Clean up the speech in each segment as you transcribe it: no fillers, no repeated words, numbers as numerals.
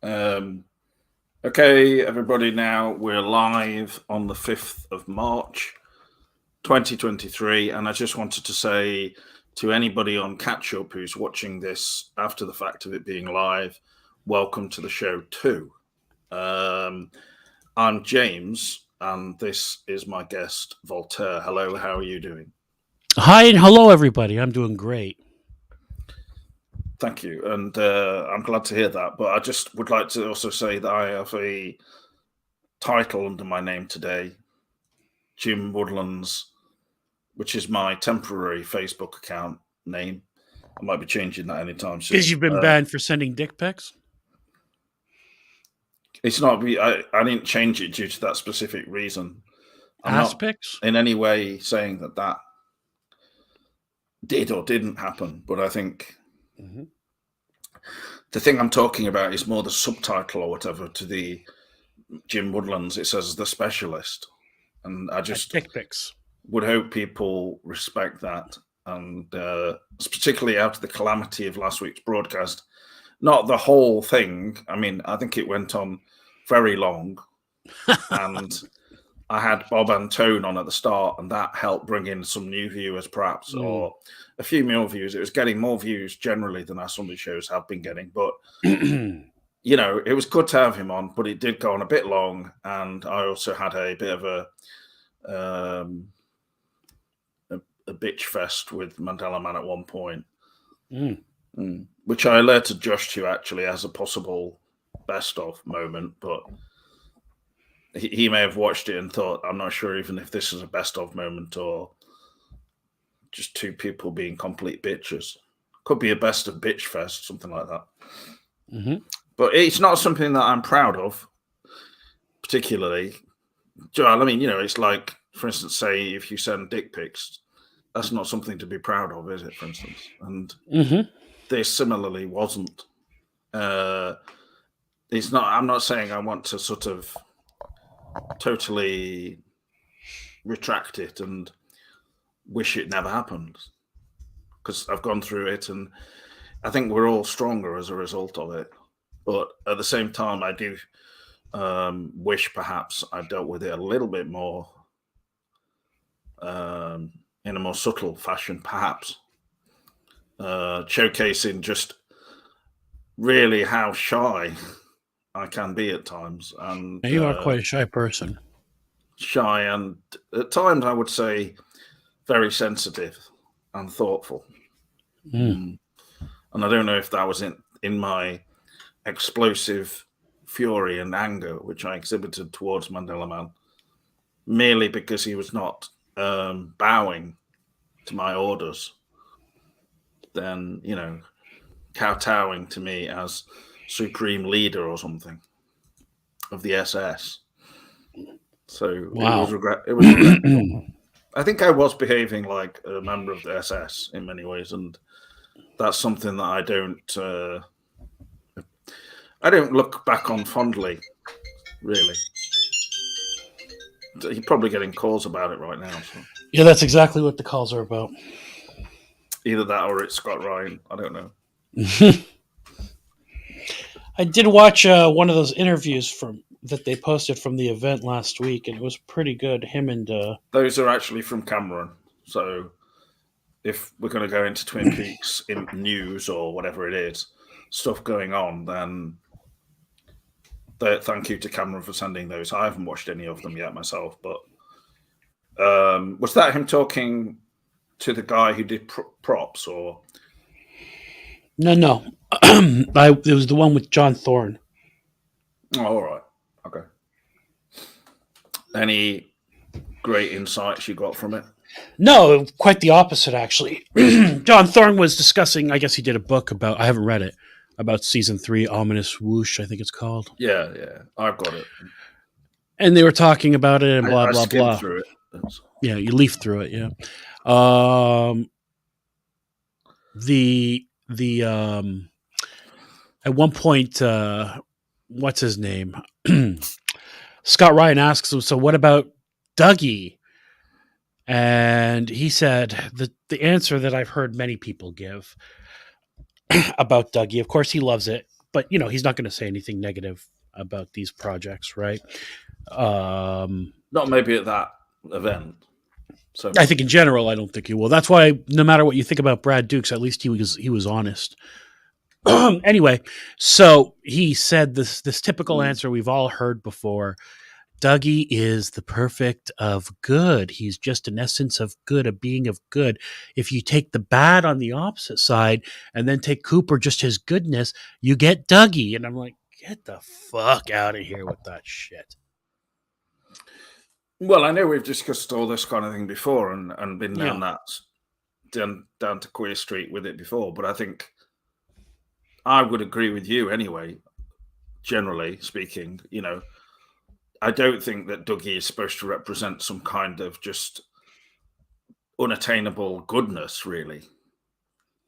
Um, okay, everybody, now we're live on the 5th of March, 2023. And I just wanted to say to anybody on catch up who's watching this after the fact of it being live, welcome to the show too. I'm James, and this is my guest, Voltaire. Hello, how are you doing? Hi and hello, everybody. I'm doing great. Thank you, and I'm glad to hear that. But I just would like to also say that I have a title under my name today, Jim Woodlands, which is my temporary Facebook account name. I might be changing that anytime soon. Because you've been banned for sending dick pics? It's not. I didn't change it due to that specific reason. I'm Ass not pics? in any way saying that did or didn't happen, but I think the thing I'm talking about is more the subtitle or whatever to the Jim Woodlands. It says the specialist, and I just dick pics. Would hope people respect that, and particularly out of the calamity of last week's broadcast. Not the whole thing. I mean, I think it went on very long, and I had Bob and Tone on at the start, and that helped bring in some new viewers, perhaps, or a few more views. It was getting more views generally than our Sunday shows have been getting, but you know, it was good to have him on, but it did go on a bit long, and I also had a bit of a bitch fest with Mandela Man at one point, which I alerted Josh to actually as a possible best of moment, but he may have watched it and thought, I'm not sure even if this is a best of moment or just two people being complete bitches. Could be a best of bitch fest, something like that. But it's not something that I'm proud of, particularly. Joel, I mean, you know, it's like, for instance, say if you send dick pics, that's not something to be proud of, is it, for instance? And this similarly wasn't. It's not. I'm not saying I want to sort of totally retract it and wish it never happened, because I've gone through it and I think we're all stronger as a result of it. But at the same time, I do wish perhaps I dealt with it a little bit more in a more subtle fashion, perhaps showcasing just really how shy I can be at times. And you are quite a shy person. Shy and at times I would say very sensitive and thoughtful. And I don't know if that was in my explosive fury and anger which I exhibited towards Mandela Man, merely because he was not bowing to my orders, then, you know, kowtowing to me as supreme leader or something of the SS. So it was regrettable. I think I was behaving like a member of the SS in many ways, and that's something that I don't look back on fondly, really. You're probably getting calls about it right now. So. Yeah, that's exactly what the calls are about. Either that or it's Scott Ryan. I don't know. I did watch one of those interviews that they posted from the event last week, and it was pretty good. Him and those are actually from Cameron. So if we're going to go into Twin Peaks in news or whatever it is, stuff going on, then thank you to Cameron for sending those. I haven't watched any of them yet myself, but was that him talking to the guy who did props, or? No. It was the one with John Thorne. Oh, all right. Okay. Any great insights you got from it? No, quite the opposite, actually. John Thorne was discussing, I guess he did a book about, I haven't read it, about season 3, Ominous Whoosh, I think it's called. Yeah, I've got it. And they were talking about it and blah, I blah, blah. Through it. Yeah, you leaf through it, yeah. At one point, what's his name? Scott Ryan asks him, so what about Dougie? And he said the answer that I've heard many people give about Dougie. Of course, he loves it. but he's not going to say anything negative about these projects, right? Not maybe at that event. So I think in general, I don't think he will. That's why no matter what you think about Brad Dukes, at least he was honest. Anyway, so he said this typical answer we've all heard before. Dougie is the perfect of good. He's just an essence of good, a being of good. If you take the bad on the opposite side and then take Cooper, just his goodness, you get Dougie. And I'm like, get the fuck out of here with that shit. Well, I know we've discussed all this kind of thing before and been down down to Queer Street with it before, but I think I would agree with you anyway, generally speaking. I don't think that Dougie is supposed to represent some kind of just unattainable goodness, really.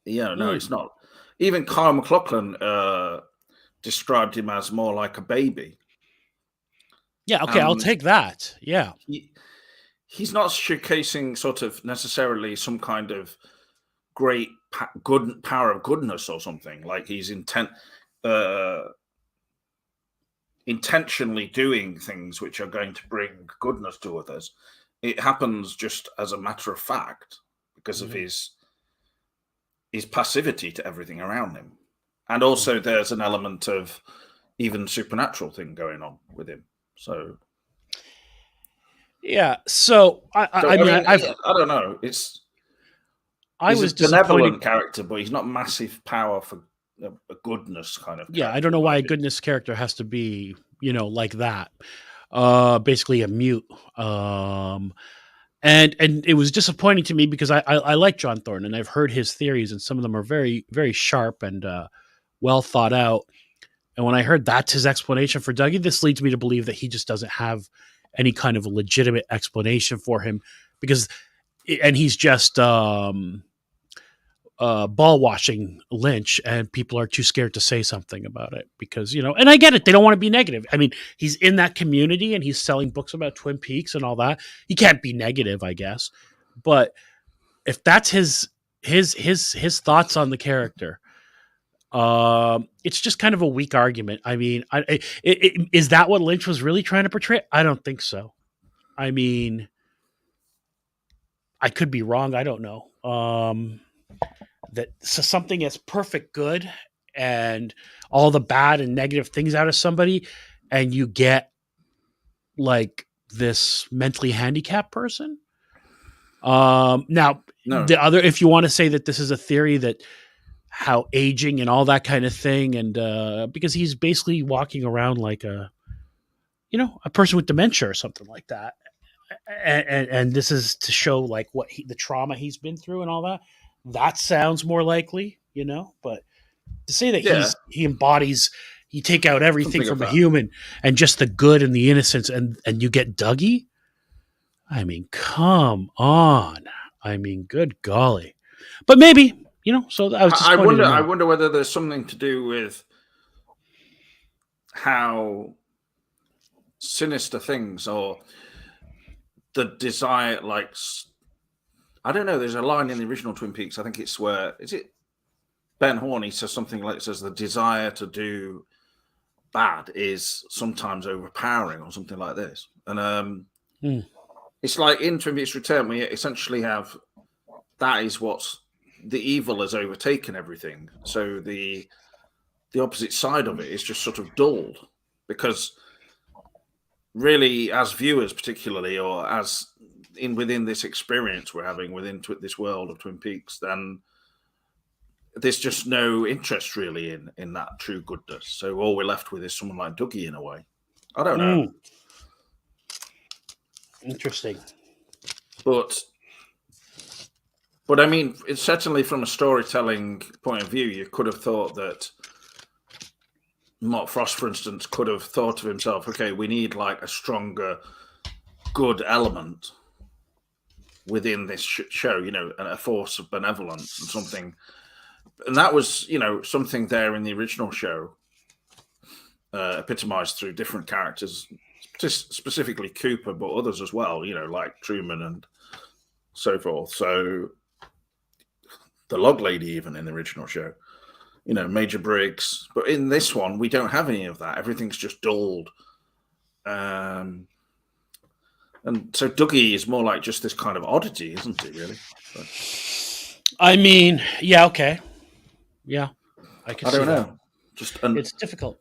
No, it's not. Even Kyle MacLachlan described him as more like a baby. Yeah, okay, I'll take that. Yeah. He's not showcasing sort of necessarily some kind of great good power of goodness or something. Like he's intentionally doing things which are going to bring goodness to others. It happens just as a matter of fact because of his passivity to everything around him. And also there's an element of even supernatural thing going on with him. So yeah, so I mean, I don't know. He's was a benevolent character, but he's not massive power for a goodness kind of. Yeah, I don't know why a goodness character has to be, like that. Basically a mute. And it was disappointing to me because I like John Thorne and I've heard his theories and some of them are very, very sharp and well thought out. And when I heard that's his explanation for Dougie, this leads me to believe that he just doesn't have any kind of a legitimate explanation for him and he's just ball washing Lynch and people are too scared to say something about it because, and I get it. They don't want to be negative. I mean, he's in that community and he's selling books about Twin Peaks and all that. He can't be negative, I guess. But if that's his thoughts on the character, it's just kind of a weak argument. I mean, is that what Lynch was really trying to portray? I don't think so. I mean, I could be wrong. I don't know. That something is perfect good and all the bad and negative things out of somebody, and you get like this mentally handicapped person. Now, the other, if you want to say that this is a theory that how aging and all that kind of thing, and because he's basically walking around like a person with dementia or something like that, and this is to show like what the trauma he's been through and all that. That sounds more likely, but to say that he embodies, you take out everything from a human and just the good and the innocence and you get Dougie. I mean, come on. I mean, good golly. But maybe, so I was just I wonder whether there's something to do with how sinister things or the desire, like, I don't know. There's a line in the original Twin Peaks. I think it's Ben Horney says something like, says the desire to do bad is sometimes overpowering or something like this. And it's like in Twin Peaks Return, we essentially have that is what's the evil has overtaken everything. So the opposite side of it is just sort of dulled because really as viewers particularly or as within this experience we're having within this world of Twin Peaks, then there's just no interest really in that true goodness. So all we're left with is someone like Dougie in a way. I don't know. Interesting. But I mean, it's certainly from a storytelling point of view, you could have thought that Mark Frost, for instance, could have thought of himself, okay, we need like a stronger good element within this show, and a force of benevolence and something. And that was, something there in the original show, epitomized through different characters, specifically Cooper, but others as well, like Truman and so forth. So the Log Lady, even in the original show. Major Briggs. But in this one, we don't have any of that. Everything's just dulled. And so Dougie is more like just this kind of oddity, isn't he, really? So, I mean, yeah, okay. Yeah, I don't know. Just it's difficult.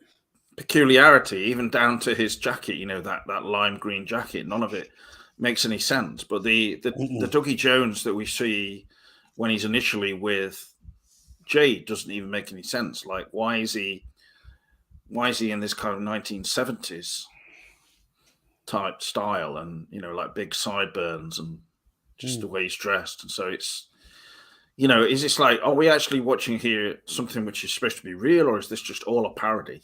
Peculiarity, even down to his jacket, that lime green jacket. None of it makes any sense. But the Dougie Jones that we see when he's initially with Jade doesn't even make any sense. Like, why is he in this kind of 1970s type style, and like big sideburns and just the way he's dressed? And so it's, is this like, are we actually watching here something which is supposed to be real, or is this just all a parody?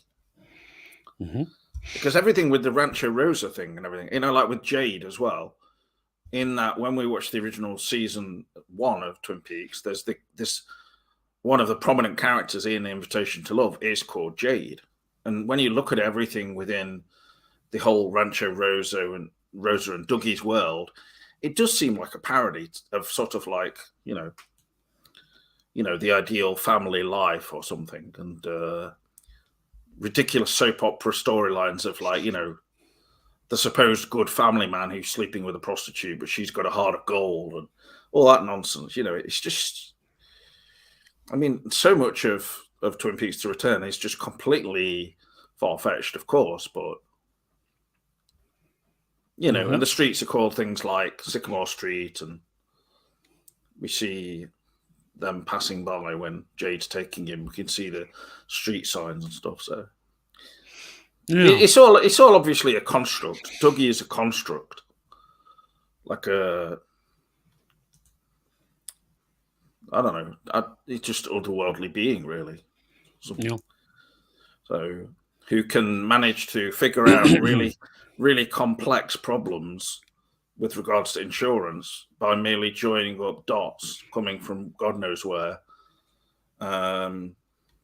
Because everything with the Rancho Rosa thing and everything, like with Jade as well, in that when we watched the original season 1 of Twin Peaks, there's this one of the prominent characters in Invitation to Love is called Jade. And when you look at everything within the whole Rancho Rosa and Dougie's world, it does seem like a parody of sort of like, the ideal family life or something. And ridiculous soap opera storylines of like, the supposed good family man who's sleeping with a prostitute, but she's got a heart of gold and all that nonsense. It's just, I mean, so much of Twin Peaks to Return is just completely far-fetched, of course, but and the streets are called things like Sycamore Street, and we see them passing by when Jade's taking him. We can see the street signs and stuff. So it's all obviously a construct. Dougie is a construct, like I don't know. It's just otherworldly being, really. So who can manage to figure out really, really complex problems with regards to insurance by merely joining up dots coming from God knows where,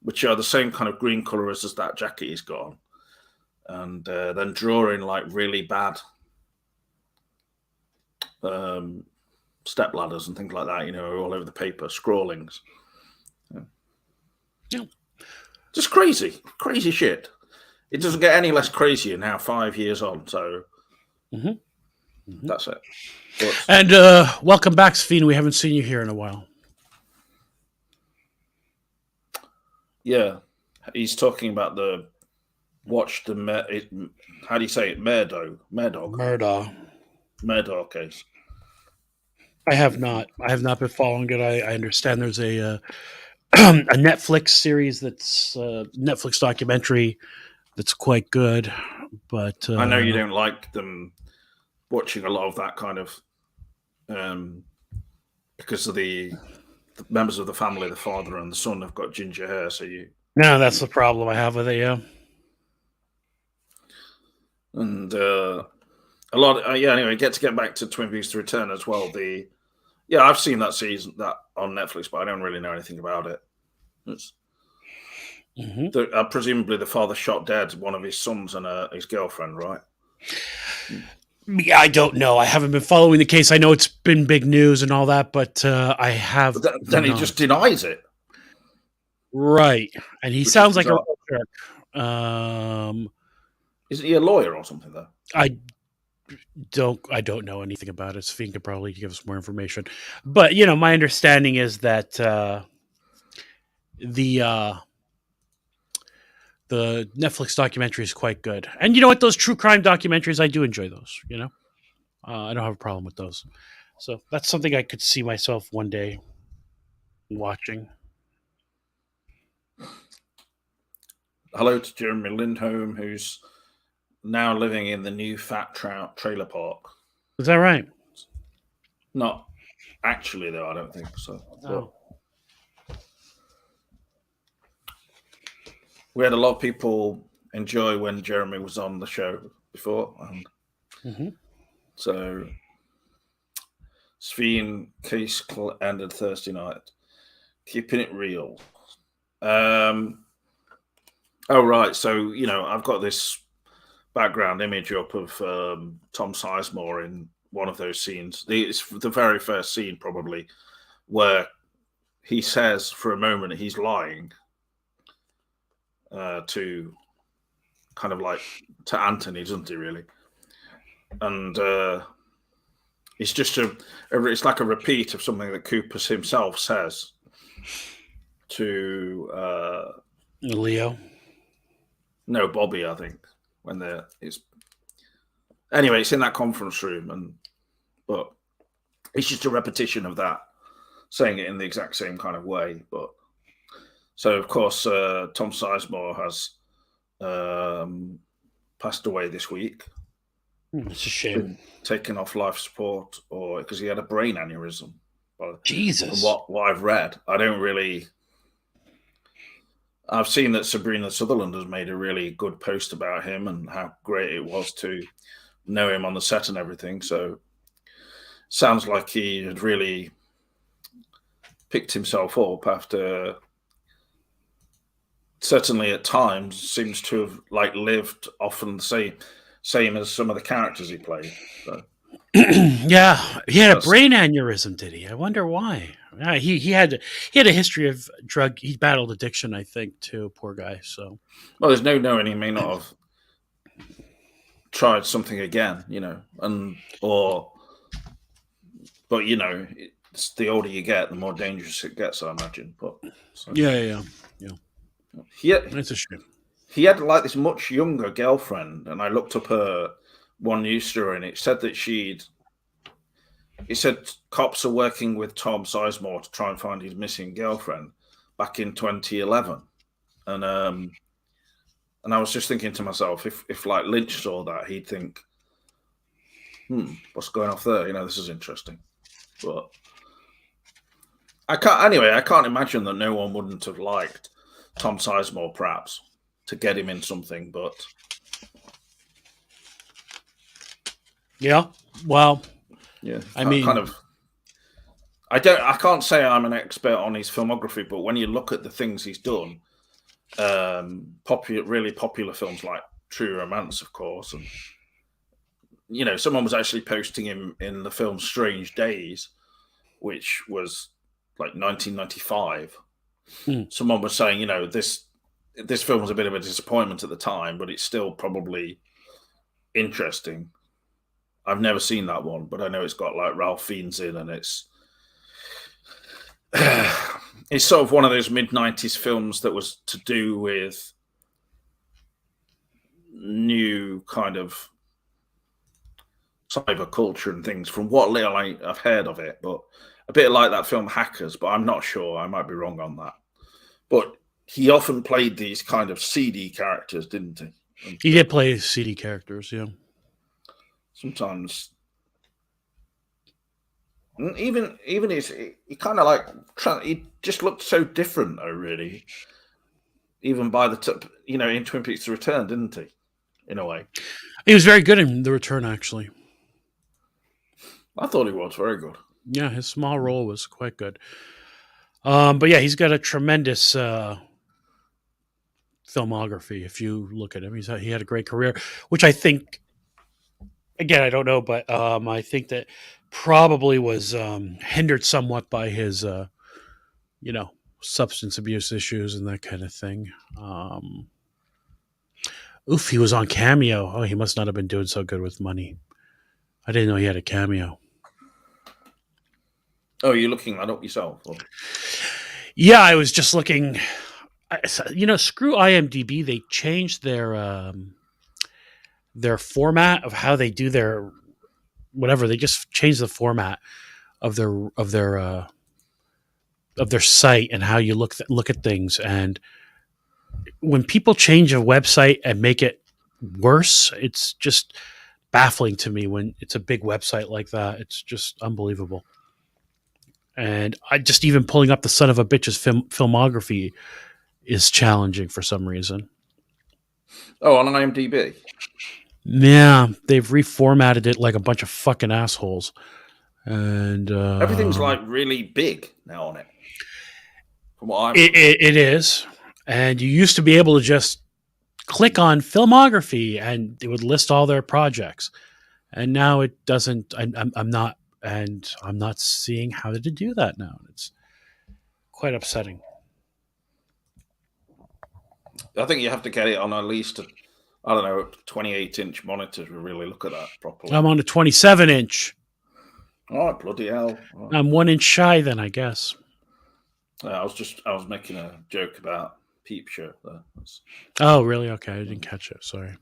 which are the same kind of green colour as that jacket he's got on, and then drawing like really bad step ladders and things like that, all over the paper, scrawlings. Yeah. Just crazy shit. It doesn't get any less crazier now, 5 years on. So that's it. But, and welcome back, Sfeen. We haven't seen you here in a while. Yeah, he's talking about how do you say it? Murdaugh case. I have not been following it. I understand there's a a Netflix series that's Netflix documentary that's quite good, but I know you don't like them watching a lot of that kind of because of the members of the family, the father and the son have got ginger hair, so no, that's the problem I have with it. Yeah, and a lot. Anyway, get back to Twin Peaks to Return as well. I've seen that season on Netflix, but I don't really know anything about it. Presumably the father shot dead one of his sons and his girlfriend, right? Yeah, I don't know. I haven't been following the case. I know it's been big news and all that, but I have. But then he just denies it, right? And he sounds like a jerk. Isn't he a lawyer or something, though? I don't know anything about it. Sfeen could probably give us more information. But my understanding is that the Netflix documentary is quite good. And you know what? Those true crime documentaries, I do enjoy those. I don't have a problem with those. So that's something I could see myself one day watching. Hello to Jeremy Lindholm, who's now living in the new Fat Trout trailer park. Is that right? Not actually, though, I don't think so. Oh. We had a lot of people enjoy when Jeremy was on the show before. So, Sfeen case ended Thursday night. Keeping it real. Oh, right. So, I've got this background image up of Tom Sizemore in one of those scenes. It's the very first scene, probably, where he says for a moment he's lying. to kind of like to Anthony, doesn't he? Really, and it's just it's like a repeat of something that Cooper himself says to Leo. No, Bobby, I think, when it's anyway, it's in that conference room, but it's just a repetition of that, saying it in the exact same kind of way. But so, of course, Tom Sizemore has passed away this week. It's a shame. Taken off life support, or because he had a brain aneurysm. Jesus. What I've read, I don't really. I've seen that Sabrina Sutherland has made a really good post about him and how great it was to know him on the set and everything. So, sounds like he had really picked himself up after. Certainly, at times, seems to have lived often the same as some of the characters he played. So. Yeah, he had a brain aneurysm, did he? I wonder why. He had a history of he battled addiction, I think, too. Poor guy. So, well, there's no knowing he may not have tried something again, but it's the older you get, the more dangerous it gets, I imagine. But yeah. That's a shame. He had this much younger girlfriend, and I looked up her one news story, and it said that it said cops are working with Tom Sizemore to try and find his missing girlfriend back in 2011. And I was just thinking to myself, if Lynch saw that, he'd think, what's going off there? This is interesting. But I can't imagine that no one wouldn't have liked Tom Sizemore, perhaps, to get him in something, but yeah, well, yeah, I mean, I can't say I'm an expert on his filmography, but when you look at the things he's done, really popular films like True Romance, of course, and someone was actually posting him in the film Strange Days, which was 1995. Someone was saying, this film was a bit of a disappointment at the time, but it's still probably interesting. I've never seen that one, but I know it's got Ralph Fiennes in, and it's sort of one of those mid-90s films that was to do with new kind of cyber culture and things, from what little I've heard of it, but a bit like that film Hackers, but I'm not sure. I might be wrong on that. But he often played these kind of seedy characters, didn't he? He did play seedy characters, yeah. Sometimes, even he kind of he just looked so different, though. Really, even by the in Twin Peaks: The Return, didn't he? In a way, he was very good in The Return. Actually, I thought he was very good. Yeah, his small role was quite good. But yeah, he's got a tremendous filmography. If you look at him, he had a great career, which I think, again, I don't know, but I think that probably was hindered somewhat by his, substance abuse issues and that kind of thing. He was on Cameo. Oh, he must not have been doing so good with money. I didn't know he had a cameo. Oh, you're looking that up yourself? Or? Yeah, I was just looking. Screw IMDb. They changed their format of how they do their whatever. They just changed the format of their site and how you look at things. And when people change a website and make it worse, it's just baffling to me. When it's a big website like that, it's just unbelievable. And I just even pulling up the son of a bitch's filmography is challenging for some reason. Oh, on IMDb? Yeah, they've reformatted it like a bunch of fucking assholes. And everything's really big now on it. From what it is. And you used to be able to just click on filmography and it would list all their projects. And now it doesn't. I'm not seeing how to do that now. It's quite upsetting. I think you have to get it on at least, I don't know, 28-inch monitor to really look at that properly. I'm on a 27-inch. Oh, bloody hell. Oh. I'm 1 inch shy then, I guess. I was making a joke about Peep Show there. Oh, really? Okay, I didn't catch it. Sorry.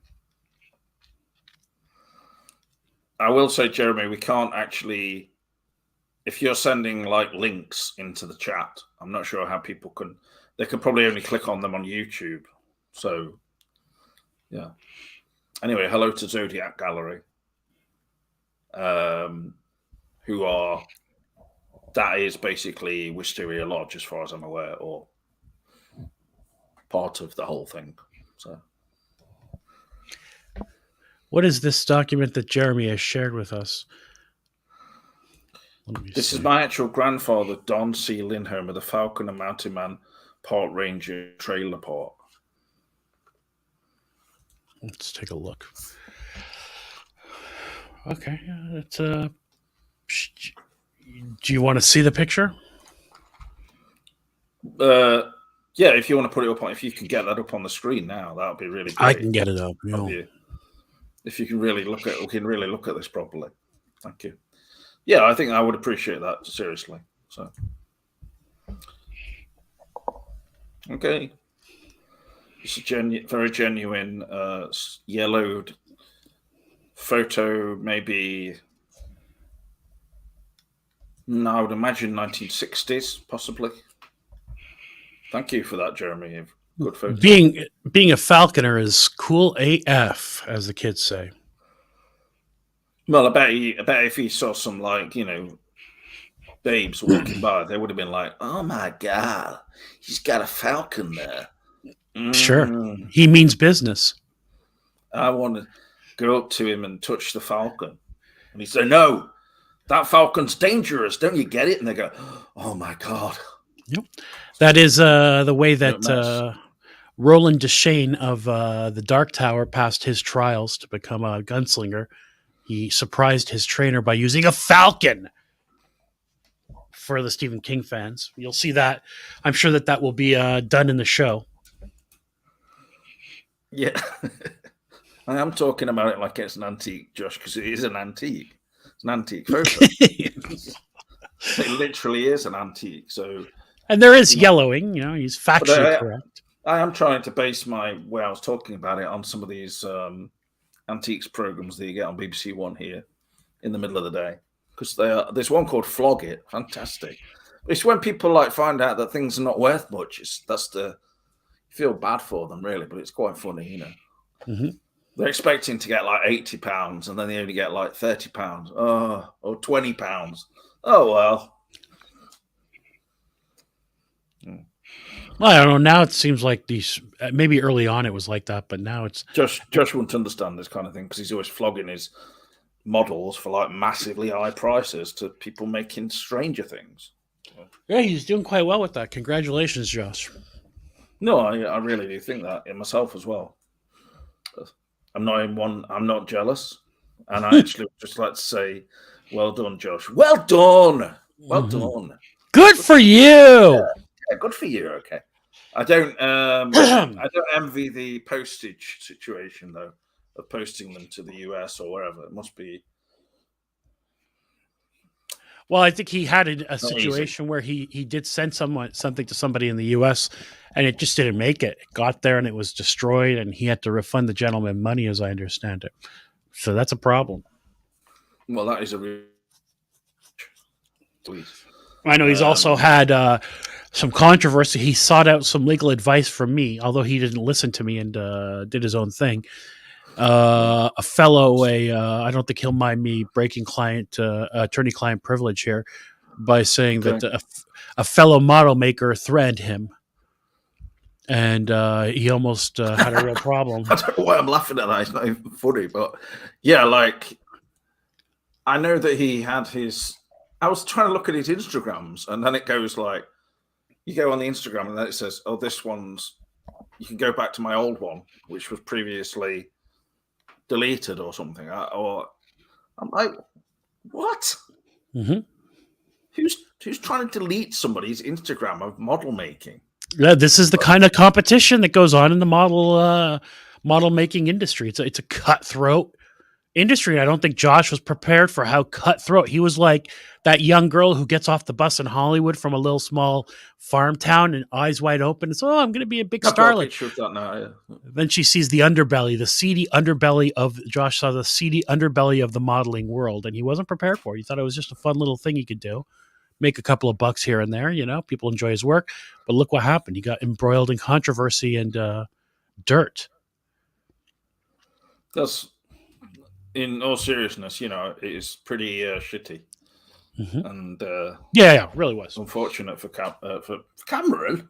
I will say, Jeremy, we can't actually, if you're sending like links into the chat, I'm not sure how people can, they can probably only click on them on YouTube. So, yeah. Anyway, hello to Zodiac Gallery, who are, that is basically Wisteria Lodge, as far as I'm aware, or part of the whole thing. So, what is this document that Jeremy has shared with us? This is my actual grandfather, Don C. Lindholm, of the Falcon and Mountain Man Park Ranger Trailer Park. Let's take a look. Okay, it's do you want to see the picture? Yeah, if you want to put it up on, if you can get that up on the screen now, that would be really great. I can get it up. If you can really look at this properly. Thank you. Yeah, I think I would appreciate that, seriously. So, okay. It's a very genuine yellowed photo, maybe, I would imagine 1960s, possibly. Thank you for that, Jeremy. Good photo. Being a falconer is cool AF, as the kids say. Well, I bet if he saw some, like, babes walking by, they would have been like, "Oh my god, he's got a falcon there." Sure, he means business. I want to go up to him and touch the falcon, and he said, "No, that falcon's dangerous. Don't you get it?" And they go, "Oh my god." Yep, that is the way that Roland Deschain of the Dark Tower passed his trials to become a gunslinger. He surprised his trainer by using a falcon. For the Stephen King fans, you'll see that. I'm sure that will be done in the show. Yeah, I am talking about it like it's an antique, Josh, because it is an antique. It's an antique photo. It literally is an antique. So, and there is yellowing. He's factually correct. I am trying to base my way I was talking about it on some of these antiques programs that you get on BBC One here in the middle of the day, because there's one called Flog It, fantastic. It's when people like find out that things are not worth much. You feel bad for them, really, but it's quite funny, Mm-hmm. They're expecting to get like £80, and then they only get like £30, or £20. Oh well. Well, I don't know. Now it seems like these. Maybe early on it was like that, but now it's. Josh wouldn't understand this kind of thing because he's always flogging his models for like massively high prices to people making Stranger Things. Yeah, he's doing quite well with that. Congratulations, Josh. No, I really do think that in myself as well. I'm not jealous, and I actually would just like to say, well done, Josh. Well done. Well done. Good for you. Yeah, good for you. Okay, I don't envy the postage situation though, of posting them to the US or wherever. It must be. Well, I think he had a situation where he did send something to somebody in the U.S. and it just didn't make it. It got there and it was destroyed, and he had to refund the gentleman money, as I understand it. So that's a problem. Well, that is a real. I know he's also had some controversy. He sought out some legal advice from me, although he didn't listen to me and did his own thing. A fellow, I don't think he'll mind me breaking attorney-client privilege here by saying that a fellow model maker threatened him, and he almost had a real problem. I don't know why I'm laughing at that. It's not even funny, but yeah, like I know that he had his. I was trying to look at his Instagrams, and then it goes like, you go on the Instagram, and then it says, "Oh, this one's." You can go back to my old one, which was previously deleted or something. Or I'm like, what? Mm-hmm. Who's trying to delete somebody's Instagram of model making? Yeah, this is the kind of competition that goes on in the model making industry. It's a cutthroat industry. I don't think Josh was prepared for how cutthroat. He was like that young girl who gets off the bus in Hollywood from a little small farm town and eyes wide open. And so, oh, I'm going to be a big I've got a starlet. picture of that now. Yeah. Then she sees the underbelly, the seedy underbelly of Josh saw the seedy underbelly of the modeling world, and he wasn't prepared for it. He thought it was just a fun little thing he could do, make a couple of bucks here and there. People enjoy his work. But look what happened. He got embroiled in controversy and dirt. That's, in all seriousness, it is pretty shitty. Mm-hmm. And yeah, really was unfortunate for Cameron.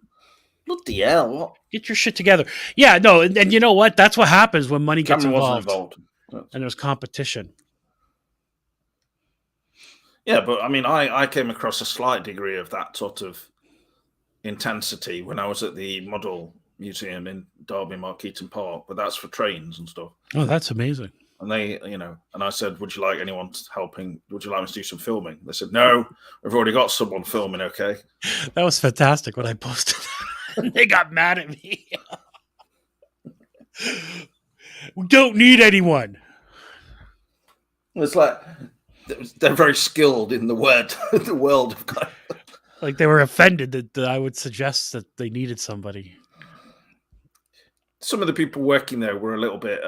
Bloody hell! What? Get your shit together. Yeah, no, and you know what? That's what happens when money gets involved. And there's competition. Yeah, but I mean, I came across a slight degree of that sort of intensity when I was at the Model Museum in Derby, Markeaton Park, but that's for trains and stuff. Oh, that's amazing. And they, and I said, would you like anyone helping? Would you like me to do some filming? They said, no, we've already got someone filming, okay? That was fantastic when I posted that. They got mad at me. We don't need anyone. It's like they're very skilled in the world of like they were offended that I would suggest that they needed somebody. Some of the people working there were a little bit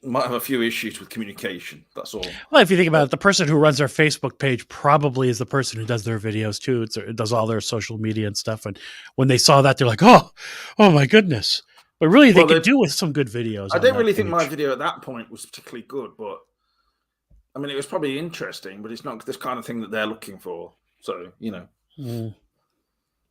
might have a few issues with communication. That's all. Well, if you think about it, the person who runs our Facebook page probably is the person who does their videos too. It does all their social media and stuff. And when they saw that, they're like, "Oh my goodness!" But really, they could do with some good videos. I don't really think my video at that point was particularly good, but I mean, it was probably interesting, but it's not this kind of thing that they're looking for. So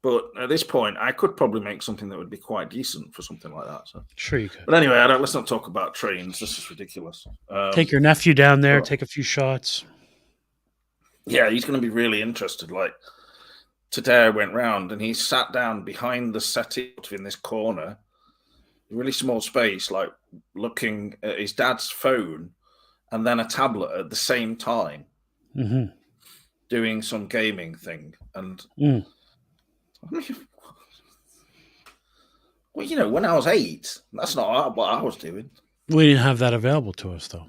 But at this point, I could probably make something that would be quite decent for something like that. So. Sure you could. But anyway, let's not talk about trains. This is ridiculous. Take your nephew down there, take a few shots. Yeah, he's going to be really interested. Like, today I went round and he sat down behind the settee in this corner, really small space, like looking at his dad's phone and then a tablet at the same time, doing some gaming thing. And... Well, when I was 8, that's not what I was doing. We didn't have that available to us, though.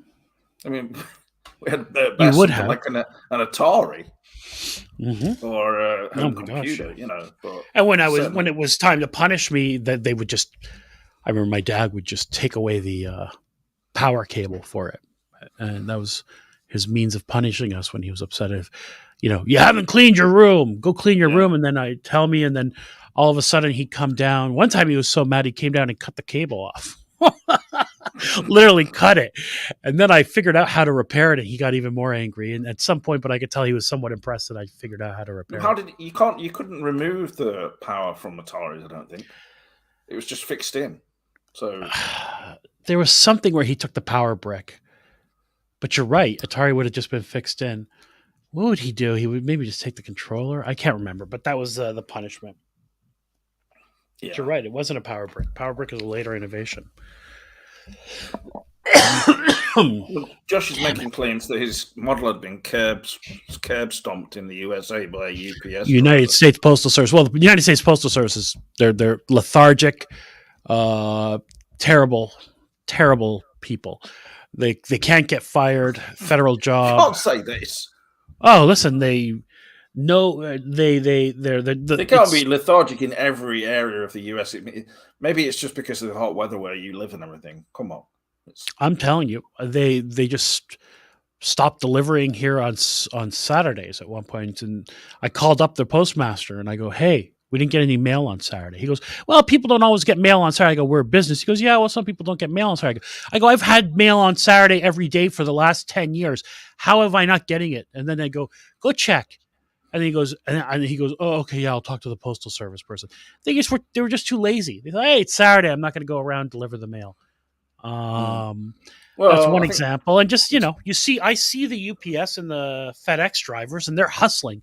I mean, we had you would have like an Atari or a home computer, But and when it was time to punish me, that they would just. I remember my dad would just take away the power cable for it, and that was his means of punishing us when he was upset. If you haven't cleaned your room, go clean your room. And then I tell me, and then all of a sudden he'd come down. One time he was so mad, he came down and cut the cable off, literally cut it. And then I figured out how to repair it. And he got even more angry. And at some point, but I could tell he was somewhat impressed that I figured out how to repair it. You couldn't remove the power from Ataris, I don't think. It was just fixed in. So there was something where he took the power brick, but you're right. Atari would have just been fixed in. What would he do? He would maybe just take the controller. I can't remember, but that was the punishment. Yeah. You're right. It wasn't a power brick. Power brick is a later innovation. Josh is making claims that his model had been curb stomped in the USA by a UPS. United States Postal Service. Well, the United States Postal Service they're lethargic, terrible people. They can't get fired. Federal job. You can't say this. Oh, listen, they can't be lethargic in every area of the US. Maybe it's just because of the hot weather where you live and everything. Come on. I'm telling you, they just stopped delivering here on Saturdays at one point. And I called up the postmaster and I go, "Hey, we didn't get any mail on Saturday." He goes, "Well, people don't always get mail on Saturday." I go, "We're a business." He goes, "Yeah, well, some people don't get mail on Saturday." I go, "I've had mail on Saturday every day for the last 10 years. How am I not getting it?" And then I go check. And he goes, "Oh, okay, yeah, I'll talk to the postal service person." They were just too lazy. They thought, "Hey, it's Saturday. I'm not going to go around and deliver the mail." That's one example. And just, I see the UPS and the FedEx drivers and they're hustling,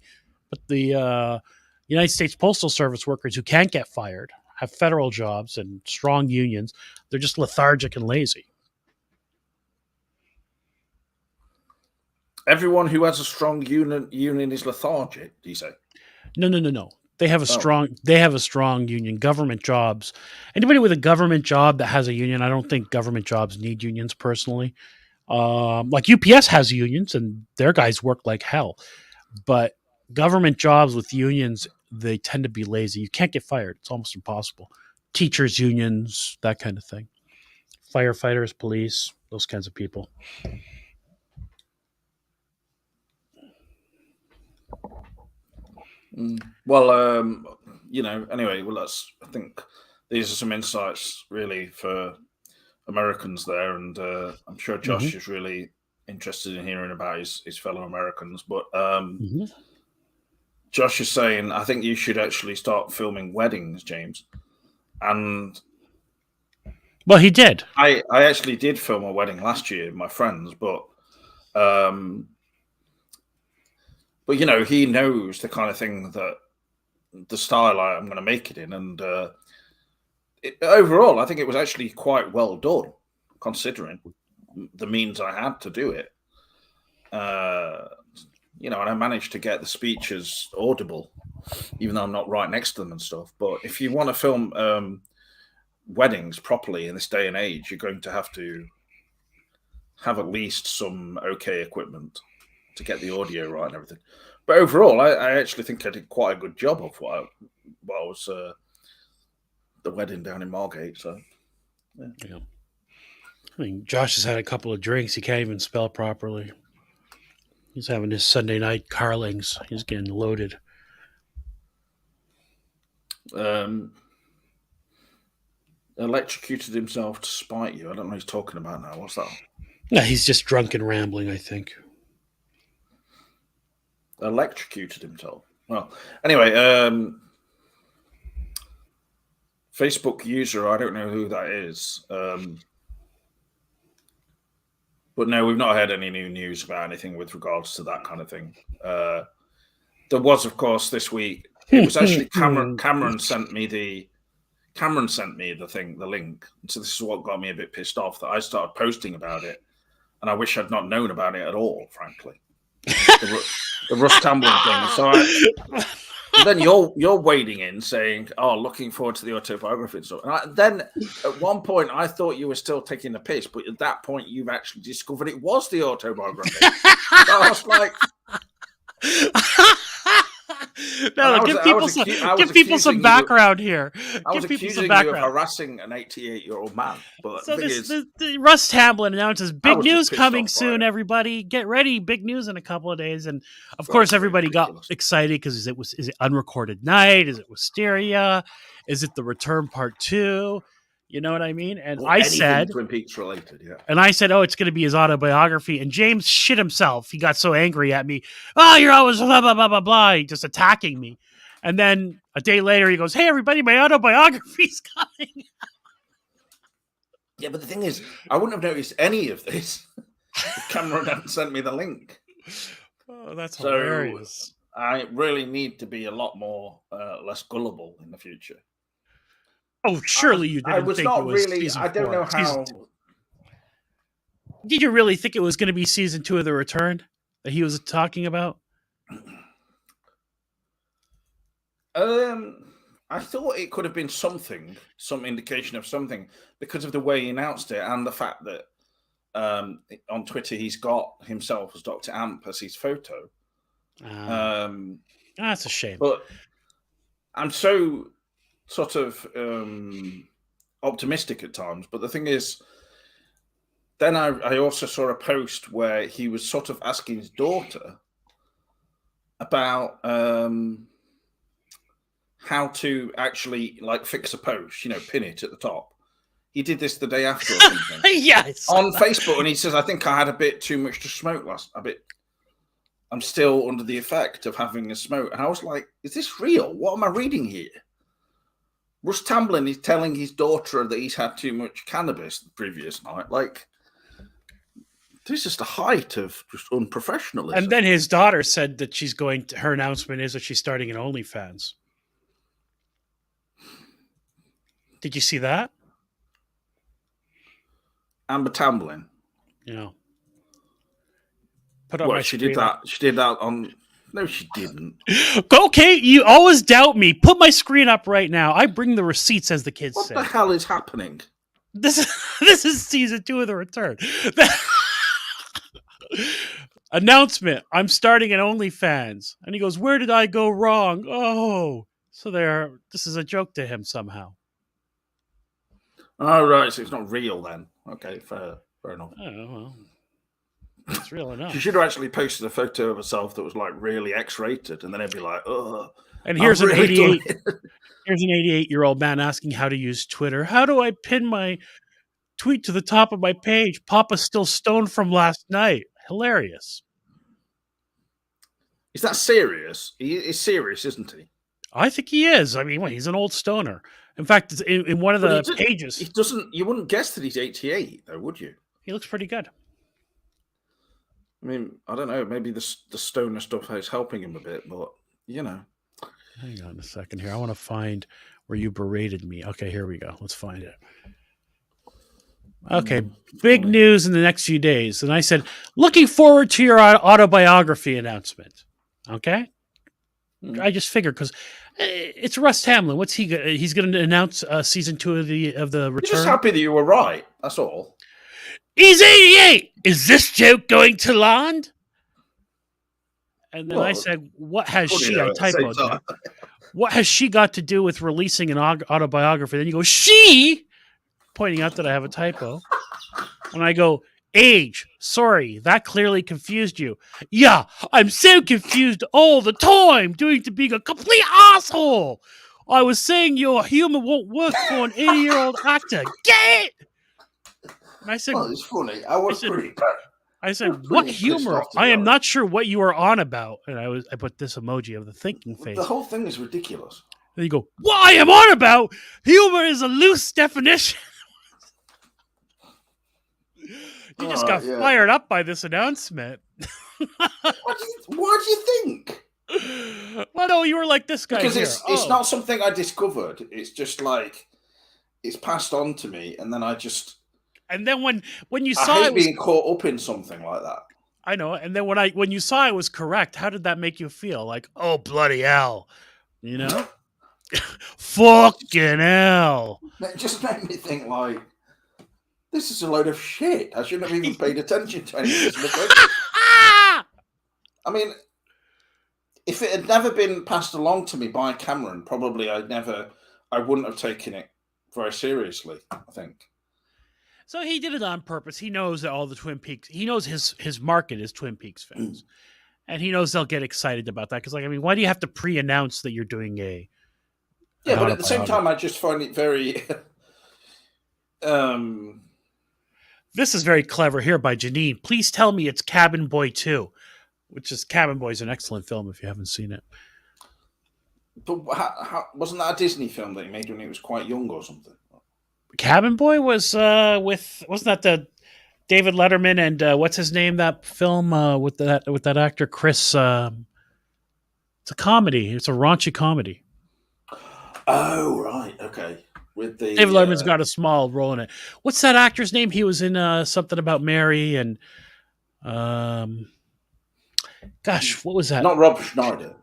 but the United States Postal Service workers who can't get fired, have federal jobs and strong unions, they're just lethargic and lazy. Everyone who has a strong union is lethargic, do you say? No. They have a Oh, strong union. Government jobs. Anybody with a government job that has a union, I don't think government jobs need unions personally. Like UPS has unions and their guys work like hell. But government jobs with unions, they tend to be lazy. You can't get fired. It's almost impossible. Teachers unions, that kind of thing. Firefighters, police, those kinds of people. well, anyway, well, I think these are some insights really for Americans there, and I'm sure Mm-hmm. Josh is really interested in hearing about his fellow Americans. But Mm-hmm. Josh is saying, I think you should actually start filming weddings, James. And Well, he did. I actually did film a wedding last year, my friend's, um, but he knows the kind of thing that the style I'm going to make it in, and overall, I think it was actually quite well done, considering the means I had to do it. And I managed to get the speeches audible, even though I'm not right next to them and stuff. But if you want to film weddings properly in this day and age, you're going to have have at least some okay equipment to get the audio right and everything. But overall, I actually think I did quite a good job of what was the wedding down in Margate. So, Yeah. I mean, Josh has had a couple of drinks. He can't even spell properly. He's having his Sunday night carlings. He's getting loaded. Electrocuted himself to spite you. I don't know what he's talking about now. What's that? Yeah, he's just drunk and rambling, I think. Electrocuted himself. Well, anyway, Facebook user, I don't know who that is. But no, we've not had any new news about anything with regards to that kind of thing. There was, of course, this week. It was actually Cameron sent me the link. So this is what got me a bit pissed off, that I started posting about it, and I wish I'd not known about it at all, frankly. The Russ Tamblyn thing. So then you're wading in saying, "Oh, looking forward to the autobiography and stuff." And then at one point I thought you were still taking the piss, but at that point you've actually discovered it was the autobiography. So I was like, no, give people some background here. I was accusing you of harassing an 88-year-old man. But so the Russ Tamblyn announces big news coming soon, everybody. Get ready, big news in a couple of days. And of course, everybody got excited because is it Unrecorded Night? Is it Wisteria? Is it The Return Part 2? You know what I mean? And I said Twin Peaks related, yeah. And I said, "Oh, it's going to be his autobiography." And James shit himself. He got so angry at me. "Oh, you're always blah blah blah blah blah," just attacking me. And then a day later, he goes, "Hey, everybody, my autobiography's coming." Yeah, but the thing is, I wouldn't have noticed any of this if Cameron hadn't sent me the link. Oh, that's hilarious. I really need to be a lot more less gullible in the future. Oh, surely you didn't. I was not really. I don't know how. Did you really think it was going to be season 2 of The Return that he was talking about? I thought it could have been some indication of something, because of the way he announced it and the fact that on Twitter he's got himself as Dr. Amp as his photo. That's a shame. But I'm so sort of optimistic at times. But the thing is, then I also saw a post where he was sort of asking his daughter about how to actually fix a post, pin it at the top. He did this the day after or something. Yes. On Facebook, and he says, "I think I had a bit too much to smoke I'm still under the effect of having a smoke." And I was like, is this real? What am I reading here? Russ Tamblyn is telling his daughter that he's had too much cannabis the previous night. This is the height of just unprofessionalism. And then his daughter said that her announcement is that she's starting an OnlyFans. Did you see that? Amber Tamblyn. Yeah. Put on she did that. She did that on No, she didn't. Okay, you always doubt me. Put my screen up right now. I bring the receipts, as the kids What say. the hell is happening? This is season 2 of The Return. Announcement: I'm starting an OnlyFans. And he goes, "Where did I go wrong?" Oh, so this is a joke to him somehow. Oh, right. So it's not real then. Okay, fair enough. Oh, well, it's real enough. She should have actually posted a photo of herself that was like really X-rated, and then it'd be like, "Oh." And here's an 88-year-old man asking how to use Twitter. How do I pin my tweet to the top of my page? Papa's still stoned from last night. Hilarious. Is that serious? He's serious, isn't he? I think he is. I mean, he's an old stoner. In fact, in one of the pages, he doesn't. You wouldn't guess that he's 88, though, would you? He looks pretty good. I mean, I don't know. Maybe the stoner stuff is helping him a bit, but you know. Hang on a second here. I want to find where you berated me. Okay, here we go. Let's find it. Okay, big news in the next few days. And I said, looking forward to your autobiography announcement. Okay? I just figured because it's Russ Hamlin. What's he? He's going to announce season 2 of the Return. I'm just happy that you were right. That's all. He's 88. Is this joke going to land? And then I said, "What has she?" I typoed that. What has she got to do with releasing an autobiography? Then you go, "She," pointing out that I have a typo. And I go, "Age. Sorry, that clearly confused you." Yeah, I'm so confused all the time, doing to being a complete asshole. I was saying your humor won't work for an 80-year-old actor. Get it? And I said, "Well, it's funny." I said, "What humor? I am not sure what you are on about." And I put this emoji of the thinking face. The whole thing is ridiculous. And you go, "What I am on about? Humor is a loose definition." You just got fired up by this announcement. Why do you think? Well, no, you were like this guy. Because it's not something I discovered. It's just like it's passed on to me, and then I just. And then when you saw I hate being caught up in something like that. I know. And then when you saw it was correct, how did that make you feel? Like, oh bloody hell, you know? Fucking hell! It just made me think like, this is a load of shit. I shouldn't have even paid attention to any of this. I mean, if it had never been passed along to me by Cameron, probably I wouldn't have taken it very seriously, I think. So he did it on purpose. He knows that all the Twin Peaks, he knows his market is Twin Peaks fans. And he knows they'll get excited about that. Because, like, I mean, why do you have to pre-announce that you're doing a... Yeah, but at the same time, I just find it very... This is very clever here by Janine. Please tell me it's Cabin Boy 2. Which is, Cabin Boy is an excellent film if you haven't seen it. But wasn't that a Disney film that he made when he was quite young or something? Cabin Boy was wasn't that the David Letterman and what's his name, that film with that actor Chris? It's a comedy. It's a raunchy comedy. Oh right, okay. With the David Letterman's got a small role in it. What's that actor's name? He was in something about Mary and gosh, what was that? Not Rob Schneider.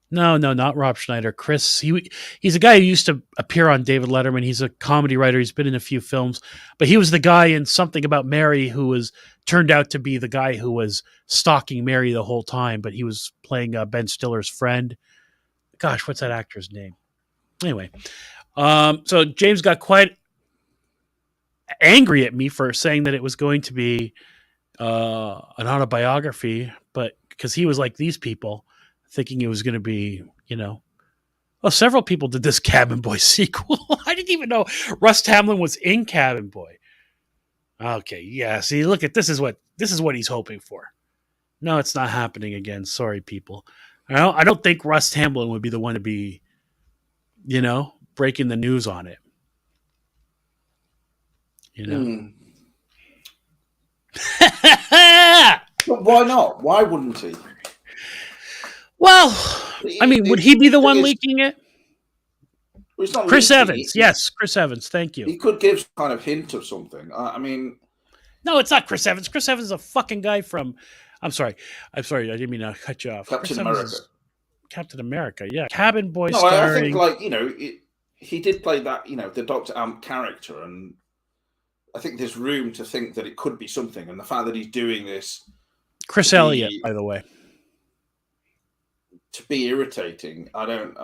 No, not Rob Schneider. Chris, he's a guy who used to appear on David Letterman. He's a comedy writer. He's been in a few films, but he was the guy in Something About Mary who was turned out to be the guy who was stalking Mary the whole time, but he was playing Ben Stiller's friend. Gosh, what's that actor's name? Anyway, so James got quite angry at me for saying that it was going to be an autobiography, but because he was like these people, thinking it was going to be, several people did this Cabin Boy sequel. I didn't even know Russ Hamlin was in Cabin Boy. Okay, yeah. See, look at this is what he's hoping for. No, it's not happening again. Sorry, people. I don't think Russ Hamlin would be the one to be, breaking the news on it. But why not? Why wouldn't he? Well, I mean, would he be the one leaking it? Well, Chris Evans. Yes, Chris Evans. Thank you. He could give some kind of hint of something. I mean... No, it's not Chris Evans. Chris Evans is a fucking guy from I'm sorry. I'm sorry. I didn't mean to cut you off. Chris Captain Evans America. is Captain America. Yeah, Cabin Boy No, I think starring like he did play that the Doctor Amp character, and I think there's room to think that it could be something, and the fact that he's doing this to Chris Elliott, be by the way. irritating, I don't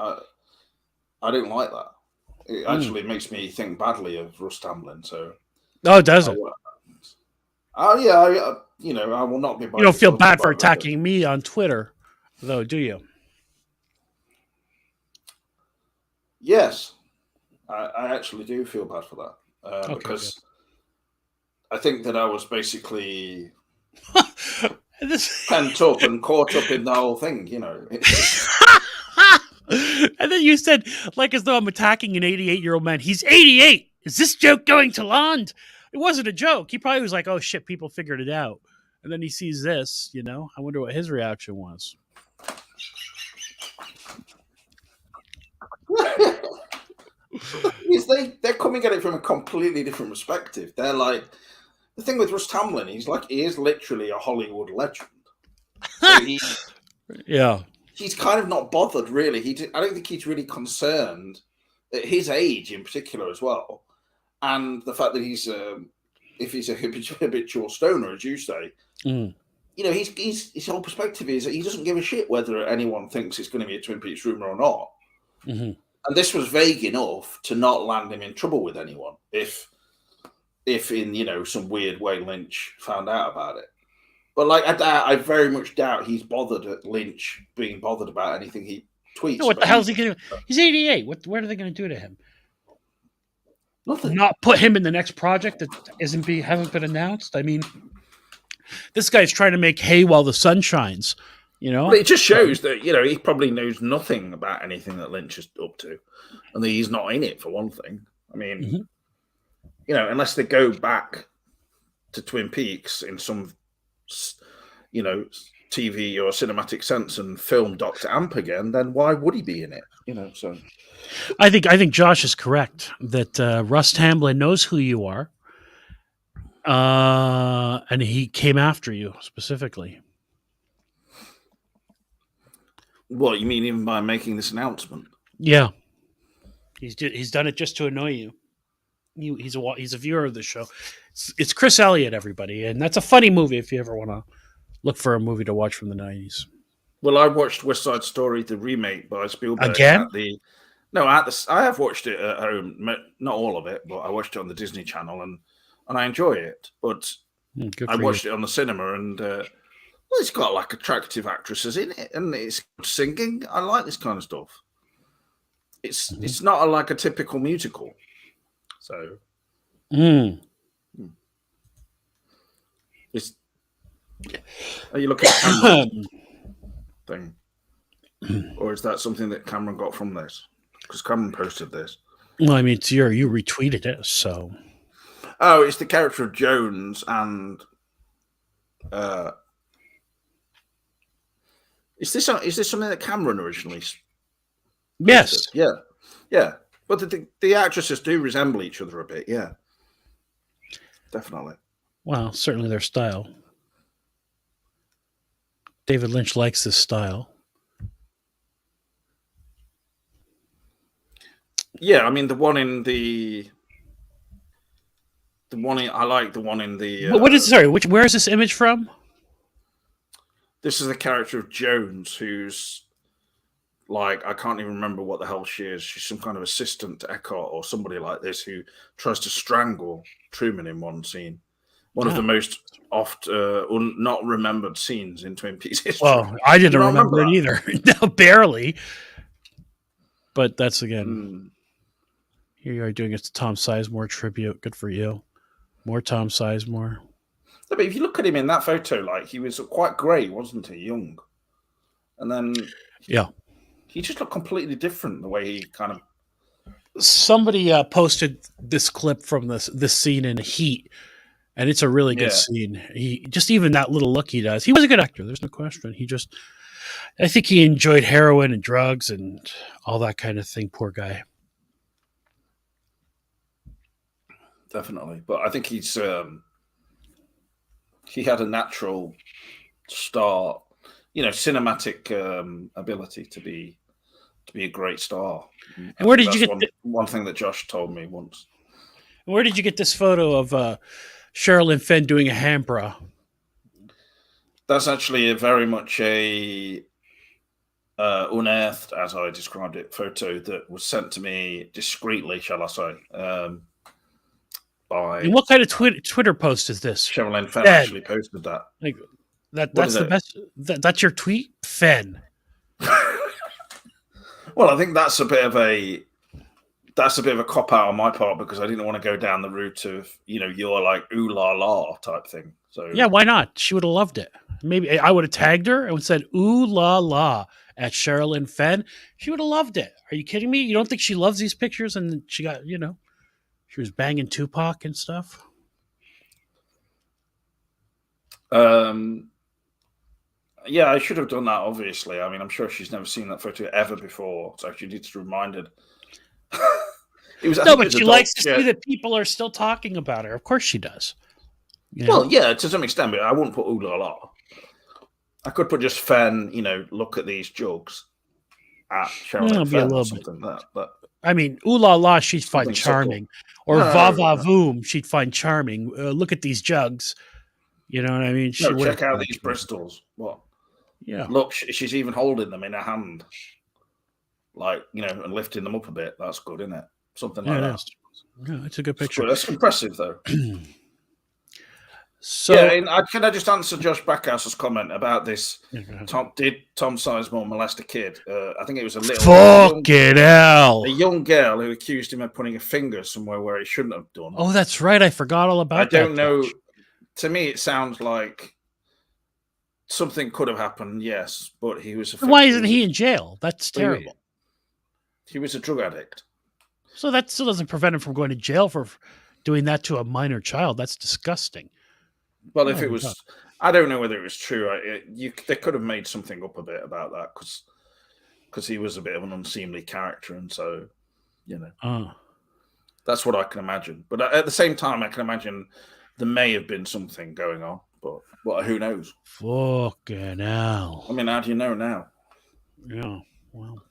like that. It actually makes me think badly of Russ Tamblyn. So, Oh, does it? yeah, I will not be. You don't feel bad for attacking me on Twitter, though, do you? Yes, I actually do feel bad for that because I think that I was basically pent up and caught up in the whole thing. And then you said, like as though I'm attacking an 88-year-old man. He's 88. Is this joke going to land? It wasn't a joke. He probably was like, oh shit, people figured it out. And then he sees this, I wonder what his reaction was. They're coming at it from a completely different perspective. They're like, the thing with Russ Tamblyn, he is literally a Hollywood legend. So he's kind of not bothered, really. I don't think he's really concerned at his age, in particular, as well, and the fact that if he's a habitual stoner, as you say, his whole perspective is that he doesn't give a shit whether anyone thinks it's going to be a Twin Peaks rumor or not. Mm-hmm. And this was vague enough to not land him in trouble with anyone. If in some weird way Lynch found out about it. But I very much doubt he's bothered at Lynch being bothered about anything he tweets. No, what the hell is he going to do? He's 88. What are they going to do to him? Nothing. Not put him in the next project that hasn't been announced? I mean, this guy's trying to make hay while the sun shines. But it just shows that he probably knows nothing about anything that Lynch is up to, and that he's not in it, for one thing. I mean, unless they go back to Twin Peaks in some TV or cinematic sense and film Dr. Amp again, then why would he be in it? So I think Josh is correct that Russ Tamblyn knows who you are, and he came after you specifically. What you mean, even by making this announcement? Yeah, he's done it just to annoy you. He's a viewer of the show. It's Chris Elliott, everybody, and that's a funny movie if you ever want to look for a movie to watch from the 90s. Well, I watched West Side Story, the remake by Spielberg. Again? I have watched it at home. Not all of it, but I watched it on the Disney Channel, and I enjoy it. But I watched it on the cinema, and it's got like attractive actresses in it, and it's singing. I like this kind of stuff. It's not like a typical musical. So, are you looking at Cameron's thing, or is that something that Cameron got from this? Because Cameron posted this. Well, I mean, you retweeted it, so. Oh, it's the character of Jones, and is this something that Cameron originally? Yes. Yeah. But the actresses do resemble each other a bit, yeah. Definitely. Well, certainly their style. David Lynch likes this style. Yeah, I mean I like the one in the. Where is this image from? This is the character of Jones, who's like, I can't even remember what the hell she is. She's some kind of assistant to Eckhart or somebody like this who tries to strangle Truman in one scene. One of the most not remembered scenes in Twin Peaks history. Well, I didn't remember it either. No, barely. But that's again. Here you are doing it to Tom Sizemore tribute. Good for you. More Tom Sizemore. But if you look at him in that photo, like, he was quite grey, wasn't he? Young. And then he just looked completely different the way he kind of. Somebody posted this clip from this scene in Heat, and it's a really good scene. He just, even that little look he does. He was a good actor. There's no question. I think he enjoyed heroin and drugs and all that kind of thing. Poor guy. Definitely, but I think he had a natural star, cinematic ability to be a great star. And where did you get one thing that Josh told me once? Where did you get this photo of Sherilyn Fenn doing a hand bra? That's actually very much a unearthed, as I described it, photo that was sent to me discreetly, shall I say. And what kind of Twitter post is this? Sherilyn Fenn actually posted that. Like that's the best. That's your tweet, Fenn. Well, I think that's a bit of a cop out on my part because I didn't want to go down the route of you're like ooh la la type thing. So yeah, why not? She would have loved it. Maybe I would have tagged her and said ooh la la at Sherilyn Fenn. She would have loved it. Are you kidding me? You don't think she loves these pictures? And she got she was banging Tupac and stuff. Yeah, I should have done that, obviously. I mean, I'm sure she's never seen that photo ever before, so she needs to be reminded. But she likes to see that people are still talking about her. Of course she does. Well, yeah, to some extent, but I wouldn't put ooh la la. I could put just Fenn, look at these jugs at Sherilyn Fenn or something like that. But I mean, ooh la la, she'd find charming. Or va va voom, she'd find charming. Look at these jugs. You know what I mean? Check out these Bristols. What? Yeah. Look, she's even holding them in her hand. Like, and lifting them up a bit. That's good, isn't it? Something like that. Yeah, it's a good picture. That's impressive, though. So, can I just answer Josh Backhouse's comment about this? Did Tom Sizemore molest a kid? I think it was a young girl who accused him of putting a finger somewhere where he shouldn't have done. Oh, that's right. I forgot all about that. I don't know. To me, it sounds like something could have happened, yes, but he was. Why isn't he in jail? That's terrible. He was a drug addict. So that still doesn't prevent him from going to jail for doing that to a minor child. That's disgusting. Well, if it was, God. I don't know whether it was true. They could have made something up a bit about that because he was a bit of an unseemly character, and so that's what I can imagine. But at the same time, I can imagine there may have been something going on, but who knows? Fucking hell! I mean, how do you know now? Yeah, well.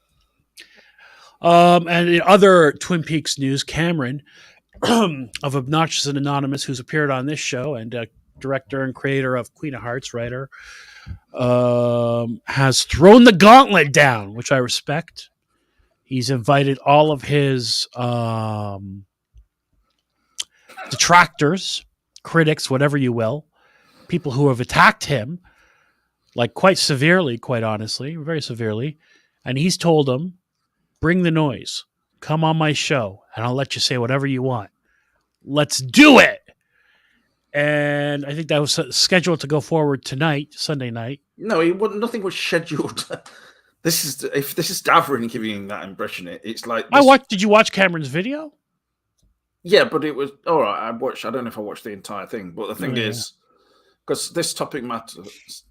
And in other Twin Peaks news, Cameron of Obnoxious and Anonymous, who's appeared on this show, and director and creator of Queen of Hearts, writer, has thrown the gauntlet down, which I respect. He's invited all of his detractors, critics, whatever you will, people who have attacked him, like quite severely, quite honestly, very severely, and he's told them, bring the noise. Come on my show, and I'll let you say whatever you want. Let's do it. And I think that was scheduled to go forward tonight, Sunday night. No, nothing was scheduled. This is Davern giving that impression. It's like Did you watch Cameron's video? Yeah, but it was all right. I don't know if I watched the entire thing, but the thing is, because this topic matter,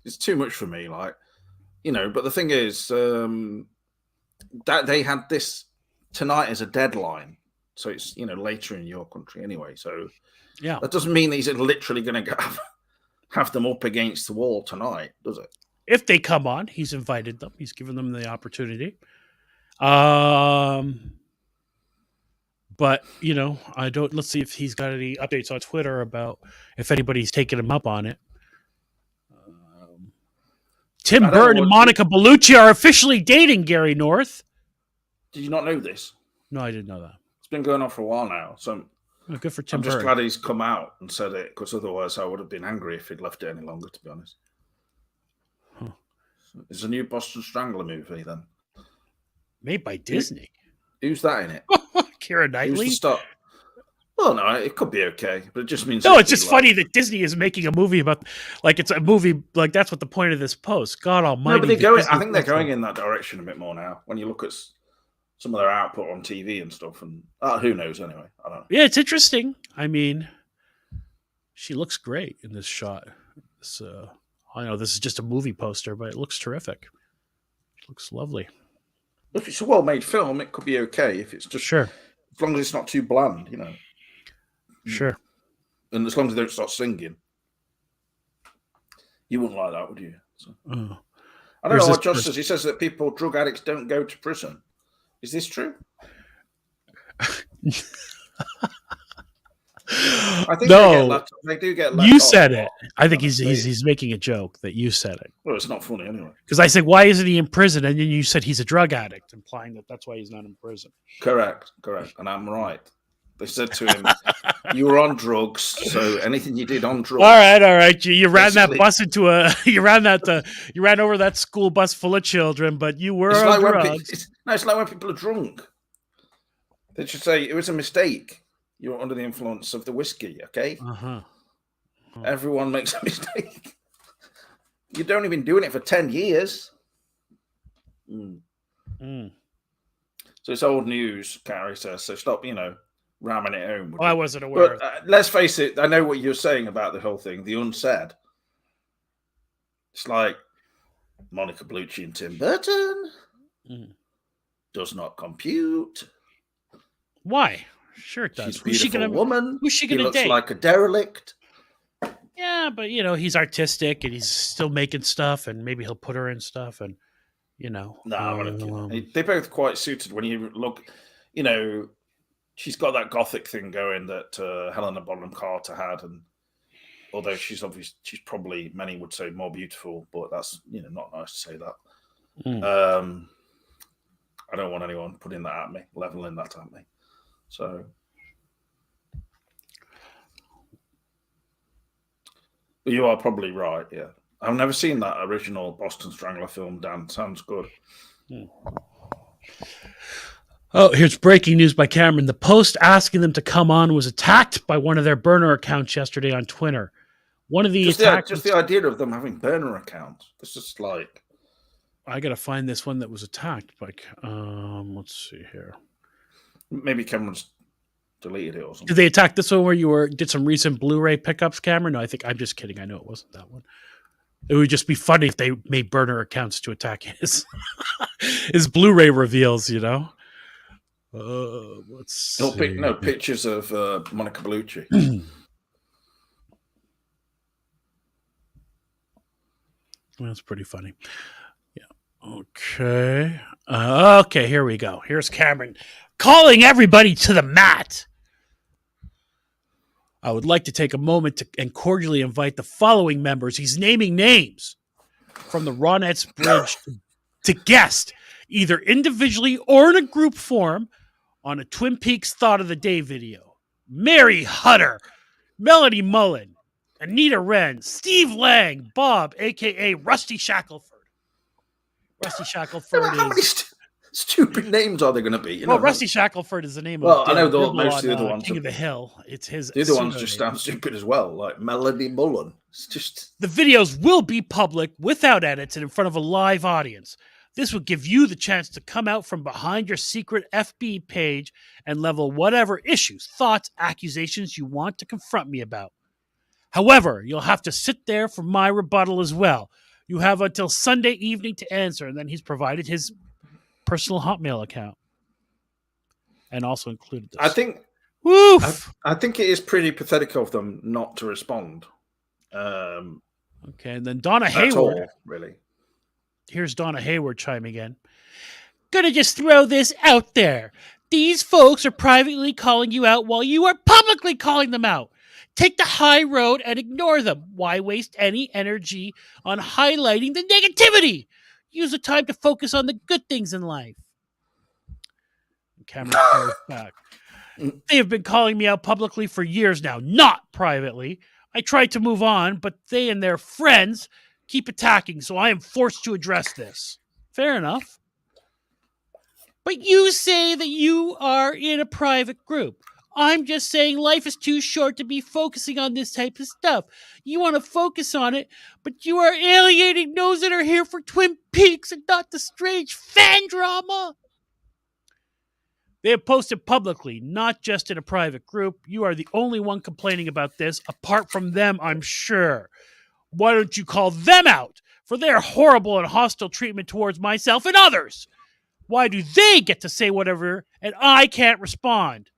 it's too much for me. But the thing is, that they had this tonight as a deadline, so it's later in your country anyway. So yeah, that doesn't mean that he's literally going to have them up against the wall tonight, does it? If they come on, he's invited them. He's given them the opportunity. But I don't. Let's see if he's got any updates on Twitter about if anybody's taken him up on it. Tim Burton and Monica Bellucci are officially dating Gary North. Did you not know this? No, I didn't know that. It's been going on for a while now. So good for Tim Burton. I'm just glad he's come out and said it, because otherwise I would have been angry if he'd left it any longer, to be honest. Huh. It's a new Boston Strangler movie, then. Made by Disney. Who's that in it? Keira Knightley? Who's the star? Well, no, it could be okay, but it just means... No, it's just funny that Disney is making a movie about... it's a movie... that's what the point of this post. God almighty. No, but I think they're going in that direction a bit more now, when you look at some of their output on TV and stuff, and who knows, anyway. I don't know. Yeah, it's interesting. I mean, she looks great in this shot. I know this is just a movie poster, but it looks terrific. It looks lovely. If it's a well-made film, it could be okay. If it's just... Sure. As long as it's not too bland, Sure. And as long as they don't start singing. You wouldn't like that, would you? So, Oh. I don't Where's know this what Justice. He says that drug addicts don't go to prison. Is this true? I think No, they do get let you off. said it. I think honestly. he's making a joke that you said it. Well, it's not funny anyway. Because I said, why isn't he in prison? And then you said he's a drug addict, implying that that's why he's not in prison. Correct. And I'm right. They said to him, you were on drugs, so anything you did on drugs. All right. You ran that bus into you ran over that school bus full of children, but you were on drugs. It's like when people are drunk. They should say, it was a mistake. You were under the influence of the whiskey, okay? Uh-huh. Everyone makes a mistake. You'd only been doing it for 10 years. So it's old news, Carrie says. So stop, ramming it home. I wasn't aware. But let's face it, I know what you're saying about the whole thing, the unsaid. It's like Monica Bellucci and Tim Burton. Does not compute. Why? Sure it does. She's a beautiful woman. Who's she gonna date? Looks like a derelict. Yeah, but he's artistic and he's still making stuff, and maybe he'll put her in stuff, and they're both quite suited. When you look, she's got that gothic thing going that Helena Bonham Carter had, and although she's probably, many would say, more beautiful, but that's not nice to say that. I don't want anyone putting that at me, leveling that at me. So, but you are probably right. Yeah, I've never seen that original Boston Strangler film. Dan, sounds good. Oh, here's breaking news by Cameron. The post asking them to come on was attacked by one of their burner accounts yesterday on Twitter. One of the attacks, just the idea of them having burner accounts. It's just like, I gotta find this one that was attacked. Like, let's see here. Maybe Cameron's deleted it or something. Did they attack this one where did some recent Blu-ray pickups, Cameron? No, I'm just kidding. I know it wasn't that one. It would just be funny if they made burner accounts to attack his Blu-ray reveals. Let's see. No pictures of Monica Bellucci. That's pretty funny. Yeah. Okay. Okay, here we go. Here's Cameron calling everybody to the mat. I would like to take a moment and cordially invite the following members. He's naming names from the Ronettes Bridge to guest, either individually or in a group form, on a Twin Peaks Thought of the Day video. Mary Hutter, Melanie Mullen, Anita Wren, Steve Lang, Bob, a.k.a. Rusty Shackelford. Rusty Shackelford How many stupid names are there going to be? Rusty Shackelford is the name of I know most of the other ones. King of the Hill. It's his. The other ones just sound stupid as well, like Melanie Mullen. It's just... The videos will be public without edits and in front of a live audience. This will give you the chance to come out from behind your secret FB page and level whatever issues, thoughts, accusations you want to confront me about. However, you'll have to sit there for my rebuttal as well. You have until Sunday evening to answer, and then he's provided his personal Hotmail account and also included this. I think it is pretty pathetic of them not to respond. Okay, and then Donna Hayward. All, really. Here's Donna Hayward chiming in. Gonna just throw this out there. These folks are privately calling you out while you are publicly calling them out. Take the high road and ignore them. Why waste any energy on highlighting the negativity? Use the time to focus on the good things in life. Cameron goes back. They have been calling me out publicly for years now, not privately. I tried to move on, but they and their friends keep attacking, so I am forced to address this. Fair enough. But you say that you are in a private group. I'm just saying life is too short to be focusing on this type of stuff. You want to focus on it, but you are alienating those that are here for Twin Peaks and not the strange fan drama. They have posted publicly, not just in a private group. You are the only one complaining about this, apart from them, I'm sure. Why don't you call them out for their horrible and hostile treatment towards myself and others? Why do they get to say whatever and I can't respond?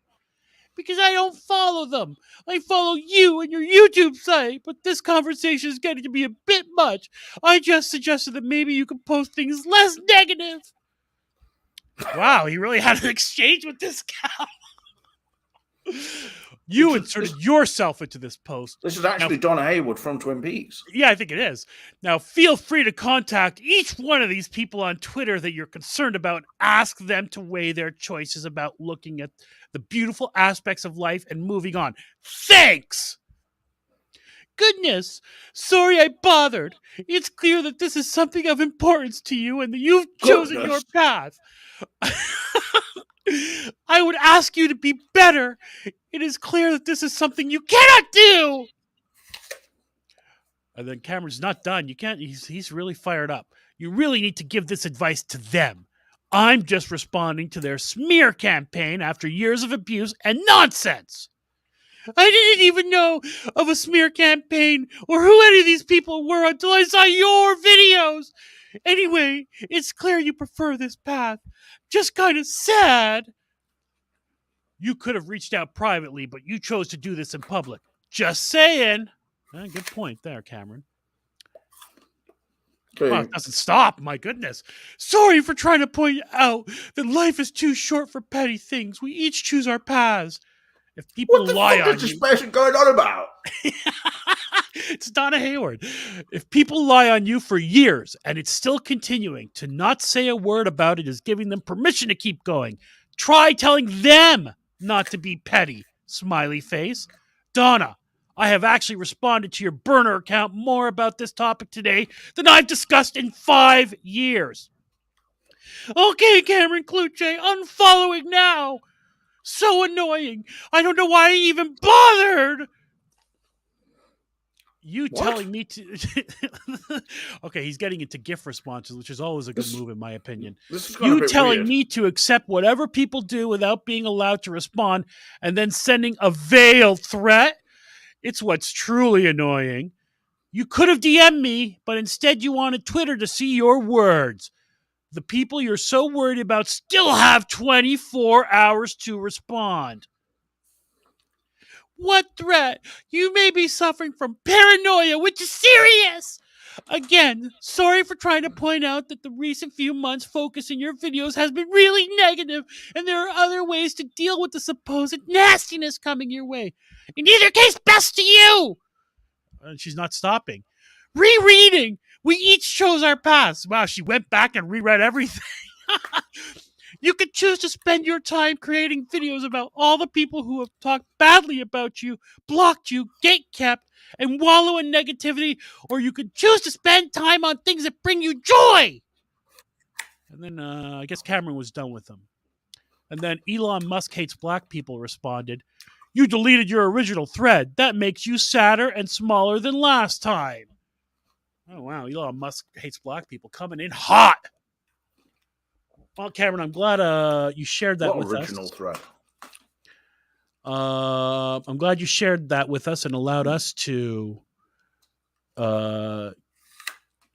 because I don't follow them. I follow you and your YouTube site, but this conversation is getting to be a bit much. I just suggested that maybe you could post things less negative. Wow, he really had an exchange with this guy. You inserted yourself into this post. This is actually Donna Hayward from Twin Peaks. Yeah, I think it is. Now, feel free to contact each one of these people on Twitter that you're concerned about. Ask them to weigh their choices about looking at the beautiful aspects of life and moving on. Thanks! Goodness, sorry I bothered. It's clear that this is something of importance to you and that you've chosen your path. I would ask you to be better. It is clear that this is something you cannot do. And then Cameron's not done. You can't. He's really fired up. You really need to give this advice to them. I'm just responding to their smear campaign after years of abuse and nonsense. I didn't even know of a smear campaign or who any of these people were until I saw your videos. Anyway, it's clear you prefer this path. Just kind of sad. You could have reached out privately, but you chose to do this in public. Just saying. Good point there, Cameron. Okay. Oh, it doesn't stop. My goodness. Sorry for trying to point out that life is too short for petty things. We each choose our paths. If people what the lie fuck on is this you, person going on about? it's Donna Hayward. If people lie on you for years and it's still continuing, to not say a word about it is giving them permission to keep going. Try telling them not to be petty. Smiley face. Donna, I have actually responded to your burner account more about this topic today than I've discussed in 5 years. Okay, Cameron Cluche, unfollowing now. So annoying. I don't know why I even bothered. You What? telling me to... Okay, he's getting into GIF responses, which is always a good move in my opinion. You telling me to accept whatever people do without being allowed to respond and then sending a veiled threat? It's what's truly annoying. You could have DM'd me, but instead you wanted Twitter to see your words. The people you're so worried about still have 24 hours to respond. What threat? You may be suffering from paranoia, which is serious. Again, sorry for trying to point out that the recent few months focus in your videos has been really negative, and there are other ways to deal with the supposed nastiness coming your way. In either case, best to you. And she's not stopping. Rereading. We each chose our paths. Wow, she went back and reread everything. You could choose to spend your time creating videos about all the people who have talked badly about you, blocked you, gatekept, and wallow in negativity, or you could choose to spend time on things that bring you joy. And then I guess Cameron was done with them. And then Elon Musk hates black people responded, you deleted your original thread. That makes you sadder and smaller than last time. Oh, wow. Elon Musk hates black people coming in hot. Well, Cameron, I'm glad you shared that with us. What original thread? I'm glad you shared that with us and allowed us to,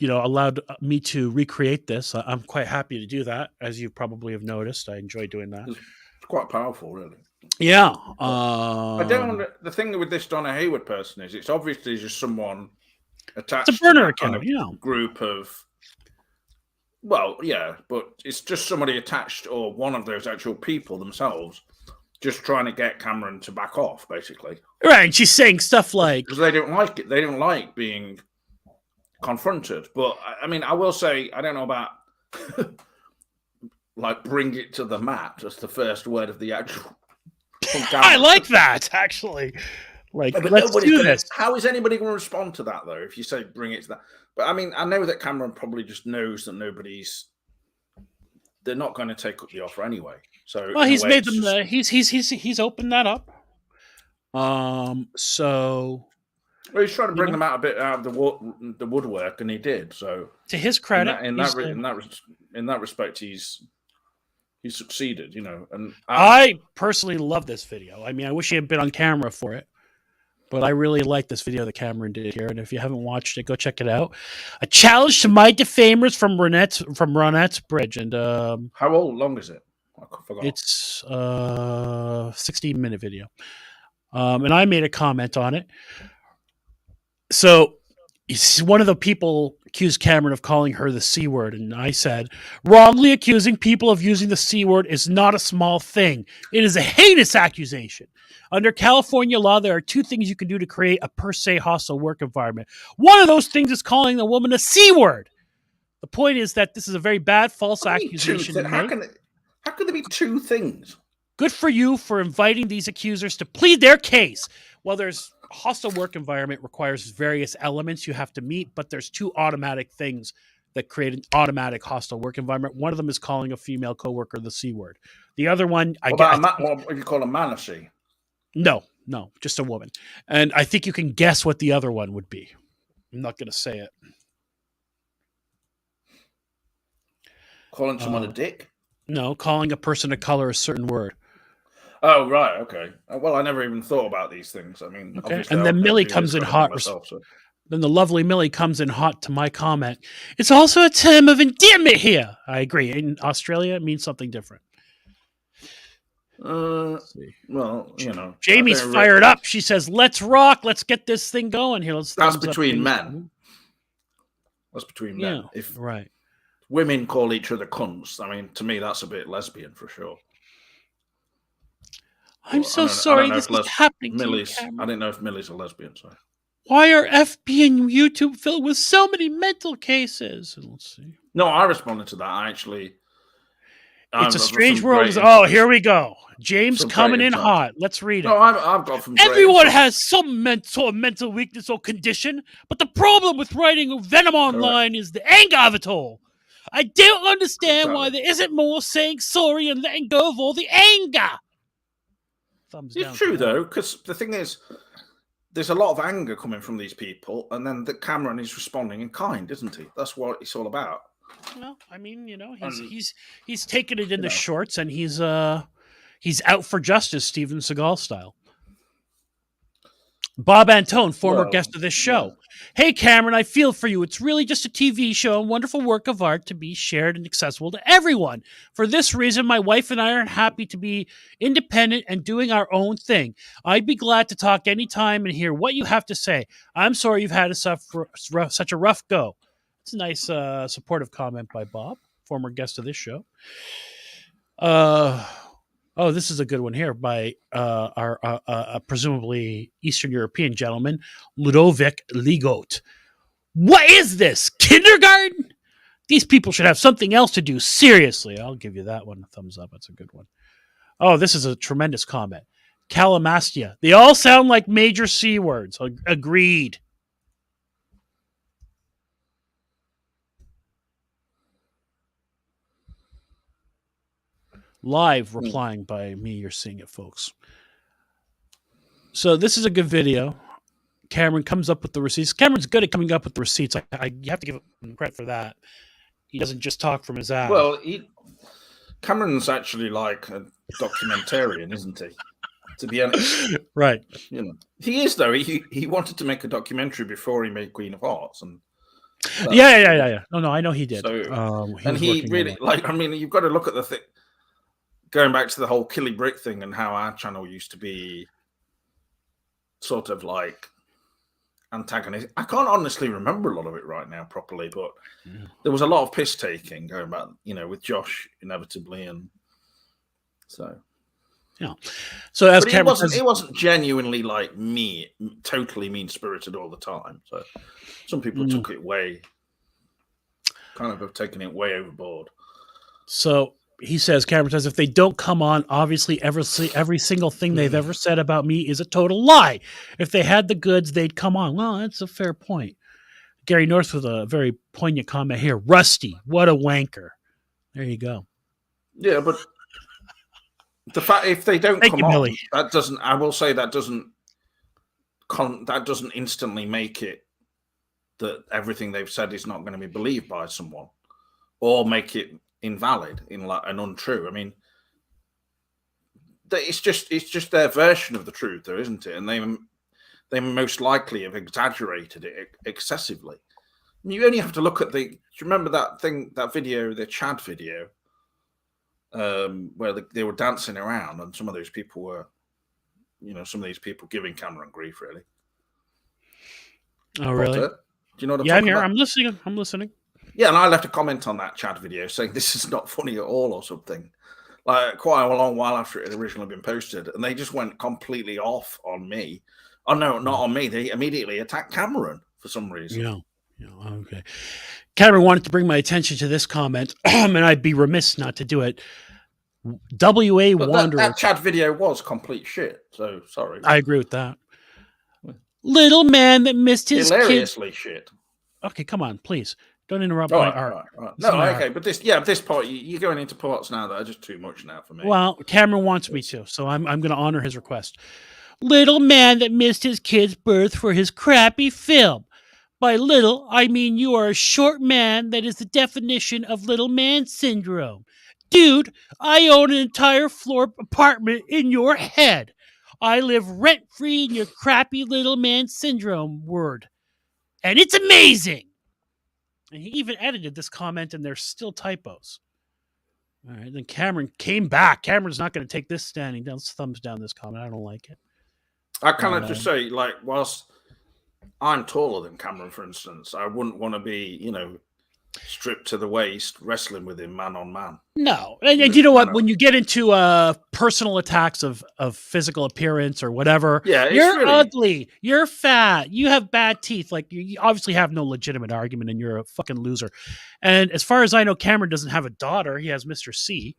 allowed me to recreate this. I'm quite happy to do that, as you probably have noticed. I enjoy doing that. It's quite powerful, really. Yeah. I don't. The thing with this Donna Hayward person is, it's obviously just someone attached it's a burner to that kind of group of. Well, yeah, but it's just somebody attached or one of those actual people themselves just trying to get Cameron to back off, basically. Right, and she's saying stuff like... Because they don't like it. They don't like being confronted. But, I mean, I will say, I don't know about, like, bring it to the mat. That's the first word of the actual... I like that, actually. Like, yeah, let's do this. How is anybody going to respond to that, though, if you say bring it to that? But, I mean, I know that Cameron probably just knows that they're not going to take up the offer anyway. So, well, he's made them. He's opened that up. So, well, he's trying to bring them out a bit out of the woodwork, and he did. So, to his credit, in that respect, he's succeeded. And I personally love this video. I mean, I wish he had been on camera for it. But I really like this video that Cameron did here, and if you haven't watched it, go check it out. A challenge to my defamers from Ronette's Bridge, and how long is it? I forgot. It's 16-minute video. And I made a comment on it. So one of the people accused Cameron of calling her the C word. And I said, wrongly accusing people of using the C word is not a small thing. It is a heinous accusation. Under California law, there are two things you can do to create a per se hostile work environment. One of those things is calling a woman a C word. The point is that this is a very bad false accusation to make. How can there be two things? Good for you for inviting these accusers to plead their case. Well, there's a hostile work environment requires various elements you have to meet, but there's two automatic things that create an automatic hostile work environment. One of them is calling a female coworker the C word. The other one, what you call a man, a C? No, just a woman. And I think you can guess what the other one would be. I'm not going to say it. Calling someone a dick? No, calling a person of color a certain word. Oh, right, okay. Well, I never even thought about these things. I mean, okay. And then Millie comes in hot. Then the lovely Millie comes in hot to my comment. It's also a term of endearment here. I agree. In Australia, it means something different. Well, you know. Jamie's fired up. She says, let's rock. Let's get this thing going here. That's between men. That's between men. If right. Women call each other cunts, I mean, to me, that's a bit lesbian for sure. I'm so sorry this is happening to you, I didn't know if Millie's a lesbian, sorry. Why are FB and YouTube filled with so many mental cases? Let's see. No, I responded to that. It's a strange world. Oh, here we go. James coming in hot. Let's read it. No, I've got from everyone has some mental weakness or condition, but the problem with writing Venom online is the anger of it all. I don't understand why there isn't more saying sorry and letting go of all the anger. Thumbs down. It's true, though, because the thing is, there's a lot of anger coming from these people, and then the Cameron is responding in kind, isn't he? That's what it's all about. Well, I mean, you know, he's taken it in the shorts, and he's out for justice, Steven Seagal style. Bob Antone, former guest of this show. Yeah. Hey, Cameron, I feel for you. It's really just a TV show and wonderful work of art to be shared and accessible to everyone. For this reason, my wife and I are happy to be independent and doing our own thing. I'd be glad to talk anytime and hear what you have to say. I'm sorry you've had to suffer such a rough go. It's a nice supportive comment by Bob, former guest of this show. Oh, this is a good one here by our presumably Eastern European gentleman, Ludovic Ligot. What is this? Kindergarten? These people should have something else to do. Seriously. I'll give you that one a thumbs up. That's a good one. Oh, this is a tremendous comment. Calamastia. They all sound like major C words. Agreed. Live replying by me. You're seeing it, folks. So this is a good video. Cameron comes up with the receipts. Cameron's good at coming up with the receipts. You have to give him credit for that. He doesn't just talk from his ass. Well, Cameron's actually like a documentarian, isn't he? To be honest, right? You know, he is though. He wanted to make a documentary before he made Queen of Hearts, and yeah. No, I know he did. So, he really like. I mean, you've got to look at the thing. Going back to the whole Killy Brick thing and how our channel used to be sort of like antagonistic. I can't honestly remember a lot of it right now properly, but there was a lot of piss taking going back, you know, with Josh inevitably, and so yeah. So as Cameron says, it wasn't genuinely like totally mean spirited all the time. So some people took it way, kind of have taken it way overboard. So. He says, Cameron says, if they don't come on, obviously every single thing they've ever said about me is a total lie. If they had the goods, they'd come on. Well, that's a fair point. Gary North with a very poignant comment here. Rusty, what a wanker. There you go. Yeah, but the fact if they don't come on, Billy. That doesn't. I will say that doesn't instantly make it that everything they've said is not going to be believed by someone, or make it invalid and untrue. I mean, it's just their version of the truth, though, isn't it? And they most likely have exaggerated it excessively. And you only have to look at do you remember that video, the Chad video, where they were dancing around, and some of those people were, some of these people giving Cameron grief, really. Oh, really? Voltaire. Do you know what I'm Yeah, I'm talking here. about? I'm listening. I'm listening. Yeah, and I left a comment on that Chad video saying this is not funny at all or something. Like quite a long while after it had originally been posted, and they just went completely off on me. Oh no, not on me. They immediately attacked Cameron for some reason. Yeah. Okay. Cameron wanted to bring my attention to this comment, and I'd be remiss not to do it. W.A. Wanderer. That Chad video was complete shit. So sorry. I agree with that. Little man that missed his hilariously shit. Okay, come on, please. Don't interrupt my art. Right. No, okay, but this part, you're going into parts now that are just too much now for me. Well, Cameron wants me to, so I'm going to honor his request. Little man that missed his kid's birth for his crappy film. By little, I mean you are a short man that is the definition of little man syndrome. Dude, I own an entire floor apartment in your head. I live rent-free in your crappy little man syndrome word. And it's amazing. And he even edited this comment, and there's still typos. All right, then Cameron came back. Cameron's not going to take this standing down, thumbs down this comment. I don't like it. I kind of just say, like, whilst I'm taller than Cameron, for instance, I wouldn't want to be, stripped to the waist, wrestling with him man on man. No, and you know what? When you get into personal attacks of physical appearance or whatever, you're really ugly, you're fat, you have bad teeth. Like you obviously have no legitimate argument, and you're a fucking loser. And as far as I know, Cameron doesn't have a daughter. He has Mr. C.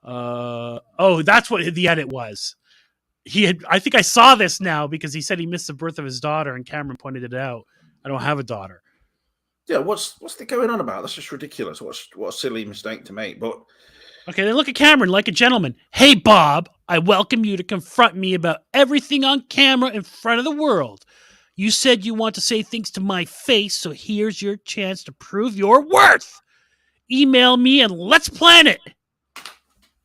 That's what the edit was. I think I saw this now because he said he missed the birth of his daughter, and Cameron pointed it out. I don't have a daughter. Yeah, what's they going on about? That's just ridiculous. What a silly mistake to make. But okay, then look at Cameron like a gentleman. Hey, Bob, I welcome you to confront me about everything on camera in front of the world. You said you want to say things to my face, so here's your chance to prove your worth. Email me and let's plan it.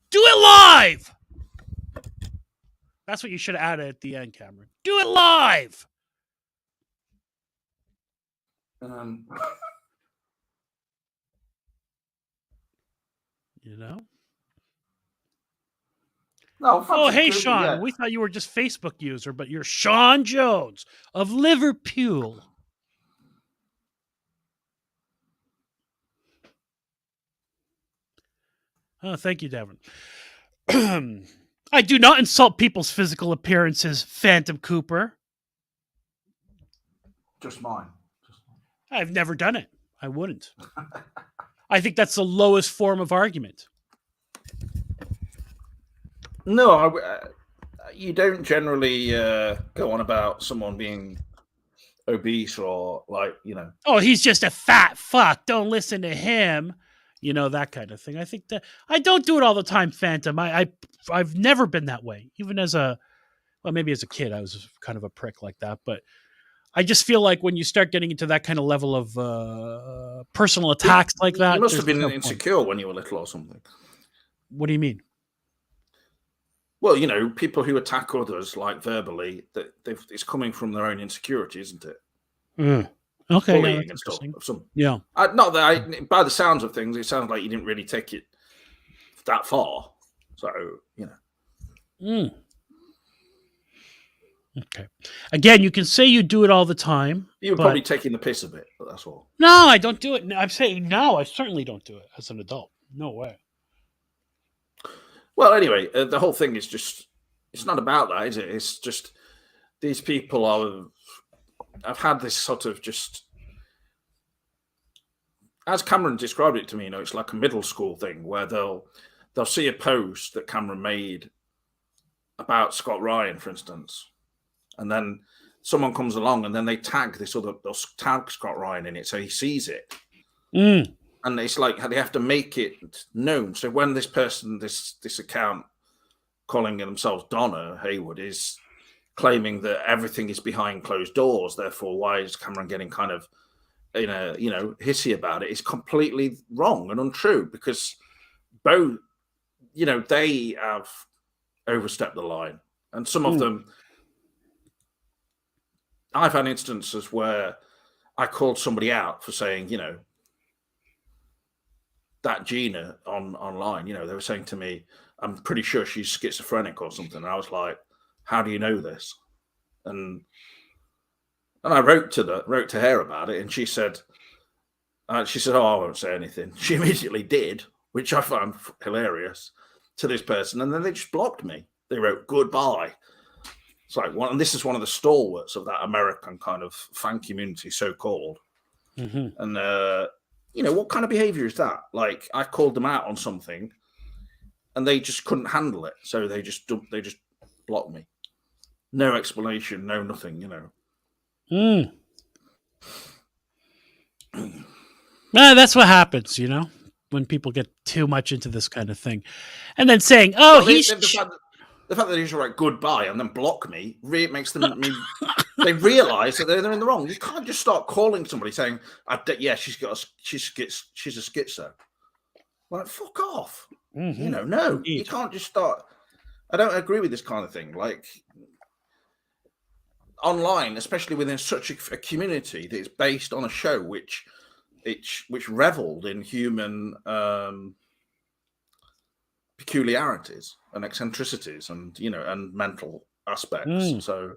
Do it live. That's what you should have added at the end, Cameron. Do it live. You know? No, oh, hey, Sean. Yeah. We thought you were just Facebook user, but you're Sean Jones of Liverpool. Oh, thank you, Devin. I do not insult people's physical appearances, Phantom Cooper. Just mine. I've never done it. I wouldn't. I think that's the lowest form of argument. No, you don't generally go on about someone being obese or Oh, he's just a fat fuck. Don't listen to him. That kind of thing. I think that I don't do it all the time, Phantom. I've never been that way. Even maybe as a kid, I was kind of a prick like that. But I just feel like when you start getting into that kind of level of personal attacks like that, you must have been insecure when you were little or something. What do you mean? Well, people who attack others like verbally, it's coming from their own insecurity, isn't it? Okay, bullying and stuff. Yeah. Not that by the sounds of things, it sounds like you didn't really take it that far. So, Okay. Again, you can say you do it all the time. You're probably taking the piss a bit, but that's all. No, I don't do it. I'm saying no, I certainly don't do it as an adult. No way. Well, anyway, the whole thing is it's not about that, is it? It's just these people I've had this sort of just, as Cameron described it to me, it's like a middle school thing where they'll see a post that Cameron made about Scott Ryan, for instance, and then someone comes along and then they'll tag Scott Ryan in it so he sees it. And it's like they have to make it known. So when this person, this account calling themselves Donna Haywood is claiming that everything is behind closed doors, therefore why is Cameron getting kind of hissy about it? It's completely wrong and untrue because both, they have overstepped the line. And some of them, I've had instances where I called somebody out for saying, that Gina online. You know, they were saying to me, "I'm pretty sure she's schizophrenic or something." And I was like, "How do you know this?" And I wrote to her about it, and she said, "Oh, I won't say anything." She immediately did, which I found hilarious, to this person, and then they just blocked me. They wrote goodbye. It's like and this is one of the stalwarts of that American kind of fan community, so called. Mm-hmm. And you know, what kind of behavior is that? Like, I called them out on something, and they just couldn't handle it, so they just blocked me. No explanation, no nothing. You know. That's what happens, you know, when people get too much into this kind of thing, and then saying, "Oh, Well, he's." the fact that they just write goodbye and then block me makes them they realise that they're in the wrong. You can't just start calling somebody saying, "Yeah, she's a schizo." Like, fuck off. Mm-hmm. You know, no, Indeed. you can't just start. I don't agree with this kind of thing. Like, online, especially within such a community that is based on a show which reveled in human peculiarities and eccentricities, and you know, and mental aspects. So,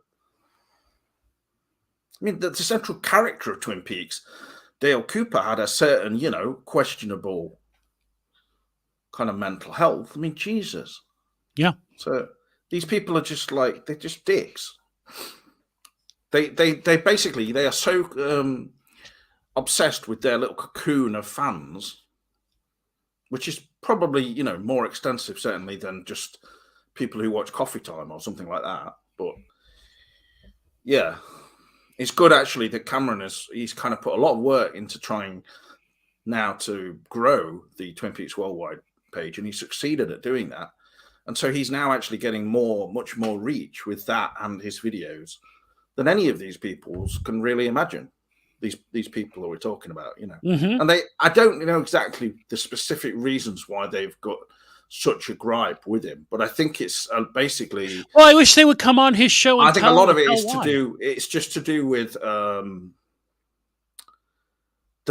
I mean, the central character of Twin Peaks, Dale Cooper, had a certain, you know, questionable kind of mental health. I mean, Jesus. Yeah. So these people are just like, they're just dicks. They basically, they are so obsessed with their little cocoon of fans, which is probably, you know, more extensive certainly than just people who watch Coffee Time or something like that. But yeah, it's good actually that Cameron he's kind of put a lot of work into trying now to grow the Twin Peaks Worldwide page, and he succeeded at doing that. And so he's now actually getting much more reach with that and his videos than any of these peoples can really imagine. These people that we're talking about, you know, and I don't know exactly the specific reasons why they've got such a gripe with him, but I think it's basically. Well, I wish they would come on his show. And I think a lot of it is it's just to do with the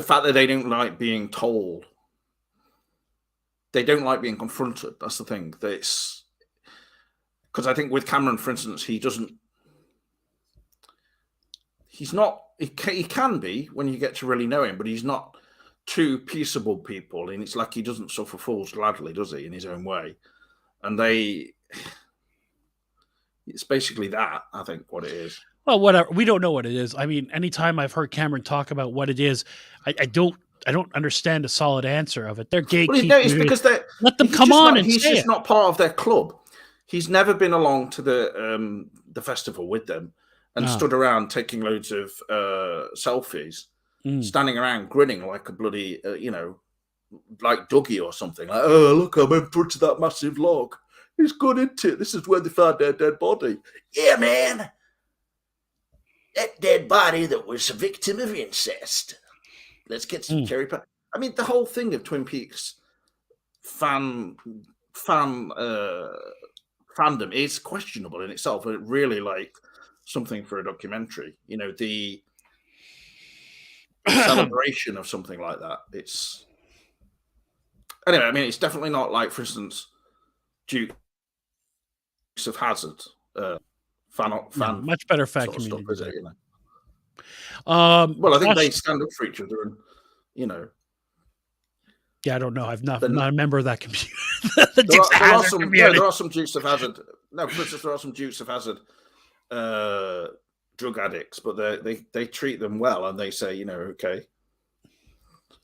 fact that they don't like being told. They don't like being confronted. That's the thing. That's because I think with Cameron, for instance, he's not. He can be when you get to really know him, but he's not two peaceable people, and it's like he doesn't suffer fools gladly, does he, in his own way? And it's basically that, I think, what it is. Well, whatever. We don't know what it is. I mean, anytime I've heard Cameron talk about what it is, I don't understand a solid answer of it. They're gatekeepers. Well, it's because let them come on and he's say just not part of their club. He's never been along to the festival with them and stood around taking loads of selfies, standing around grinning like a bloody, you know, like Dougie or something. Like, oh, look, I'm in front of that massive log. It's good, isn't it? This is where they found their dead body. Yeah, man. That dead body that was a victim of incest. Let's get some cherry pie. I mean, the whole thing of Twin Peaks fandom is questionable in itself. It really like something for a documentary. You know, the celebration of something like that. It's anyway. I mean, it's definitely not like, for instance, Dukes of Hazzard. Fan much better fan sort of community, stuff, is it, you know? Well, I think they stand up for each other, and you know. Yeah, I don't know. I'm not a member of that community. There are some Dukes of Hazzard. No, for instance, there are some Dukes of Hazzard drug addicts, but they treat them well, and they say, you know, okay.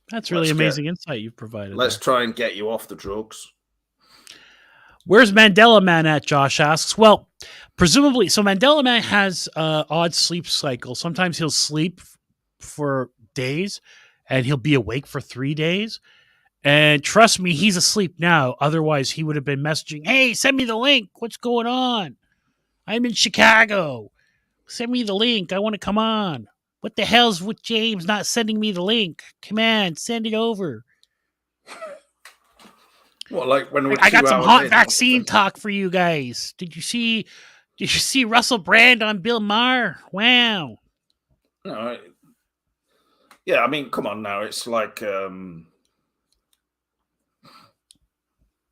That's really amazing insight you've provided. Let's try and get you off the drugs. Where's Mandela Man at? Josh asks. Well, presumably, so Mandela Man has odd sleep cycles. Sometimes he'll sleep for days, and he'll be awake for 3 days. And trust me, he's asleep now. Otherwise, he would have been messaging, "Hey, send me the link. What's going on? I'm in Chicago. Send me the link. I want to come on. What the hell's with James not sending me the link? Come on, send it over." Well, like when I got some hot vaccine talk for you guys. Did you see Russell Brand on Bill Maher? Wow. No. Yeah, I mean, come on now. It's like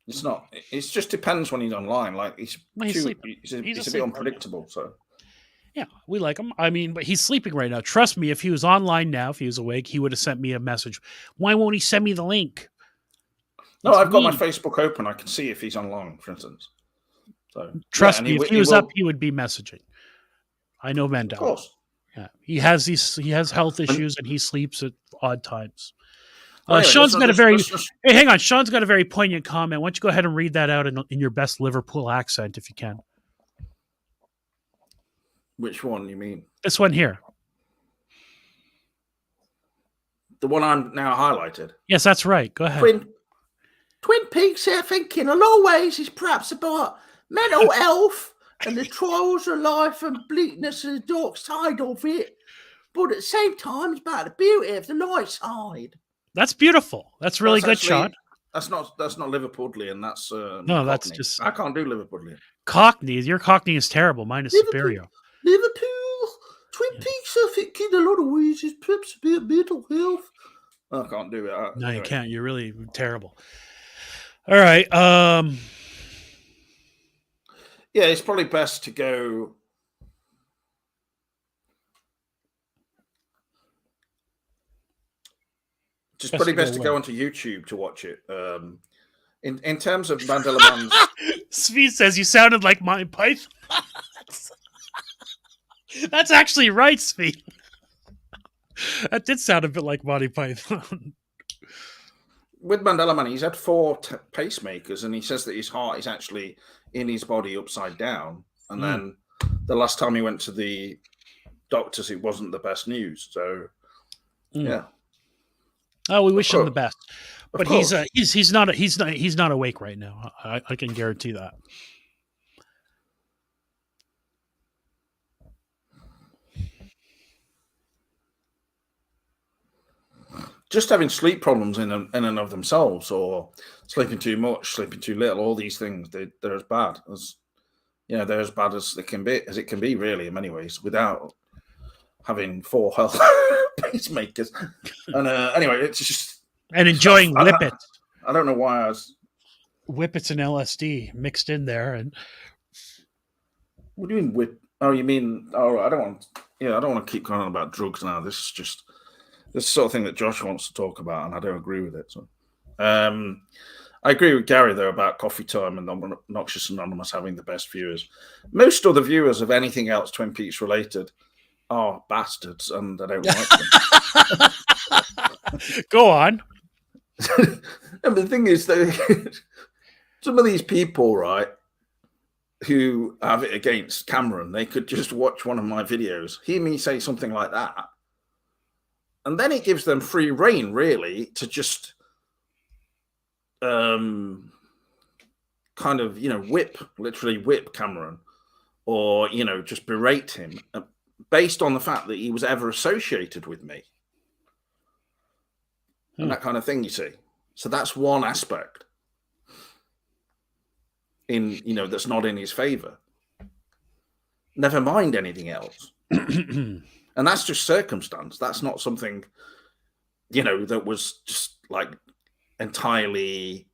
It's not. It just depends when he's online. Like he's sleeping. He's a bit asleep right now. unpredictable. So Yeah, we like him. I mean, but he's sleeping right now. Trust me, if he was online now, if he was awake, he would have sent me a message. Why won't he send me the link? no, I've got my Facebook open. I can see if he's online, for instance. So trust me, if he was up, he would be messaging. I know Mandela. Of course. Yeah, he has health issues and he sleeps at odd times. Anyway, Sean's got a very hey, hang on. Sean's got a very poignant comment. Why don't you go ahead and read that out in your best Liverpool accent, if you can? Which one you mean? This one here. The one I'm now highlighted. Yes, that's right. Go ahead. Twin Peaks here thinking in all ways is perhaps about mental health and the trials of life and bleakness and the dark side of it. But at the same time, it's about the beauty of the light side. That's beautiful. That's really good, Sean. That's not Liverpudlian. That's no, Cockney. that's just I can't do Liverpudlian. Cockney. Your Cockney is terrible. Mine is superior. Liverpool, Twin Peaks, I think in a lot of ways is perhaps a bit of mental health. I can't do it. No, you can't. You're really terrible. All right. Yeah, it's probably best to go. Just probably best to go onto YouTube to watch it. In terms of Mandela Man's, Svi says you sounded like Monty Python. That's actually right, Svi. That did sound a bit like Monty Python. With Mandela Man, he's had 4 pacemakers, and he says that his heart is actually in his body upside down. And then the last time he went to the doctors, it wasn't the best news. So, yeah. Oh, we wish him the best, but he's not awake right now. I can guarantee that. Just having sleep problems in and of themselves, or sleeping too much, sleeping too little, all these things, they're as bad as they're as bad as it can be, really, in many ways, without having 4 health pacemakers. And anyway, it's just enjoying whippets. I don't know why I was whippets and LSD mixed in there. And what do you mean whip? Oh, you mean? Oh, I don't want to keep going on about drugs now. This is just the sort of thing that Josh wants to talk about, and I don't agree with it. So, I agree with Gary though about Coffee Time and Obnoxious Anonymous having the best viewers. Most other viewers of anything else Twin Peaks related are bastards, and I don't like them. Go on. And the thing is, some of these people, right, who have it against Cameron, they could just watch one of my videos, hear me say something like that, and then it gives them free rein, really, to just kind of, literally whip Cameron, or, just berate him based on the fact that he was ever associated with me. And that kind of thing, you see. So that's one aspect that's not in his favor. Never mind anything else. And that's just circumstance. That's not something, that was just like entirely.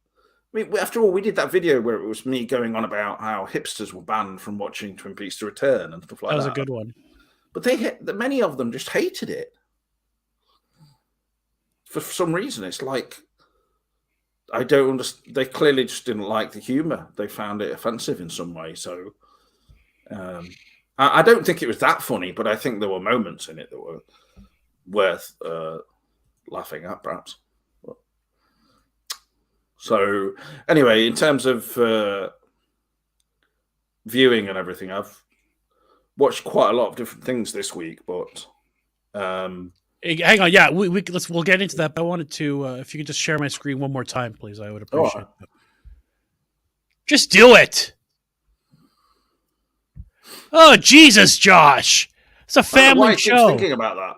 I mean, after all, we did that video where it was me going on about how hipsters were banned from watching Twin Peaks: To Return and stuff like that. That was a good one. But many of them just hated it. For some reason, it's like, I don't understand. They clearly just didn't like the humor. They found it offensive in some way. So I don't think it was that funny, but I think there were moments in it that were worth laughing at, perhaps. So anyway, in terms of viewing and everything, I've watched quite a lot of different things this week, but hang on, yeah, we'll get into that. But I wanted to, if you could just share my screen one more time, please, I would appreciate it. Just do it. Oh Jesus, Josh! It's a family show. Thinking about that.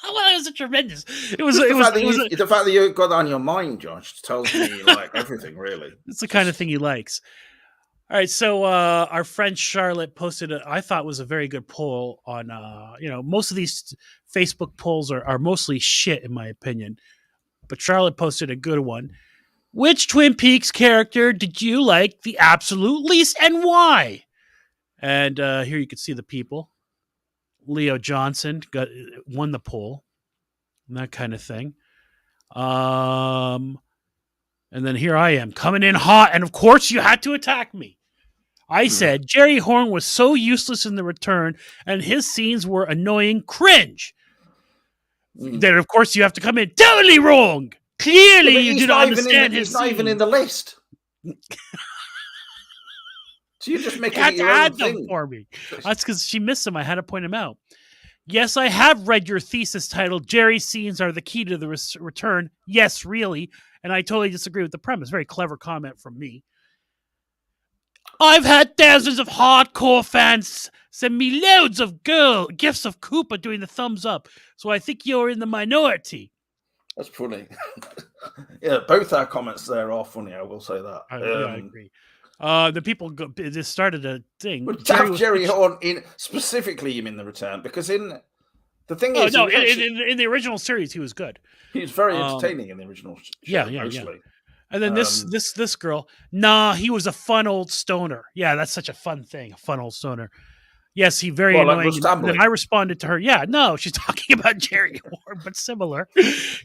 Well, it was tremendous. The fact that you got that on your mind, Josh, tells me you like everything. Really, it's the kind of thing he likes. All right, so our friend Charlotte posted I thought was a very good poll on, most of these Facebook polls are mostly shit in my opinion, but Charlotte posted a good one. which Twin Peaks character did you like the absolute least and why? And here you can see the people. Leo Johnson won the poll and that kind of thing. And then here I am coming in hot. And of course, you had to attack me. I said Jerry Horn was so useless in The Return and his scenes were annoying cringe. Then, of course, you have to come in totally wrong. Clearly, you do not understand his He's not even in the list. So you're just making it your own thing for me. That's because she missed him. I had to point him out. Yes, I have read your thesis titled Jerry's scenes are the key to the return. Yes, really. And I totally disagree with the premise. Very clever comment from me. I've had thousands of hardcore fans send me loads of gifts of Koopa doing the thumbs up. So I think you're in the minority. That's funny. Yeah, both our comments there are funny. I will say that. I agree. The people just started a thing. But Jerry Horn in specifically, you mean The Return? Because in the thing is, in the original series, he was good. He was very entertaining in the original show. Yeah. And then this girl, he was a fun old stoner. Yeah, that's such a fun thing, a fun old stoner. Yes, he very annoying. And then I responded to her, she's talking about Jerry Horn, but similar.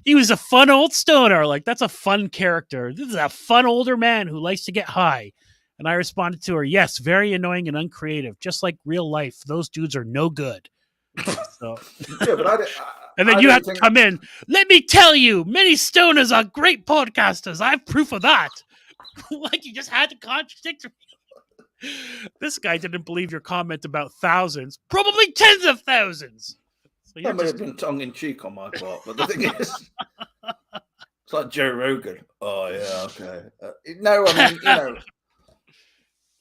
He was a fun old stoner. Like, that's a fun character. This is a fun older man who likes to get high. And I responded to her, yes, very annoying and uncreative. Just like real life, those dudes are no good. So. Yeah, but and then you have to come in. Let me tell you, many stoners are great podcasters. I have proof of that. Like, you just had to contradict me. This guy didn't believe your comment about thousands, probably tens of thousands. So that may have been tongue in cheek on my part, but the thing is, it's like Joe Rogan. Oh yeah, okay. No, I mean,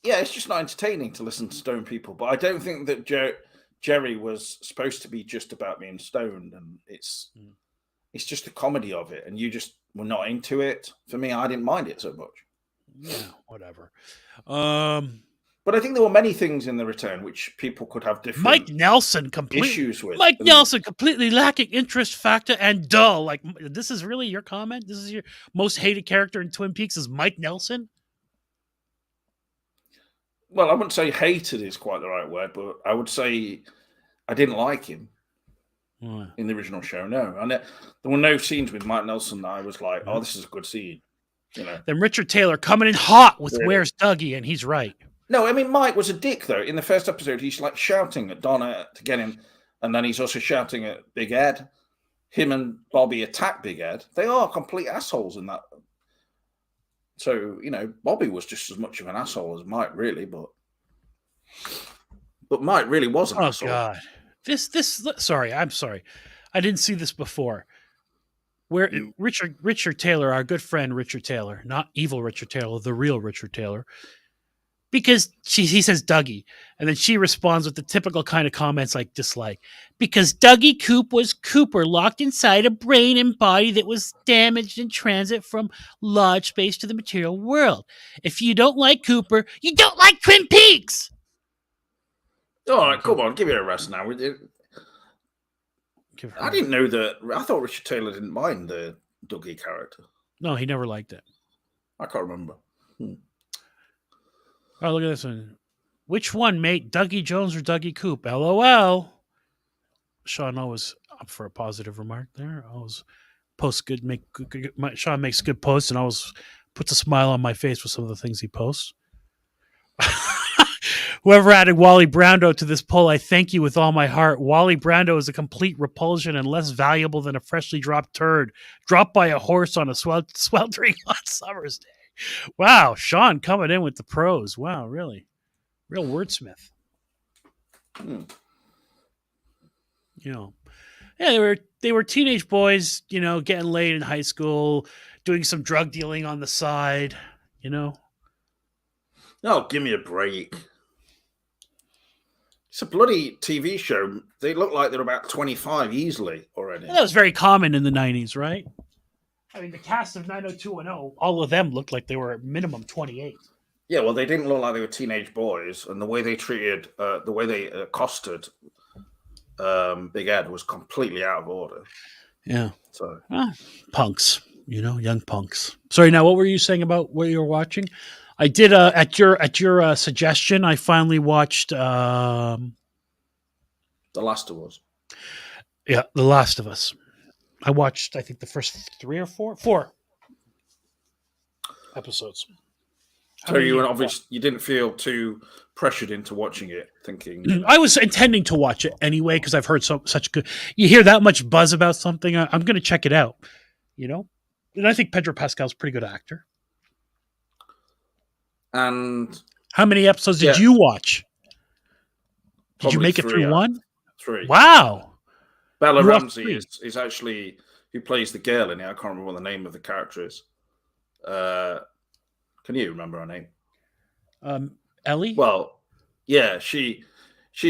yeah, it's just not entertaining to listen to stone people. But I don't think that Jerry was supposed to be just about being stoned, and it's just the comedy of it, and you just were not into it. For me, I didn't mind it so much. Yeah, whatever. But I think there were many things in The Return which people could have different Mike Nelson issues with. Nelson completely lacking interest factor and dull. Like, this is really your comment? This is your most hated character in Twin Peaks is Mike Nelson? Well, I wouldn't say hated is quite the right word, but I would say I didn't like him in the original show. No, and there were no scenes with Mike Nelson that I was like, "Oh, this is a good scene." Then Richard Taylor coming in hot with "Where's Dougie?" and he's right. No, I mean Mike was a dick though. In the first episode, he's like shouting at Donna to get him, and then he's also shouting at Big Ed. Him and Bobby attack Big Ed. They are complete assholes in that. So, Bobby was just as much of an asshole as Mike, really, but Mike really wasn't. Oh, asshole. God. I'm sorry. I didn't see this before. Where Richard Taylor, our good friend Richard Taylor, not evil Richard Taylor, the real Richard Taylor, because he says Dougie, and then she responds with the typical kind of comments like dislike. Because Dougie Coop was Cooper, locked inside a brain and body that was damaged in transit from large space to the material world. If you don't like Cooper, you don't like Twin Peaks! All right, come on, give it a rest now. I didn't know that. I thought Richard Taylor didn't mind the Dougie character. No, he never liked it. I can't remember. Oh, look at this one. Which one, mate? Dougie Jones or Dougie Coop? LOL. Sean always up for a positive remark there. Always posts good. Sean makes good posts and always puts a smile on my face with some of the things he posts. Whoever added Wally Brando to this poll, I thank you with all my heart. Wally Brando is a complete repulsion and less valuable than a freshly dropped turd dropped by a horse on a sweltering hot summer's day. Wow, Sean coming in with the pros. Wow, really? Real wordsmith. Yeah, they were teenage boys, getting laid in high school, doing some drug dealing on the side, Oh, give me a break. It's a bloody TV show. They look like they're about 25 easily already. Yeah, that was very common in the 90s, right? I mean, the cast of 90210, all of them looked like they were at minimum 28. Yeah, well, they didn't look like they were teenage boys, and the way they treated, the way they accosted Big Ed was completely out of order. Yeah. So punks, young punks. Sorry. Now, what were you saying about what you were watching? I did at your suggestion. I finally watched. The Last of Us. Yeah, The Last of Us. I watched. I think the first 3 or 4 episodes. So you didn't feel too pressured into watching it, thinking. I was intending to watch it anyway because I've heard such good. You hear that much buzz about something, I'm going to check it out. And I think Pedro Pascal's a pretty good actor. And how many episodes did you watch? Did you make it through 1? 3. Wow. Bella Ramsey is actually who plays the girl in it. I can't remember what the name of the character is. Can you remember her name? Ellie? Well, yeah, she's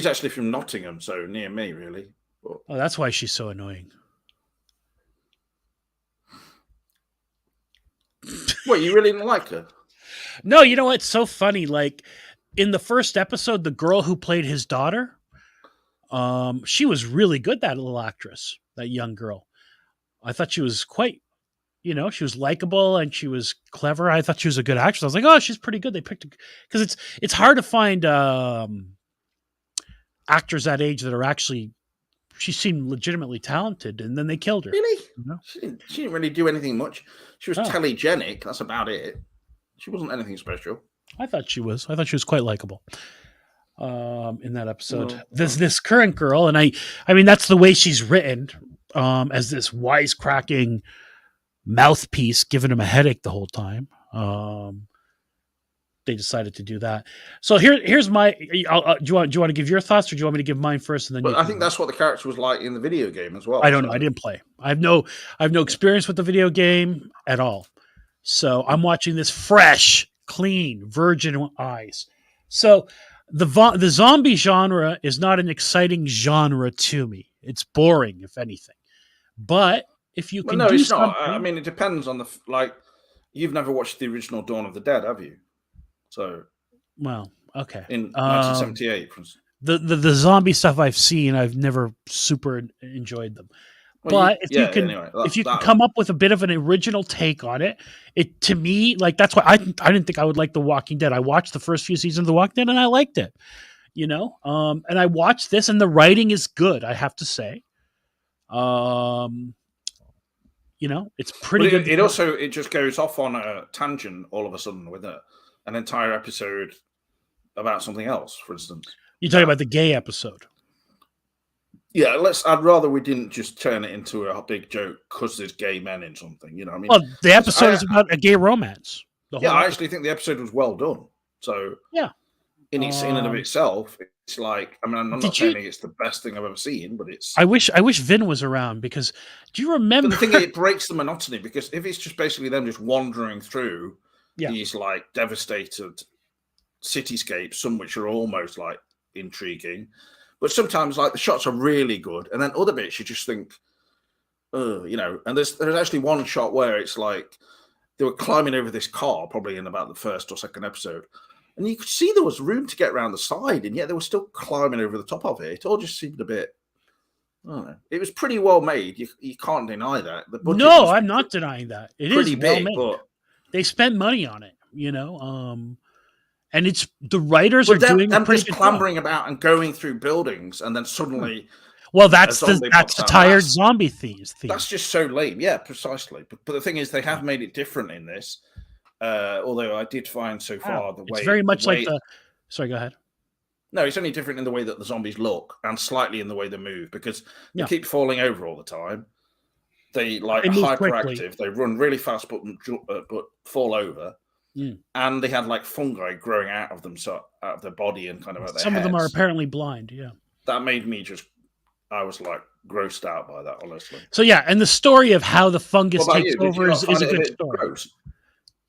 actually from Nottingham, so near me, really. But... Oh, that's why she's so annoying. What, you really didn't like her? No, you know what's so funny? Like in the first episode, the girl who played his daughter, she was really good. That little actress, that young girl. I thought she was quite. She was likable and she was clever. I thought she was a good actress. I was like, oh, she's pretty good. They picked because it's hard to find actors that age that are actually. She seemed legitimately talented, and then they killed her. Really? She didn't really do anything much. She was telegenic. That's about it. She wasn't anything special. I thought she was quite likable. In that episode, this current girl, and I mean that's the way she's written, as this wisecracking mouthpiece giving him a headache the whole time. They decided to do that. So here's my. Do you want to give your thoughts, or do you want me to give mine first? And then I think that's what the character was like in the video game as well. I don't know. I didn't play. I have no experience with the video game at all. So I'm watching this fresh, clean, virgin eyes. So the zombie genre is not an exciting genre to me. It's boring, if anything. But if you can do it's something... not. I mean, it depends on you've never watched the original Dawn of the Dead, have you? So, well, okay. In 1978, the zombie stuff I've seen, I've never super enjoyed them. But if you can come up with a bit of an original take on it, to me, like that's why I didn't think I would like The Walking Dead. I watched the first few seasons of The Walking Dead and I liked it, and I watched this and the writing is good, I have to say. It's pretty good. It just goes off on a tangent all of a sudden with an entire episode about something else, for instance. You're talking about the gay episode. Yeah, I'd rather we didn't just turn it into a big joke because there's gay men in something. You know what I mean? Well, the episode is about a gay romance. I actually think the episode was well done. So yeah, in and of itself, it's like, I mean, I'm not saying it's the best thing I've ever seen, but it's. I wish Vin was around because do you remember? But the thing is, it breaks the monotony because if it's just basically them just wandering through these like devastated cityscapes, some which are almost like intriguing. But sometimes, like, the shots are really good, and then other bits you just think, And there's actually one shot where it's like they were climbing over this car, probably in about the first or second episode, and you could see there was room to get around the side, and yet they were still climbing over the top of it. It all just seemed a bit. I don't know. It was pretty well made. You can't deny that. No, I'm not denying that. It is big, well made. But they spent money on it, and it's the writers are doing a pretty good clambering job. about and going through buildings, and then suddenly, that's the tired zombie theme. That's just so lame. Yeah, precisely. But the thing is, they have made it different in this. Although I did find so far the way it's very much like the. Sorry, go ahead. No, it's only different in the way that the zombies look and slightly in the way they move because they keep falling over all the time. They are hyperactive. Quickly. They run really fast, but fall over. And they had like fungi growing out of them, so out of their body and kind of out their Some of them are apparently blind. Yeah, that made me I was like grossed out by that, honestly. So and the story of how the fungus takes over is a good story. Gross?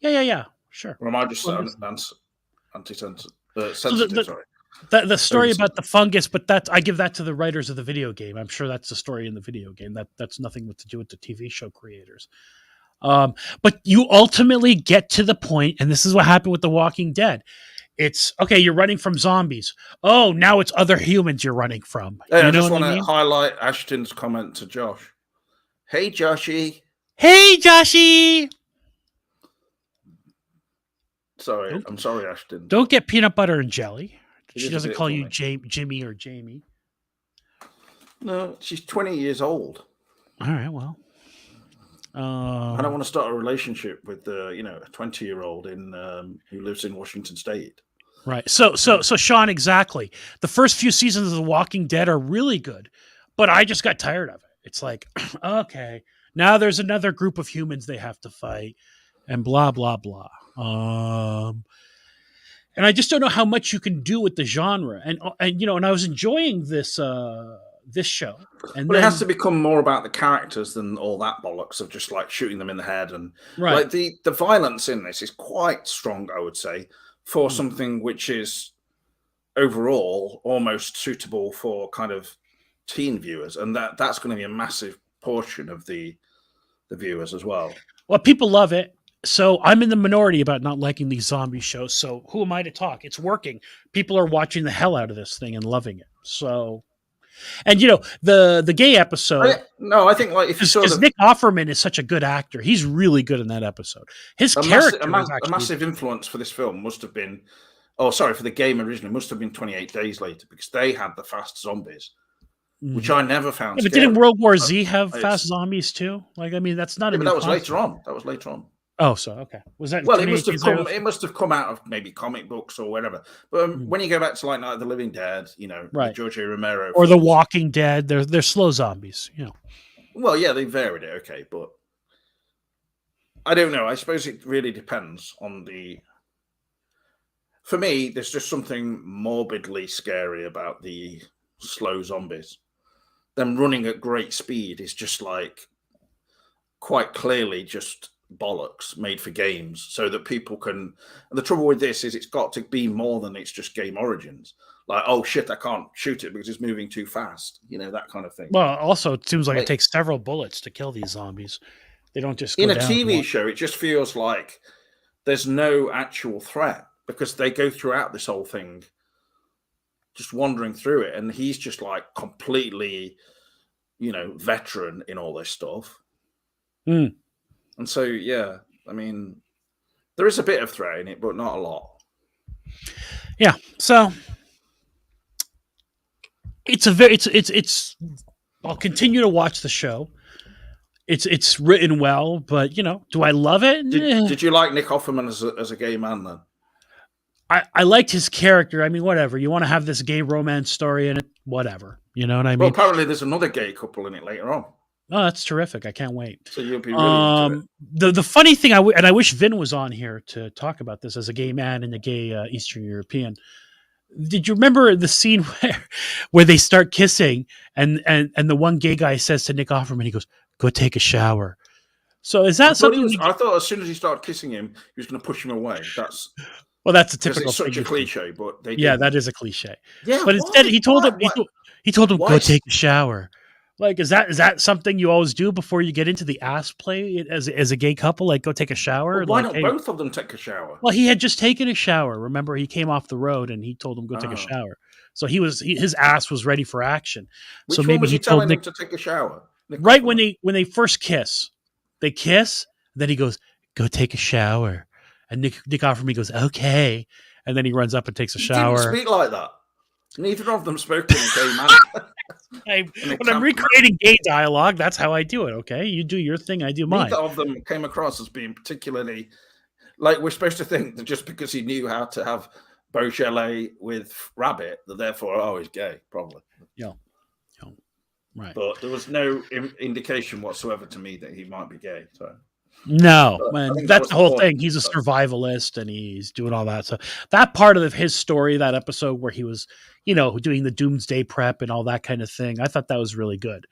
Yeah, sure. Or am I just anti-sensitive? Sorry. The story about the fungus, but I give that to the writers of the video game. I'm sure that's the story in the video game. That's nothing to do with the TV show creators. But you ultimately get to the point, and this is what happened with The Walking Dead. It's okay. You're running from zombies. Oh, now it's other humans you're running from. I just want to highlight Ashton's comment to Josh. Hey, Joshy. Hey, Joshy. Sorry, Don't, I'm sorry, Ashton. don't get peanut butter and jelly. It She is a doesn't bit call you funny. Jimmy or Jamie. No, she's 20 years old. All right, well. I don't want to start a relationship with a 20-year-old who lives in Washington State. Right. So Sean, exactly. The first few seasons of The Walking Dead are really good, but I just got tired of it. It's like, okay, now there's another group of humans they have to fight, and blah blah blah. And I just don't know how much you can do with the genre. And I was enjoying this show, and Well, it has then to become more about the characters than all that bollocks of just like shooting them in the head and right. like the violence in this is quite strong, I would say, for something which is overall almost suitable for kind of teen viewers, and that's going to be a massive portion of the viewers as well. Well, people love it. So I'm in the minority about not liking these zombie shows. So who am I to talk? It's working. People are watching the hell out of this thing and loving it. So, and the gay episode. I think like if you saw because Nick Offerman is such a good actor, he's really good in that episode. His character a massive influence for this film must have been. Oh, sorry, for the game originally must have been 28 Days Later because they had the fast zombies, which I never found. Yeah, but didn't World War Z have fast zombies too? Like, I mean, that's not. But that was later on. That was later on. Oh, so okay. Was that? Well, it must have come out of maybe comic books or whatever. But when you go back to like Night of the Living Dead, right, George A. Romero or The Walking Dead, they're slow zombies. Well, yeah, they varied it, okay, but I don't know. I suppose it really depends on the. For me, there's just something morbidly scary about the slow zombies. Them running at great speed is just like quite clearly just bollocks made for games so that people can. And the trouble with this is it's got to be more than it's just game origins. Like, oh shit, I can't shoot it because it's moving too fast. That kind of thing. Well, also it seems like it takes several bullets to kill these zombies. They don't just go in a down TV show. It just feels like there's no actual threat because they go throughout this whole thing, just wandering through it, and he's just like completely, veteran in all this stuff. Mm. And so, yeah, I mean, there is a bit of threat in it, but not a lot. Yeah. So it's. I'll continue to watch the show. It's written well, but do I love it? Did you like Nick Offerman as a gay man then? I liked his character. I mean, whatever. You want to have this gay romance story in it, whatever. You know what I mean? Well, apparently there's another gay couple in it later on. Oh, that's terrific. I can't wait. So you'll be really into it. The funny thing, and I wish Vin was on here to talk about this as a gay man and a gay Eastern European. Did you remember the scene where they start kissing and the one gay guy says to Nick Offerman, he goes, "Go take a shower." So is that something? I thought as soon as he started kissing him, he was going to push him away. That's a typical. It's such a cliche, but that is a cliche. Yeah, but instead he told him go take a shower. Like, is that something you always do before you get into the ass play as a gay couple? Like, go take a shower. Well, why don't both of them take a shower? Well, he had just taken a shower. Remember, he came off the road and he told him go take a shower. So his ass was ready for action. Which so maybe was he told told Nick him to take a shower. Right when they first kiss, they kiss. Then he goes, "Go take a shower," and Nick Offerman goes, "Okay," and then he runs up and takes a shower. Didn't speak like that. Neither of them spoke in a gay manner. When I'm recreating gay dialogue, that's how I do it. Okay, you do your thing, I do mine. Neither of them came across as being particularly like we're supposed to think that just because he knew how to have Beaujolais with rabbit, that therefore he's gay, probably. Yeah. Right. But there was no indication whatsoever to me that he might be gay. So. No, that's the whole thing. He's a survivalist and he's doing all that. So that part of his story, that episode where he was, doing the doomsday prep and all that kind of thing, I thought that was really good.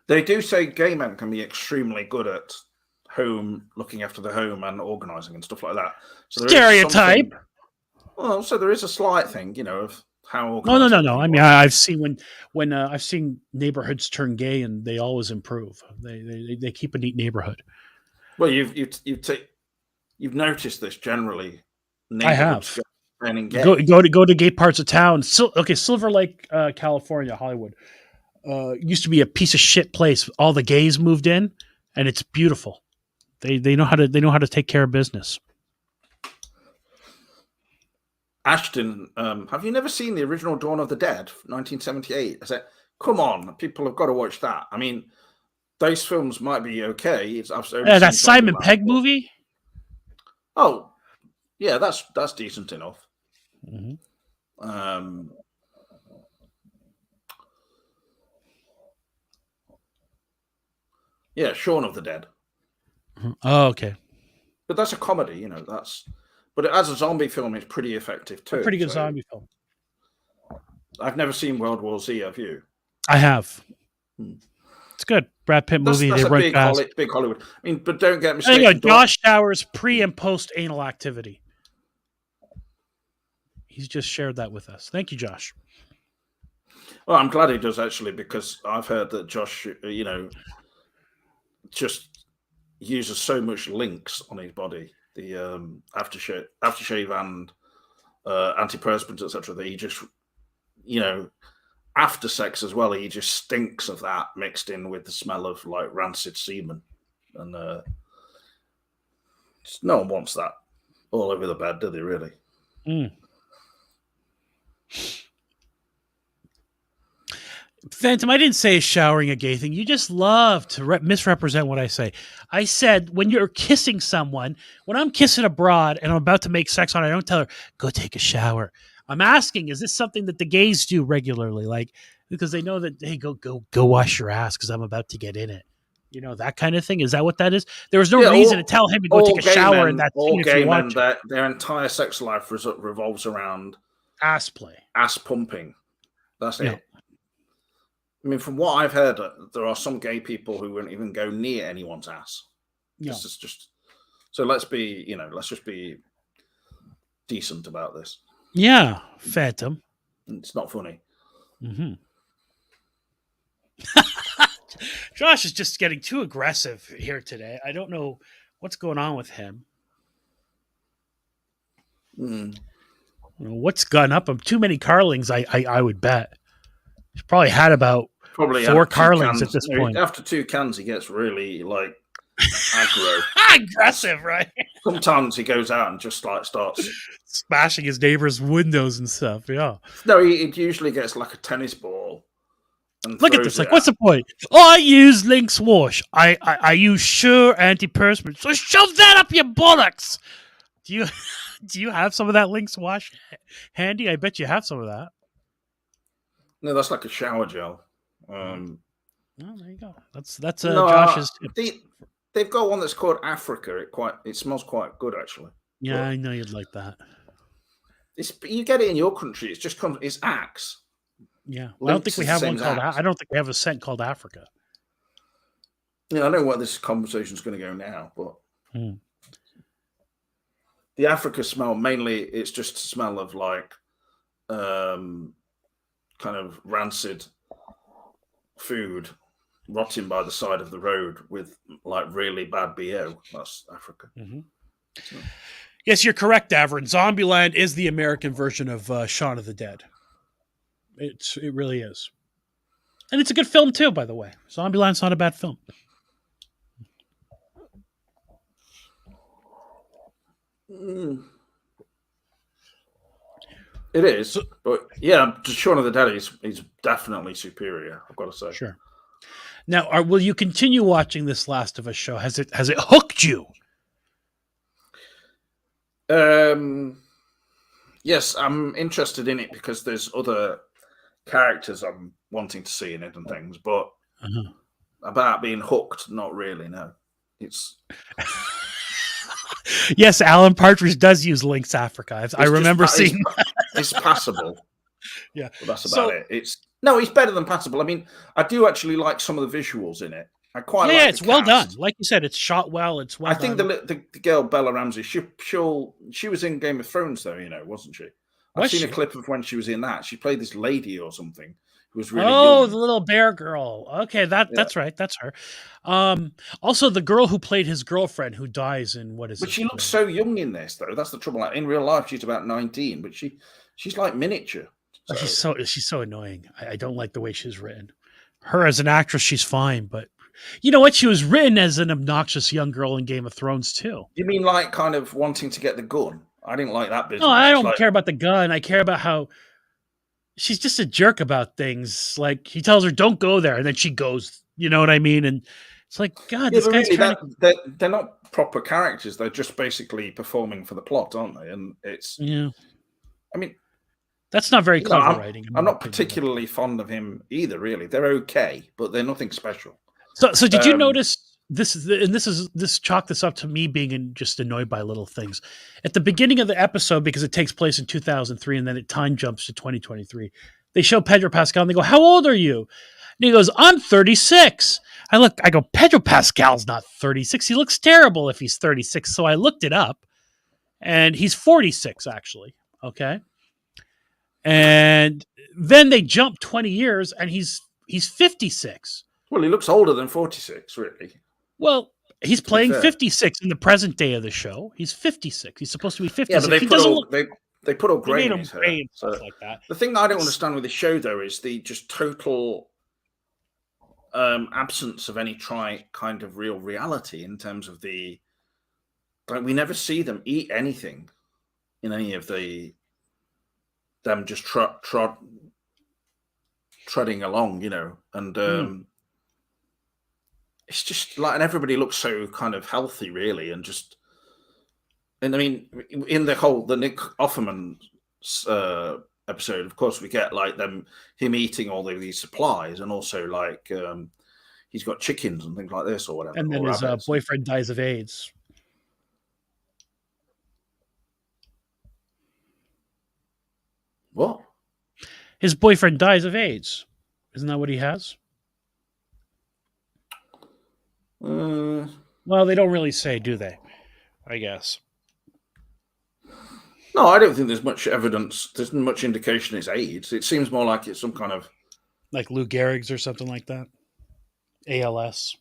They do say gay men can be extremely good at home, looking after the home and organizing and stuff like that. So stereotype. Well, so there is a slight thing, of how. No. I mean, I've seen when I've seen neighborhoods turn gay, and they always improve. They keep a neat neighborhood. Well, you've noticed this generally. I have. Gay. Go to gay parts of town. Silver Lake, California, Hollywood. used to be a piece of shit place. All the gays moved in, and it's beautiful. They know how to take care of business. Ashton, have you never seen the original Dawn of the Dead, 1978? I said, come on, people have got to watch that. I mean, those films might be okay. That Simon Pegg movie. Oh, yeah, that's decent enough. Mm-hmm. Yeah, Shaun of the Dead. Oh, okay. But that's a comedy, you know. But as a zombie film, it's pretty effective too. A pretty good zombie film. I've never seen World War Z. Have you? I have. It's good. Brad Pitt movie. That's they a big Hollywood. I mean, but don't get mistaken. There you go. Josh Towers pre and post anal activity. He's just shared that with us. Thank you, Josh. Well, I'm glad he does actually, because I've heard that Josh, you know, just uses so much Lynx on his body, the aftershave and antiperspirant, etc. That he just, you know, after sex as well, he just stinks of that mixed in with the smell of like rancid semen, and no one wants that all over the bed, do they? Really? Phantom, I didn't say showering a gay thing. You just love to misrepresent what I say. I said when you're kissing someone, when I'm kissing a broad and I'm about to make sex on her, I don't tell her, go take a shower. I'm asking, is this something that the gays do regularly? Like, because they know that, hey, go wash your ass because I'm about to get in it. You know, that kind of thing. Is that what that is? There was no reason to tell him to go take a shower in that scene if you want to. Their entire sex life revolves around ass play, ass pumping. That's it. I mean, from what I've heard, there are some gay people who won't even go near anyone's ass. Yeah. This is just so. Let's just be decent about this. Yeah, Phantom. It's not funny. Mm-hmm. Josh is just getting too aggressive here today. I don't know what's going on with him. What's gone up? Too many carlings, I would bet. He's probably had about 4 carlings at this point. After 2 cans, he gets really like aggro. Aggressive, right? Sometimes he goes out and just like starts smashing his neighbor's windows and stuff. Yeah. No, he usually gets like a tennis ball. And look at this. Like, what's the point? I use Lynx Wash. I use Sure antiperspirant. So shove that up your buttocks. Do you have some of that Lynx Wash handy? I bet you have some of that. No, that's like a shower gel. Oh, there you go. That's Josh's. They've got one that's called Africa. It smells quite good actually. Yeah, I know you'd like that. You get it in your country. It's Axe. Yeah, I don't think we have one called. I don't think we have a scent called Africa. Yeah, I know where this conversation is going to go now, but the Africa smell mainly it's just a smell of like kind of rancid food rotting by the side of the road with like really bad BO. That's Africa. Mm-hmm. So. Yes, you're correct, Davern. Zombieland is the American version of Shaun of the Dead. It really is. And it's a good film too, by the way. Zombieland's not a bad film. It is, but yeah, Shaun of the Dead is definitely superior. I've got to say. Sure. Now, will you continue watching this Last of Us show? Has it hooked you? Yes, I'm interested in it because there's other characters I'm wanting to see in it and things, but about being hooked, not really. No, it's. Yes, Alan Partridge does use Lynx Africa. I remember seeing. It's passable. Yeah, but that's about it. It's better than passable. I mean, I do actually like some of the visuals in it. I quite like. Yeah, it's well done. Like you said, it's shot well. It's well. I think the girl Bella Ramsey, she was in Game of Thrones though, wasn't she? I've seen a clip of when she was in that. She played this lady or something who was really young. The little bear girl. Okay, that's right. That's her. Also, the girl who played his girlfriend who dies in what is it? But she looks so young in this, though. That's the trouble. Like, in real life, she's about 19, but she's like miniature. So. She's so annoying. I don't like the way she's written. Her as an actress, she's fine, but you know what? She was written as an obnoxious young girl in Game of Thrones too. You mean like kind of wanting to get the gun? I didn't like that business. No, I It's don't like, care about the gun. I care about how she's just a jerk about things. Like he tells her, "Don't go there," and then she goes. You know what I mean? And it's like, God, yeah, this but guy's really, trying they're not proper characters. They're just basically performing for the plot, aren't they? And it's, to. Yeah, I mean, that's not very you know, clever writing. in I'm my not opinion. particularly fond of him either. Really, they're okay, but they're nothing special. So did you Um, notice this? And this chalk this up to me being just annoyed by little things. At the beginning of the episode, because it takes place in 2003, and then it time jumps to 2023. They show Pedro Pascal, and they go, "How old are you?" And he goes, "I'm 36." I go, Pedro Pascal's not 36. He looks terrible if he's 36. So I looked it up, and he's 46 actually. Okay, and then they jump 20 years, and he's 56. Well, he looks older than 46, really. Well, he's To be playing fair. 56 in the present day of the show. He's 56. He's supposed to be 56. Yeah, but he doesn't look. they put all They grey made in him his hair. gray and So stuff like that. the thing that I don't understand with the show, though, is the just total absence of any kind of real reality in terms of the, like, we never see them eat anything in any of them just treading along, you know, and it's just like, and everybody looks so kind of healthy, really, and just, and I mean, in the Nick Offerman episode, of course, we get like him eating all of these supplies, and also like he's got chickens and things like this or whatever. And then his boyfriend dies of AIDS. What? His boyfriend dies of AIDS. Isn't that what he has? Well, they don't really say, do they? I guess. No, I don't think there's much evidence. There's much indication it's AIDS. It seems more like it's some kind of, Like Lou Gehrig's or something like that. ALS.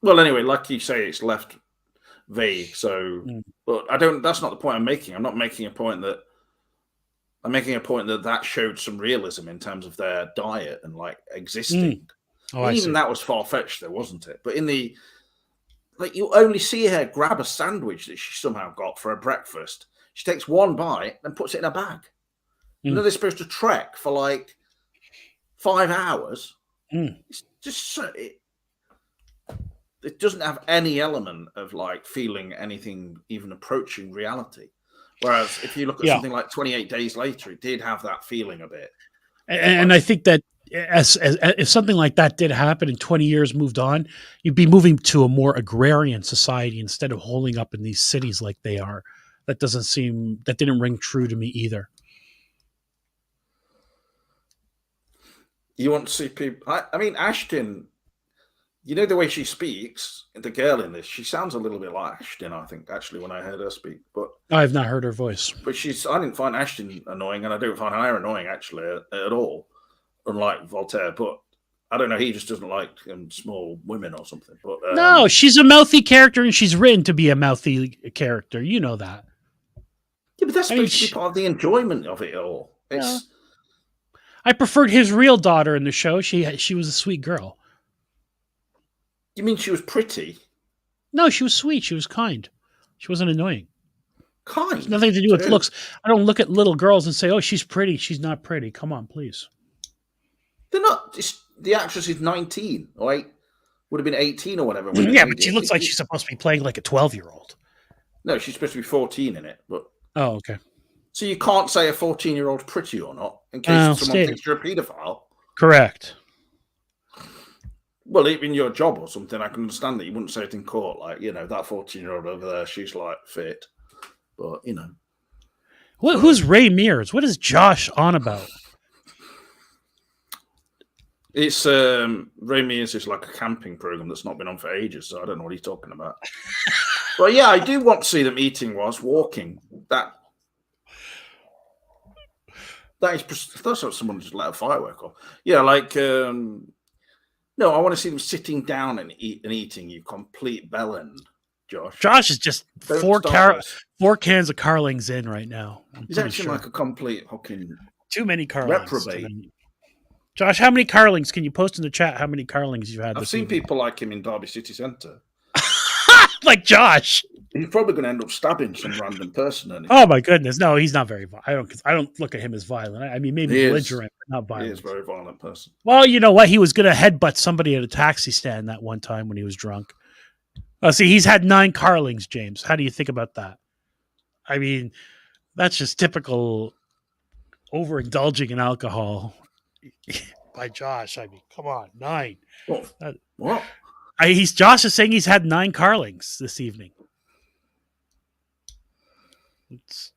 well, anyway, like you say, it's left vague. So, but I don't. That's not the point I'm making. I'm not making a point that. I'm making a point that showed some realism in terms of their diet and like existing. Oh, Even that was far fetched, though, wasn't it? But in the, like, you only see her grab a sandwich that she somehow got for her breakfast. She takes one bite and puts it in a bag. You know, they're supposed to trek for like 5 hours. It's just so, it doesn't have any element of like feeling anything even approaching reality. Whereas if you look at something like 28 Days Later, it did have that feeling a bit. And I think that as if something like that did happen and 20 years moved on, you'd be moving to a more agrarian society instead of holding up in these cities like they are. That didn't ring true to me either. You want to see people, I mean, Ashton, you know, the way she speaks, the girl in this, she sounds a little bit like Ashton, I think, actually, when I heard her speak. But I've not heard her voice. But I didn't find Ashton annoying, and I don't find her annoying, actually, at all, unlike Voltaire. But I don't know, he just doesn't like small women or something. But no, she's a mouthy character, and she's written to be a mouthy character. You know that. Yeah, but that's supposed to be part of the enjoyment of it all. It's. I preferred his real daughter in the show. She was a sweet girl. You mean she was pretty? No, she was sweet. She was kind. She wasn't annoying. Kind? It's nothing to do with looks. I don't look at little girls and say, "Oh, she's pretty." She's not pretty. Come on, please. They're not. The actress is 19, right? Would have been 18 or whatever. Yeah, but she looks like she's supposed to be playing like a 12-year-old. No, she's supposed to be 14 in it. But oh, okay. So you can't say a 14-year-old's pretty or not in case someone thinks you're a paedophile. Correct. Well, even your job or something, I can understand that you wouldn't say it in court. Like, you know, that 14-year-old over there, she's like fit. But, you know. Who's Ray Mears? What is Josh on about? It's Ray Mears is like a camping program that's not been on for ages, so I don't know what he's talking about. But yeah, I do want to see them eating whilst walking. That is that's what someone just let a firework off. Yeah, like no, I want to see them sitting down and eating. You complete bellend, Josh. Josh is just four cans of Carling's in right now. He's actually like a complete fucking too many Carlings. reprobate. Josh, how many Carlings? Can you post in the chat how many Carlings you've had I've this seen evening? people like him in Derby City Centre. Like Josh. He's probably going to end up stabbing some random person. Anyway. Oh my goodness. No, he's not very violent. I don't look at him as violent. I mean, maybe belligerent, but not violent. He is a very violent person. Well, you know what? He was going to headbutt somebody at a taxi stand that one time when he was drunk. See, he's had 9 Carlings, James. How do you think about that? I mean, that's just typical overindulging in alcohol by Josh. I mean, come on, 9. What? Josh is saying he's had 9 Carlings this evening.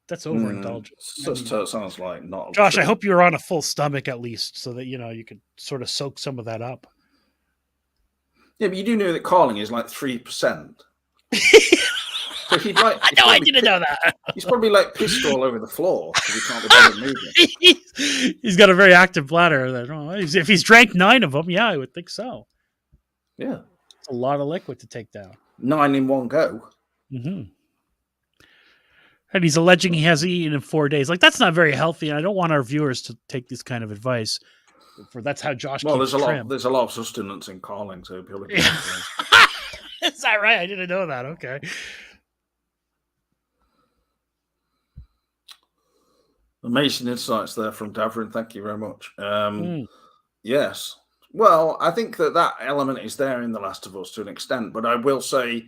That's overindulgence. Sounds like not. Josh, I hope you're on a full stomach at least, so that you could sort of soak some of that up. Yeah, but you do know that Carling is like 3%. So I didn't know that. He's probably like pissed all over the floor because he can't be bothered moving. He's got a very active bladder. If he's drank 9 of them, yeah, I would think so. Yeah, it's a lot of liquid to take down. 9 in one go. Mm-hmm. And he's alleging he hasn't eaten in 4 days. Like, that's not very healthy, and I don't want our viewers to take this kind of advice. That's how Josh. Well, there's a lot of sustenance in Carling, so people. Is that right? I didn't know that. Okay. Amazing insights there from Davrin. Thank you very much. Yes. Well, I think that element is there in The Last of Us to an extent, but I will say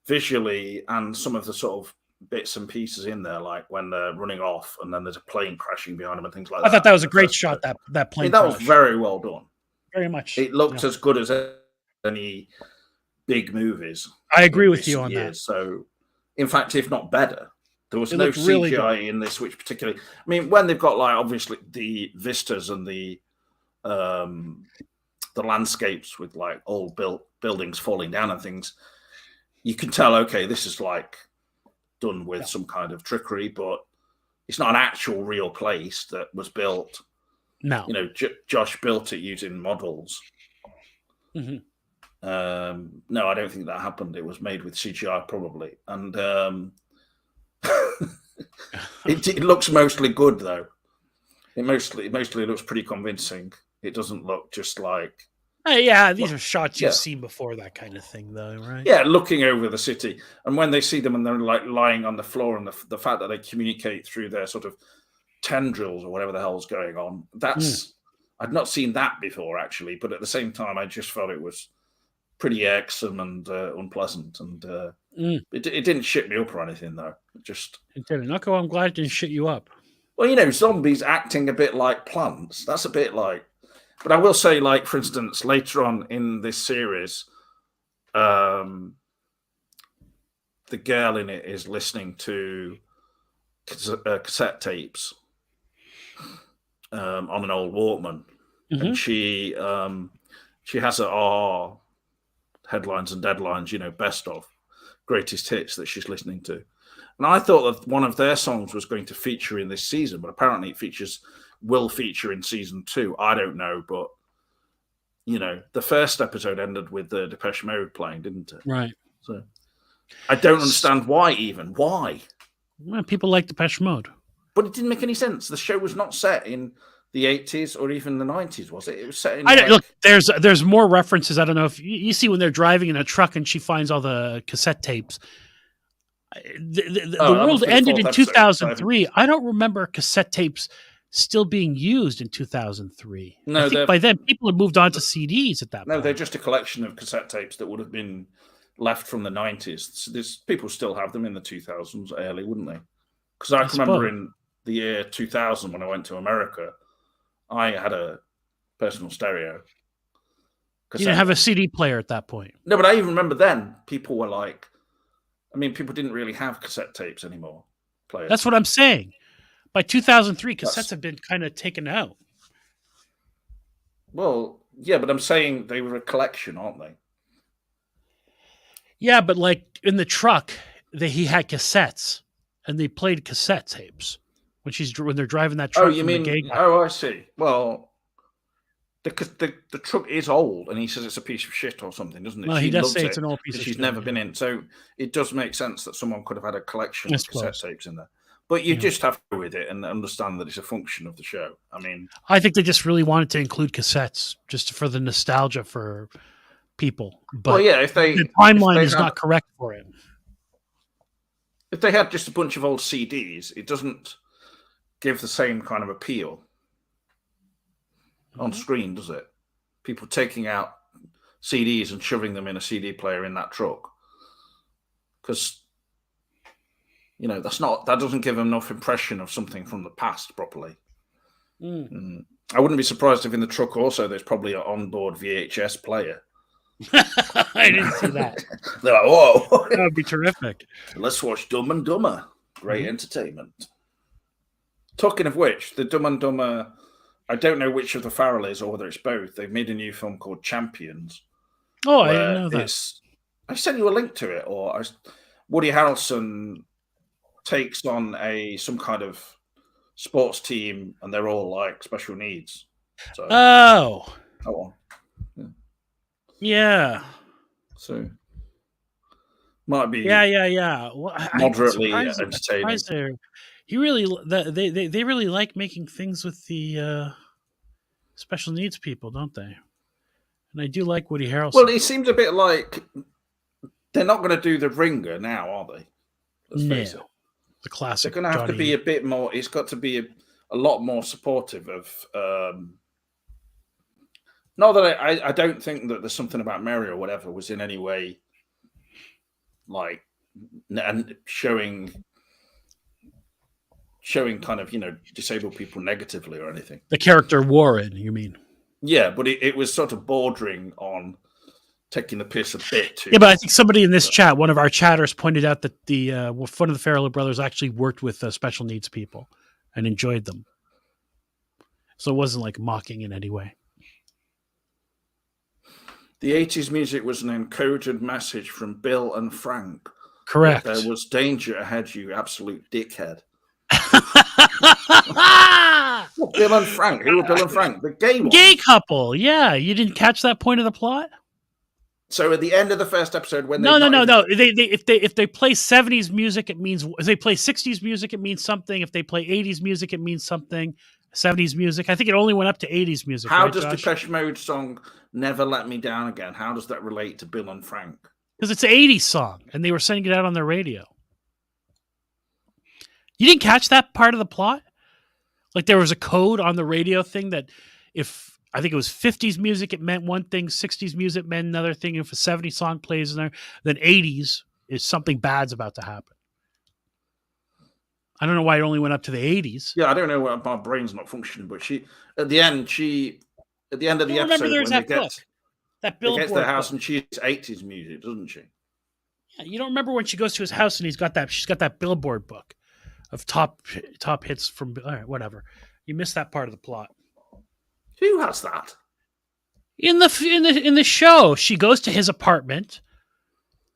visually and some of the sort of bits and pieces in there, like when they're running off and then there's a plane crashing behind them and things like that. I thought that was a great shot, that plane that was very well done. Very much. It looked as good as any big movies. I agree with you on that. So, in fact, if not better, there was no CGI really in this, which particularly... I mean, when they've got, like, obviously the vistas and the landscapes with, like, old buildings falling down and things, you can tell, okay, this is, like, done with some kind of trickery, but it's not an actual real place that was built. No. Josh built it using models. Mm-hmm. No, I don't think that happened. It was made with CGI probably. And it looks mostly good, though. It mostly looks pretty convincing. It doesn't look just like... these are shots you've seen before, that kind of thing, though, right? Yeah, looking over the city. And when they see them and they're like lying on the floor, and the fact that they communicate through their sort of tendrils or whatever the hell's going on, I'd not seen that before, actually. But at the same time, I just felt it was pretty irksome and unpleasant. And it didn't shit me up or anything, though. It didn't. Okay, well, I'm glad it didn't shit you up. Well, zombies acting a bit like plants. That's a bit like... But I will say, like, for instance, later on in this series, the girl in it is listening to cassette tapes on an old Walkman. Mm-hmm. And she has her headlines and deadlines, best of, greatest hits that she's listening to. And I thought that one of their songs was going to feature in this season, but apparently it will feature in season 2. I don't know, but the first episode ended with the Depeche Mode playing, didn't it? Right. So I don't understand why. Well, people like Depeche Mode, but it didn't make any sense. The show was not set in the 80s or even the 90s, was it? It was set in... Look, there's more references. I don't know if you see when they're driving in a truck and she finds all the cassette tapes. The world ended in 2003. I don't remember cassette tapes still being used in 2003. No, I think by then people had moved on to CDs at that point. No, they're just a collection of cassette tapes that would have been left from the 90s. People still have them in the 2000s early, wouldn't they? Because I can remember in the year 2000 when I went to America, I had a personal stereo. You didn't have a CD player at that point. No, but I even remember then people were like, people didn't really have cassette tapes anymore. Players. That's what I'm saying. By 2003, cassettes have been kind of taken out. Well, yeah, but I'm saying they were a collection, aren't they? Yeah, but like in the truck, he had cassettes, and they played cassette tapes when they're driving that truck. Oh, you mean? Oh, I see. Well, the truck is old, and he says it's a piece of shit or something, doesn't it? Well, he does say it's an old piece of shit. She's never been in, so it does make sense that someone could have had a collection of cassette tapes in there. But you Yeah. just have to go with it and understand that it's a function of the show. I mean, I think they just really wanted to include cassettes just for the nostalgia for people. But well, yeah, if the they timeline is had, not correct for it. if they had just a bunch of old CDs, it doesn't give the same kind of appeal on screen, does it? People taking out CDs and shoving them in a CD player in that truck, because that doesn't give enough impression of something from the past properly. I wouldn't be surprised if in the truck also there's probably an onboard VHS player. I didn't see that. They're like, whoa, That would be terrific. let's watch Dumb and Dumber. Great entertainment. Talking of which, the Dumb and Dumber, I don't know which of the Farrell is or whether it's both. They've made a new film called Champions. Oh, I didn't know that. I sent you a link to it, Woody Harrelson takes on some kind of sports team, and they're all like special needs. So, yeah. So might be Well, moderately I'm entertaining. surprised he really they really like making things with the special needs people, don't they? And I do like Woody Harrelson. Well, it seems a bit like they're not going to do the Ringer now, are they? Let's face it. The classic. They're going to have to be a bit more. It's got to be a lot more supportive of. Not that I don't think that there's something about Mary or whatever was in any way like and showing kind of disabled people negatively or anything. The character Warren, you mean? Yeah, but it was sort of bordering on taking the piss a bit too. Yeah, but I think somebody in this chat, one of our chatters, pointed out that one of the Farrell brothers actually worked with special needs people and enjoyed them. So it wasn't like mocking in any way. The 80s music was an encoded message from Bill and Frank. Correct. There was danger ahead, you absolute dickhead. Well, Bill and Frank. Who were Bill and Frank? The gay couple. Yeah, you didn't catch that point of the plot. So at the end of the first episode, when no. If they play 70s music, it means if they play 60s music, it means something. If they play 80s music, it means something. 70s music. I think it only went up to 80s music. How right, does Josh? Depeche Mode song "Never Let Me Down Again"? How does that relate to Bill and Frank? Because it's an 80s song, and they were sending it out on their radio. You didn't catch that part of the plot? Like there was a code on the radio thing that if I think it was 50s music, it meant one thing, 60s music meant another thing. If a 70s song plays in there, then 80s is something bad's about to happen. I don't know why it only went up to the 80s. Yeah, I don't know why my brain's not functioning, but at the end of the episode, when they get to the house and she's 80s music, doesn't she? Yeah, you don't remember when she goes to his house and she's got that Billboard book of top hits from whatever. You missed that part of the plot. Who has that? In the show, she goes to his apartment,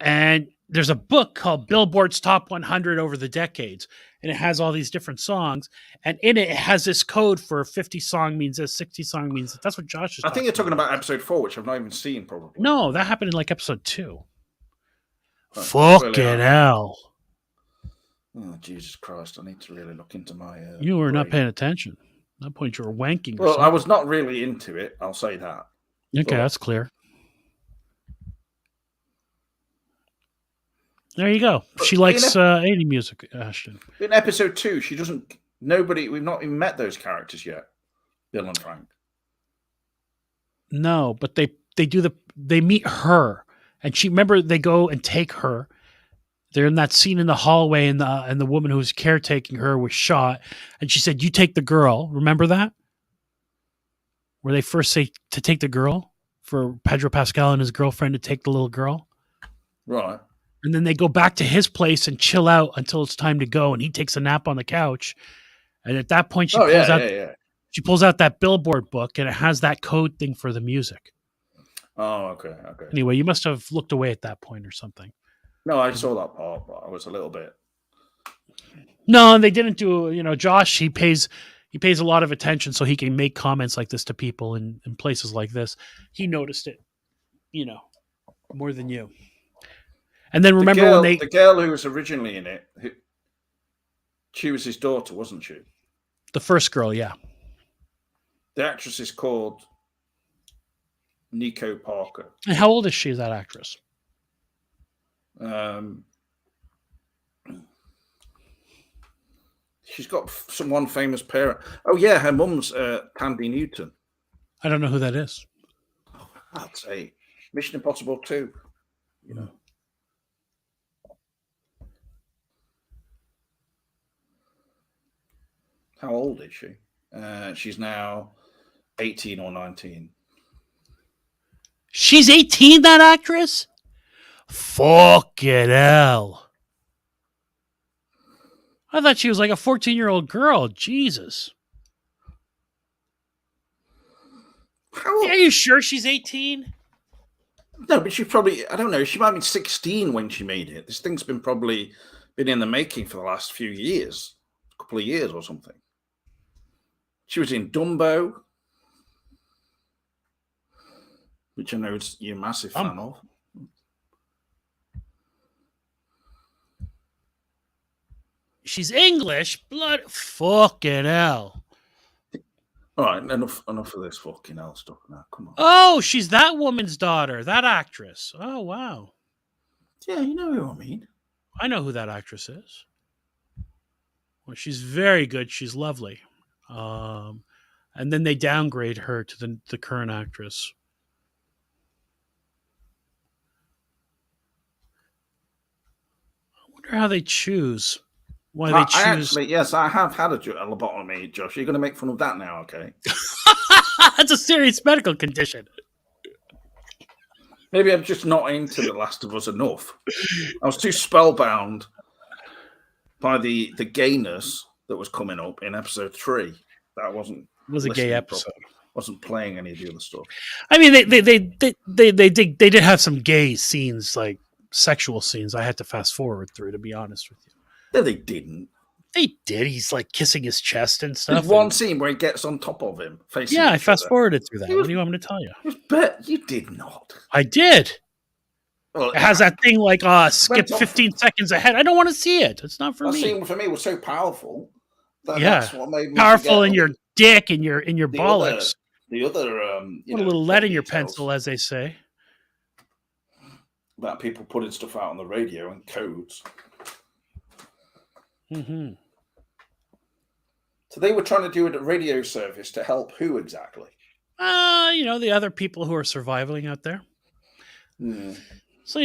and there's a book called Billboard's Top 100 over the decades, and it has all these different songs, and in it has this code for 50 song means this, 60 song means this. That's what Josh is. I think you're talking about episode 4, which I've not even seen. Probably. No, that happened in like episode 2. Fucking hell. Oh, Jesus Christ, I need to really look into my... you were not paying attention. At that point, you were wanking. Well, I was not really into it, I'll say that. Okay, that's clear. There you go. She likes 80 music, Ashton. In episode 2, she doesn't... we've not even met those characters yet, Bill and Frank. No, but they meet her. And remember, they go and take her. They're in that scene in the hallway, and the woman who was caretaking her was shot. And she said, "You take the girl." Remember that? Where they first say to take the girl, for Pedro Pascal and his girlfriend to take the little girl. Right. And then they go back to his place and chill out until it's time to go. And he takes a nap on the couch. And at that point, she pulls out that Billboard book, and it has that code thing for the music. Oh, okay. Anyway, you must have looked away at that point or something. No, I saw that part, but I was a little bit. No, they didn't do. Josh, he pays a lot of attention so he can make comments like this to people in places like this. He noticed it, more than you. And then remember when the girl who was originally in it, She was his daughter, wasn't she? The first girl, yeah. The actress is called Nico Parker. And how old is she, that actress? She's got one famous parent. Oh yeah, her mum's Tandy Newton. I don't know who that is. That's a Mission Impossible 2. You know. How old is she? She's now 18 or 19. She's 18, that actress? Fucking hell. I thought she was like a 14-year-old girl. Jesus. Are you sure she's 18? No, but she probably, I don't know, she might have been 16 when she made it. This thing's been in the making for the last few years, a couple of years or something. She was in Dumbo, which I know you're a massive fan of. She's English? Blood fucking hell. All right, enough of this fucking hell stuff now. Come on. Oh, she's that woman's daughter, that actress. Oh, wow. Yeah, you know who I mean. I know who that actress is. Well, she's very good. She's lovely. And then they downgrade her to the current actress. I wonder how they choose. Why they choose? Yes, I have had a lobotomy, Josh. You're going to make fun of that now, okay? That's a serious medical condition. Maybe I'm just not into The Last of Us enough. I was too spellbound by the gayness that was coming up in episode 3. That wasn't. It was a gay episode. Wasn't playing any of the other stuff. I mean, they did have some gay scenes, like sexual scenes. I had to fast forward through, to be honest with you. No, they didn't. They did. He's like kissing his chest and stuff. There's one scene where he gets on top of him. Yeah, I fast forwarded through that. What do you want me to tell you? But you did not. I did. Well, it has that thing like skip 15 seconds ahead. I don't want to see it. It's not for me. That scene for me was so powerful. That's what made me powerful in your dick and your bollocks. The other put a little lead in your pencil, as they say. About people putting stuff out on the radio and codes. Mm-hmm. So they were trying to do a radio service to help who exactly? The other people who are surviving out there. Mm. So,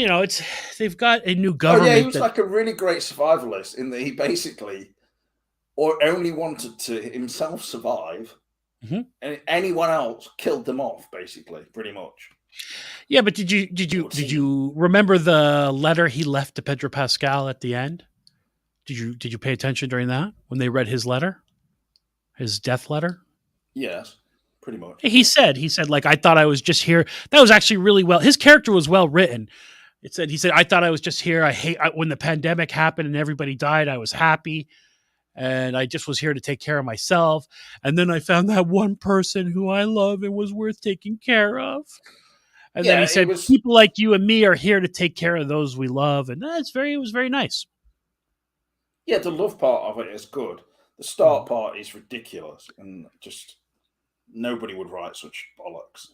they've got a new government. Oh, yeah, he was like a really great survivalist in that he basically only wanted to himself survive, and anyone else killed them off, basically, pretty much. Yeah, but did you remember the letter he left to Pedro Pascal at the end? Did you pay attention during that when they read his letter, his death letter? Yes, pretty much. He said like, I thought I was just here. That was actually really well. His character was well written. He said I thought I was just here. When the pandemic happened and everybody died, I was happy, and I just was here to take care of myself. And then I found that one person who I love and was worth taking care of. And then he said, people like you and me are here to take care of those we love, and it was very nice. Yeah, the love part of it is good. The start part is ridiculous, and just nobody would write such bollocks.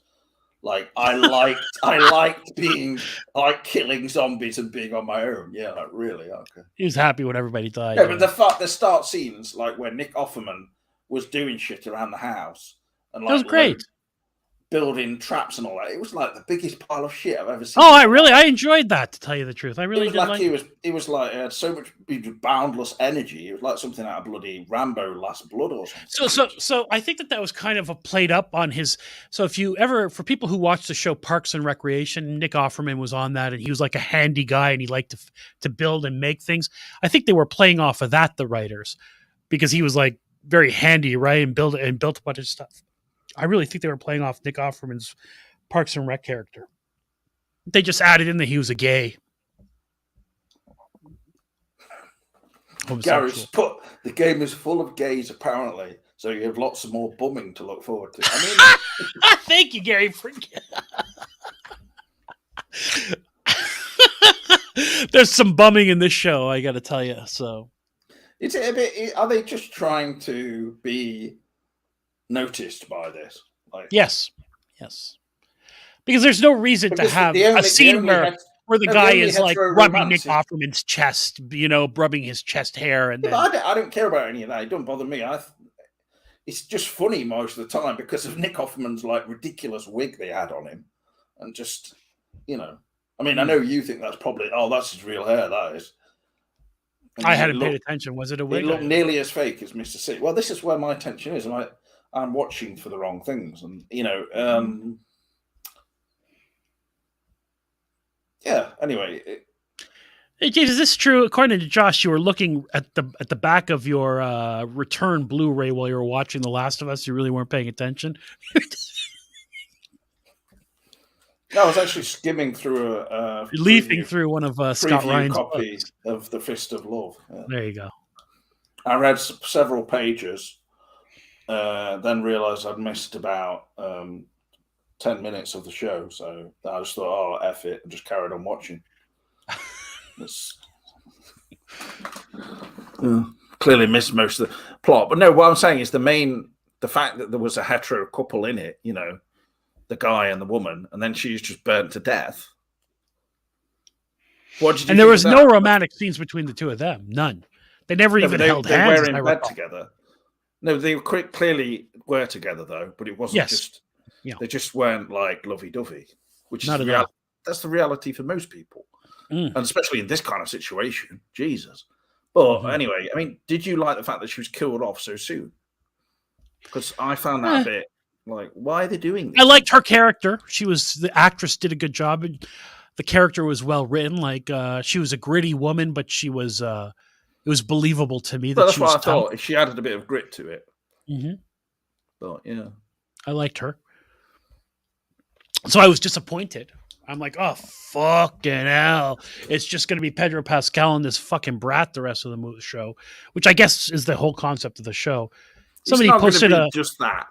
Like I liked being killing zombies and being on my own. Yeah, like really, okay. He was happy when everybody died. Yeah, but the start scenes, like where Nick Offerman was doing shit around the house, and that was great. Building traps and all that. It was like the biggest pile of shit I've ever seen. Oh, I enjoyed that, to tell you the truth. I really did. It was like it had so much boundless energy. It was like something out of bloody Rambo Last Blood or something. So I think that was kind of a played up on his. So if you ever, for people who watch the show Parks and Recreation, Nick Offerman was on that, and he was like a handy guy, and he liked to build and make things. I think they were playing off of that, the writers, because he was like very handy, right, and built a bunch of stuff. I really think they were playing off Nick Offerman's Parks and Rec character. They just added in that he was a gay. Gary's put the game is full of gays, apparently, so you have lots of more bumming to look forward to. I mean, thank you, Gary. There's some bumming in this show, I got to tell you. So Is it a bit? Are they just trying to be noticed by this? Like, Yes. Because there's no reason to because have a scene where the guy is like rubbing Nick Offerman's chest, rubbing his chest hair, and then I don't care about any of that. It doesn't bother me. It's just funny most of the time because of Nick Offerman's like ridiculous wig they had on him, and just I mean, I know you think that's probably that's his real hair. That is. I hadn't paid attention. Was it a wig? It looked nearly as fake as Mr. C. Well, this is where my attention is, and I'm watching for the wrong things, and yeah. Anyway, hey, James, is this true? According to Josh, you were looking at the back of your return Blu-ray while you were watching The Last of Us. You really weren't paying attention. No, I was actually skimming through leafing through one of Scott Ryan's copy books of The Fist of Love. Yeah. There you go. I read several pages, then realised I'd missed about 10 minutes of the show, so I just thought, F it, and just carried on watching. Clearly missed most of the plot, but no, what I'm saying is the fact that there was a hetero couple in it, the guy and the woman, and then she's just burnt to death. What did you? And there was no romantic scenes between the two of them. None. They never even held hands. They were in bed together. No, they clearly were together though, but it wasn't just. They just weren't like lovey-dovey, which is that's the reality for most people, and especially in this kind of situation. Jesus. But anyway, I mean, did you like the fact that she was killed off so soon? Because I found that a bit. Like, why are they doing this? I liked her character. The actress did a good job. And the character was well written. Like, she was a gritty woman, but she was, it was believable to me that she was tough. That's what I thought. She added a bit of grit to it. Mm-hmm. But, yeah. I liked her. So I was disappointed. I'm like, oh, fucking hell. It's just going to be Pedro Pascal and this fucking brat the rest of the show, which I guess is the whole concept of the show. Somebody posted just that.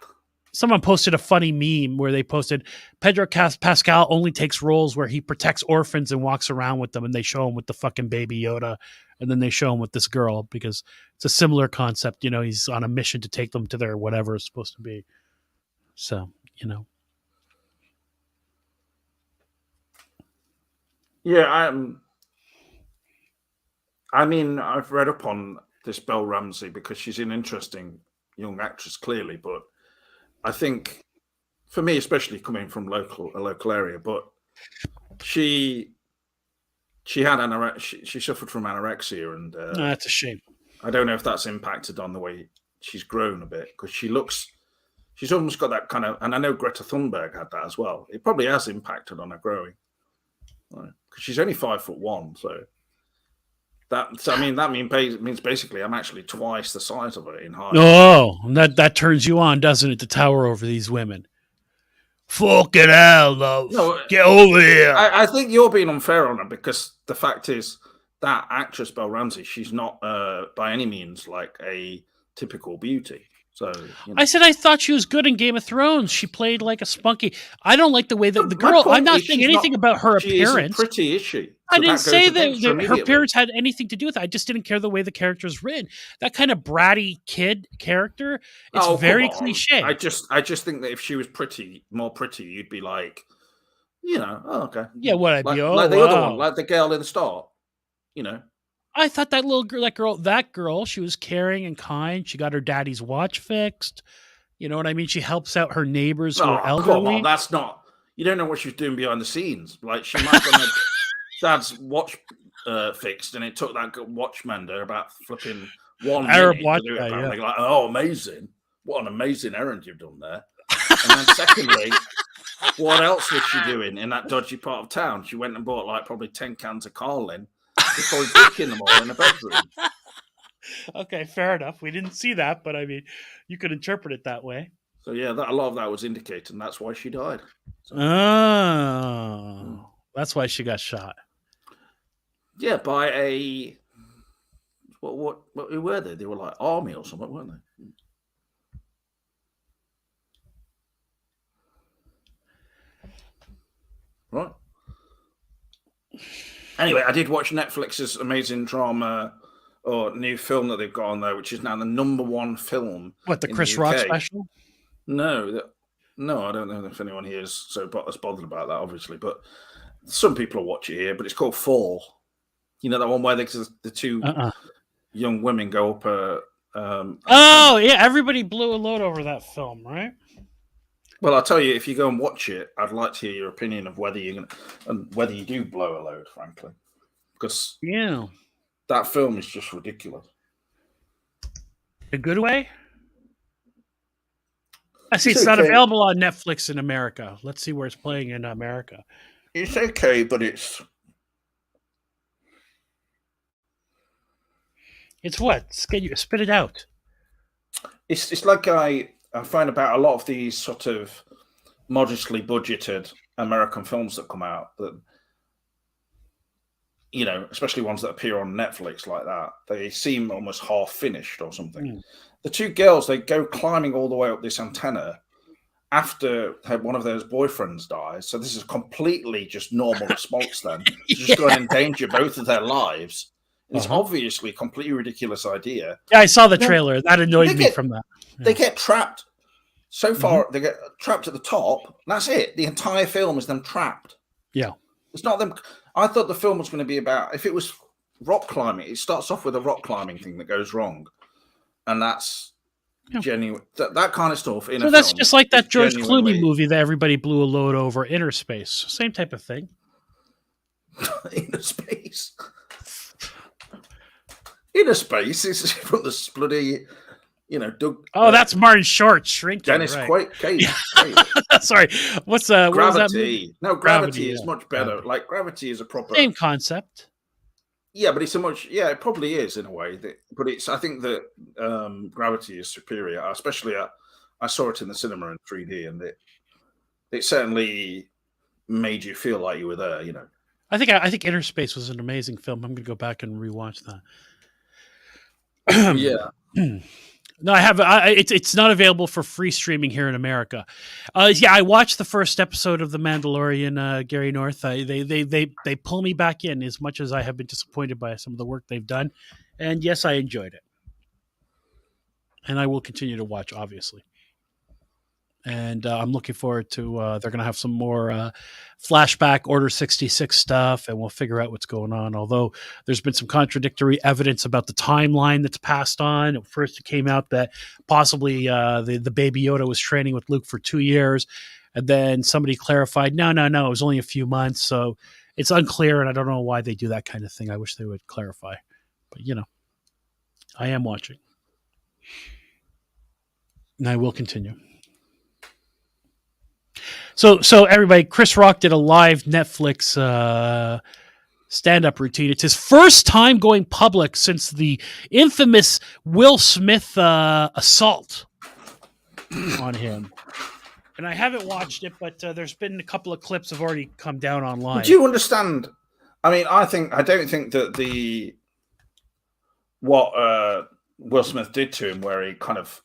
Someone posted a funny meme where they posted Pedro Pascal only takes roles where he protects orphans and walks around with them, and they show him with the fucking baby Yoda, and then they show him with this girl because it's a similar concept. He's on a mission to take them to their whatever it's supposed to be. So, Yeah, I mean, I've read up on this Belle Ramsey because she's an interesting young actress, clearly, but I think, for me, especially coming from a local area, but she had she suffered from anorexia, and that's a shame. I don't know if that's impacted on the way she's grown a bit, because she's almost got that kind of, and I know Greta Thunberg had that as well. It probably has impacted on her growing, because she's only 5'1", so. That means basically I'm actually twice the size of her in height. Oh, that turns you on, doesn't it? To tower over these women. Fucking hell, love. No, get over here. I think you're being unfair on her, because the fact is that actress Belle Ramsey, she's not by any means like a typical beauty. So I said I thought she was good in Game of Thrones. She played like a spunky. I don't like the way that the girl. I'm not saying anything about her appearance. She isn't pretty, is she? I didn't say that her appearance had anything to do with it. I just didn't care the way the character is written. That kind of bratty kid character, it's very cliche. I just think that if she was more pretty, you'd be like, okay. Yeah, what I'd be like the other one, like the girl in the start, I thought that girl, she was caring and kind. She got her daddy's watch fixed. You know what I mean? She helps out her neighbors who are elderly. Come on, that's not. You don't know what she was doing behind the scenes. Like, she might have done her dad's watch fixed, and it took that watchmander about flipping 1 Arab minute watch to do it. guy, Apparently, like, amazing! What an amazing errand you've done there. And then secondly, what else was she doing in that dodgy part of town? She went and bought like probably 10 cans of Carlin. Before breaking them all in a bedroom. Okay, fair enough. We didn't see that, but I mean, you could interpret it that way. So yeah, a lot of that was indicating that's why she died. So, that's why she got shot. Yeah, by a who were they? They were like army or something, weren't they? Right. Anyway, I did watch Netflix's amazing drama, or new film that they've got on there, which is now the #1 film. What, the in Chris the Rock UK. special? No, I don't know if anyone here is so bothered about that, obviously, but some people will watch it here. But it's called Fall. You know that one where the two young women go up. Yeah, everybody blew a load over that film, right? Well, I'll tell you, if you go and watch it, I'd like to hear your opinion of whether you do blow a load, frankly, because that film is just ridiculous. A good way? I see it's not available on Netflix in America. Let's see where it's playing in America. It's okay, but it's what? Spit it out. It's like I find about a lot of these sort of modestly budgeted American films that come out that, especially ones that appear on Netflix like that, they seem almost half finished or something. The two girls, they go climbing all the way up this antenna after one of those boyfriends dies. So this is completely just normal response then. Just go and endanger both of their lives. It's obviously a completely ridiculous idea. Yeah, I saw the trailer. That annoyed me from that. Yeah. They get trapped. So far, they get trapped at the top. That's it. The entire film is them trapped. Yeah. It's not them. I thought the film was going to be about, if it was rock climbing, it starts off with a rock climbing thing that goes wrong. And that's genuine. That kind of stuff in a film. So that's just like that George Clooney movie that everybody blew a load over, Inner Space. Same type of thing. Inner Space. Inner Space is from the bloody, Doug. Oh, that's Martin Short shrinking. Dennis Quaid. Sorry, what's Gravity? What was that movie? No, Gravity is much better. Gravity. Like Gravity is a proper same concept. Yeah, but it's it probably is in a way. But I think that Gravity is superior. Especially, I saw it in the cinema in 3D, and it certainly made you feel like you were there. I think Inner Space was an amazing film. I'm going to go back and rewatch that. Yeah. No, I have. It's not available for free streaming here in America. I watched the first episode of The Mandalorian. Gary North. They pull me back in as much as I have been disappointed by some of the work they've done, and yes, I enjoyed it, and I will continue to watch, obviously. And I'm looking forward to. They're going to have some more flashback Order 66 stuff, and we'll figure out what's going on. Although there's been some contradictory evidence about the timeline that's passed on. At first, it came out that possibly the Baby Yoda was training with Luke for 2 years, and then somebody clarified, no, it was only a few months. So it's unclear, and I don't know why they do that kind of thing. I wish they would clarify, but I am watching, and I will continue. So everybody, Chris Rock did a live Netflix stand-up routine. It's his first time going public since the infamous Will Smith assault on him. And I haven't watched it, but there's been a couple of clips have already come down online. Do you understand? I mean, I don't think that what Will Smith did to him, where he kind of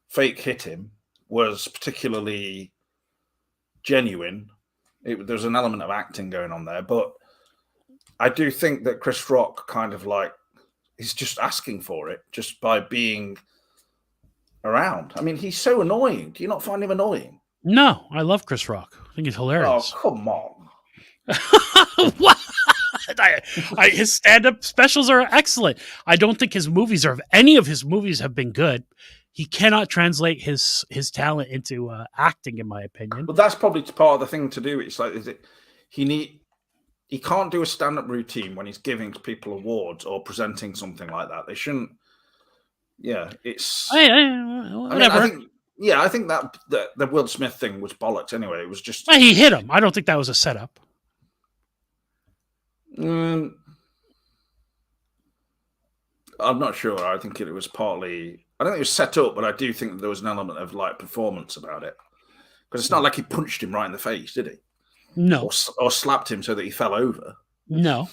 fake hit him, was particularly genuine. There's an element of acting going on there, but I do think that Chris Rock kind of he's just asking for it just by being around. I mean, he's so annoying. Do you not find him annoying? No, I love Chris Rock. I think he's hilarious. Oh, come on. What? His stand-up specials are excellent. I don't think any of his movies have been good. He cannot translate his talent into acting, in my opinion. But that's probably part of the thing to do. It's he can't do a stand-up routine when he's giving people awards or presenting something like that. They shouldn't. Yeah, it's whatever. I think that the Will Smith thing was bollocks. Anyway, it was just he hit him. I don't think that was a setup. I'm not sure. I think it was partly. I don't think it was set up, but I do think that there was an element of performance about it. Because it's not like he punched him right in the face, did he? No. Or slapped him so that he fell over. No.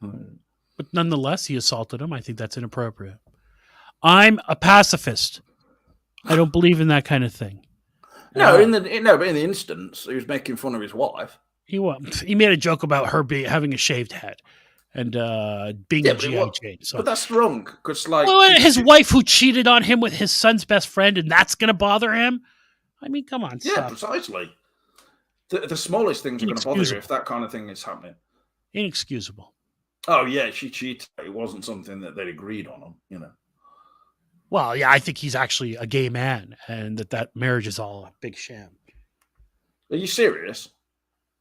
But nonetheless, he assaulted him. I think that's inappropriate. I'm a pacifist. I don't believe in that kind of thing. But in the instance, he was making fun of his wife. He made a joke about her having a shaved head. and being Yeah, a GI Jane. So, but that's wrong because, like, well, his wife who cheated on him with his son's best friend, and that's going to bother him. I mean, come on, yeah, stop. precisely. The smallest things are going to bother you if that kind of thing is happening. Inexcusable. Oh yeah, she cheated. It wasn't something that they'd agreed on, you know. Well, yeah, I think he's actually a gay man, and that marriage is all a big sham. Are you serious?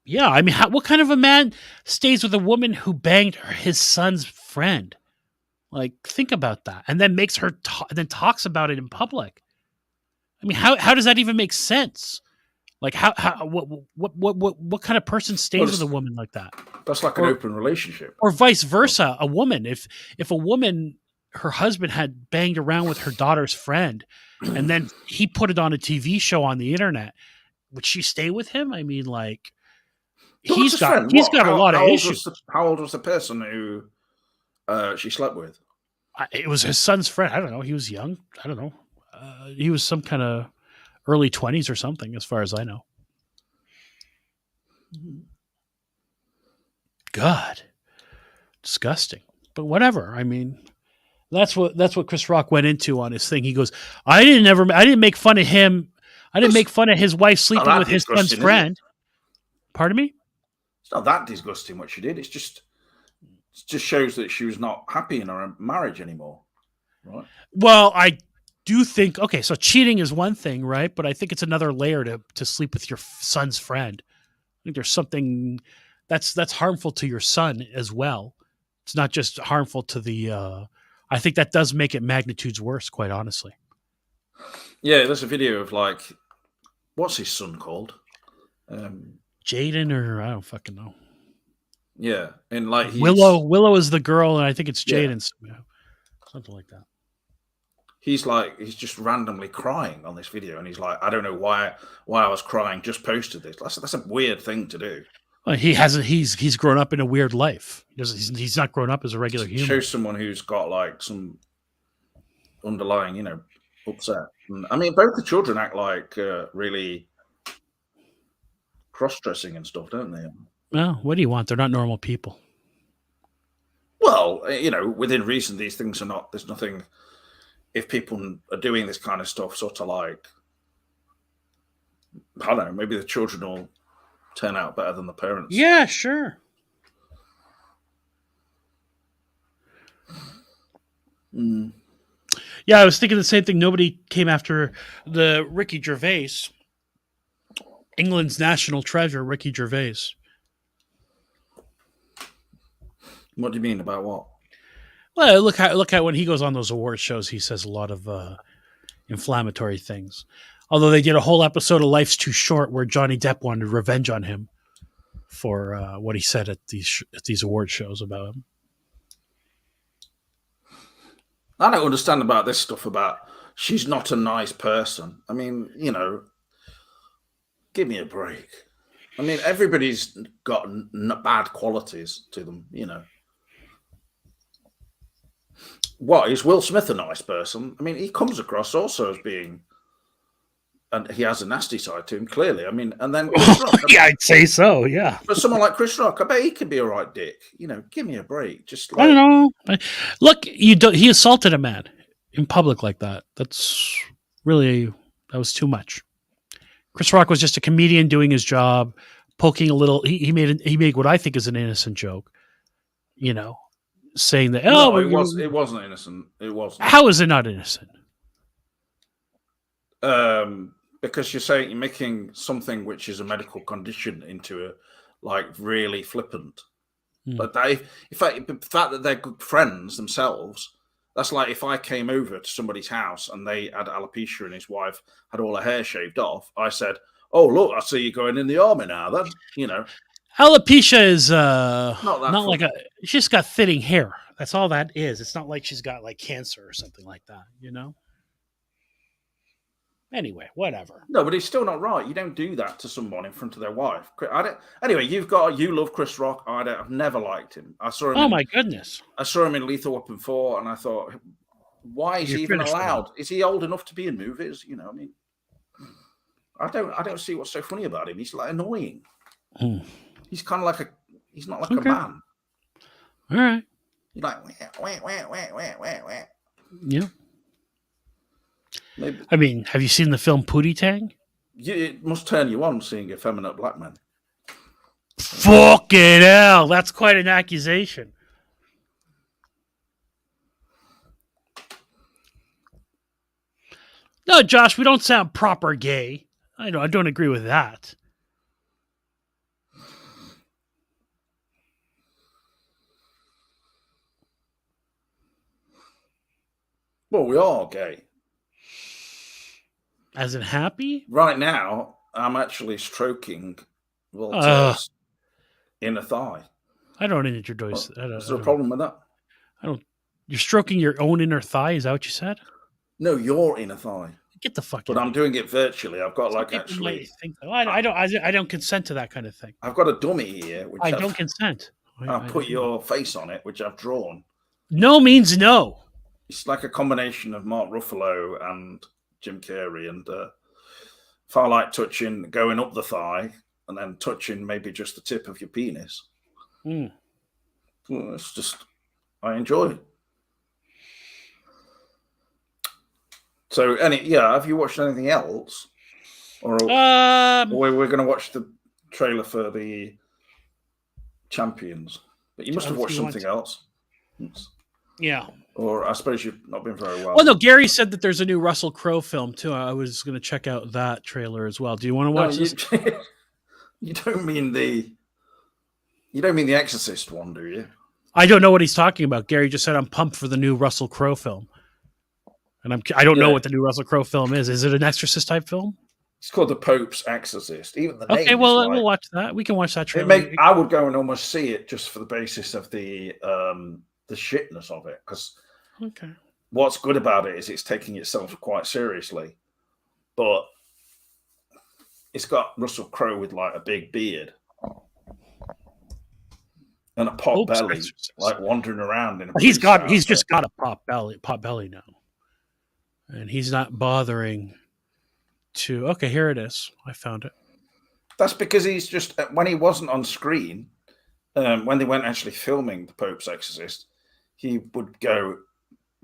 Yeah, I mean, what kind of a man stays with a woman who banged his son's friend? Like, think about that, and then makes her then talks about it in public. I mean, how does that even make sense? Like, what kind of person stays with a woman like that? That's like an open relationship, or vice versa. A woman, if a woman, her husband had banged around with her daughter's friend, and then he put it on a TV show on the internet, would she stay with him? I mean, like, he's got a lot of issues. How old was the person who she slept with? It was his son's friend. I don't know. He was young. I don't know. He was some kind of early 20s or something, as far as I know. God, disgusting. But whatever. I mean, that's what Chris Rock went into on his thing. He goes, I didn't make fun of him. I didn't make fun of his wife sleeping with his son's friend. Pardon me? It's not that disgusting what she did. It just shows that she was not happy in her marriage anymore. Right. Well, I do think, okay, so cheating is one thing, right? But I think it's another layer to sleep with your son's friend. I think there's something that's harmful to your son as well. It's not just harmful to the I think that does make it magnitudes worse, quite honestly. Yeah, there's a video of, like, what's his son called? Jaden, or I don't fucking know. Yeah, and like Willow is the girl, and I think it's Jaden's, something like that. He's just randomly crying on this video, and he's like, I don't know why I was crying. Just posted this. That's a weird thing to do. Well, he hasn't. He's grown up in a weird life. He's not grown up as a regular human. Shows someone who's got, like, some underlying, upset. And, I mean, both the children act like really cross-dressing and stuff, don't they? Well, what do you want? They're not normal people. Well, within reason, these things are not. There's nothing. If people are doing this kind of stuff, sort of like, I don't know, maybe the children will turn out better than the parents. Yeah, sure. Mm. Yeah, I was thinking the same thing. Nobody came after the Ricky Gervais, England's national treasure, Ricky Gervais. What do you mean about what? Well, look at when he goes on those award shows, he says a lot of inflammatory things. Although they did a whole episode of Life's Too Short where Johnny Depp wanted revenge on him for what he said at these award shows about him. I don't understand about this stuff about she's not a nice person. I mean, give me a break. I mean, everybody's got bad qualities to them, What, is Will Smith a nice person? I mean, he comes across also as being, and he has a nasty side to him, clearly. I mean, and then Chris Rock, yeah, I'd say so, yeah. But someone like Chris Rock, I bet he could be a right dick. Give me a break. Just like, I don't know. Look, he assaulted a man in public like that. That's really, that was too much. Chris Rock was just a comedian doing his job, poking a little. He made what I think is an innocent joke, saying that it wasn't innocent. It wasn't. How is it not innocent? Because you're making something which is a medical condition into a, like, really flippant. But the fact that they're good friends themselves, that's like if I came over to somebody's house and they had alopecia and his wife had all her hair shaved off. I said, "Oh, look, I see you going in the army now." Then alopecia is not like she's just got thinning hair. That's all that is. It's not like she's got like cancer or something like that, Anyway, whatever. No, but it's still not right. You don't do that to someone in front of their wife. Anyway, you love Chris Rock. I've never liked him. I saw him. Oh my goodness! I saw him in Lethal Weapon 4, and I thought, why is he even allowed? Is he old enough to be in movies? I mean, I don't see what's so funny about him. He's like annoying. He's kind of like he's not like a man. All right. You're like, wah, wah, wah, wah, wah, wah. Yeah. Maybe I mean, have you seen the film Pootie Tang? it must turn you on seeing effeminate black men. Fucking hell. That's quite an accusation. No, Josh, we don't sound proper gay. I don't agree with that. Well, we are gay. As in happy? Right now, I'm actually stroking Voltaire's inner thigh. I don't introduce. Is there a problem with that? You're stroking your own inner thigh. Is that what you said? No, your inner thigh. Get the fuck But out. I'm doing it virtually. I've got Some like people actually. might think that. I don't consent to that kind of thing. I've got a dummy here, which I don't consent. I've put your face on it, which I've drawn. No means no. It's like a combination of Mark Ruffalo and Jim Carrey, and if I like touching, going up the thigh, and then touching maybe just the tip of your penis. Mm. Well, it's just I enjoy it. So, have you watched anything else? Or we're going to watch the trailer for the Champions, but you must have watched something else. Yeah. Or I suppose you've not been very well. Well, no, Gary said that there's a new Russell Crowe film too. I was going to check out that trailer as well. Do you want to watch this? You don't mean the Exorcist one, do you? I don't know what he's talking about. Gary just said I'm pumped for the new Russell Crowe film, and I don't know what the new Russell Crowe film is. Is it an Exorcist type film? It's called The Pope's Exorcist. Even the name. Okay, well, we'll watch that. We can watch that trailer. I would go and almost see it just for the basis of the shitness of it, because what's good about it is it's taking itself quite seriously, but it's got Russell Crowe with like a big beard and a pot belly, like wandering around in a. He's just got a pot belly now, and he's not bothering to. Okay, here it is. I found it. That's because he's just when he wasn't on screen, when they weren't actually filming The Pope's Exorcist, he would go,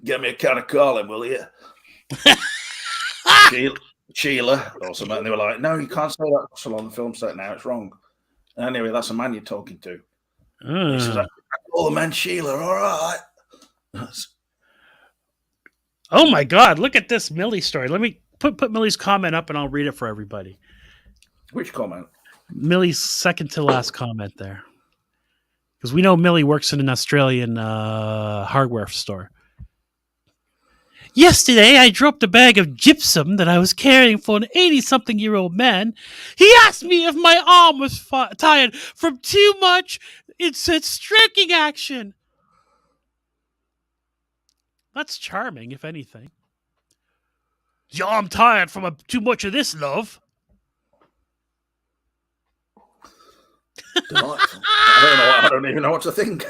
"Get me a can of Carlin, will you?" Sheila or something. And they were like, "No, you can't say that Russell on the film set now. It's wrong." Anyway, that's a man you're talking to. He says, "I call the man Sheila, all right." Oh my God! Look at this Millie story. Let me put Millie's comment up, and I'll read it for everybody. Which comment? Millie's second to last comment there, because we know Millie works in an Australian hardware store. Yesterday, I dropped a bag of gypsum that I was carrying for an 80-something-year-old man. He asked me if my arm was tired from too much. It said stroking action. That's charming, if anything. Your arm tired from too much of this, love. I don't even know what to think.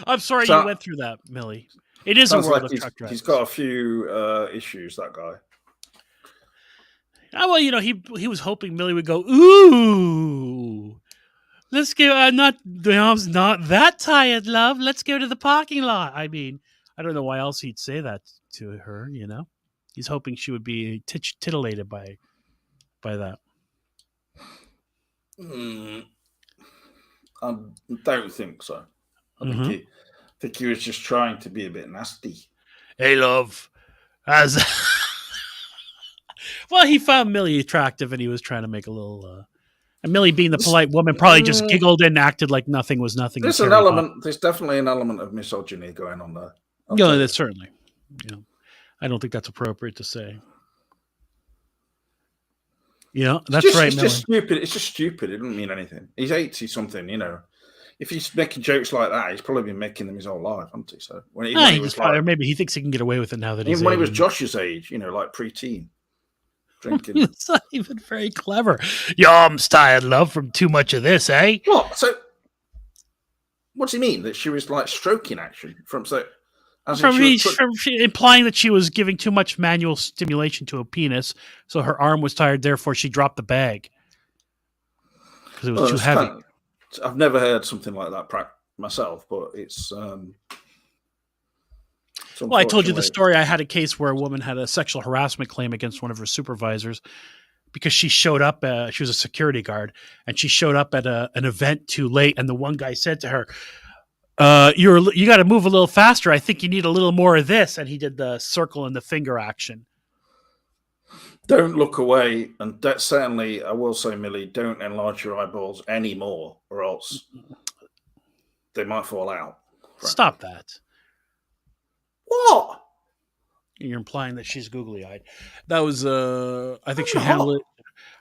I'm sorry you went through that, Millie. It is a world of truck drivers. He's got a few issues, that guy. Oh, well, he was hoping Millie would go, ooh, let's go. The arm's not that tired, love. Let's go to the parking lot. I mean, I don't know why else he'd say that to her, He's hoping she would be titillated by that. I don't think so. I think he was just trying to be a bit nasty. Hey, love. Well, he found Millie attractive, and he was trying to make a little. And Millie, being the polite woman, probably just giggled and acted like nothing was nothing. There's an element. There's definitely an element of misogyny going on there. No, that's certainly. I don't think that's appropriate to say. That's right. It's just stupid. It's just stupid. It doesn't mean anything. He's 80-something. If he's making jokes like that, he's probably been making them his whole life, hasn't he? So or maybe he thinks he can get away with it now that he's. Even when he was Josh's age, like pre-teen, drinking. It's not even very clever. Your arm's tired, love, from too much of this, eh? What? So, what's he mean? That she was like stroking action from implying that she was giving too much manual stimulation to a penis, so her arm was tired. Therefore, she dropped the bag because it was too heavy. I've never heard something like that myself, but it's Well, I told you the story. I had a case where a woman had a sexual harassment claim against one of her supervisors because she showed up. She was a security guard, and she showed up at an event too late. And the one guy said to her, you got to move a little faster. I think you need a little more of this." And he did the circle and the finger action. Don't look away, and that certainly, I will say, Millie, don't enlarge your eyeballs anymore, or else they might fall out. Frankly. Stop that. What? You're implying that she's googly-eyed. That was, I think she handled it.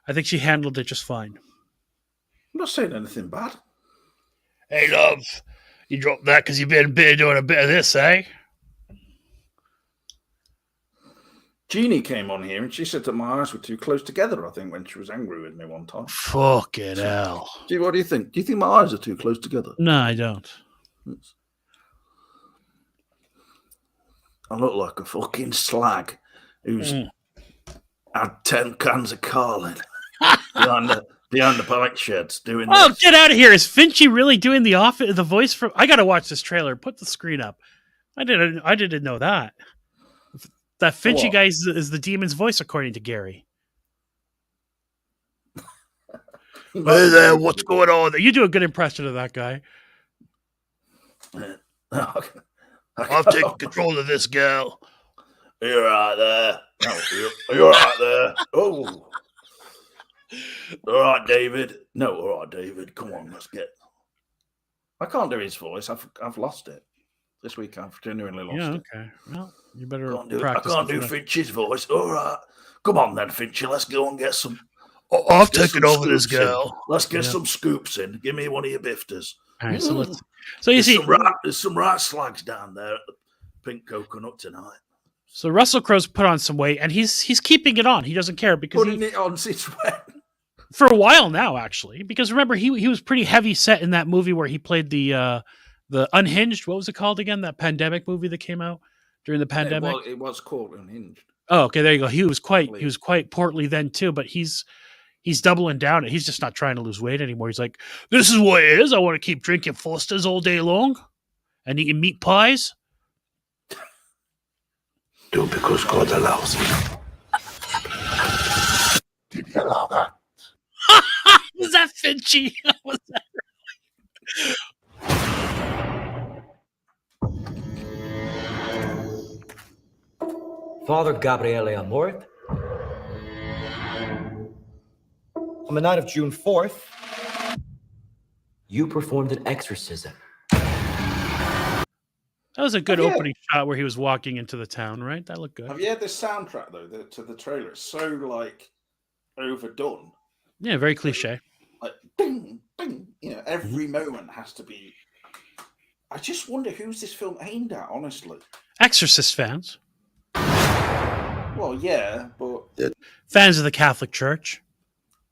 I think she handled it just fine. I'm not saying anything bad. Hey, love, you dropped that because you've been doing a bit of this, eh? Jeannie came on here and she said that my eyes were too close together, I think, when she was angry with me one time. Fucking hell. What do you think? Do you think my eyes are too close together? No, I don't. I look like a fucking slag who's had 10 cans of Carlin behind the bike sheds doing this. Oh, get out of here. Is Finchy really doing the voice from... I got to watch this trailer. Put the screen up. I didn't know that. That Finchy guy is the demon's voice, according to Gary. Hey there, what's going on? You do a good impression of that guy. I've taken control of this gal. You're right there. No, you're right there. Oh. All right, David. No, all right, David. Come on, let's get... I can't do his voice. I've lost it. This week I've genuinely lost it. Yeah, okay. Well, you better practice. I can't do Finch's voice. All right. Come on then, Finchy. Let's go and get some... I've taken over this girl. Let's get some scoops in. Give me one of your bifters. All right, so you see... There's some right slags down there at the Pink Coconut tonight. So Russell Crowe's put on some weight, and he's keeping it on. He doesn't care because putting it on since when? For a while now, actually. Because remember, he was pretty heavy set in that movie where he played the Unhinged. What was it called again? That pandemic movie that came out during the pandemic. Yeah, it was called Unhinged. Oh, okay, there you go. He was quite portly then too, but he's doubling down. He's just not trying to lose weight anymore. He's like, this is what it is. I want to keep drinking Fosters all day long and eating meat pies. Do it because God allows it. Did you allow that? Was that Finchy? Was that Father Gabriele Amort. On the night of June 4th, you performed an exorcism. That was a good opening shot where he was walking into the town, right? That looked good. Have you heard the soundtrack, though, to the trailer? It's so, like, overdone. Yeah, very cliche. Like, ding, ding. You know, every moment has to be... I just wonder who's this film aimed at, honestly. Exorcist fans. Well, yeah, but... Fans of the Catholic Church.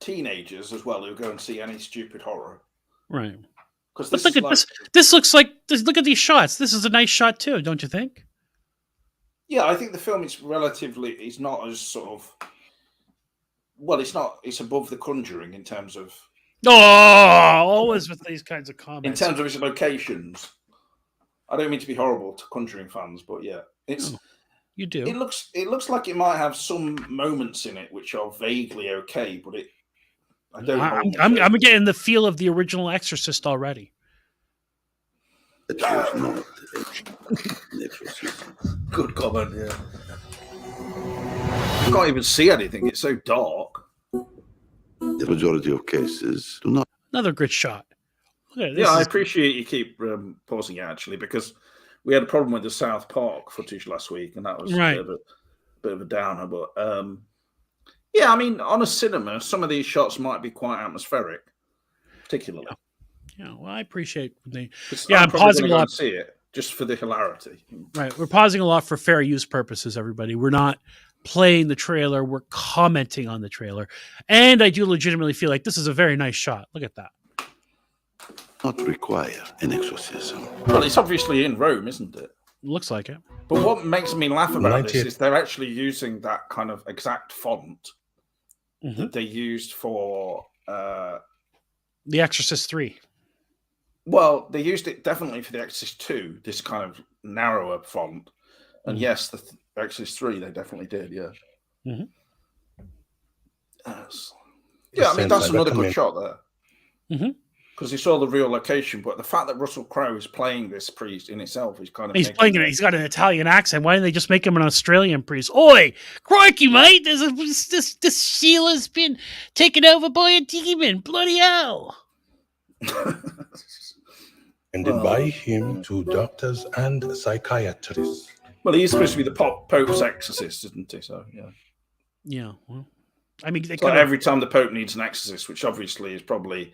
Teenagers, as well, who go and see any stupid horror. Right. Because look at this. This looks like... Look at these shots. This is a nice shot, too, don't you think? Yeah, I think the film is relatively... It's not as sort of... Well, it's not... It's above The Conjuring in terms of... Oh, always with these kinds of comments. In terms of its locations. I don't mean to be horrible to Conjuring fans, but yeah. It's... Oh, you do. It looks like it might have some moments in it which are vaguely okay, but it... I'm getting the feel of the original Exorcist already. It was not. Good comment, yeah. You can't even see anything. It's so dark. The majority of cases do not. Another good shot. Yeah, I appreciate you keep pausing it, actually, because we had a problem with the South Park footage last week, and that was right. a bit of a downer. But yeah, I mean, on a cinema, some of these shots might be quite atmospheric, particularly. Yeah, well, I appreciate the. I'm pausing a lot to see it just for the hilarity. Right, we're pausing a lot for fair use purposes. Everybody, we're not playing the trailer; we're commenting on the trailer, and I do legitimately feel like this is a very nice shot. Look at that. Not require an exorcism. Well, it's obviously in Rome, isn't it? Looks like it. But what makes me laugh about this is they're actually using that kind of exact font that they used for The Exorcist 3. Well, they used it definitely for The Exorcist 2, this kind of narrower font. And yes, the Exorcist 3, they definitely did, yeah. Mhm. Yes. Yeah, I mean, that's another good shot there. Mhm. Because you saw the real location, but the fact that Russell Crowe is playing this priest in itself is kind of... He's playing it. He's got an Italian accent. Why didn't they just make him an Australian priest? Oi, crikey, mate! This Sheila's been taken over by a demon. Bloody hell! And by him to doctors and psychiatrists. Well, he's supposed to be the Pope's exorcist, isn't he? So, yeah. Yeah. Well, I mean, So every time the Pope needs an exorcist, which obviously is probably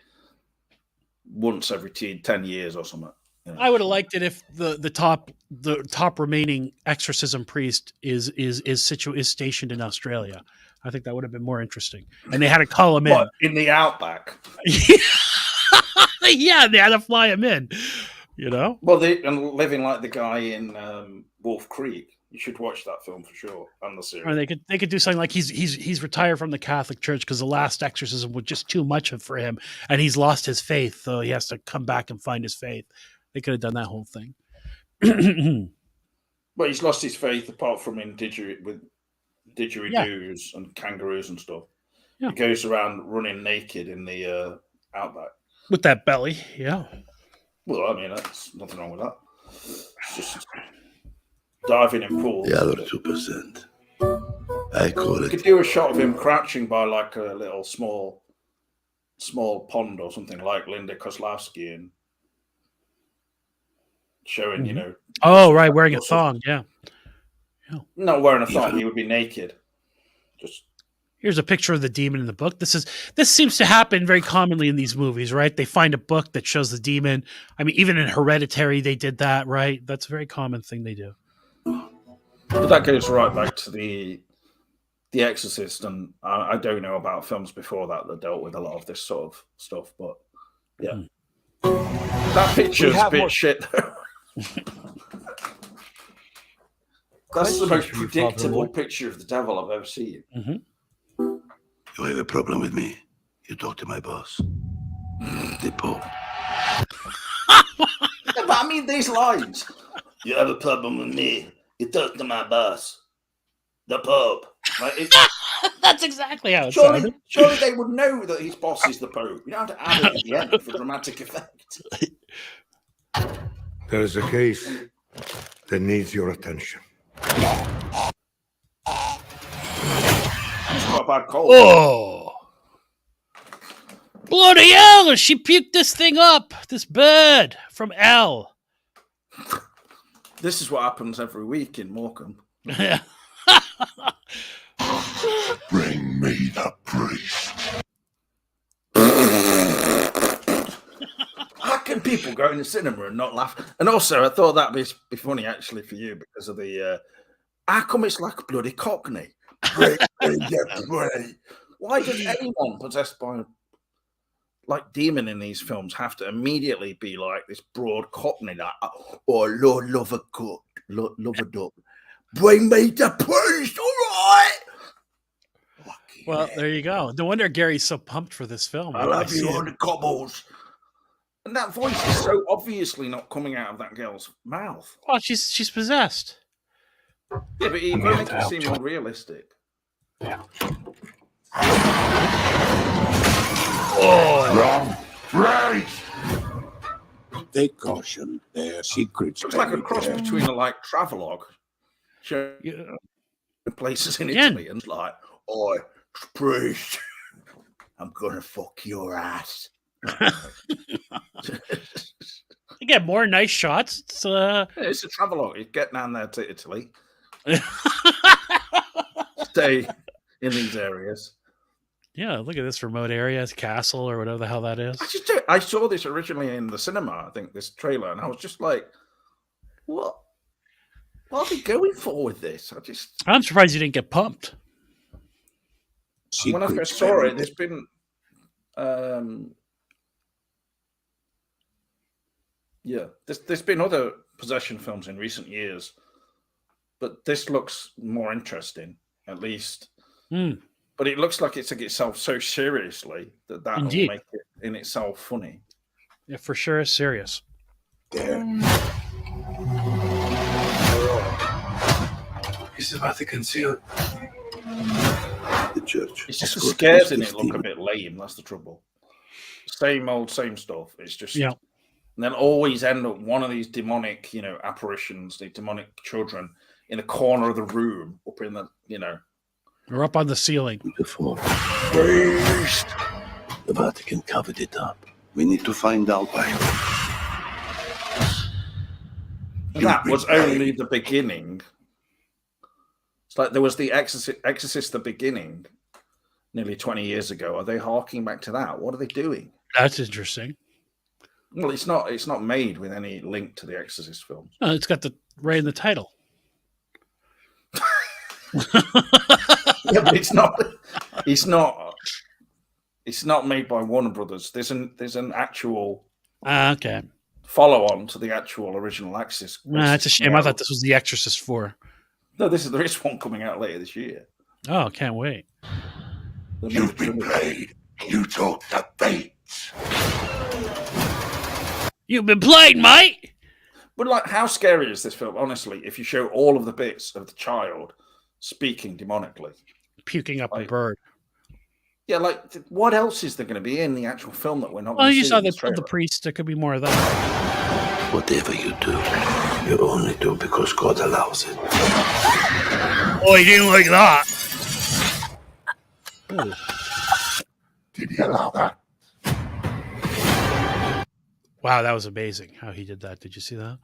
once every 10 years or something. You know. I would have liked it if the top remaining exorcism priest is stationed in Australia. I think that would have been more interesting. And they had to call him in the outback. Yeah, they had to fly him in. You know. Well, and living like the guy in Wolf Creek. You should watch that film for sure, and the series. Or they could do something like he's retired from the Catholic Church because the last exorcism was just too much for him, and he's lost his faith, so he has to come back and find his faith. They could have done that whole thing. Well, he's lost his faith apart from in didgeridoos and kangaroos and stuff. Yeah. He goes around running naked in the outback with that belly. Yeah. Well, I mean, that's nothing wrong with that. It's just diving in pools. The other 2%. I call it. You could do a shot of him crouching by like a little small pond or something like Linda Kozlowski and showing, you know. Oh, right, wearing a thong, yeah. Not wearing a thong, he would be naked. Just here's a picture of the demon in the book. This seems to happen very commonly in these movies, right? They find a book that shows the demon. I mean, even in Hereditary, they did that, right? That's a very common thing they do. But that goes right back to the Exorcist, and I don't know about films before that dealt with a lot of this sort of stuff, but yeah. That picture's a bit shit, though. That's the most predictable picture of the devil I've ever seen. Mm-hmm. You have a problem with me? You talk to my boss, the Pope. Yeah, but I mean, these lines. You have a problem with me? You talk to my boss, the Pope. Right? That's exactly how it sounded. Surely they would know that his boss is the Pope. You don't have to add it at the end for dramatic effect. There is a case that needs your attention. He's got a bad cold. Oh! Bloody hell! She puked this thing up! This bird from L. This is what happens every week in Morecambe. Yeah. Bring me the priest. How can people go in the cinema and not laugh? And also, I thought that'd be funny actually for you because of the. How come it's like a bloody Cockney? Bring me the priest. Why does anyone possessed by like demon in these films have to immediately be like this broad Cockney, like, oh Lord, love a cook, love a duck. Bring me the priest, all right. Well, there you go. No wonder Gary's so pumped for this film. I love you on the cobbles. And that voice is so obviously not coming out of that girl's mouth. Well, she's possessed. Yeah, but you make it seem more realistic. Yeah. Oh, wrong. Right. Take caution. Their secrets. Looks like a cross between a travelogue, showing places in Italy, and like, oi, priest, I'm gonna fuck your ass. You get more nice shots. It's a travelogue. You get down there to Italy, stay in these areas. Yeah, look at this remote area, castle or whatever the hell that is. I saw this originally in the cinema, I think, this trailer, and I was just like, what are they going for with this? I'm surprised you didn't get pumped. When I first saw it, there's been there's been other possession films in recent years, but this looks more interesting, at least. But it looks like it took itself so seriously that will make it in itself funny. Yeah, for sure is serious. There. Is the Vatican sealed? The church. It's just the escorted scares us in to it look a Stephen. bit lame. That's the trouble. Same old, same stuff. It's just, Yeah. and then always end up one of these demonic, apparitions, the demonic children in a corner of the room, up in the, Or up on the ceiling. Before. First, the Vatican covered it up. We need to find out why. And that was only the beginning. It's like there was the Exorcist, the beginning, nearly 20 years ago. Are they harking back to that? What are they doing? That's interesting. Well, it's not made with any link to the Exorcist films. No, it's got the Ray in the title. Yeah, but it's not. It's not made by Warner Brothers. There's an actual Okay. follow on to the actual original Exorcist. That's a shame. I thought this was The Exorcist 4. No, there is one coming out later this year. Oh, can't wait. You've been played. You took the bait. You've been played, mate. But like, how scary is this film? Honestly, if you show all of the bits of the child speaking demonically, Puking up a bird. yeah, like what else is there going to be in the actual film that we're not? Well, you saw in this the trailer? priest. There could be more of that. Whatever you do, you only do because God allows it. Oh, he didn't like that. Did he allow that? Wow, that was amazing how he did that. Did you see that?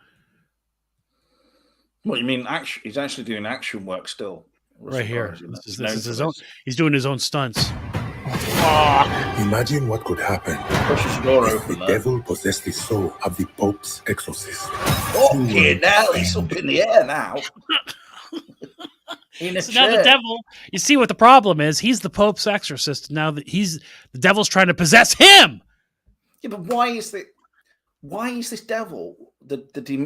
What you mean? Action? He's actually doing action work still. Right here. Surprising that This he's known is for his own. this. He's doing his own stunts. Imagine what could happen Pushes the door if open the there. devil possessed the soul of the Pope's exorcist. Okay, now he's up in the air now. In a So now the chair. devil. You see what the problem is? He's the Pope's exorcist. Now that the devil's trying to possess him. Yeah, but why is this devil, the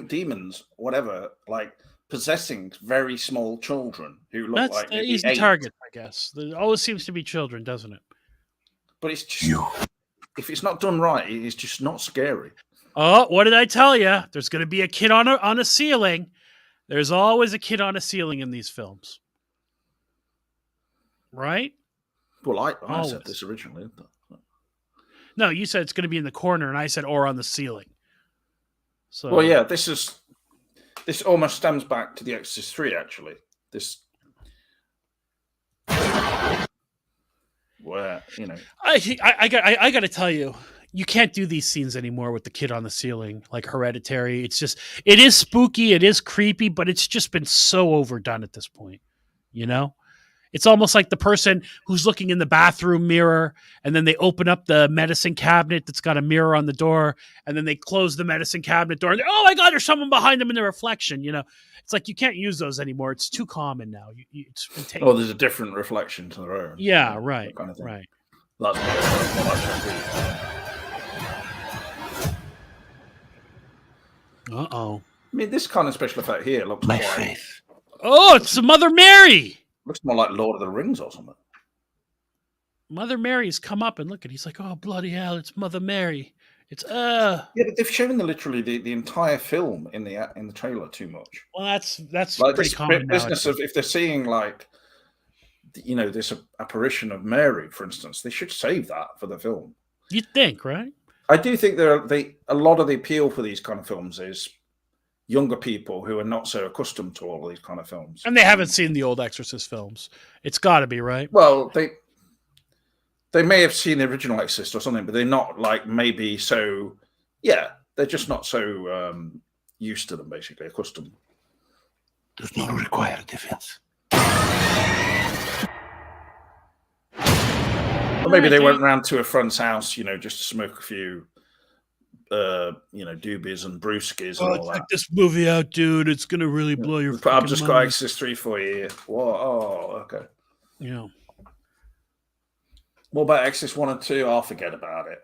demons, whatever, like possessing very small children who look That's like the maybe easy 8? target, I guess. There always seems to be children, doesn't it? But it's just if it's not done right, it's just not scary. Oh, what did I tell you? There's going to be a kid on a ceiling. There's always a kid on a ceiling in these films, right? Well, I Always. said this originally. No, you said it's going to be in the corner, and I said or on the ceiling. So, Well, yeah, this almost stems back to The Exorcist 3, actually. This, where I got to tell you, you can't do these scenes anymore with the kid on the ceiling, like Hereditary. It is spooky, it is creepy, but it's just been so overdone at this point. You know, it's almost like the person who's looking in the bathroom mirror, and then they open up the medicine cabinet that's got a mirror on the door, and then they close the medicine cabinet door, and oh my God, there's someone behind them in the reflection. You know, it's like you can't use those anymore. It's too common now. It's been taken. oh, there's a different reflection to their own. Yeah, that right, kind of thing. right. That's what I agree. Uh-oh. I mean, this kind of special effect here looks My quite, faith. Oh, it's the Mother Mary. looks more like Lord of the Rings or something. Mother Mary's come up and look at. He's like, oh bloody hell! It's Mother Mary. It's Yeah, but they've shown literally the entire film in the trailer too much. Well, that's Like pretty this common business nowadays. of if they're seeing like this apparition of Mary, for instance, they should save that for the film. You'd think, right? I do think a lot of the appeal for these kind of films is younger people who are not so accustomed to all of these kind of films. And they haven't seen the old Exorcist films. It's got to be, right? Well, they may have seen the original Exorcist or something, but they're not like maybe so. Yeah, they're just not so used to them, basically accustomed. Does not require defense. Or maybe they Alright, went dude. round to a friend's house, just to smoke a few, doobies and brewskis and all that. Check this movie out, dude. It's gonna really blow your. But I've freaking just got mind. Exorcist 3 for you. What? Oh, okay. Yeah. What about Exorcist 1 and 2? I'll forget about it.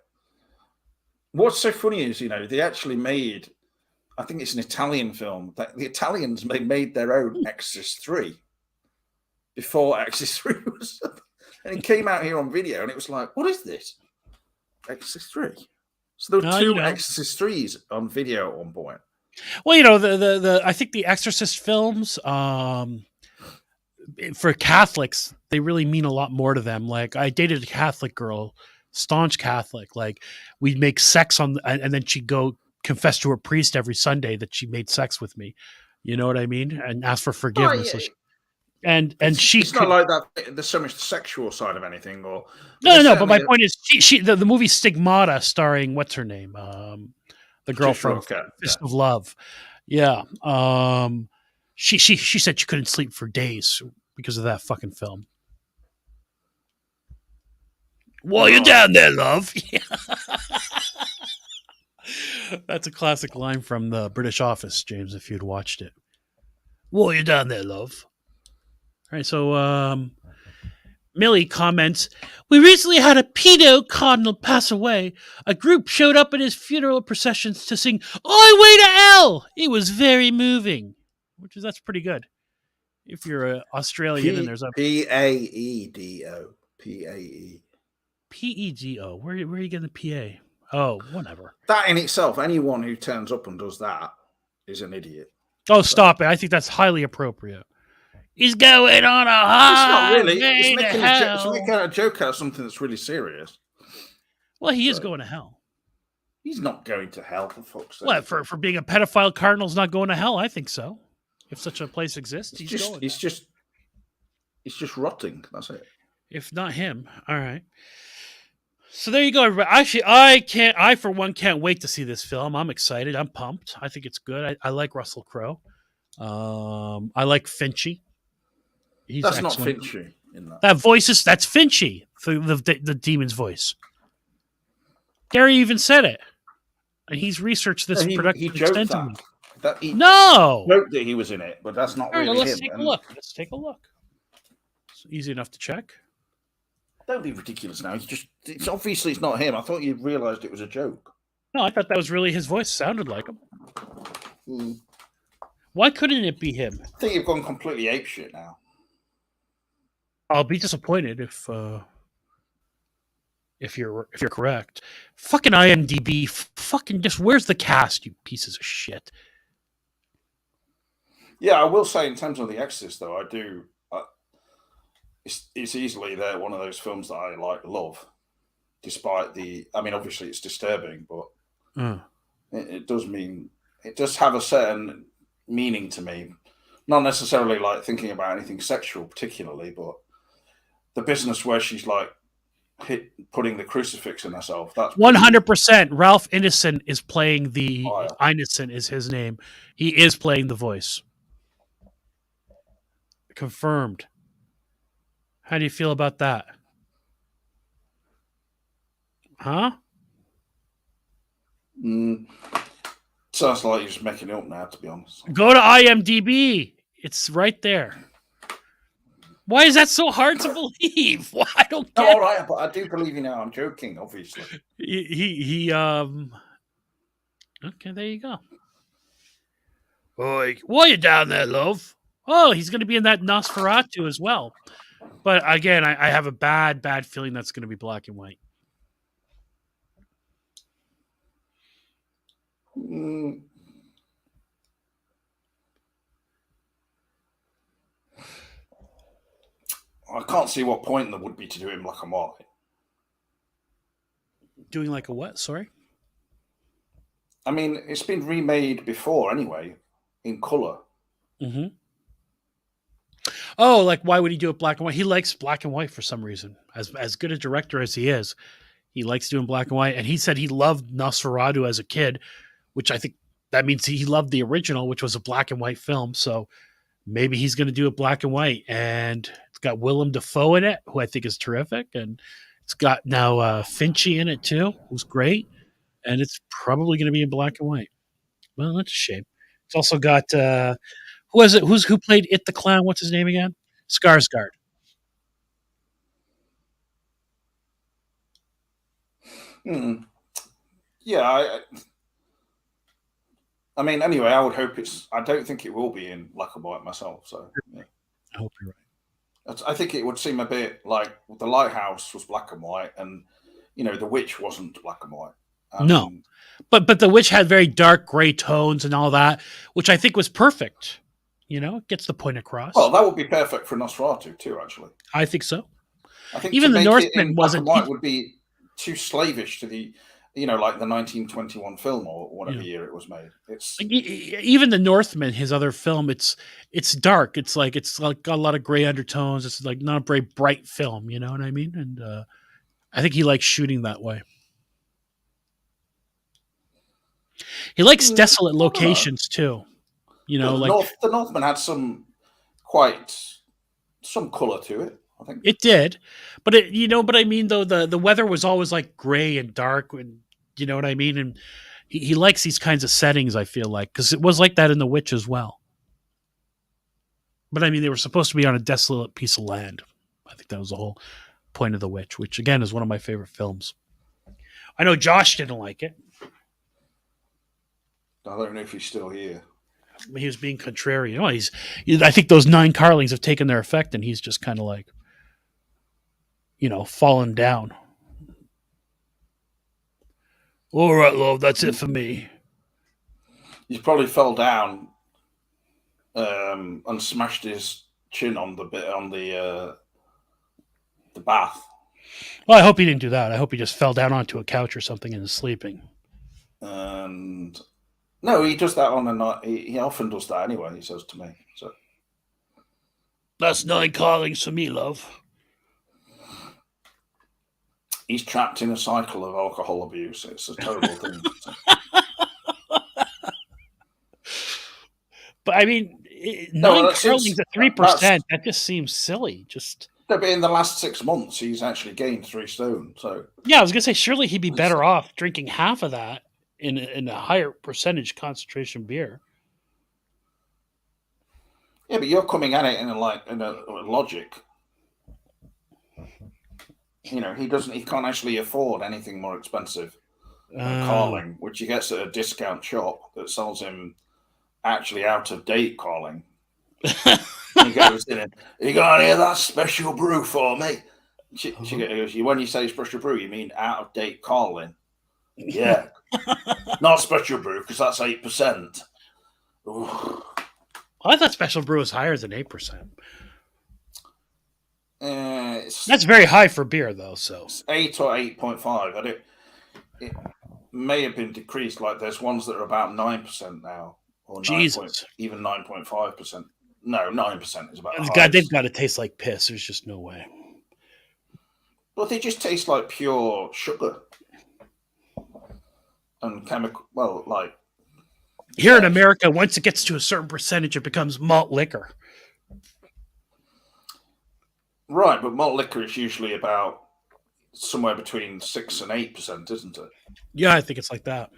What's so funny is, they actually made, I think it's an Italian film, that the Italians made their own Exorcist 3 before Exorcist 3 was. And it came out here on video, and it was like, what is this? Exorcist 3? So there were two you know. Exorcist 3s on video at one point. Well, you know, the I think the Exorcist films, for Catholics, they really mean a lot more to them. Like, I dated a Catholic girl, staunch Catholic. Like, we'd make sex and then she'd go confess to her priest every Sunday that she made sex with me. You know what I mean? And ask for forgiveness. Oh, So yeah. she it's not like that. There's so much sexual side of anything, or no. But my point is, the movie Stigmata, starring what's her name, the girl from Fist of Love. Yeah. She said she couldn't sleep for days because of that fucking film. While you're down there, love. That's a classic line from the British Office, James, if you'd watched it. While you're down there, love. All right, so Millie comments, we recently had a pedo cardinal pass away. A group showed up at his funeral processions to sing "Oi, way to hell." It was very moving. That's pretty good. If you're an Australian and there's a Paedo. Pae. PEGO. Where are you getting the PA? Oh, whatever. That in itself, anyone who turns up and does that is an idiot. Oh, stop it. I think that's highly appropriate. He's going on a high. It's not really. It's making a joke out of something that's really serious. Well, he is going to hell. He's not going to hell, for fuck's sake. What, for being a pedophile cardinal's not going to hell? I think so. If such a place exists, he's going. It's just rotting. That's it. If not him. All right. So there you go, everybody. Actually, I for one can't wait to see this film. I'm excited. I'm pumped. I think it's good. I like Russell Crowe. I like Finchy. That's excellent. Not Finchy in that. That's Finchy, the demon's voice. Gary even said it. And he's researched this production extensively. No! Joked that he was in it, but that's not really let's him. Let's take a look. It's easy enough to check. Don't be ridiculous now. It's obviously it's not him. I thought you realised it was a joke. No, I thought that was really his voice. Sounded like him. Why couldn't it be him? I think you've gone completely apeshit now. I'll be disappointed if you're correct. Fucking IMDb, fucking just where's the cast, you pieces of shit? Yeah, I will say in terms of The Exorcist, though, I do. It's easily one of those films that I love, despite I mean, obviously it's disturbing, but it does have a certain meaning to me. Not necessarily like thinking about anything sexual particularly, but the business where she's like putting the crucifix in herself. That's 100%. Ralph Ineson is playing Ineson is his name. He is playing the voice. Confirmed. How do you feel about that? Huh? Sounds like you're just making it up now, to be honest. Go to IMDb. It's right there. Why is that so hard to believe? Why I don't get all right, but I do believe you now. I'm joking, obviously. Okay, there you go. Oi, why are you down there, love? Oh, he's going to be in that Nosferatu as well. But again, I have a bad feeling that's going to be black and white. I can't see what point there would be to do it in black and white. Doing like a what? Sorry? I mean, it's been remade before anyway, in colour. Mm-hmm. Oh, like why would he do it black and white? He likes black and white for some reason. As good a director as he is, he likes doing black and white. And he said he loved Nosferatu as a kid, which I think that means he loved the original, which was a black and white film. So maybe he's going to do it black and white. And it's got Willem Dafoe in it, who I think is terrific. And it's got now Finchy in it too, who's great. And it's probably going to be in black and white. Well, that's a shame. It's also got... who is it? Who played It the Clown? What's his name again? Skarsgård. Yeah, I mean, anyway, I would hope I don't think it will be in black and white myself. So yeah. I hope you're right. I think it would seem a bit like The Lighthouse was black and white, and The Witch wasn't black and white. No. But The Witch had very dark gray tones and all that, which I think was perfect. It gets the point across. Well, that would be perfect for Nosferatu too, actually. I think so. I think Even to the make Northman it in black wasn't. and white would be too slavish to the, like the 1921 film or whatever year it was made. It's even the Northman, his other film. It's dark. It's like got a lot of gray undertones. It's like not a very bright film. You know what I mean? And I think he likes shooting that way. He likes desolate locations too. the Northman had some color to it. I think it did, but but I mean, though the weather was always like gray and dark, and you know what I mean. And he likes these kinds of settings. I feel like because it was like that in The Witch as well. But I mean, they were supposed to be on a desolate piece of land. I think that was the whole point of The Witch, which again is one of my favorite films. I know Josh didn't like it. I don't know if he's still here. He was being contrarian. I think those 9 carlings have taken their effect, and he's just kind of like, fallen down. All right, love, that's it for me. He probably fell down and smashed his chin on the bath. Well, I hope he didn't do that. I hope he just fell down onto a couch or something and is sleeping. And no, he does that on a night. He often does that anyway. He says to me, so that's 9 carlings for me, love. He's trapped in a cycle of alcohol abuse. It's a terrible thing. But I mean, 9 carlings at 3%, that just seems silly. But in the last 6 months, he's actually gained 3 stone. So yeah, I was gonna say surely he'd be better off drinking half of that in a higher percentage concentration beer. Yeah, but you're coming at it in a logic. He can't actually afford anything more expensive than carling, which he gets at a discount shop that sells him actually out of date carling. He goes in and, you got any of that special brew for me? She goes, when you say special brew, you mean out of date carling? Yeah. Not special brew, because that's 8%. I thought special brew was higher than 8%. That's very high for beer, though. So it's 8 or 8.5. It may have been decreased. Like there's ones that are about 9% now, or even 9.5%. No, 9% is about. God, they've got to taste like piss. There's just no way. Well, they just taste like pure sugar and chemical. Well, like here in America, once it gets to a certain percentage, it becomes malt liquor. Right, but malt liquor is usually about somewhere between 6 and 8%, isn't it? Yeah, I think it's like that.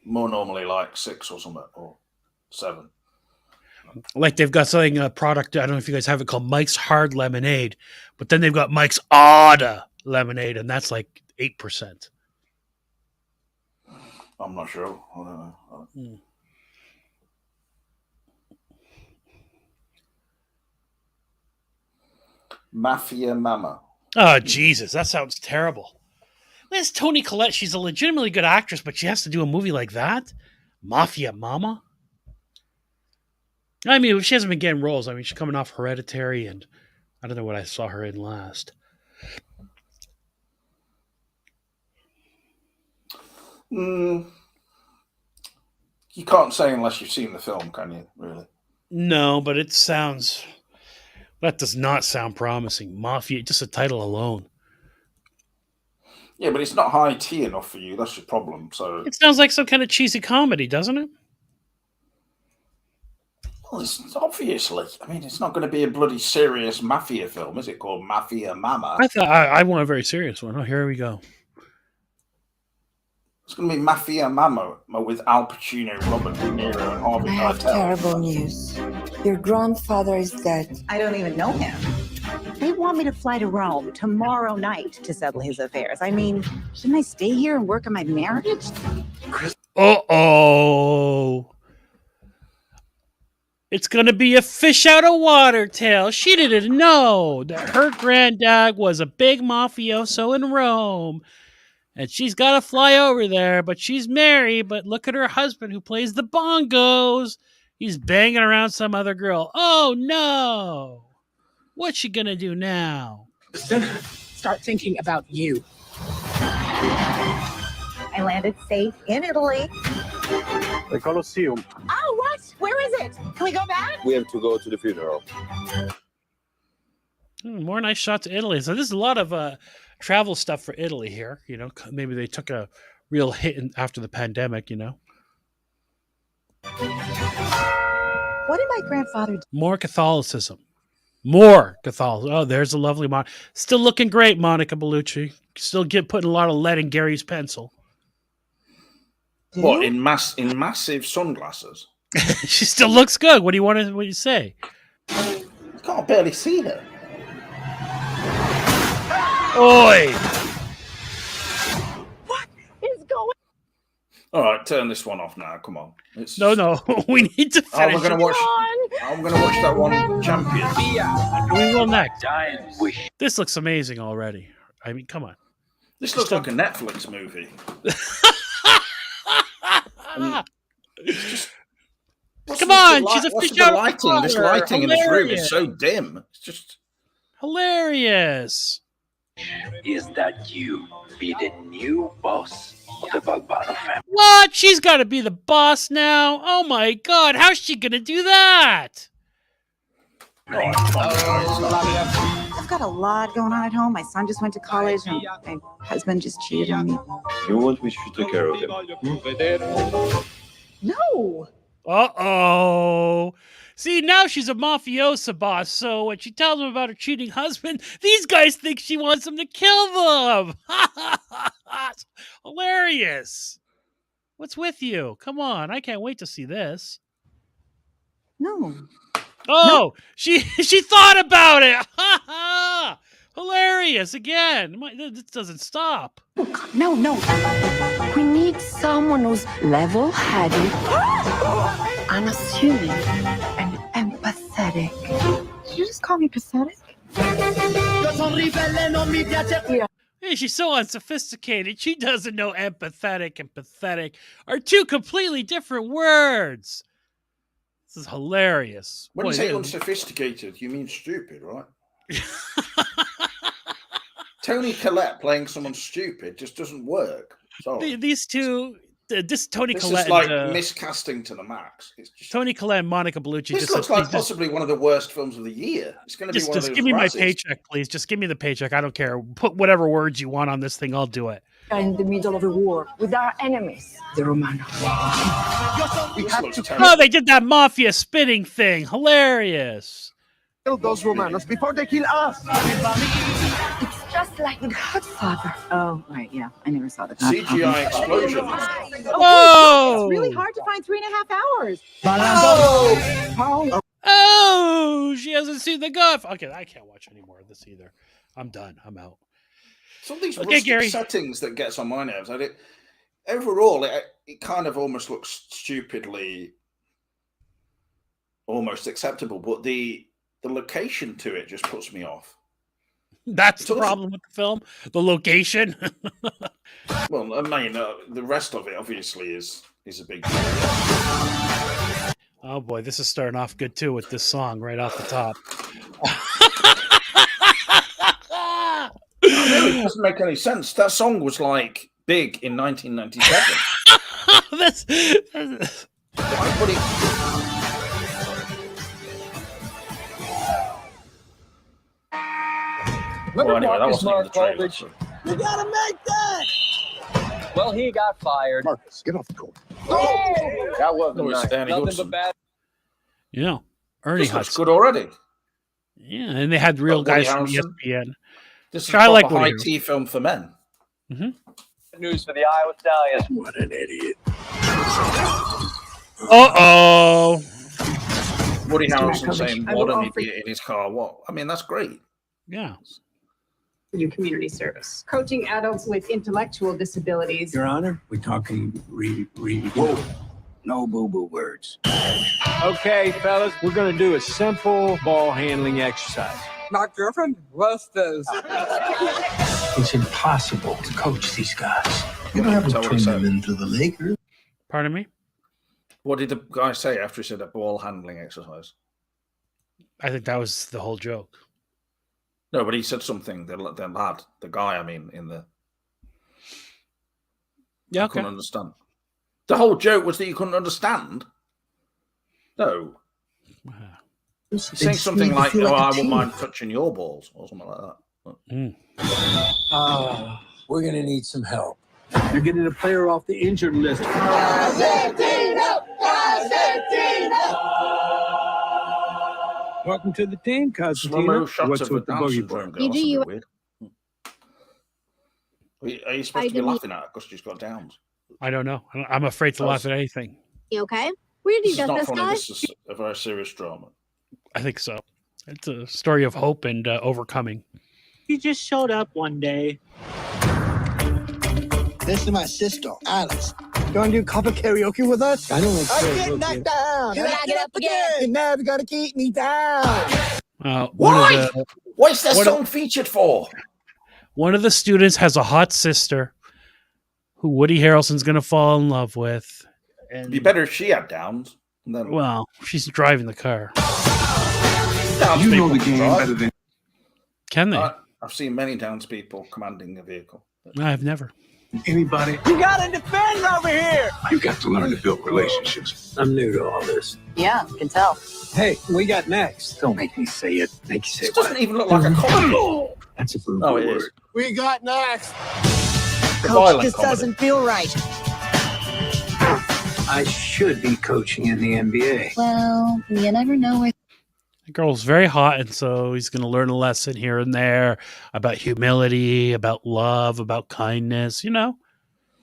More normally like 6 or something, or 7. Like they've got a product, I don't know if you guys have it, called Mike's Hard Lemonade, but then they've got Mike's Odd Lemonade, and that's like 8%. I'm not sure. I don't know. Mafia Mama. Oh, Jesus, that sounds terrible. There's Toni Collette. She's a legitimately good actress, but she has to do a movie like that? Mafia Mama? I mean, she hasn't been getting roles. I mean, she's coming off Hereditary, and I don't know what I saw her in last. You can't say unless you've seen the film, can you, really? No, but it sounds... That does not sound promising. Mafia, just a title alone. Yeah, but it's not high tea enough for you. That's your problem. So it sounds like some kind of cheesy comedy, doesn't it? Well, it's obviously. I mean, it's not going to be a bloody serious mafia film, is it? Called Mafia Mama. I thought I want a very serious one. Oh, here we go. It's going to be Mafia Mama with Al Pacino, Robert De Niro, and Harvey Keitel. I have terrible news. Your grandfather is dead. I don't even know him. They want me to fly to Rome tomorrow night to settle his affairs. I mean, shouldn't I stay here and work on my marriage? Uh-oh. It's going to be a fish out of water tale. She didn't know that her granddad was a big mafioso in Rome. And she's got to fly over there, but she's married. But look at her husband who plays the bongos. He's banging around some other girl. Oh, no. What's she going to do now? Start thinking about you. I landed safe in Italy. The Colosseum. Oh, what? Where is it? Can we go back? We have to go to the funeral. More nice shots of Italy. So there's a lot of travel stuff for Italy here. You know, maybe they took a real hit after the pandemic, you know. What did my grandfather do? More Catholicism. More Catholicism. Oh, there's a lovely still looking great, Monica Bellucci. Still putting a lot of lead in Gary's pencil. What, in massive sunglasses? She still looks good. What do you say? I can't barely see her. Oi! What is going? All right, turn this one off now. Come on. No. We need to finish. I'm gonna watch that one, Champions. We will next. This looks amazing already. I mean, come on. This looks like a Netflix movie. Come on, she's a fish out of lighting. This lighting in this room is so dim. It's just hilarious. Is that you be the new boss of the Balbano family? What? She's got to be the boss now? Oh my God! How's she gonna do that? I've got a lot going on at home. My son just went to college, and my husband just cheated on me. You want me to take care of him? No. Uh-oh. See, now she's a mafiosa boss, so when she tells them about her cheating husband, these guys think she wants them to kill them. Hilarious. What's with you? Come on, I can't wait to see this. No. Oh, no. She thought about it. Hilarious again. This doesn't stop. No. We need someone who's level-headed, unassuming, and empathetic. Did you just call me pathetic? Hey, she's so unsophisticated. She doesn't know empathetic and pathetic are two completely different words. This is hilarious. When you say unsophisticated, you mean stupid, right? Tony Collette playing someone stupid just doesn't work. Sorry. These two, Tony this Collette, is like miscasting to the max. It's just, Tony Collette and Monica Bellucci. This looks like possibly one of the worst films of the year. It's going to be one of those. Just give me Razzies. my paycheck, please. Just give me the paycheck. I don't care. Put whatever words you want on this thing. I'll do it. In the middle of a war with our enemies, the Romanos. Oh, they did that mafia spitting thing. Hilarious. Kill those Romanos before they kill us. It's just like the Godfather. Oh, right, yeah. I never saw the CGI explosion. Oh! It's really hard to find 3.5 hours. Oh, she hasn't seen the Godf. Okay, I can't watch any more of this either. I'm done. I'm out. Some of these rustic settings that gets on my nerves. Overall, it kind of almost looks stupidly almost acceptable, but the location to it just puts me off. That's the problem with the film, the location. Well, I mean, the rest of it obviously is a big deal. Oh boy, this is starting off good too with this song right off the top. It doesn't make any sense. That song was like big in 1997. Well, anyway, that wasn't in the trailer. So. You gotta make that! Well, he got fired. Marcus, get off the court. Oh! That wasn't nice. Nothing but bad. You know, Ernie this looks good already. Yeah, and they had real guys from ESPN. This is a high tea film for men. Mm-hmm. News for the Iowa Stallions. What an idiot. Uh-oh. Woody Harrelson saying, what an idiot in his car. What? I mean, that's great. Yeah. Your community service. Coaching adults with intellectual disabilities. Your Honor, we're talking whoa. No boo-boo words. Okay, fellas, we're going to do a simple ball handling exercise. My girlfriend was this. It's impossible to coach these guys. You don't have to Tell what turn he them said. into the Lakers. Pardon me? What did the guy say after he said a ball handling exercise? I think that was the whole joke. No, but he said something. The lad, the guy, I mean, in the. Yeah, I okay. couldn't understand. The whole joke was that you couldn't understand. No. He's saying something like, "Oh, I wouldn't mind touching your balls," or something like that. We're gonna need some help. You're getting a player off the injured list. Welcome to the team, Slow-mo Constantino. shots What's of a with the Down boogie syndrome board? girl. That's a bit weird. Are you supposed to be laughing at her because she's got Downs? I don't know. I'm afraid to laugh at anything. You okay? Where did you This is get not this funny. guy? This is a very serious drama. I think so. It's a story of hope and overcoming. He just showed up one day. This is my sister, Alice. You want to do cover karaoke with us? I don't like I'm karaoke. getting knocked down. Can I get up again? You're never going to keep me down. Why? What's that song featured for? One of the students has a hot sister who Woody Harrelson's going to fall in love with. And, It'd be better if she had Downs. Then... Well, she's driving the car. Downs You know people the game drive. better than Can they? I've seen many Downs people commanding a vehicle. I've never. anybody. You got a defender over here. You got to learn to build relationships. I'm new to all this. Yeah, can tell. Hey, we got next. Don't make me say it. Make you say This doesn't even look like a comedy. That's a brutal Oh, it word. is. We got next. Coach, this doesn't feel right. I should be coaching in the NBA. Well, you never know where. The girl's very hot, and so he's going to learn a lesson here and there about humility, about love, about kindness, and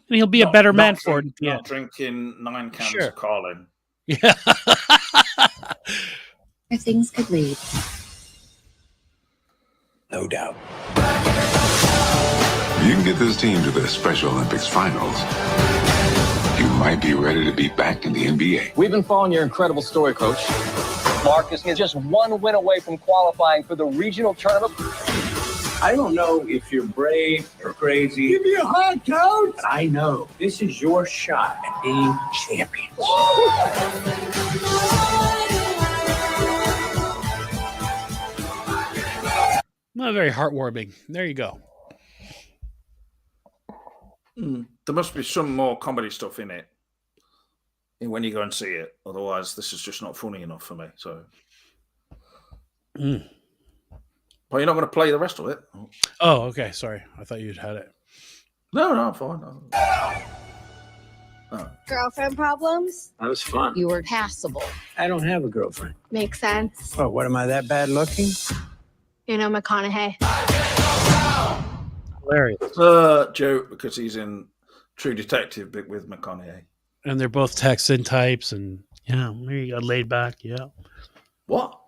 he'll be a better man for it. Not drinking 9 cans Sure. of Carlin. Yeah. Where things could lead. No doubt. You can get this team to the Special Olympics finals. You might be ready to be back in the NBA. We've been following your incredible story, Coach. Marcus is just one win away from qualifying for the regional tournament. I don't know if you're brave or crazy. Give me a hug, coach. But I know this is your shot at being champions. Not very heartwarming. There you go. There must be some more comedy stuff in it when you go and see it. Otherwise, this is just not funny enough for me. So, But you're not going to play the rest of it. Oh, okay. Sorry. I thought you'd had it. No, I'm fine. No. Girlfriend problems? That was fun. You were passable. I don't have a girlfriend. Makes sense. Oh, what, am I that bad looking? You know McConaughey. Hilarious. Joe, because he's in True Detective with McConaughey. And they're both Texan types, and there you go, laid back. Yeah. What?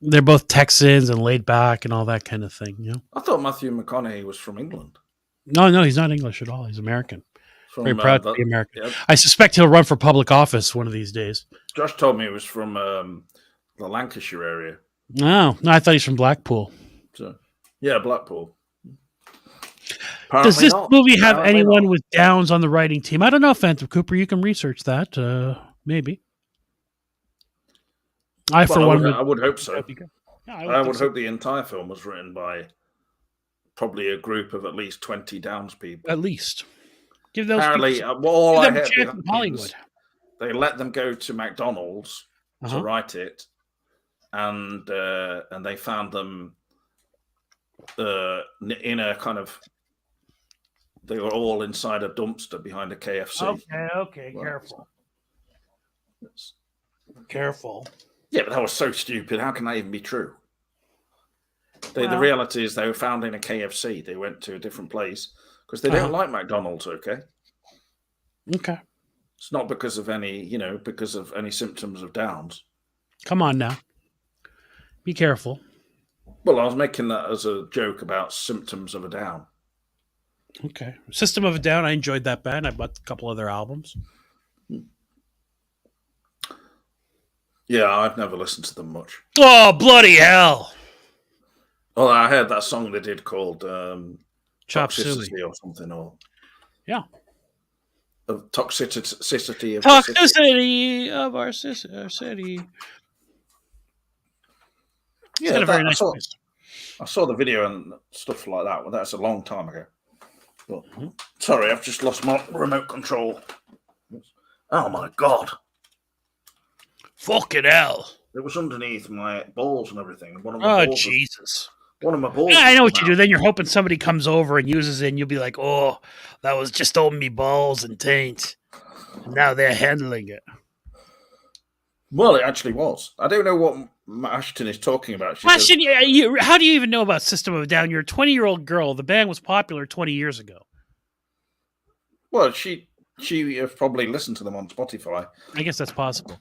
They're both Texans and laid back and all that kind of thing. I thought Matthew McConaughey was from England. No, he's not English at all. He's American. From, Very proud to be American. Yeah. I suspect he'll run for public office one of these days. Josh told me he was from the Lancashire area. No, I thought he's from Blackpool. So, yeah, Blackpool. Does this movie have Apparently anyone not. with Downs on the writing team? I don't know, Phantom Cooper. You can research that. Maybe. I would hope so. Yeah, I would hope the entire film was written by probably a group of at least 20 Downs people. At least. Give those Apparently, people, all give I them a heard chance behind in the Hollywood. scenes, they let them go to McDonald's to write it, and they found them in a kind of. They were all inside a dumpster behind a KFC. Okay, careful. Careful. Yeah, but that was so stupid. How can that even be true? The reality is they were found in a KFC. They went to a different place because they don't like McDonald's, okay? Okay. It's not because of any, because of any symptoms of Downs. Come on now. Be careful. Well, I was making that as a joke about symptoms of a Down. Okay. System of a Down, I enjoyed that band. I bought a couple other albums. Yeah, I've never listened to them much. Oh, bloody hell. Well, I heard that song they did called Chop suey. toxicity or something, or Yeah. of toxicity of the city. Toxicity of our city. It's got a very nice voice. I saw the video and stuff like that. Well, that's a long time ago. But, sorry, I've just lost my remote control. Oh my god! Fucking hell! It was underneath my balls and everything. One of my Oh balls Jesus! One of my balls. Yeah, I know what you do. Then you're hoping somebody comes over and uses it, and you'll be like, "Oh, that was just on me balls and taint." And now they're handling it. Well, it actually was. I don't know what Ashton is talking about. She says, how do you even know about System of a Down? You're a 20-year-old girl. The band was popular 20 years ago. well, she probably listened to them on Spotify. I guess that's possible.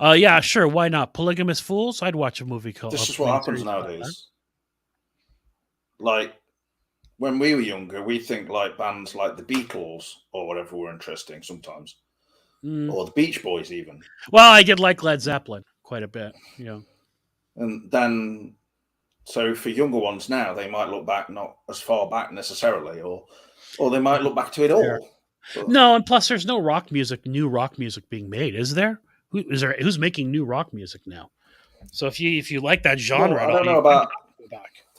Yeah, sure. Why not? Polygamous Fools? I'd watch a movie called... This is what happens nowadays. Like, when we were younger, we think like bands like the Beatles or whatever were interesting sometimes. Or the Beach Boys even. Well, I did like Led Zeppelin quite a bit. Yeah. And then, so for younger ones now, they might look back not as far back necessarily, or they might look back to it all. But, no, and plus there's no new rock music being made, is there? Who's making new rock music now? So if you like that genre, well,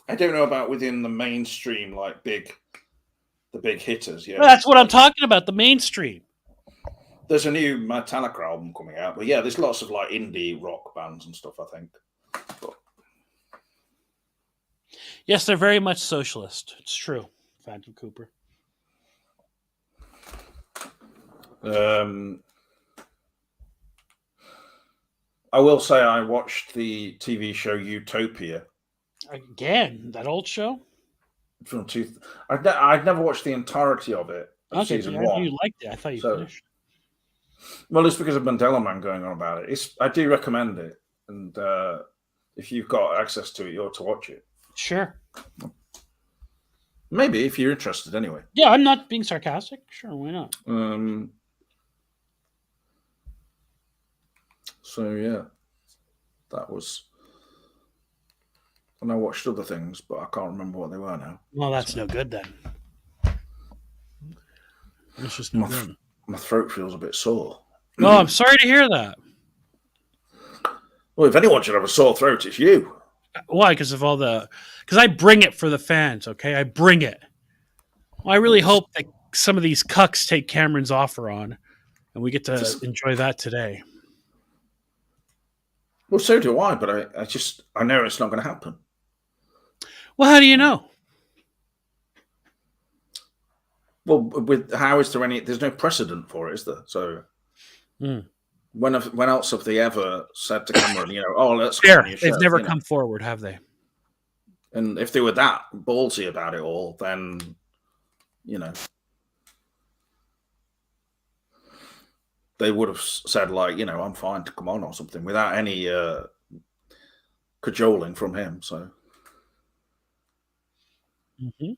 I don't know about within the mainstream, like the big hitters. Yeah, that's what I'm talking about. The mainstream. There's a new Metallica album coming out, but yeah, there's lots of like indie rock bands and stuff, I think. But... yes, they're very much socialist. It's true, Phantom Cooper. I will say I watched the TV show Utopia. Again, that old show? From I'd never watched the entirety of it. Season 1. You liked it. I thought you finished. Well, it's because of Mandela Man going on about it. I do recommend it, and if you've got access to it, you ought to watch it. Sure. Maybe if you're interested, anyway. Yeah, I'm not being sarcastic. Sure, why not? So yeah, that was. And I watched other things, but I can't remember what they were now. Well, that's no good then. It's just no good. My throat feels a bit sore. Oh, I'm sorry to hear that. Well, if anyone should have a sore throat, it's you. Why? Because I bring it for the fans, okay? I bring it. Well, I really hope that some of these cucks take Cameron's offer on, and we get to enjoy that today. Well, so do I, but I know it's not going to happen. Well, how do you know? Well, there's no precedent for it, is there? So when else have they ever said to Cameron, let's go on your show? They've never come forward, have they? And if they were that ballsy about it all, then, they would have said, like, I'm fine to come on or something without any cajoling from him. So. Mm-hmm.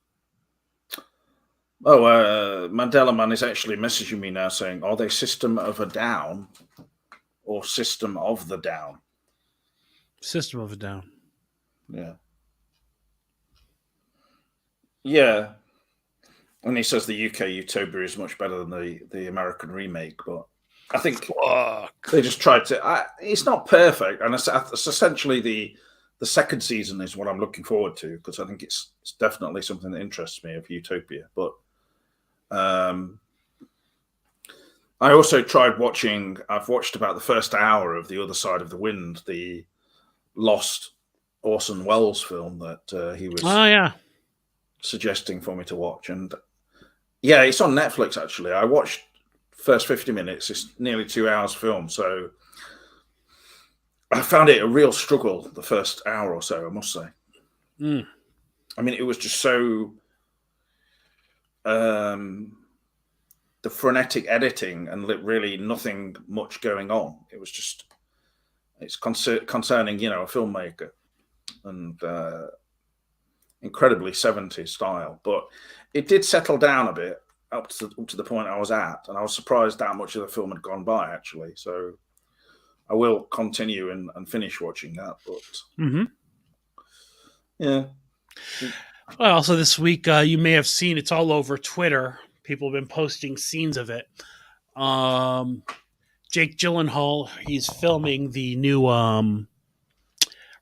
Oh, Mandela Man is actually messaging me now saying, are they System of a Down or System of the Down? System of a Down. Yeah. Yeah. And he says the UK Utopia is much better than the American remake, but I think they just tried to... it's not perfect, and it's essentially the second season is what I'm looking forward to, because I think it's definitely something that interests me of Utopia, but I also tried watching. I've watched about the first hour of The Other Side of the Wind, the lost Orson Welles film that he was suggesting for me to watch. And yeah, it's on Netflix, actually. I watched first 50 minutes. It's nearly 2 hours film. So I found it a real struggle the first hour or so, I must say. I mean, it was just so... the frenetic editing and really nothing much going on. It was just, it's concerning, a filmmaker, and incredibly 70s style. But it did settle down a bit up to the point I was at, and I was surprised that much of the film had gone by, actually. So I will continue and finish watching that. But yeah. Well, also this week, you may have seen it's all over Twitter. People have been posting scenes of it. Jake Gyllenhaal, he's filming the new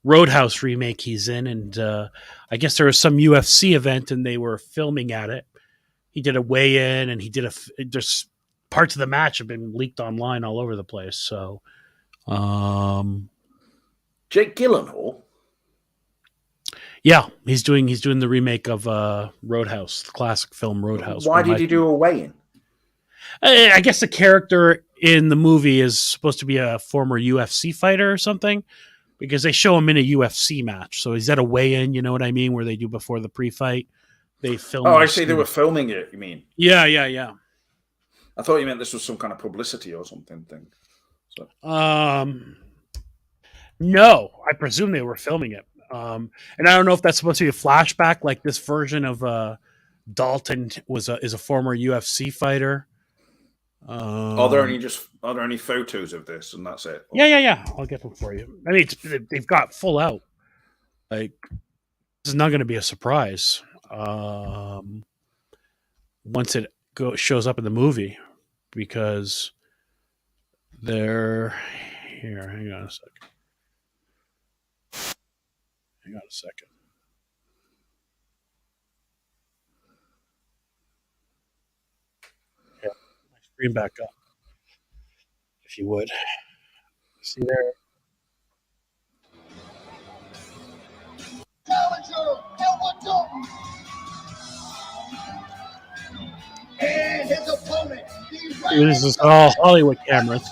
Roadhouse remake he's in, and I guess there was some UFC event, and they were filming at it. He did a weigh-in, and there's parts of the match have been leaked online all over the place. So, Jake Gyllenhaal. Yeah, he's doing the remake of Roadhouse, the classic film Roadhouse. Why did he do a weigh-in? I guess the character in the movie is supposed to be a former UFC fighter or something, because they show him in a UFC match. So he's at a weigh-in, you know what I mean, where they do before the pre-fight. They film. Oh, I see. They were filming it. You mean? Yeah. I thought you meant this was some kind of publicity or something thing. So. No, I presume they were filming it. And I don't know if that's supposed to be a flashback, like this version of Dalton is a former UFC fighter. Are there any photos of this, and that's it? Yeah. I'll get them for you. I mean, they've got full out. Like, this is not going to be a surprise once it shows up in the movie, because they're here. Hang on a second. Yeah, my screen back up, if you would. See there. And his opponent. This is all Hollywood cameras.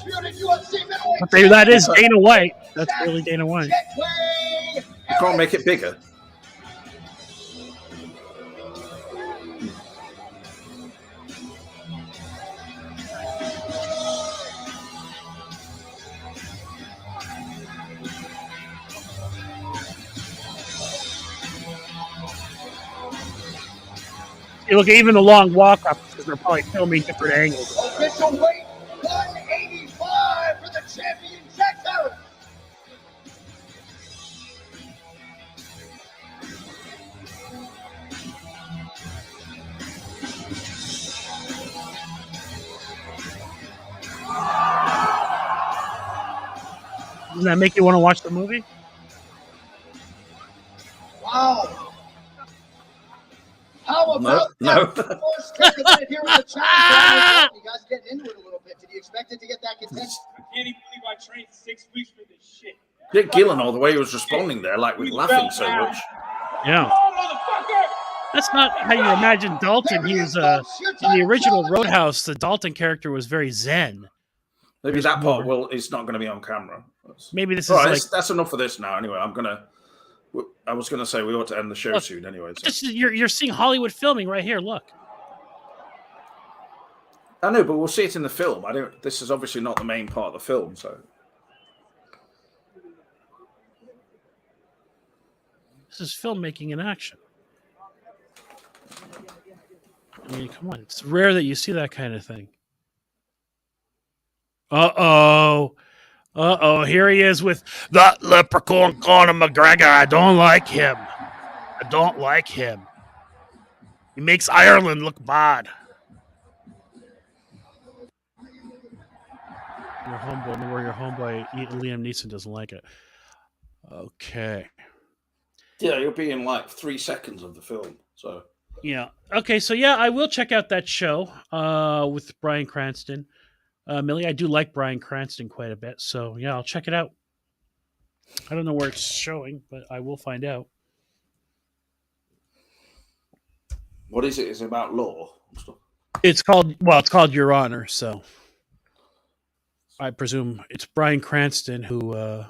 But that is Dana White. That's really Dana White. You can't make it bigger. You look, even the long walk up, because they're probably filming different angles. Official weight 185 for the champion checker. Doesn't that make you want to watch the movie? Wow. How about no. that first kick of it here with the challenge? You guys getting into it a little bit. Did you expect it to get that contested? I can't even believe I trained 6 weeks for this shit. Jake Gyllenhaal, the way he was responding there, like with laughing so much. Yeah. That's not how you imagine Dalton. He was in the original Roadhouse. The Dalton character was very zen. Maybe that part, it's not going to be on camera. Maybe this right, is like... That's enough for this now. Anyway, I was going to say we ought to end the show soon anyway. So. You're seeing Hollywood filming right here. Look. I know, but we'll see it in the film. This is obviously not the main part of the film, so... This is filmmaking in action. I mean, come on. It's rare that you see that kind of thing. Uh-oh. Here he is with that leprechaun Conor McGregor. I don't like him. He makes Ireland look bad. Your homeboy Liam Neeson doesn't like it. Okay. Yeah, you'll be in like 3 seconds of the film. So yeah. Okay, so yeah, I will check out that show with Bryan Cranston. Millie, I do like Bryan Cranston quite a bit, so yeah, I'll check it out. I don't know where it's showing, but I will find out. What is it? Is it about law and stuff? It's called Your Honor, so I presume it's Bryan Cranston who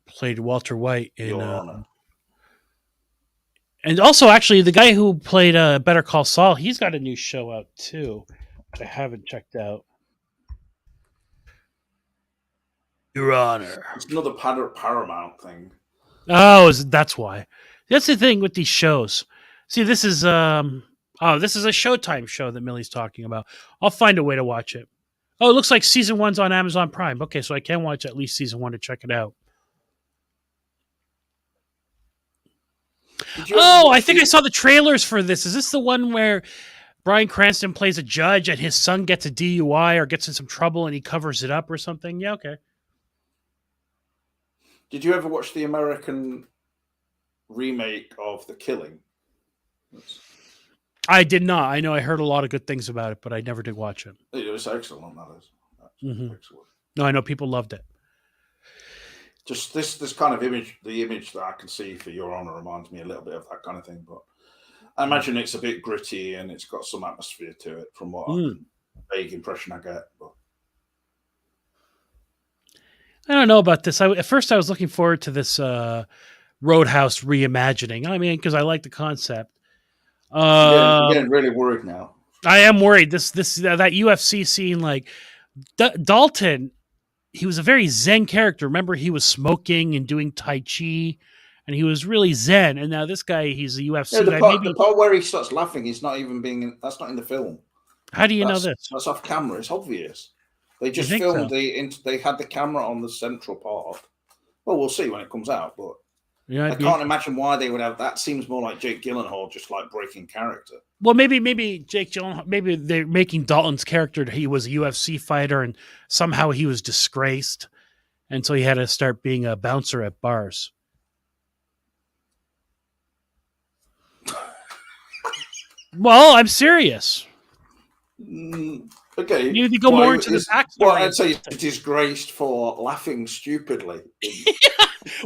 played Walter White in Your Honor. And also, actually, the guy who played Better Call Saul, he's got a new show out too. I haven't checked out. Your Honor. It's another Paramount thing. Oh, that's why. That's the thing with these shows. See, this is this is a Showtime show that Millie's talking about. I'll find a way to watch it. Oh, it looks like season 1's on Amazon Prime. Okay, so I can watch at least season 1 to check it out. Oh, I think I saw the trailers for this. Is this the one where Bryan Cranston plays a judge and his son gets a DUI or gets in some trouble and he covers it up or something? Yeah, okay. Did you ever watch the American remake of The Killing? I did not. I know I heard a lot of good things about it, but I never did watch it. It was excellent. That is excellent. No, I know people loved it. Just this kind of image, the image that I can see for Your Honor reminds me a little bit of that kind of thing. But I imagine it's a bit gritty and it's got some atmosphere to it from what vague impression I get. But I don't know about this. At first, I was looking forward to this Roadhouse reimagining. I mean, because I like the concept. I'm getting really worried now. I am worried. That UFC scene, like Dalton, he was a very zen character. Remember, he was smoking and doing Tai Chi, and he was really zen. And now this guy, he's a UFC guy. The part where he starts laughing, he's not even being. That's not in the film. How do you know this? That's off camera. It's obvious. They just filmed they had the camera on the central part. Well, we'll see when it comes out, but yeah, I can't imagine why they would have that. Seems more like Jake Gyllenhaal just like breaking character. Well, maybe Jake Gyllenhaal. Maybe they're making Dalton's character. He was a UFC fighter, and somehow he was disgraced, and so he had to start being a bouncer at bars. Well, I'm serious. Okay, you need to go more into the backstory. Well, I'd say he's disgraced for laughing stupidly.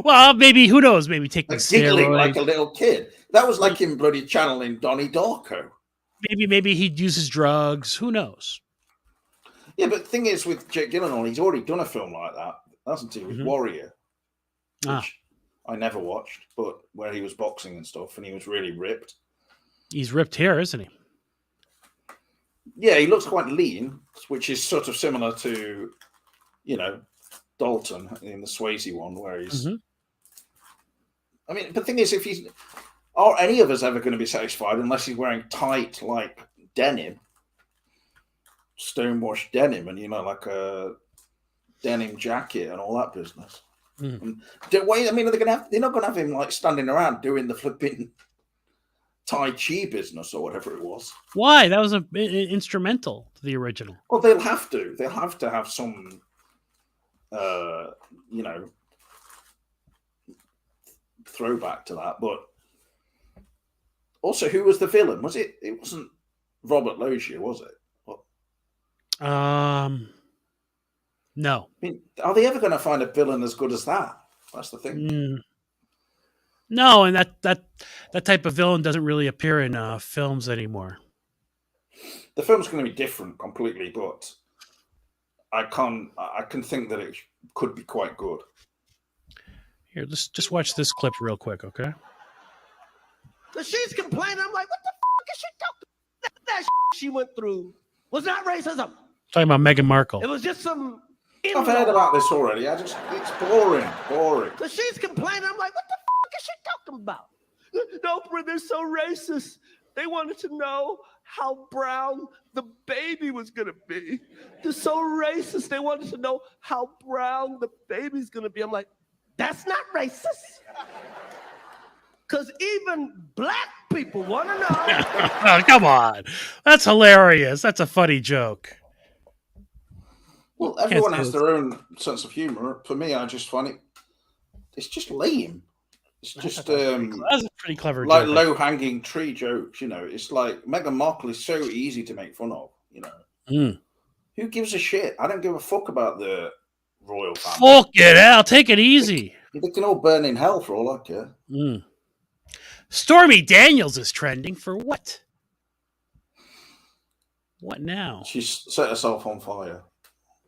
Well, maybe, who knows? Maybe taking giggling like a little kid. That was like him bloody channeling Donnie Darko. Maybe he uses drugs. Who knows? Yeah, but the thing is, with Jake Gyllenhaal, he's already done a film like that, hasn't he? With Warrior, which I never watched, but where he was boxing and stuff, and he was really ripped. He's ripped here, isn't he? Yeah, he looks quite lean, which is sort of similar to, Dalton in the Swayze one, where he's. I mean, the thing is, are any of us ever going to be satisfied unless he's wearing tight, like denim, stonewashed denim, and like a denim jacket and all that business? And they're not going to have him like standing around doing the flipping Tai Chi business or whatever it was. Why? That was an instrumental to the original. Well, they'll have to. They'll have to have some, throwback to that. But also, who was the villain? Was it? It wasn't Robert Loggia, was it? No. I mean, are they ever going to find a villain as good as that? That's the thing. No, and that type of villain doesn't really appear in films anymore. The film's going to be different completely, but I can think that it could be quite good. Here, just watch this clip real quick, okay? So she's complaining. I'm like, what the fuck is she talking? That she went through was not racism. Talking about Meghan Markle. It was just some. I've heard about this already. It's boring. So she's complaining. I'm like, what the fuck is she talking about? No, they're so racist. They wanted to know how brown the baby was going to be. They're so racist. They wanted to know how brown the baby's going to be. I'm like, that's not racist. Because even black people want to know. Oh, come on. That's hilarious. That's a funny joke. Well, everyone has their own sense of humor. For me, I just find it's just lame. It's just that's a pretty clever like joke. low-hanging tree jokes, It's like Meghan Markle is so easy to make fun of, Who gives a shit? I don't give a fuck about the royal family. Fuck it, Al. Take it easy. They can all burn in hell for all I care. Stormy Daniels is trending for what? What now? She's set herself on fire.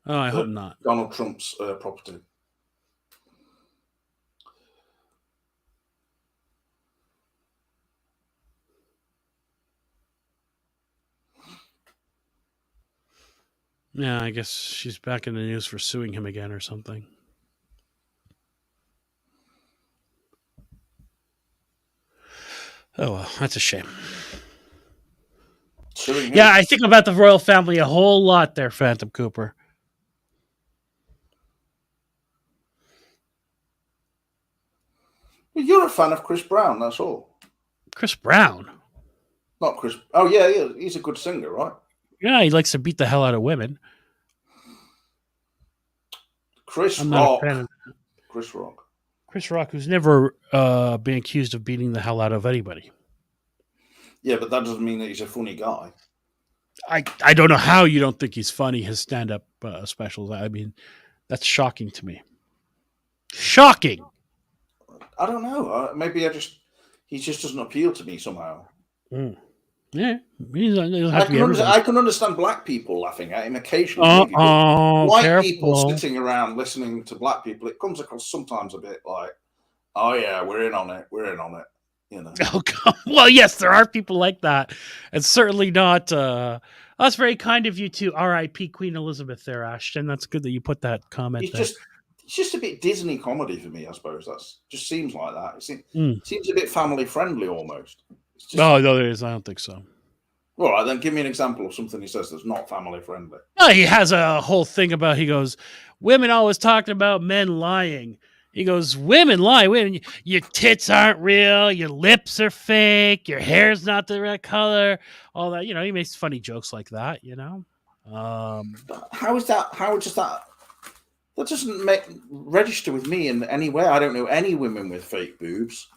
Oh, I hope not. Donald Trump's property. Yeah, I guess she's back in the news for suing him again or something. Oh, well, that's a shame. Yeah, I think about the royal family a whole lot there, Phantom Cooper. Well, you're a fan of Chris Brown, that's all. Chris Brown. Not Chris. Oh yeah, he's a good singer, right? Yeah, he likes to beat the hell out of women. Chris I'm not Rock. a fan of Chris Rock. Chris Rock, who's never been accused of beating the hell out of anybody. Yeah, but that doesn't mean that he's a funny guy. I don't know how you don't think he's funny, his stand-up specials. I mean, that's shocking to me. Shocking! I don't know. Maybe he just doesn't appeal to me somehow. Mm. Yeah. I can understand black people laughing at him occasionally. White people sitting around listening to black people, it comes across sometimes a bit like, oh yeah, we're in on it. You know. Oh, God. Well, yes, there are people like that. It's certainly not. That's very kind of you to R.I.P. Queen Elizabeth there, Ashton. That's good that you put that comment there. It's just a bit Disney comedy for me, I suppose. That's just seems like that. It seems a bit family friendly almost. No, there is. I don't think so. All right, then give me an example of something he says that's not family friendly. No, he has a whole thing about, he goes, women always talking about men lying. He goes, women lie. Women, your tits aren't real. Your lips are fake. Your hair's not the right color. All that. You know, he makes funny jokes like that, you know. How is that? How does that? That doesn't register with me in any way. I don't know any women with fake boobs,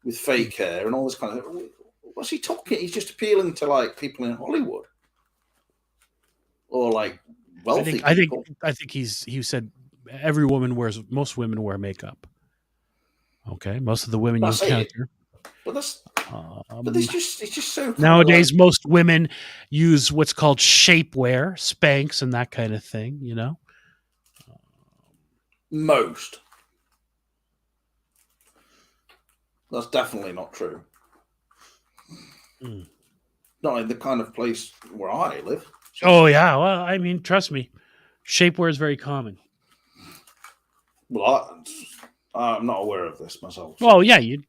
with fake hair and all this kind of... What's he talking? He's just appealing to like people in Hollywood or like wealthy people. I think he said most women wear makeup. Okay, most of the women use counter. But it's just so nowadays most women use what's called shapewear, Spanx, and that kind of thing. You know, most. That's definitely not true. Not in the kind of place where I live. Oh yeah, well, I mean, trust me, shapewear is very common. Well, I'm not aware of this myself. Well, yeah, you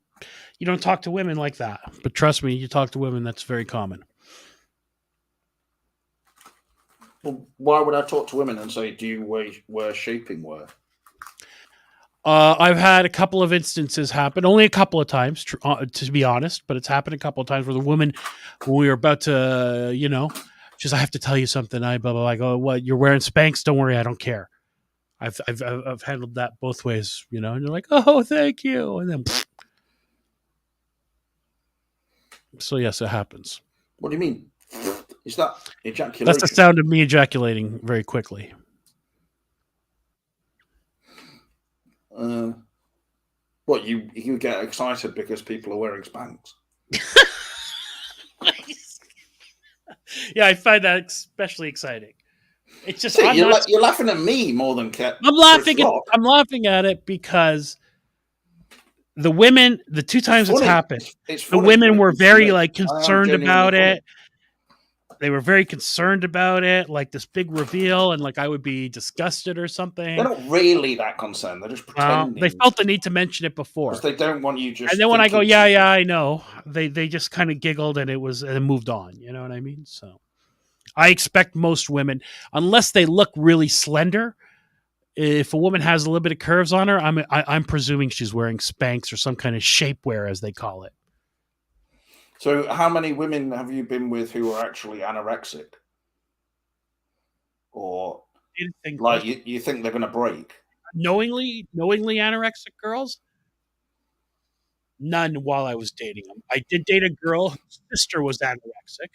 don't talk to women like that, but trust me, you talk to women, that's very common. Well, why would I talk to women and say, "Do you wear shaping wear"? I've had a couple of instances happen, only a couple of times, to be honest, but it's happened a couple of times where the woman, when we were about to, you know, she's, I have to tell you something. I blah, blah, blah. I go, what, you're wearing Spanx? Don't worry, I don't care. I've handled that both ways, you know, and you're like, oh, thank you. And then, so yes, it happens. What do you mean? Is that ejaculation? That's the sound of me ejaculating very quickly. What, you get excited because people are wearing Spanx? Yeah, I find that especially exciting. It's just you're laughing at me more than Cat. I'm laughing at it because the women, the two times it's happened, the women were very like concerned about it. They were very concerned about it, like this big reveal, and like I would be disgusted or something. They're not really that concerned. They're just pretending. They felt the need to mention it before. Because they don't want you just... And then when I go, yeah, I know, they just kind of giggled and it moved on. You know what I mean? So I expect most women, unless they look really slender, if a woman has a little bit of curves on her, I'm presuming she's wearing Spanx or some kind of shapewear, as they call it. So how many women have you been with who are actually anorexic? Or like you think they're going to break? Knowingly anorexic girls? None while I was dating them. I did date a girl whose sister was anorexic.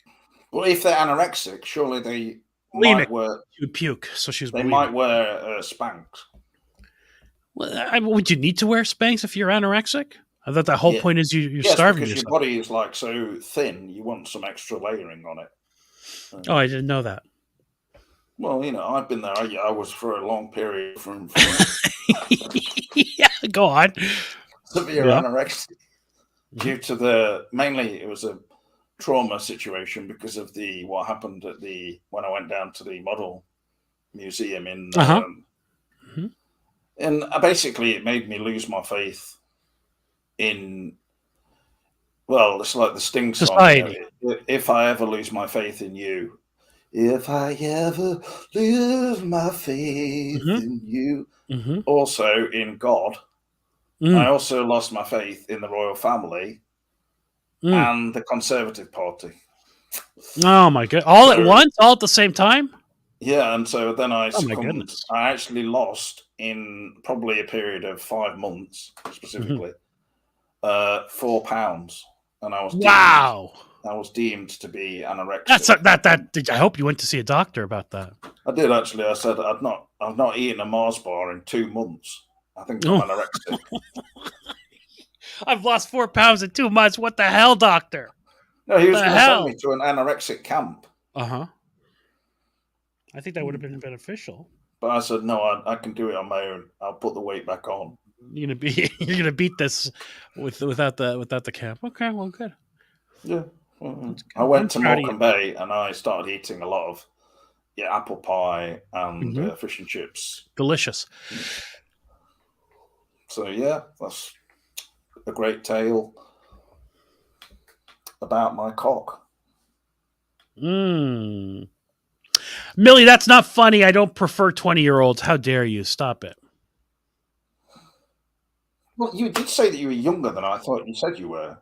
Well, if they're anorexic, surely they might wear... She would puke, so she was They might wear Spanx. Well, would you need to wear Spanx if you're anorexic? I thought the whole point is you're starving yourself. Your body is like so thin, you want some extra layering on it. Oh, I didn't know that. Well, you know, I've been there. I was for a long period from yeah, go on. Severe anorexia due to mainly it was a trauma situation because of what happened at when I went down to the model museum in and basically it made me lose my faith in, well, it's like the Sting song. Society. You know, if I ever lose my faith in you, if I ever lose my faith in you, also in God, I also lost my faith in the royal family, and the Conservative Party. Oh my god! All So- at once, all at the same time. Yeah, and so then I Oh my succumbed. goodness. I actually lost in probably a period of 5 months, specifically, 4 pounds, and I was Wow. I was deemed to be anorexic. That. I hope you went to see a doctor about that. I did actually. I said I've not eaten a Mars bar in 2 months. I think I'm anorexic. I've lost 4 pounds in 2 months. What the hell, doctor? No, he was The going to send hell? me to an anorexic camp. I think that would have been beneficial. But I said, no, I can do it on my own. I'll put the weight back on. You're gonna beat this without the camp. Okay, well, good. Yeah, I went to proud of Morecambe Bay and I started eating a lot of apple pie and fish and chips. Delicious. So yeah, that's a great tale about my cock. Millie, that's not funny. I don't prefer 20-year-olds. How dare you? Stop it. Well, you did say that you were younger than I thought you said you were.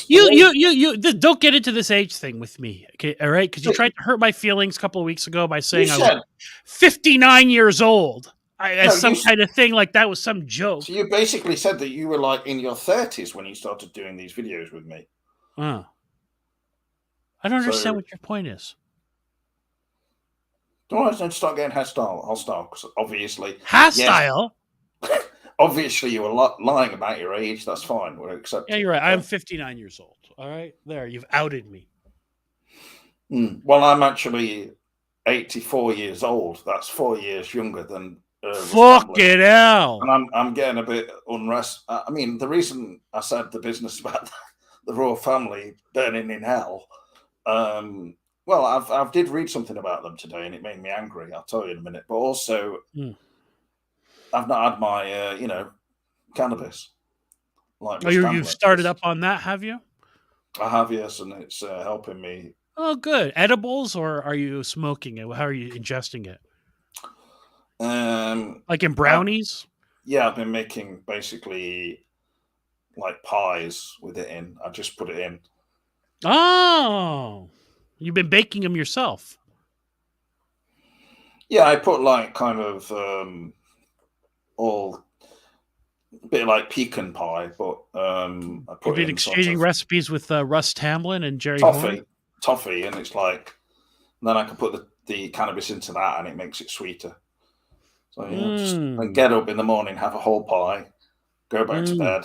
You don't get into this age thing with me, okay? All right, because you tried to hurt my feelings a couple of weeks ago by saying I was 59 years old. Kind of thing like that was some joke. So you basically said that you were like in your 30s when you started doing these videos with me. I don't understand what your point is. Don't start getting hostile, because obviously hostile. Yes, obviously, you were lying about your age. That's fine. We'll accept. Yeah, you're right. I'm 59 years old. All right, there. You've outed me. Well, I'm actually 84 years old. That's 4 years younger than. Fucking hell! And I'm getting a bit unrest. I mean, the reason I said the business about the royal family burning in hell. Well, I've did read something about them today, and it made me angry. I'll tell you in a minute. But also, I've not had my cannabis. Like you've started up on that, have you? I have, yes, and it's helping me. Oh, good. Edibles, or are you smoking it? How are you ingesting it? Like in brownies? I've been making basically like pies with it in. I just put it in. Oh, you've been baking them yourself? Yeah, I put like kind of all a bit like pecan pie, but I put You've been exchanging recipes with Russ Tamblyn and Jerry Horn? Toffee, and it's like then I can put the cannabis into that, and it makes it sweeter. So just get up in the morning, have a whole pie, go back to bed,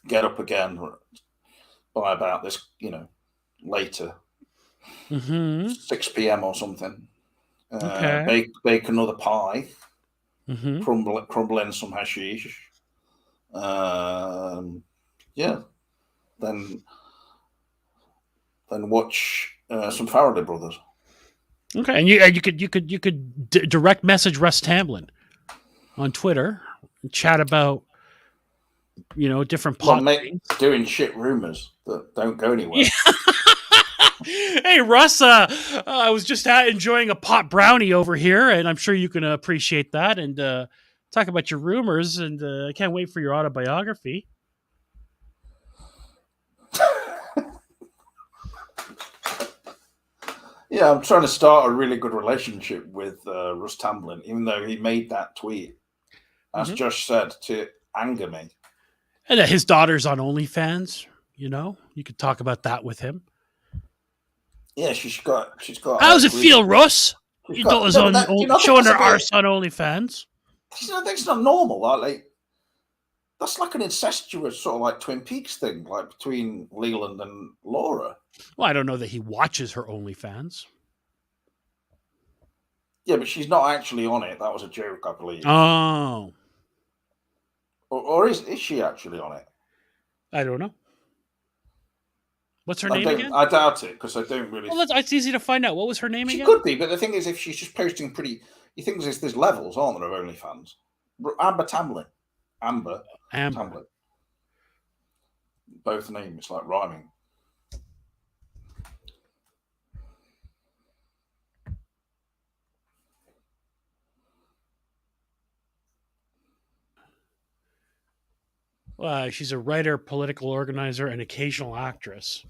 get up again by about this, later, 6 p.m. or something. Okay. Bake another pie, crumble in some hashish. Then watch some Faraday Brothers. Okay, and you could direct message Russ Tamblyn on Twitter and chat about different pot things. Doing shit rumors that don't go anywhere. Hey Russ, I was just enjoying a pot brownie over here, and I'm sure you can appreciate that. And talk about your rumors, and I can't wait for your autobiography. Yeah, I'm trying to start a really good relationship with Russ Tamblyn, even though he made that tweet, as Josh said, to anger me. And his daughter's on OnlyFans. You could talk about that with him. Yeah, she's got. How does it feel, Russ? Your daughter's showing her arse on OnlyFans. That's not normal. Like that's like an incestuous sort of like Twin Peaks thing, like between Leland and Laura. Well, I don't know that he watches her OnlyFans. Yeah, but she's not actually on it. That was a joke, I believe. Oh. Or is she actually on it? I don't know. What's her name again? I doubt it, because I don't really... Well, it's easy to find out. What was her name again? She could be, but the thing is, if she's just posting pretty... You think there's levels, aren't there, of OnlyFans? Amber Tamblyn. Amber. Tamblyn. Both names, it's like rhyming. She's a writer, political organizer, and occasional actress,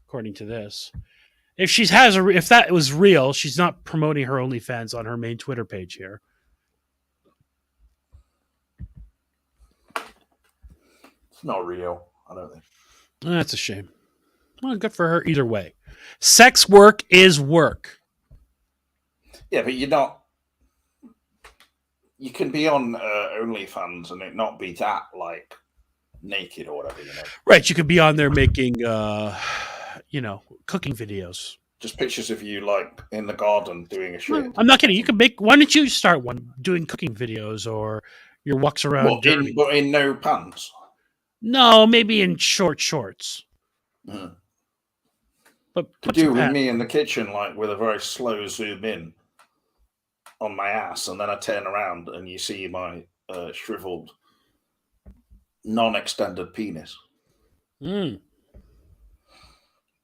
according to this. If if that was real, she's not promoting her OnlyFans on her main Twitter page here. It's not real, I don't think. That's a shame. Well, good for her either way. Sex work is work. Yeah, but you're not. You can be on OnlyFans and it not be that like naked or whatever, you know. Right, you could be on there making, cooking videos. Just pictures of you like in the garden doing a shit. I'm not kidding. You can make. Why don't you start one doing cooking videos or your walks around? But in no pants. No, maybe in short shorts. Mm. But to do with me in the kitchen, like with a very slow zoom in on my ass, and then I turn around and you see my shriveled, non-extended penis. Mm.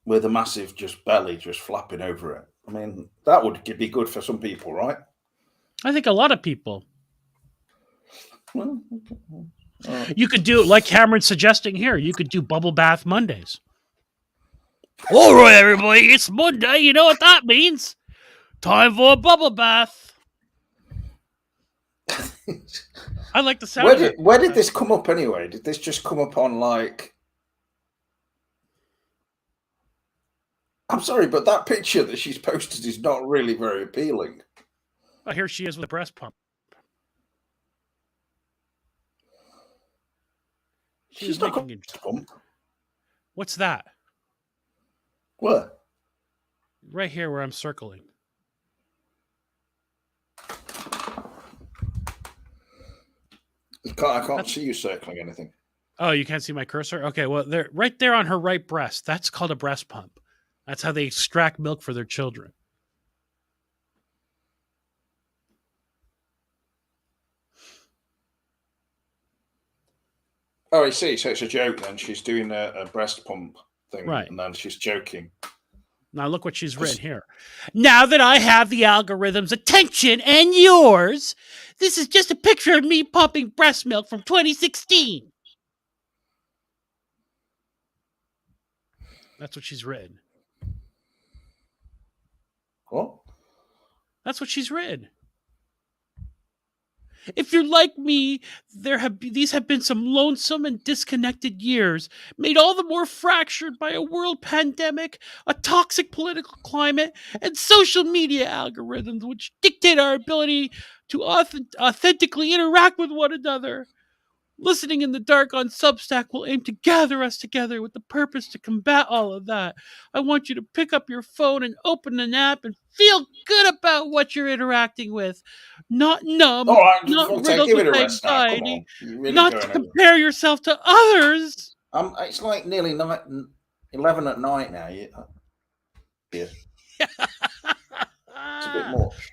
With a massive just belly just flapping over it. I mean, that would be good for some people, right? I think a lot of people. You could do, like Cameron's suggesting here, you could do bubble bath Mondays. All right, everybody, it's Monday. You know what that means? Time for a bubble bath. I like the sound. Where did this come up anyway? Did this just come up on like... I'm sorry, but that picture that she's posted is not really very appealing. Well, here she is with a breast pump. She's not got a breast pump. What's that? What? Right here where I'm circling. I can't see you circling anything. Oh, you can't see my cursor? Okay, well, they're right there on her right breast. That's called a breast pump. That's how they extract milk for their children. Oh, I see. So it's a joke then. She's doing a breast pump thing. Right. And then she's joking. Now look what she's written here. Now that I have the algorithm's attention and yours, this is just a picture of me pumping breast milk from 2016. That's what she's written. What? That's what she's written. If you're like me, these have been some lonesome and disconnected years, made all the more fractured by a world pandemic, a toxic political climate, and social media algorithms which dictate our ability to authentically interact with one another. Listening in the Dark on Substack will aim to gather us together with the purpose to combat all of that. I want you to pick up your phone and open an app and feel good about what you're interacting with. Not numb, not riddled with anxiety, not to compare yourself to others. It's like nearly 11 at night now. Yeah. It's a bit much.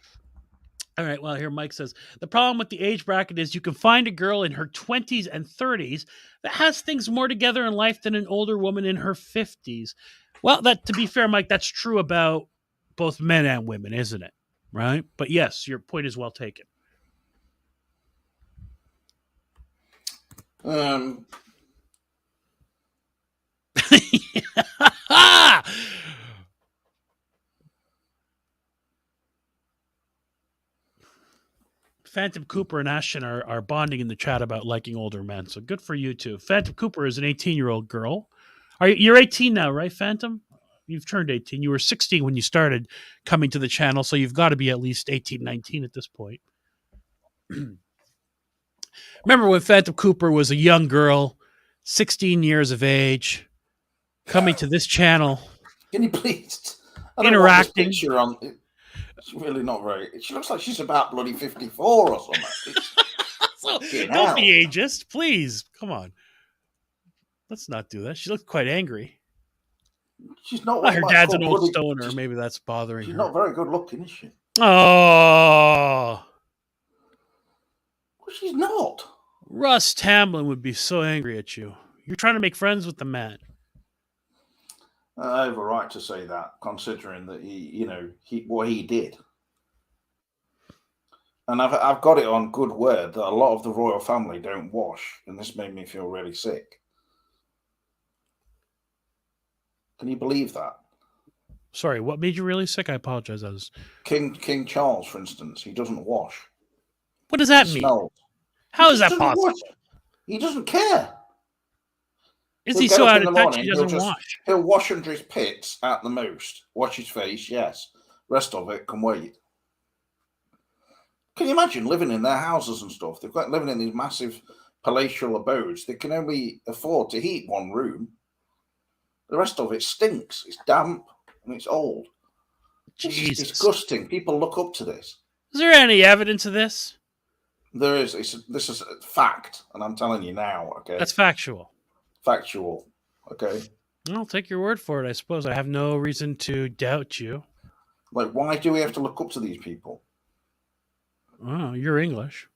All right, well, here Mike says, the problem with the age bracket is you can find a girl in her 20s and 30s that has things more together in life than an older woman in her 50s. Well, to be fair, Mike, that's true about both men and women, isn't it? Right? But yes, your point is well taken. Phantom Cooper and Ashton are bonding in the chat about liking older men. So good for you two. Phantom Cooper is an 18-year-old girl. You're 18 now, right, Phantom? You've turned 18. You were 16 when you started coming to the channel, so you've got to be at least 18, 19 at this point. Remember when Phantom Cooper was a young girl, 16 years of age, coming to this channel. Can you please? Interacting. It's really not very... She looks like she's about bloody 54 or something. Don't be ageist, please. Come on. Let's not do that. She looks quite angry. She's not... her dad's an old stoner. Maybe that's bothering her. She's not very good looking, is she? Oh. Well, she's not. Russ Tamblyn would be so angry at you. You're trying to make friends with the man. I have a right to say that, considering that what he did. And I've got it on good word that a lot of the royal family don't wash, and this made me feel really sick. Can you believe that? Sorry, what made you really sick? I apologize. King Charles, for instance, he doesn't wash. What does that He mean? smells. How He is just that doesn't possible? wash. He doesn't care. Is He'll he get so up out in of the touch morning, he doesn't wash? He'll wash under his pits at the most. Wash his face, yes. Rest of it can wait. Can you imagine living in their houses and stuff? They've got living in these massive palatial abodes. They can only afford to heat one room. The rest of it stinks. It's damp and it's old. Jesus. It's disgusting. People look up to this. Is there any evidence of this? There is. This is a fact, and I'm telling you now. Okay, That's factual. Factual. Okay. I'll take your word for it. I suppose I have no reason to doubt you. Like, why do we have to look up to these people? Oh, you're English.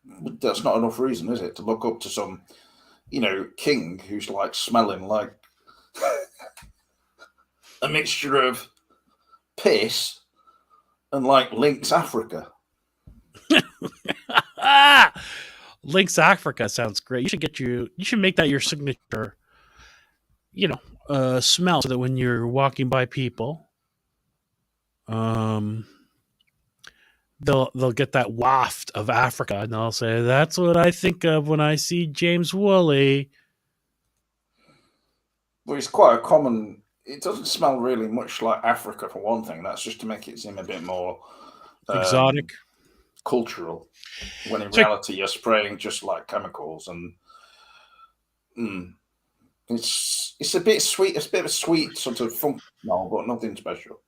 But that's not enough reason, is it, to look up to some, king who's like smelling like a mixture of piss and like Lynx Africa. Lynx Africa sounds great. You should make that your signature, smell, so that when you're walking by people, they'll get that waft of Africa, and they'll say, "That's what I think of when I see James Woolley." Well, it's quite a common. It doesn't smell really much like Africa, for one thing. That's just to make it seem a bit more exotic, cultural. When in reality, you're spraying just like chemicals, and it's a bit sweet. It's a bit of a sweet sort of funk smell, but nothing special.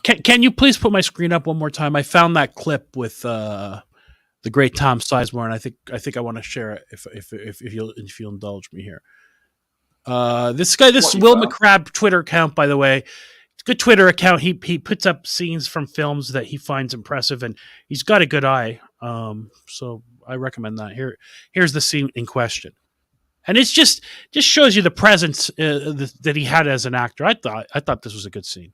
Can you please put my screen up one more time? I found that clip with the great Tom Sizemore, and I think I want to share it if you'll indulge me here. This Will McCrabb Twitter account, by the way, it's a good Twitter account. He puts up scenes from films that he finds impressive, and he's got a good eye. So I recommend that. Here's the scene in question, and it's just shows you the presence that he had as an actor. I thought this was a good scene.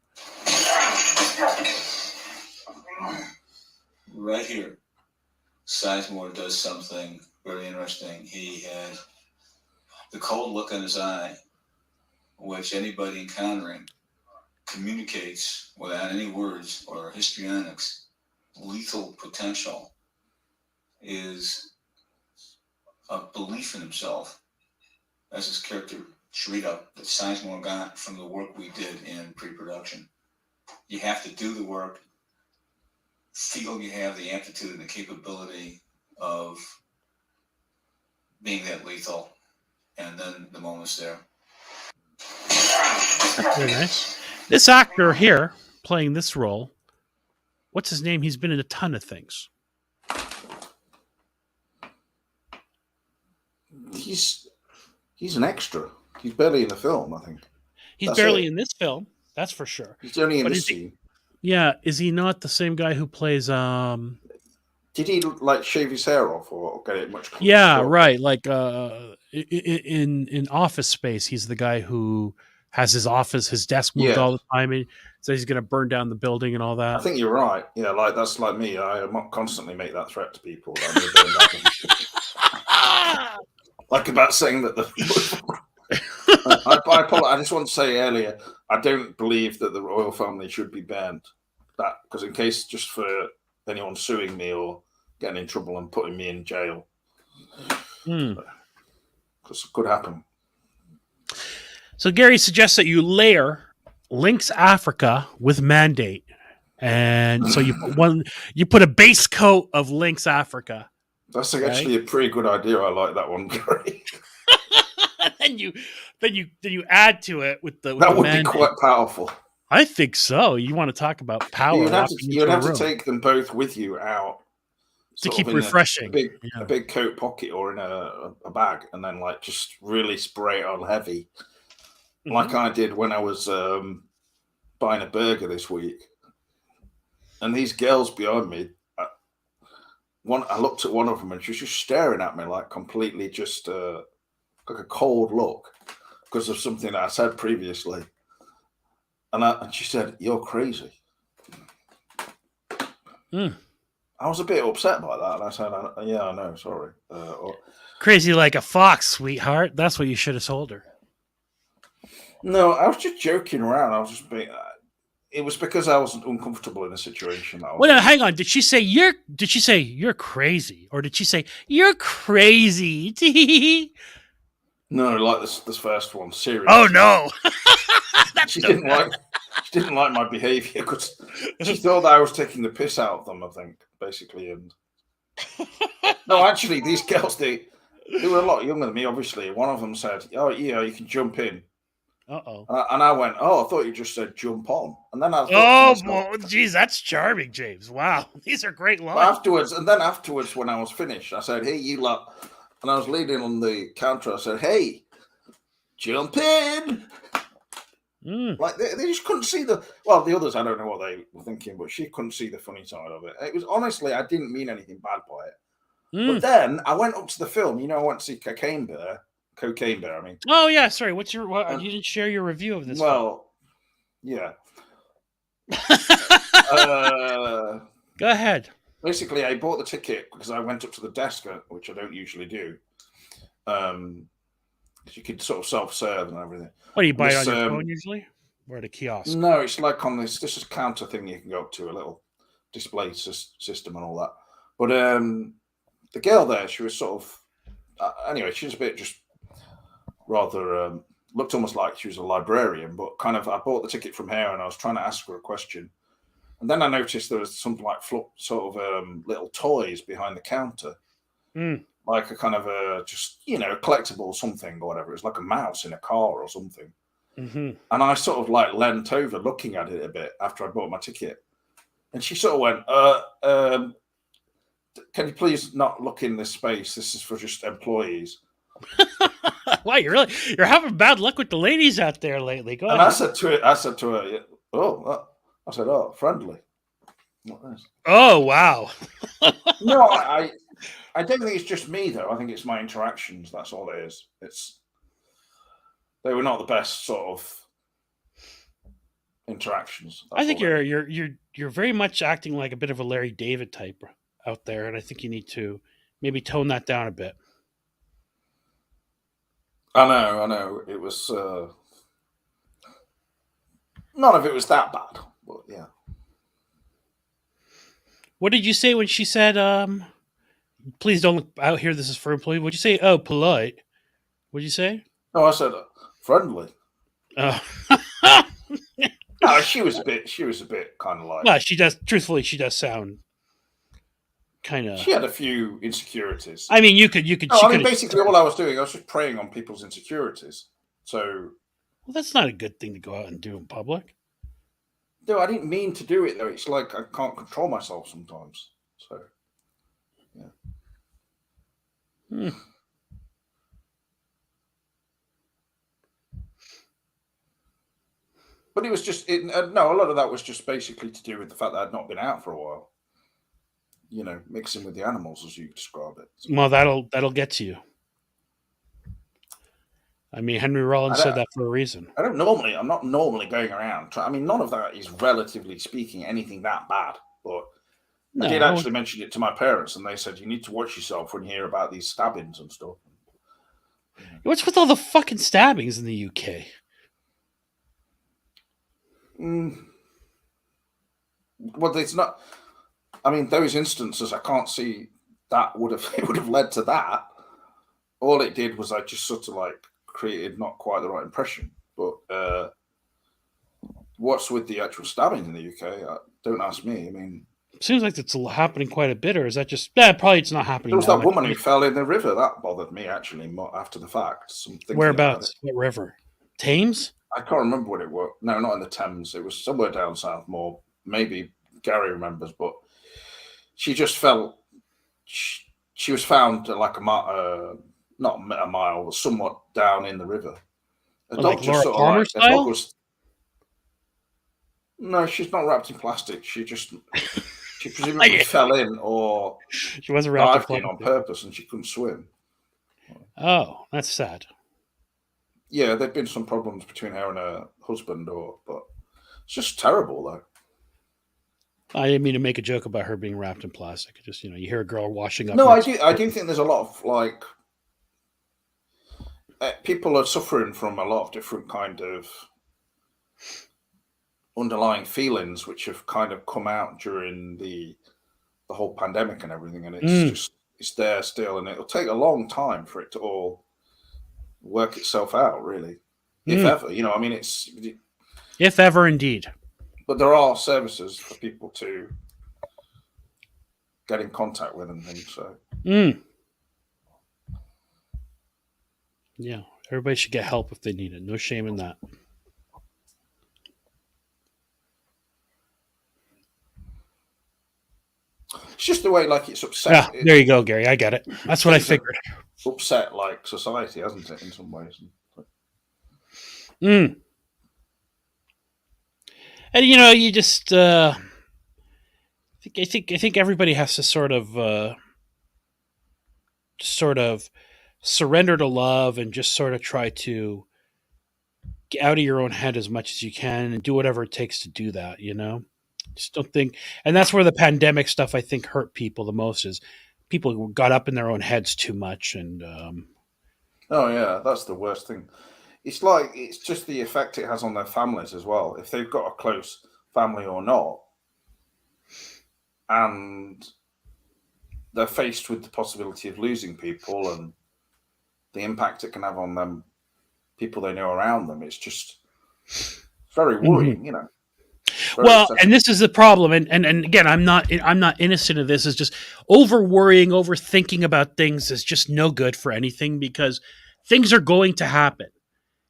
Right here, Sizemore does something very interesting. He had the cold look in his eye, which anybody encountering communicates without any words or histrionics. Lethal potential is a belief in himself, as his character Shrita, that Sizemore got from the work we did in pre-production. You have to do the work, feel you have the aptitude and the capability of being that lethal, and then the moment's there. That's very nice. This actor here playing this role, what's his name? He's been in a ton of things. He's an extra. He's barely in the film, I think. He's barely in this film, that's for sure. He's only in this scene. Yeah, is he not the same guy who plays? Did he like shave his hair off or get it much closer? Yeah, right. Like in Office Space, he's the guy who has his desk moved all the time, and says he's going to burn down the building and all that. I think you're right. Yeah, like that's like me. I constantly make that threat to people. That I'm gonna burn down like about saying that the. I just want to say earlier, I don't believe that the royal family should be banned. That because in case just for anyone suing me or getting in trouble and putting me in jail, because it could happen. So Gary suggests that you layer Lynx Africa with Mandate, and so you put a base coat of Lynx Africa. That's actually a pretty good idea. I like that one, Gary. then you add to it with the that would Mandate. Be quite powerful. I think so. You want to talk about power? You'd have to take them both with you out to keep refreshing. A big coat pocket or in a bag, and then like just really spray it on heavy, like I did when I was buying a burger this week. And these girls behind me, I looked at one of them and she was just staring at me like completely just like a cold look because of something that I said previously. And she said, "You're crazy." I was a bit upset by that, and I said, "Yeah, I know, sorry." Crazy like a fox, sweetheart. That's what you should have told her. No, I was just joking around. I was just being. It was because I was uncomfortable in a situation. Well, no, hang on. Did she say you're? Did she say you're crazy, or did she say you're crazy? No, like this first one. Seriously. Oh no! She didn't like my behaviour because she thought that I was taking the piss out of them. I think basically, and no, actually, these girls they were a lot younger than me. Obviously, one of them said, "Oh, yeah, you can jump in." And I went, "Oh, I thought you just said jump on." And then I thought, well, geez, that's charming, James. Wow, these are great lines. Afterwards, when I was finished, I said, "Hey, you lot," and I was leaning on the counter. I said, "Hey, jump in." Like they just couldn't see the others. I don't know what they were thinking, but she couldn't see the funny side of it. It was honestly, I didn't mean anything bad by it. But then I went up to the film. You know, I went to see Cocaine Bear. I mean. Oh yeah, sorry. What's your? You didn't share your review of this. Well, yeah. Go ahead. Basically, I bought the ticket because I went up to the desk, which I don't usually do. You could sort of self-serve and everything. What do you buy it on your phone usually, or at a kiosk? No, it's like on this. This is a counter thing you can go up to, a little display system and all that. But the girl there, she was sort of anyway. She was a bit just rather looked almost like she was a librarian, but kind of. I bought the ticket from her and I was trying to ask her a question, and then I noticed there was something like sort of little toys behind the counter. Like a kind of a just collectible something or whatever. It's like a mouse in a car or something. And I sort of like leant over looking at it a bit after I bought my ticket, and she sort of went, "Can you please not look in this space? This is for just employees." Wow, you're having bad luck with the ladies out there lately. Go ahead. I said to her, I said, "Oh, friendly." Oh wow. No, I don't think it's just me though. I think it's my interactions. That's all it is. They were not the best sort of interactions. I think you're very much acting like a bit of a Larry David type out there, and I think you need to maybe tone that down a bit. I know. It was none of it was that bad, but yeah. What did you say when she said, "Please don't look out here. This is for employee"? What'd you say? Oh, polite. What'd you say? Oh, I said friendly. Oh. No, she was a bit kind of like. Well, she does. Truthfully, she does sound kind of. She had a few insecurities. I mean, you could. No, I mean, basically, all I was doing, I was just preying on people's insecurities. So. Well, that's not a good thing to go out and do in public. No, I didn't mean to do it though. It's like I can't control myself sometimes. So. Yeah. But it was just no. A lot of that was just basically to do with the fact that I'd not been out for a while. Mixing with the animals, as you describe it. Well, that'll get to you. I mean, Henry Rollins said that for a reason. I'm not normally going around. I mean, none of that is, relatively speaking, anything that bad. But I did actually mention it to my parents, and they said, "You need to watch yourself when you hear about these stabbings and stuff." What's with all the fucking stabbings in the UK? Well, it's not. I mean, those instances, I can't see that would have led to that. All it did was I just sort of like created not quite the right impression. But what's with the actual stabbing in the UK? Don't ask me. I mean, it seems like it's happening quite a bit, or is that just? Yeah, probably it's not happening. There was that woman who fell in the river. That bothered me actually after the fact. Whereabouts? What river? Thames? I can't remember what it was. No, not in the Thames. It was somewhere down south. More maybe Gary remembers, but she just fell. She was found like not a mile, but somewhat down in the river. A dog like just Laura sort of Palmer like, style? dog was. No, she's not wrapped in plastic. She presumably fell in, or she wasn't wrapped in on purpose, and she couldn't swim. Oh, that's sad. Yeah, there'd been some problems between her and her husband, but it's just terrible though. I didn't mean to make a joke about her being wrapped in plastic. Just, you hear a girl washing up. No, I do think there's a lot of like people are suffering from a lot of different kind of underlying feelings which have kind of come out during the whole pandemic and everything, and it's there still, and it'll take a long time for it to all work itself out, really, if ever. I mean, it's if ever, indeed. But there are services for people to get in contact with and things. So, yeah, everybody should get help if they need it. No shame in that. It's just the way, like, it's upset. Yeah, there you go, Gary. I get it. That's what I figured. Upset, like, society, hasn't it, in some ways? And you just, I think everybody has to sort of surrender to love and just sort of try to get out of your own head as much as you can and do whatever it takes to do that. Just don't think, and that's where the pandemic stuff I think hurt people the most, is people got up in their own heads too much. And oh yeah, that's the worst thing. It's just the effect it has on their families as well, if they've got a close family or not, and they're faced with the possibility of losing people and the impact it can have on them, people they know around them. It's just very worrying, Well, and this is the problem, and again, I'm not innocent of this. It's just over worrying, overthinking about things is just no good for anything, because things are going to happen,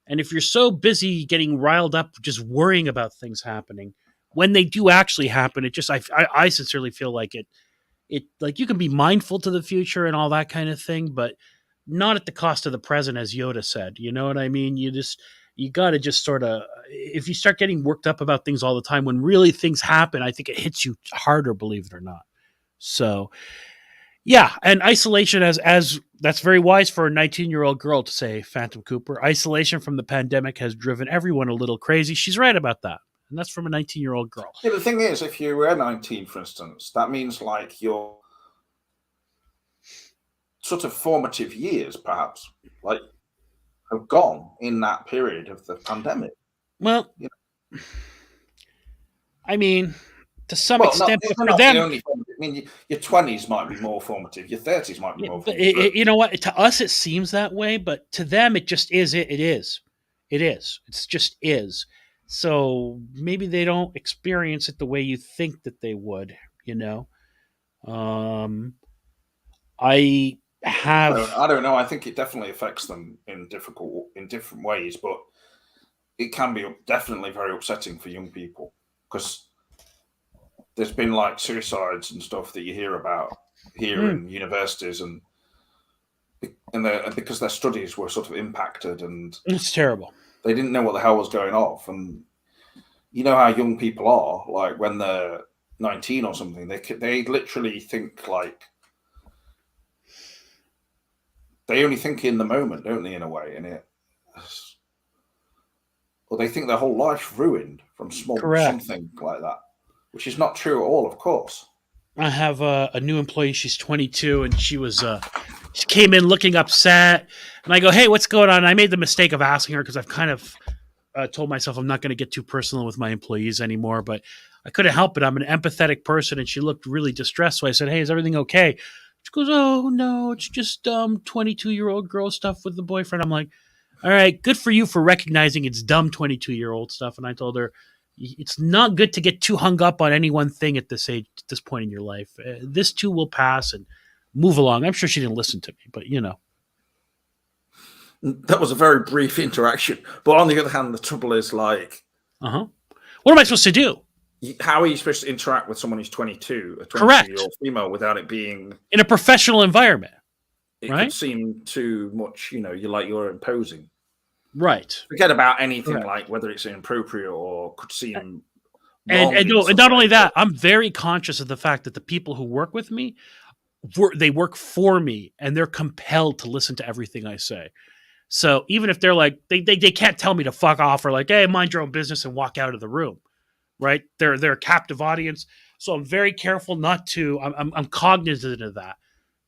and if you're so busy getting riled up just worrying about things happening, when they do actually happen, it just I sincerely feel like it like, you can be mindful to the future and all that kind of thing, but not at the cost of the present, as Yoda said. You know what I mean? You got to just sort of, if you start getting worked up about things all the time, when really things happen, I think it hits you harder, believe it or not. So, yeah. And isolation, as that's very wise for a 19-year-old girl to say, Phantom Cooper, isolation from the pandemic has driven everyone a little crazy. She's right about that. And that's from a 19-year-old girl. Yeah, the thing is, if you were 19, for instance, that means like your sort of formative years, perhaps, like, have gone in that period of the pandemic. Well, I mean, to some extent, but for them, I mean, your 20s might be more formative, your 30s might be more formative. You know what? To us, it seems that way, but to them, it just is. It is. It's just is. So maybe they don't experience it the way you think that they would. I don't know. I think it definitely affects them in different ways, but it can be definitely very upsetting for young people, because there's been like suicides and stuff that you hear about here in universities, and because their studies were sort of impacted, and it's terrible. They didn't know what the hell was going off, and you know how young people are, like when they're 19 or something, they literally think like, they only think in the moment, don't they, in a way, or they think their whole life's ruined from something like that, which is not true at all, of course. I have a new employee. She's 22, and she came in looking upset, and I go, "Hey, what's going on?" And I made the mistake of asking her, because I've kind of told myself I'm not going to get too personal with my employees anymore, but I couldn't help it. I'm an empathetic person, and she looked really distressed. So I said, "Hey, is everything okay?" She goes, "Oh no, it's just 22-year-old girl stuff with the boyfriend." I'm like, "All right, good for you for recognizing it's dumb 22-year-old stuff." And I told her, it's not good to get too hung up on any one thing at this age, at this point in your life. This too will pass, and move along. I'm sure she didn't listen to me, but that was a very brief interaction. But on the other hand, the trouble is like, what am I supposed to do? How are you supposed to interact with someone who's 22, a 22-year-old female, without it being in a professional environment? It right? could seem too much, you're imposing. Right. Forget about anything like whether it's inappropriate or could seem. And not only that, I'm very conscious of the fact that the people who work with me, they work for me, and they're compelled to listen to everything I say. So even if they're like, they can't tell me to fuck off, or like, hey, mind your own business and walk out of the room. right? They're a captive audience. So I'm very careful not to. I'm cognizant of that.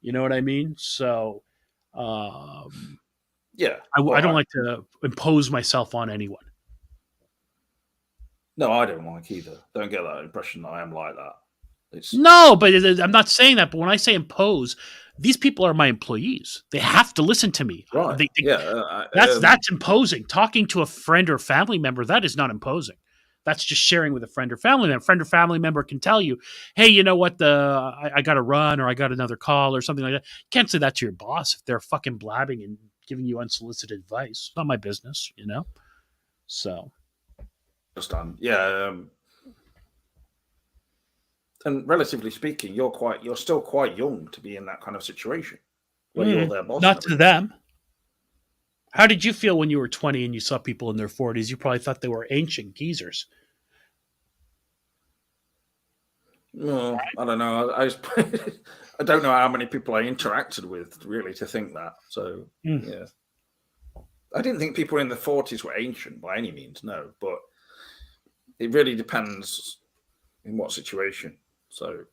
You know what I mean? So, Yeah, I don't like to impose myself on anyone. No, I don't like either. Don't get that impression that I am like that. No, but I'm not saying that. But when I say impose, these people are my employees. They have to listen to me. Right. That's imposing. Talking to a friend or family member, that is not imposing. That's just sharing with a friend or family member. A friend or family member can tell you, hey, you know what? I got to run, or I got another call, or something like that. You can't say that to your boss if they're fucking blabbing and giving you unsolicited advice. It's not my business, you know? So. Understand. Yeah. And relatively speaking, you're still quite young to be in that kind of situation where you're their boss. Not to them. How did you feel when you were 20 and you saw people in their 40s? You probably thought they were ancient geezers. No, I don't know. I don't know how many people I interacted with really to think that. So yeah, I didn't think people in the 40s were ancient by any means. No, but it really depends in what situation. So,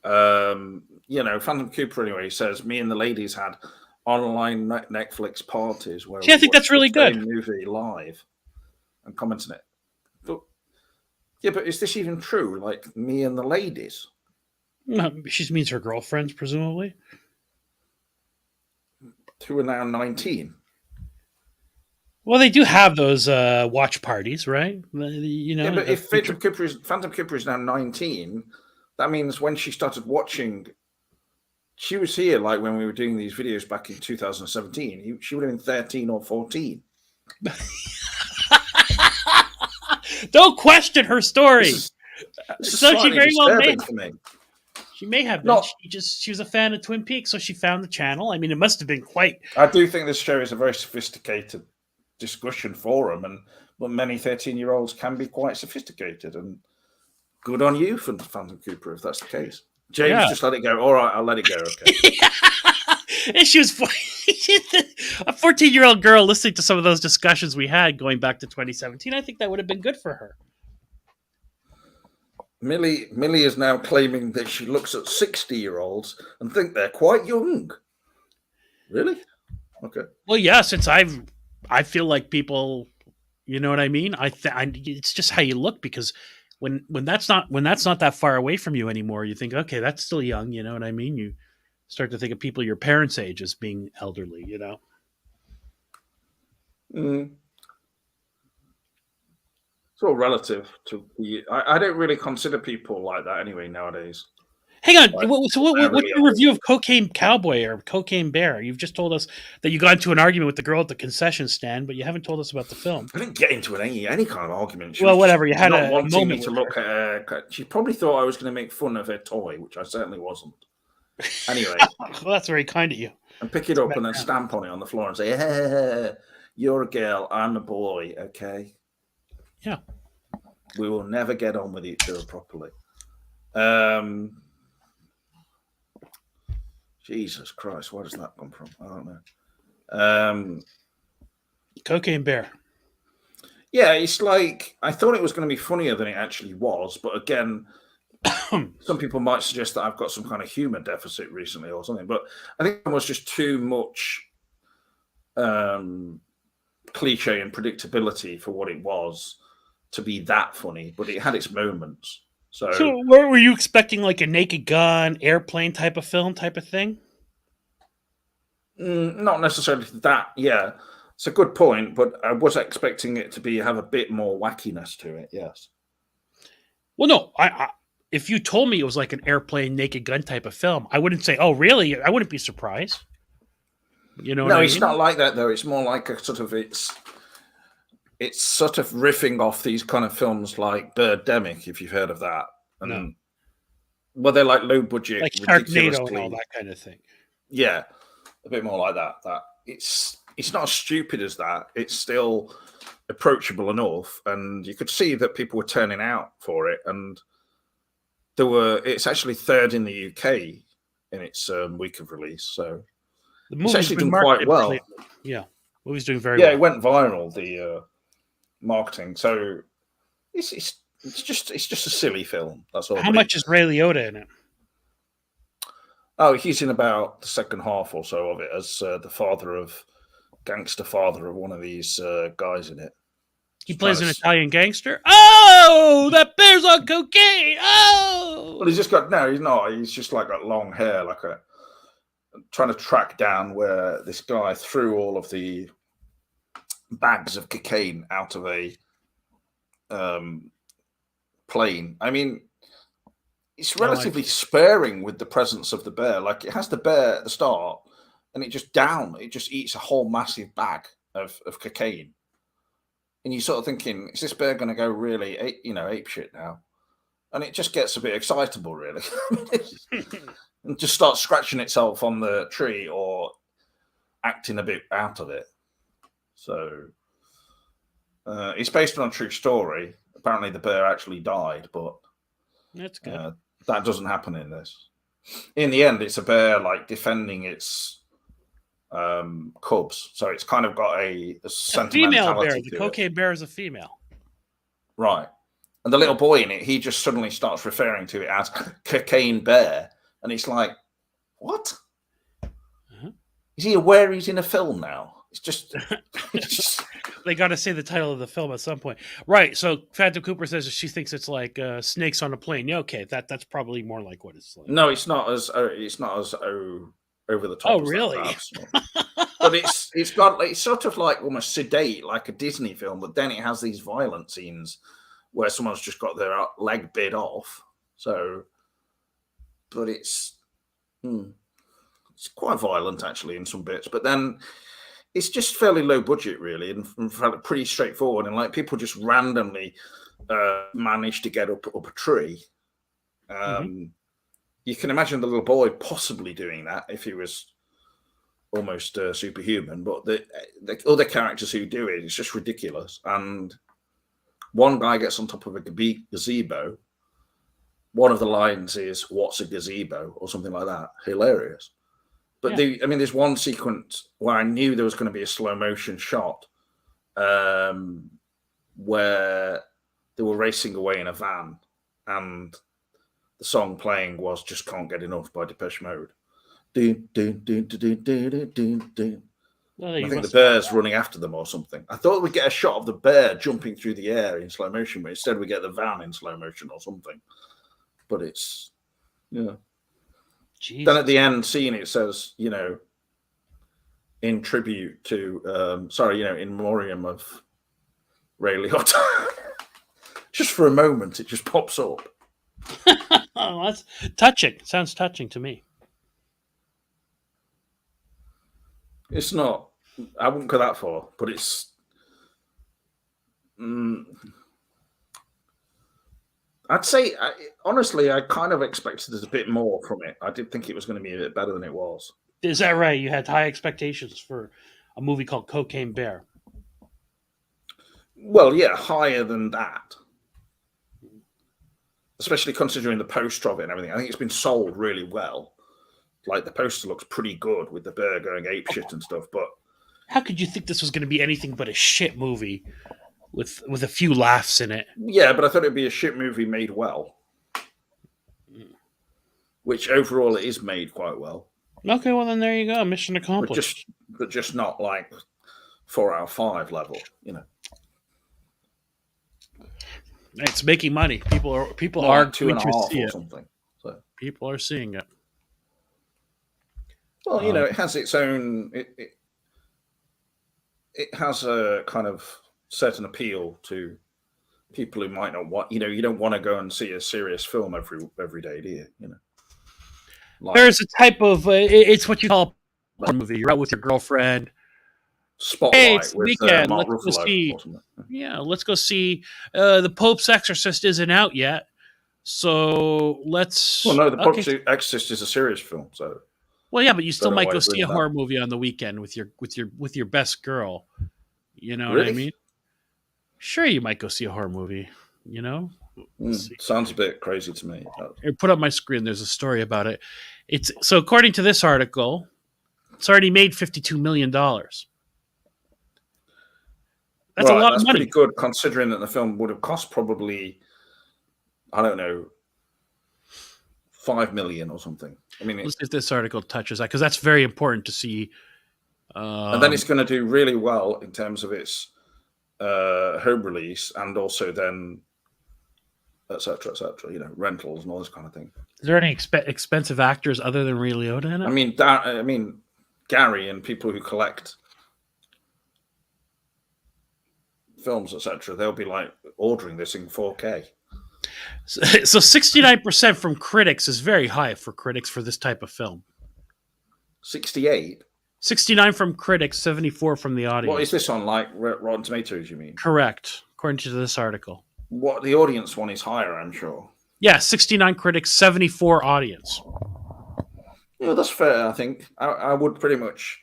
Phantom Cooper anyway says, me and the ladies had online Netflix parties where I think that's really good. Movie live and commenting it. But is this even true? Like me and the ladies? No, she means her girlfriends, presumably, who are now 19. Well, they do have those watch parties, right? Yeah, but if Phantom Cooper is now 19, that means when she started watching, she was here like when we were doing these videos back in 2017. She would have been 13 or 14. Don't question her story. So she very well may. She may have been. She was a fan of Twin Peaks, so she found the channel. I mean, it must have been quite. I do think this show is a very sophisticated discussion forum, but many 13-year-olds can be quite sophisticated, and good on you for Phantom Cooper if that's the case. James, just let it go. All right, I'll let it go. Okay. And she was a 14-year-old girl listening to some of those discussions we had going back to 2017. I think that would have been good for her. Millie is now claiming that she looks at 60-year-olds and think they're quite young. Really? Okay. Well, yeah, since I feel like people, you know what I mean? It's just how you look, because when that's not that far away from you anymore, you think, okay, that's still young, you know what I mean? You start to think of people your parents' age as being elderly, you know? It's all relative to I don't really consider people like that anyway nowadays. Hang on. What's your review of Cocaine Cowboy or Cocaine Bear? You've just told us that you got into an argument with the girl at the concession stand, but you haven't told us about the film. I didn't get into any kind of argument. Whatever. You had a wanting me to look at her. She probably thought I was going to make fun of her toy, which I certainly wasn't. Anyway. Well, that's very kind of you. And pick it up and then stamp on it on the floor and say, hey, you're a girl, I'm a boy, okay? Yeah. We will never get on with each other properly. Jesus Christ, where does that come from? I don't know. Cocaine Bear. Yeah, it's like, I thought it was going to be funnier than it actually was, but again, some people might suggest that I've got some kind of humor deficit recently or something, but I think it was just too much cliche and predictability for what it was to be that funny, but it had its moments. So what were you expecting, like a Naked Gun, airplane type of film type of thing? Not necessarily that. Yeah, it's a good point, but I was expecting it to have a bit more wackiness to it. Yes. Well, no, I if you told me it was like an airplane, Naked Gun type of film, I wouldn't say, "Oh, really?" I wouldn't be surprised. You know? No, it's not like that though. It's more like a sort of it's sort of riffing off these kind of films like Birdemic, if you've heard of that. And no. Well, they're like low budget, like Sharknado and all that kind of thing. Yeah, a bit more like that. That it's not as stupid as that. It's still approachable enough, and you could see that people were turning out for it. And it's actually third in the UK in its week of release, so it's actually done quite well. Yeah, movie's doing very well. Yeah, it went viral. The marketing, so it's It's just a silly film. That's all. How much is Ray Liotta in it? Oh, he's in about the second half or so of it as the gangster father of one of these guys in it. He plays an Italian gangster. Oh, that bear's on cocaine. Oh, well, he's just got he's not. He's just like got long hair, trying to track down where this guy threw all of the bags of cocaine out of a plane. I mean, it's relatively sparing with the presence of the bear. Like, it has the bear at the start, and it just eats a whole massive bag of cocaine. And you're sort of thinking, is this bear going to go really, ape shit now? And it just gets a bit excitable, really. And just starts scratching itself on the tree or acting a bit out of it. So it's based on a true story. Apparently the bear actually died, but that's good. That doesn't happen in this. In the end, it's a bear defending its cubs. So it's kind of got a female bear. to The cocaine bear is a female. Right. And the little boy in it, he just suddenly starts referring to it as cocaine bear. And it's like, what? Is he aware he's in a film now? It's just... They got to say the title of the film at some point. Right. So Phantom Cooper says that she thinks it's like snakes on a plane. Yeah, okay. That's probably more like what it's like. No, it's not as over the top. Oh, really? But it's sort of like almost sedate, like a Disney film, but then it has these violent scenes where someone's just got their leg bit off. So, but it's quite violent actually in some bits, but then it's just fairly low budget really, and pretty straightforward. And people just randomly manage to get up a tree. You can imagine the little boy possibly doing that if he was almost superhuman, but the other characters who do it, it's just ridiculous. And one guy gets on top of a gazebo. One of the lines is, "What's a gazebo?" or something like that. Hilarious. But there's one sequence where I knew there was going to be a slow motion shot where they were racing away in a van, and the song playing was "Just Can't Get Enough" by Depeche Mode. I think the bear's running after them or something. I thought we'd get a shot of the bear jumping through the air in slow motion, but instead we get the van in slow motion or something. But it's, Jesus. Then at the end scene, it says, in tribute to, in memoriam of Ray Liotta. Just for a moment, it just pops up. Oh, that's touching. Sounds touching to me. It's not. I wouldn't go that far, but it's. I'd say, honestly, I kind of expected a bit more from it. I did think it was going to be a bit better than it was. Is that right? You had high expectations for a movie called Cocaine Bear. Well, yeah, higher than that. Especially considering the poster of it and everything. I think it's been sold really well. Like, the poster looks pretty good with the bear going apeshit and stuff, but... How could you think this was going to be anything but a shit movie with a few laughs in it? Yeah, but I thought it'd be a shit movie made well. Which, overall, it is made quite well. Okay, well, then there you go. Mission accomplished. But just not, 4 out of 5 level, It's making money. People are like going 2.5 to see or it. something. So. People are seeing it. Well, it has its own. It has a kind of certain appeal to people who might not want. You don't want to go and see a serious film every day, do you? There's a type of. It's what you call a movie. You're out with your girlfriend. Spotlight. Hey, it's with weekend. Mark Let's go Ruffalo see. or something. Yeah, let's go see. The Pope's Exorcist isn't out yet, so let's. Well, no, the Pope's Exorcist is a serious film, so. Well, yeah, but you still might go see a that. horror movie on the weekend with your best girl. You know Really? what I mean? Sure, you might go see a horror movie. Sounds a bit crazy to me. Here, put up my screen. There's a story about it. It's so according to this article, it's already made $52 million. That's a lot of money. Pretty good considering that the film would have cost probably I don't know, 5 million or something. I mean, let's see if this article touches that, because that's very important to see. And then it's going to do really well in terms of its home release, and also then etc., rentals and all this kind of thing. Is there any expensive actors other than Ray Liotta in it? I mean, Gary and people who collect films, etc., they'll be like ordering this in 4K. So 69% from critics is very high for critics for this type of film. 68? 69 from critics, 74 from the audience. What is this on, like Rotten Tomatoes, you mean? Correct, according to this article. What, the audience one is higher, I'm sure. Yeah, 69 critics, 74 audience. Yeah, that's fair, I think. I would pretty much...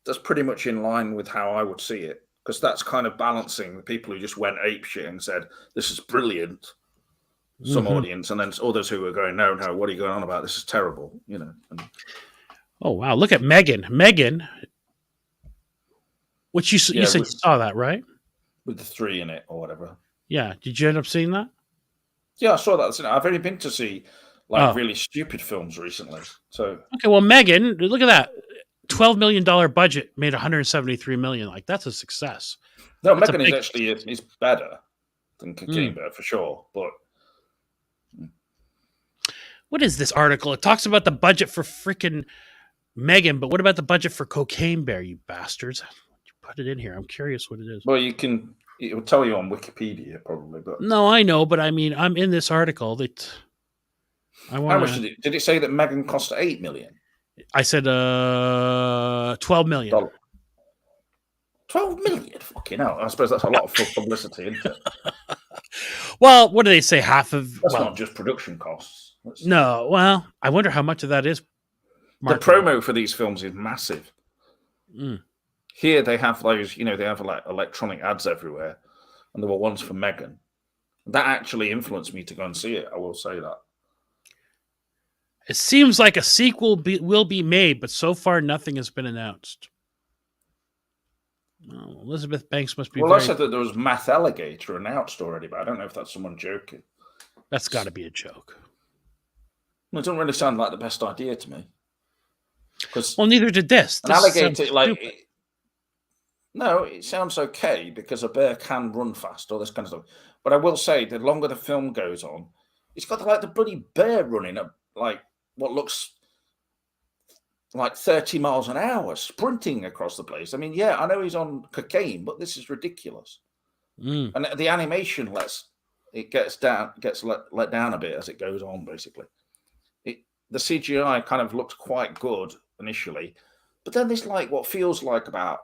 That's pretty much in line with how I would see it. Because that's kind of balancing the people who just went apeshit and said, this is brilliant, some audience, and then others who were going, no, what are you going on about? This is terrible, And, oh, wow. Look at Megan. Megan, which you said you saw that, right? With the 3 in it or whatever. Yeah. Did you end up seeing that? Yeah, I saw that. I've only been to see really stupid films recently. So okay, well, Megan, look at that. $12 million budget made $173 million. Like, that's a success. No, Megan is actually is better than Cocaine Bear for sure. But what is this article? It talks about the budget for freaking Megan, but what about the budget for Cocaine Bear, you bastards? You put it in here. I'm curious what it is. Well, it will tell you on Wikipedia probably, but no, I know, but I mean, I'm in this article that I want. How much did it say that Megan cost $8 million? I said $12 million. 12 million? Fucking hell. I suppose that's a lot of publicity, isn't it? Well, what do they say? Half of... That's not just production costs. No, well, I wonder how much of that is marketing. The promo for these films is massive. Here they have those, they have like electronic ads everywhere. And there were ones for Megan. That actually influenced me to go and see it, I will say that. It seems like a sequel will be made, but so far nothing has been announced. Oh, Elizabeth Banks must be. Well, I said that there was Math Alligator announced already, but I don't know if that's someone joking. That's got to be a joke. Well, it doesn't really sound like the best idea to me. Well, neither did this. An alligator, no, it sounds okay because a bear can run fast, all this kind of stuff. But I will say, the longer the film goes on, it's got the bloody bear running at what looks like 30 miles an hour, sprinting across the place. I mean, yeah, I know he's on cocaine, but this is ridiculous. And the animation gets let down a bit as it goes on, basically. The CGI kind of looked quite good initially, but then there's what feels like about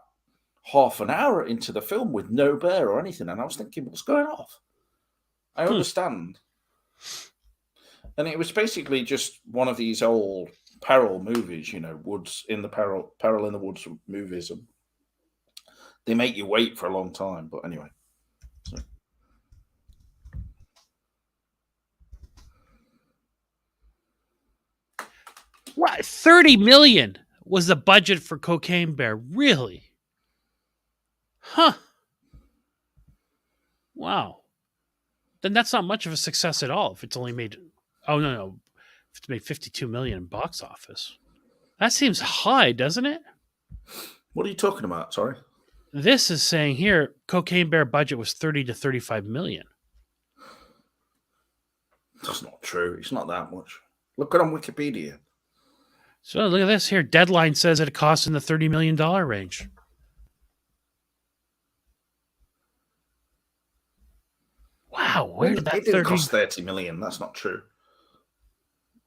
half an hour into the film with no bear or anything, and I was thinking, what's going off? I understand. And it was basically just one of these old Peril movies, Woods in the Peril in the Woods movies. And they make you wait for a long time, but anyway. So. What? $30 million was the budget for Cocaine Bear. Really? Huh. Wow. Then that's not much of a success at all if it's only made... Oh, no. If it's made $52 million in box office. That seems high, doesn't it? What are you talking about? Sorry. This is saying here, Cocaine Bear budget was 30 to 35 million. That's not true. It's not that much. Look at it on Wikipedia. So look at this here. Deadline says it costs in the $30 million range. Wow, where did that it didn't cost 30 million? That's not true.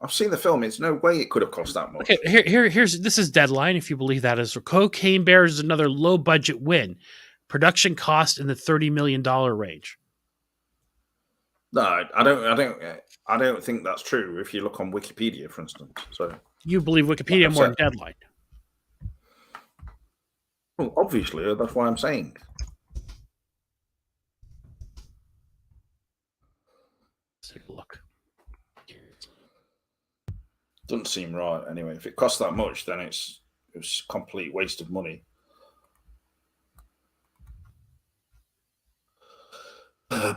I've seen the film. It's no way it could have cost that much. Okay, here's this is Deadline. If you believe that is Cocaine Bear is another low budget win. Production cost in the $30 million range. No, I don't think that's true. If you look on Wikipedia, for instance, so you believe Wikipedia more than Deadline. Well, obviously, that's why I'm saying. Let's take a look. Doesn't seem right. Anyway, if it costs that much, then it was a complete waste of money.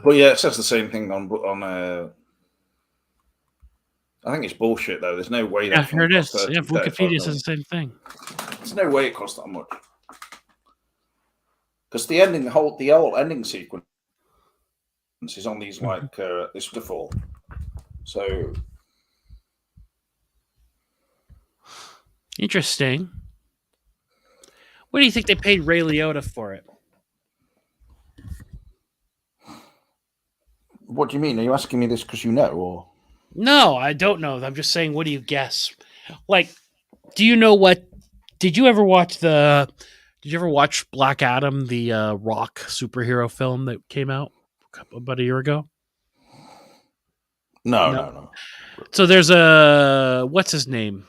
But yeah, it says the same thing on. I think it's bullshit though. There's no way. Yeah, That here it is. cost Yeah, 30, 35 Wikipedia says million. the same thing. There's no way it cost that much. Because the ending, the whole ending sequence is on these like this waterfall. So Interesting. What do you think they paid Ray Liotta for it? what do you mean? Are you asking me this because you know, or No, I don't know. I'm just saying, what do you guess? Like, do you know what? Did you ever watch Black Adam, the Rock superhero film that came out about a year ago? No. So there's what's his name?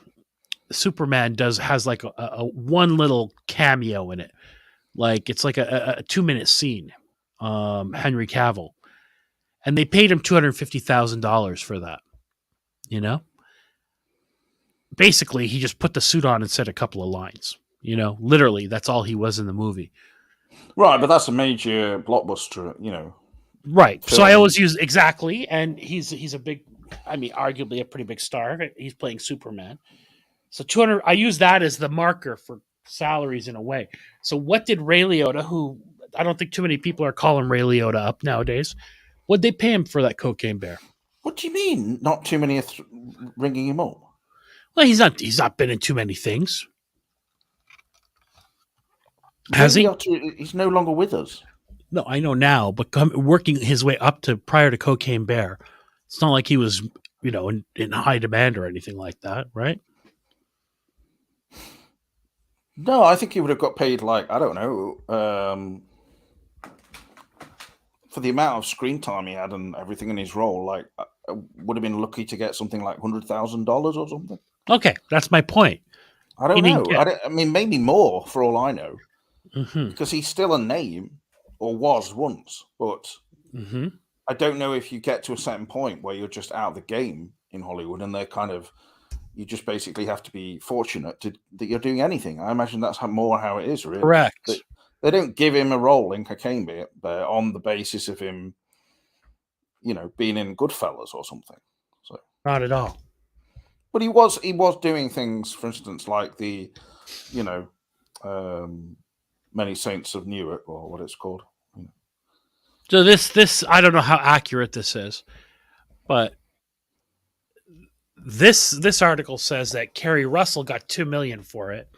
Superman has like a one little cameo in it. Like it's like a 2-minute scene. Henry Cavill. And they paid him $250,000 for that. You know? Basically, he just put the suit on and said a couple of lines. You know, literally, that's all he was in the movie. Right, but that's a major blockbuster, you know. Right. Film. So I always use exactly, and he's a big, I mean, arguably a pretty big star. He's playing Superman. So 200. I use that as the marker for salaries in a way. So what did Ray Liotta, who I don't think too many people are calling Ray Liotta up nowadays, what'd they pay him for that Cocaine Bear? What do you mean? Not too many are ringing him up. Well, he's not been in too many things. Has he? He's no longer with us. No, I know now, but working his way up to prior to Cocaine Bear, it's not like he was, you know, in high demand or anything like that, right? No, I think he would have got paid like, I don't know, for the amount of screen time he had and everything in his role. Like, I would have been lucky to get something like $100,000 or something. Okay, that's my point. I don't know. I mean, maybe more for all I know, because he's still a name, or was once. But I don't know if you get to a certain point where you're just out of the game in Hollywood, and they're kind of, you just basically have to be fortunate that you're doing anything. I imagine that's more how it is, really. Correct. They don't give him a role in Cocaine Bear on the basis of him, you know, being in Goodfellas or something. So not at all. But he was doing things, for instance, like the, you know, Many Saints of Newark, or what it's called. So this I don't know how accurate this is, but this article says that Kerry Russell got $2 million for it.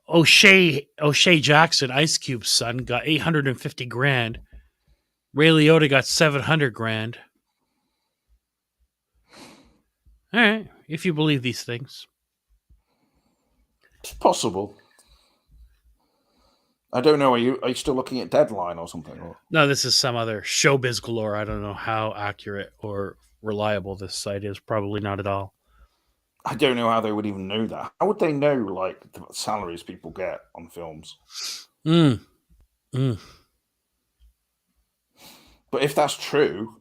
O'Shea Jackson, Ice Cube's son, got $850,000. Ray Liotta got $700,000. All right, if you believe these things, it's possible. I don't know. Are you still looking at Deadline or something? Or? No, this is some other Showbiz Galore. I don't know how accurate or reliable this site is. Probably not at all. I don't know how they would even know that. How would they know, like, the salaries people get on films? But if that's true,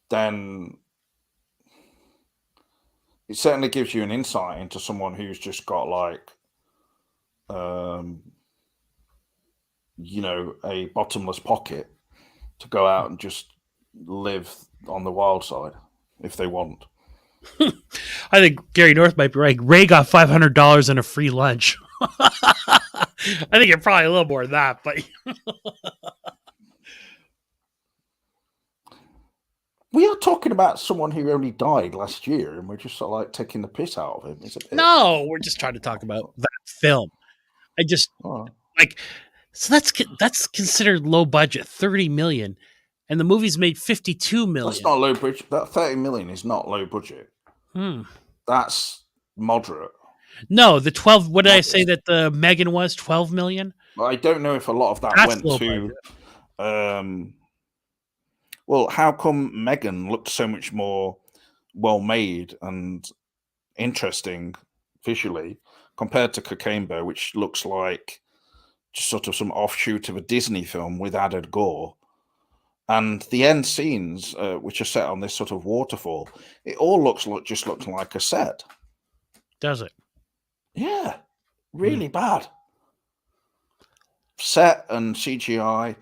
then it certainly gives you an insight into someone who's just got, like, you know, a bottomless pocket to go out and just live on the wild side if they want. I think Gary North might be right. Ray got $500 and a free lunch. I think you're probably a little more than that, but we are talking about someone who only died last year, and we're just sort of like taking the piss out of him. No, we're just trying to talk about that film. I just like, so that's considered low budget, $30 million, and the movie's made $52 million. That's not low budget. That $30 million is not low budget. That's moderate. No, the 12. What did I say that the Megan was? 12 million. Well, I don't know if a lot of that went to. Well, how come Megan looked so much more well made and interesting visually compared to Cocaine Bear, which looks like just sort of some offshoot of a Disney film with added gore? And the end scenes, which are set on this sort of waterfall, it all just looks like a set. Does it? Yeah, really bad. Set and CGI.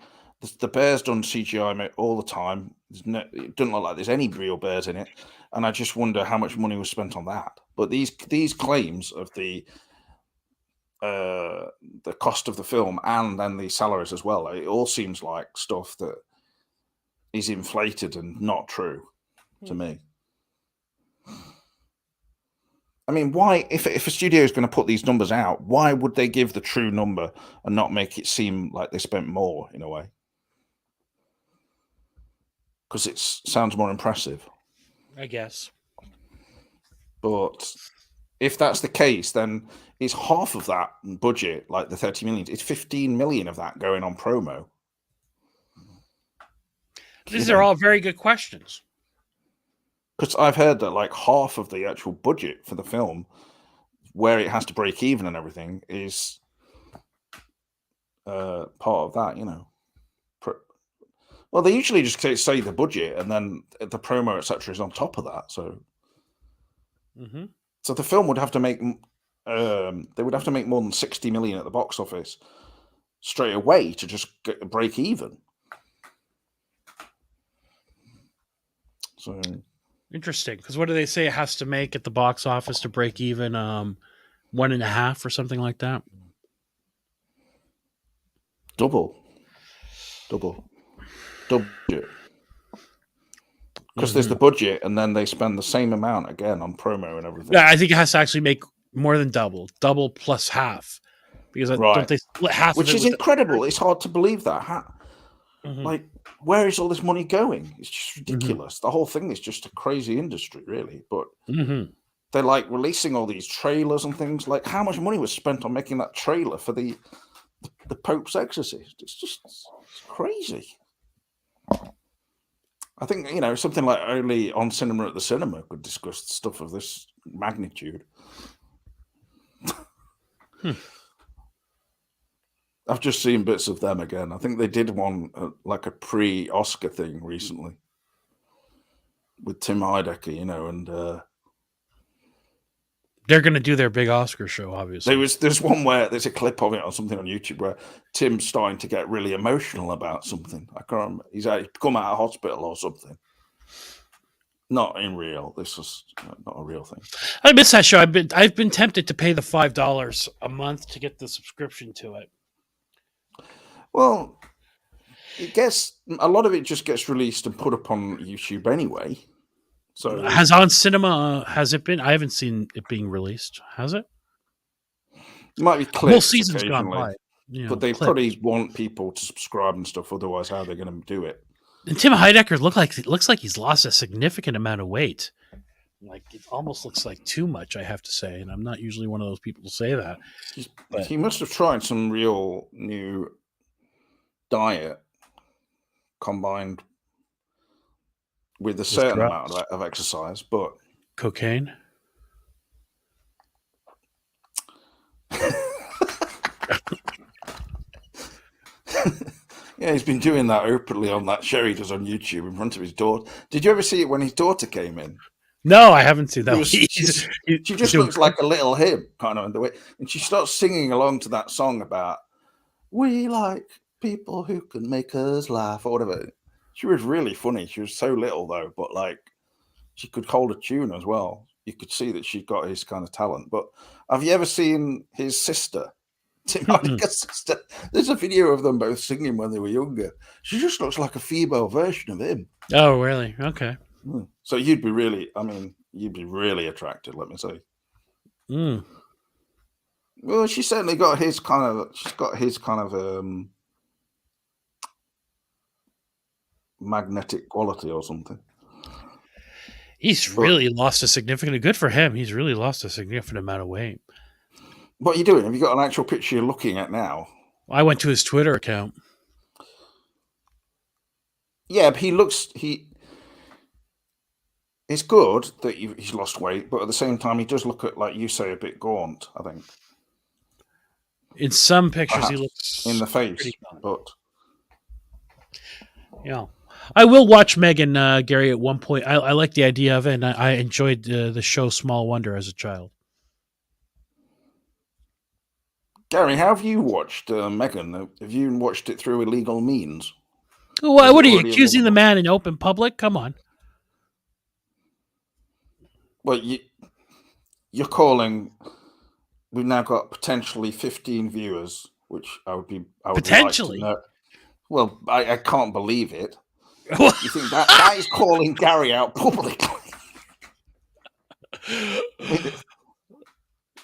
The bear's done CGI all the time. It doesn't look like there's any real bears in it, and I just wonder how much money was spent on that. But these claims of the cost of the film and then the salaries as well, it all seems like stuff that is inflated and not true to me. I mean, why, if a studio is going to put these numbers out, why would they give the true number and not make it seem like they spent more in a way? Because it sounds more impressive, I guess. But if that's the case, then it's half of that budget, like the 30 million. It's 15 million of that going on promo. These are all very good questions. Because I've heard that like half of the actual budget for the film, where it has to break even and everything, is part of that, you know. Well, they usually just say the budget and then the promo, etc., is on top of that. So, so the film would have to make they would have to make more than 60 million at the box office straight away to just break even. So interesting, because what do they say it has to make at the box office to break even? 1.5 or something like that. Double. Because there's the budget, and then they spend the same amount again on promo and everything. Yeah, I think it has to actually make more than double plus half, because don't they split half? Which is incredible. It's hard to believe that. Like, where is all this money going? It's just ridiculous. The whole thing is just a crazy industry, really. But they're like releasing all these trailers and things. Like, how much money was spent on making that trailer for the Pope's Exorcist? It's crazy. I think, you know, something like only On Cinema at the Cinema could discuss stuff of this magnitude. I've just seen bits of them again. I think they did one like a pre-Oscar thing recently with Tim Heidecker, you know, and they're going to do their big Oscar show, obviously. There's one where there's a clip of it or something on YouTube where Tim's starting to get really emotional about something. I can't remember. He's come out of hospital or something. Not in real. This was not a real thing. I miss that show. I've been tempted to pay the $5 a month to get the subscription to it. Well, a lot of it just gets released and put up on YouTube anyway. So has On Cinema has it been? I haven't seen it being released. Has it? It might be clips. Whole season's gone by. But they probably want people to subscribe and stuff. Otherwise, how are they going to do it? And Tim Heidecker looks like he's lost a significant amount of weight. Like, it almost looks like too much, I have to say. And I'm not usually one of those people to say that. But he must have tried some real new diet combined with a certain amount of exercise, but cocaine. Yeah, he's been doing that openly on that show he does on YouTube in front of his daughter. Did you ever see it when his daughter came in? No, I haven't seen that. She just looks like a little him, kind of in the way, and she starts singing along to that song about "We like people who can make us laugh" or whatever. She was really funny. She was so little though, but like she could hold a tune as well. You could see that she'd got his kind of talent. But have you ever seen his sister, Tim Heidecker's sister? There's a video of them both singing when they were younger. She just looks like a female version of him. Oh, really? Okay. So you'd be really attracted, let me say. Well, she's certainly got his kind of magnetic quality or something. He's really lost a significant, good for him. He's really lost a significant amount of weight. What are you doing? Have you got an actual picture you're looking at now? I went to his Twitter account. Yeah, but it's good that he's lost weight, but at the same time, he does look at, like you say, a bit gaunt, I think. In some pictures, perhaps he looks in the face, but yeah. I will watch Megan, Gary, at one point. I like the idea of it, and I enjoyed the show Small Wonder as a child. Gary, how have you watched Megan? Have you watched it through illegal means? What are you accusing the man in open public? Come on. Well, you're calling. We've now got potentially 15 viewers, which I would potentially. Like to know. Well, I can't believe it. You think that is calling Gary out publicly?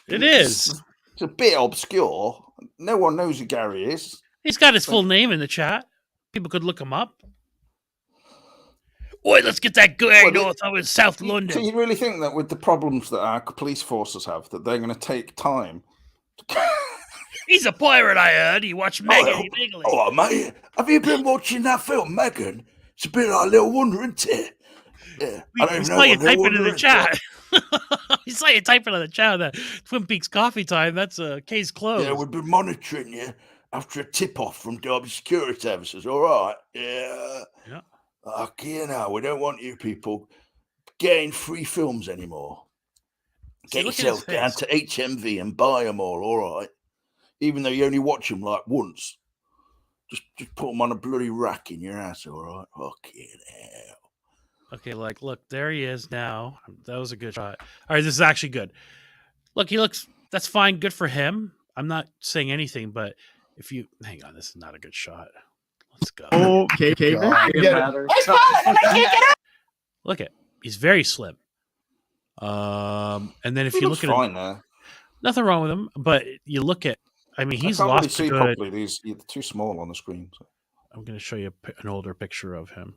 It is. It's a bit obscure. No one knows who Gary is. He's got his full name in the chat. People could look him up. Oi, let's get that guy north over in South London. So you really think that with the problems that our police forces have, that they're going to take time? He's a pirate, I heard. He watched Megan. Oh, mate, have you been watching that film, Megan? It's a bit like Little Wonder, isn't it? Yeah, I saw you typing in the chat. You saw you typing in the chat that Twin Peaks coffee time. That's a case closed. Yeah, we've been monitoring you after a tip-off from Derby Security Services. All right. Yeah. Yeah. Okay, now we don't want you people getting free films anymore. Get yourself down to HMV and buy them all right? Even though you only watch them like once. Just put them on a bloody rack in your house, all right? Okay, now. Okay, look, there he is now. That was a good shot. All right, this is actually good. Look, he looks, that's fine. Good for him. I'm not saying anything, but if you, hang on, this is not a good shot. Let's go. Okay. Look at, he's very slim. And then if you look at fine him, there. nothing wrong with him, but you look at, I mean, he's I can't lost really see a good. properly. They're too small on the screen. So. I'm going to show you an older picture of him.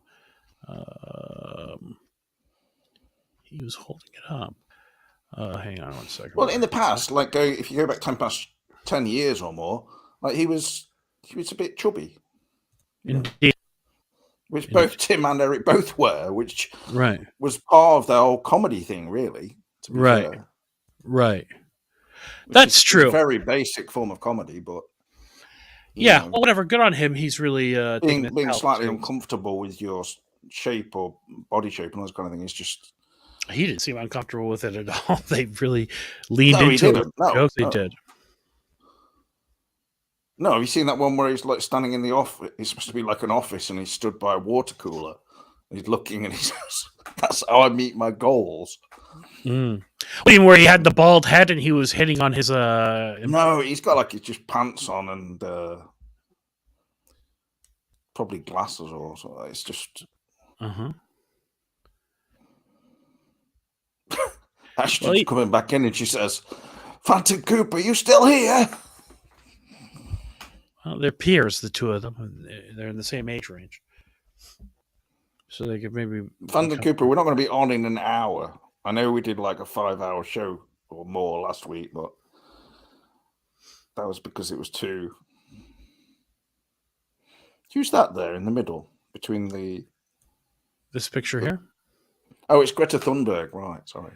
He was holding it up. Hang on 1 second. Well, in the past, like if you go back 10 years or more, like he was a bit chubby. Indeed. Which both Tim and Eric both were, which right was part of their whole comedy thing, really. To be fair. Right. That's true. A very basic form of comedy, but yeah, well, whatever. Good on him. He's really being slightly uncomfortable with your shape or body shape and those kind of things. It's just he didn't seem uncomfortable with it at all. They really leaned into it. Jokes they did. No, have you seen that one where he's like standing in the office? It's supposed to be like an office, and he's stood by a water cooler. He's looking, and he says, "That's how I meet my goals." Mm. Even where he had the bald head, and he was hitting on his. No, he's got like just pants on and probably glasses or something. It's just. Ashton's coming back in, and she says, "Phantom Cooper, you still here?" Well, they're peers, the two of them. They're in the same age range. So they could maybe... Phantom Cooper, we're not going to be on in an hour. I know we did like a 5-hour show or more last week, but that was because it was too... Who's that there in the middle between the... This picture here? Oh, it's Greta Thunberg. Right, sorry.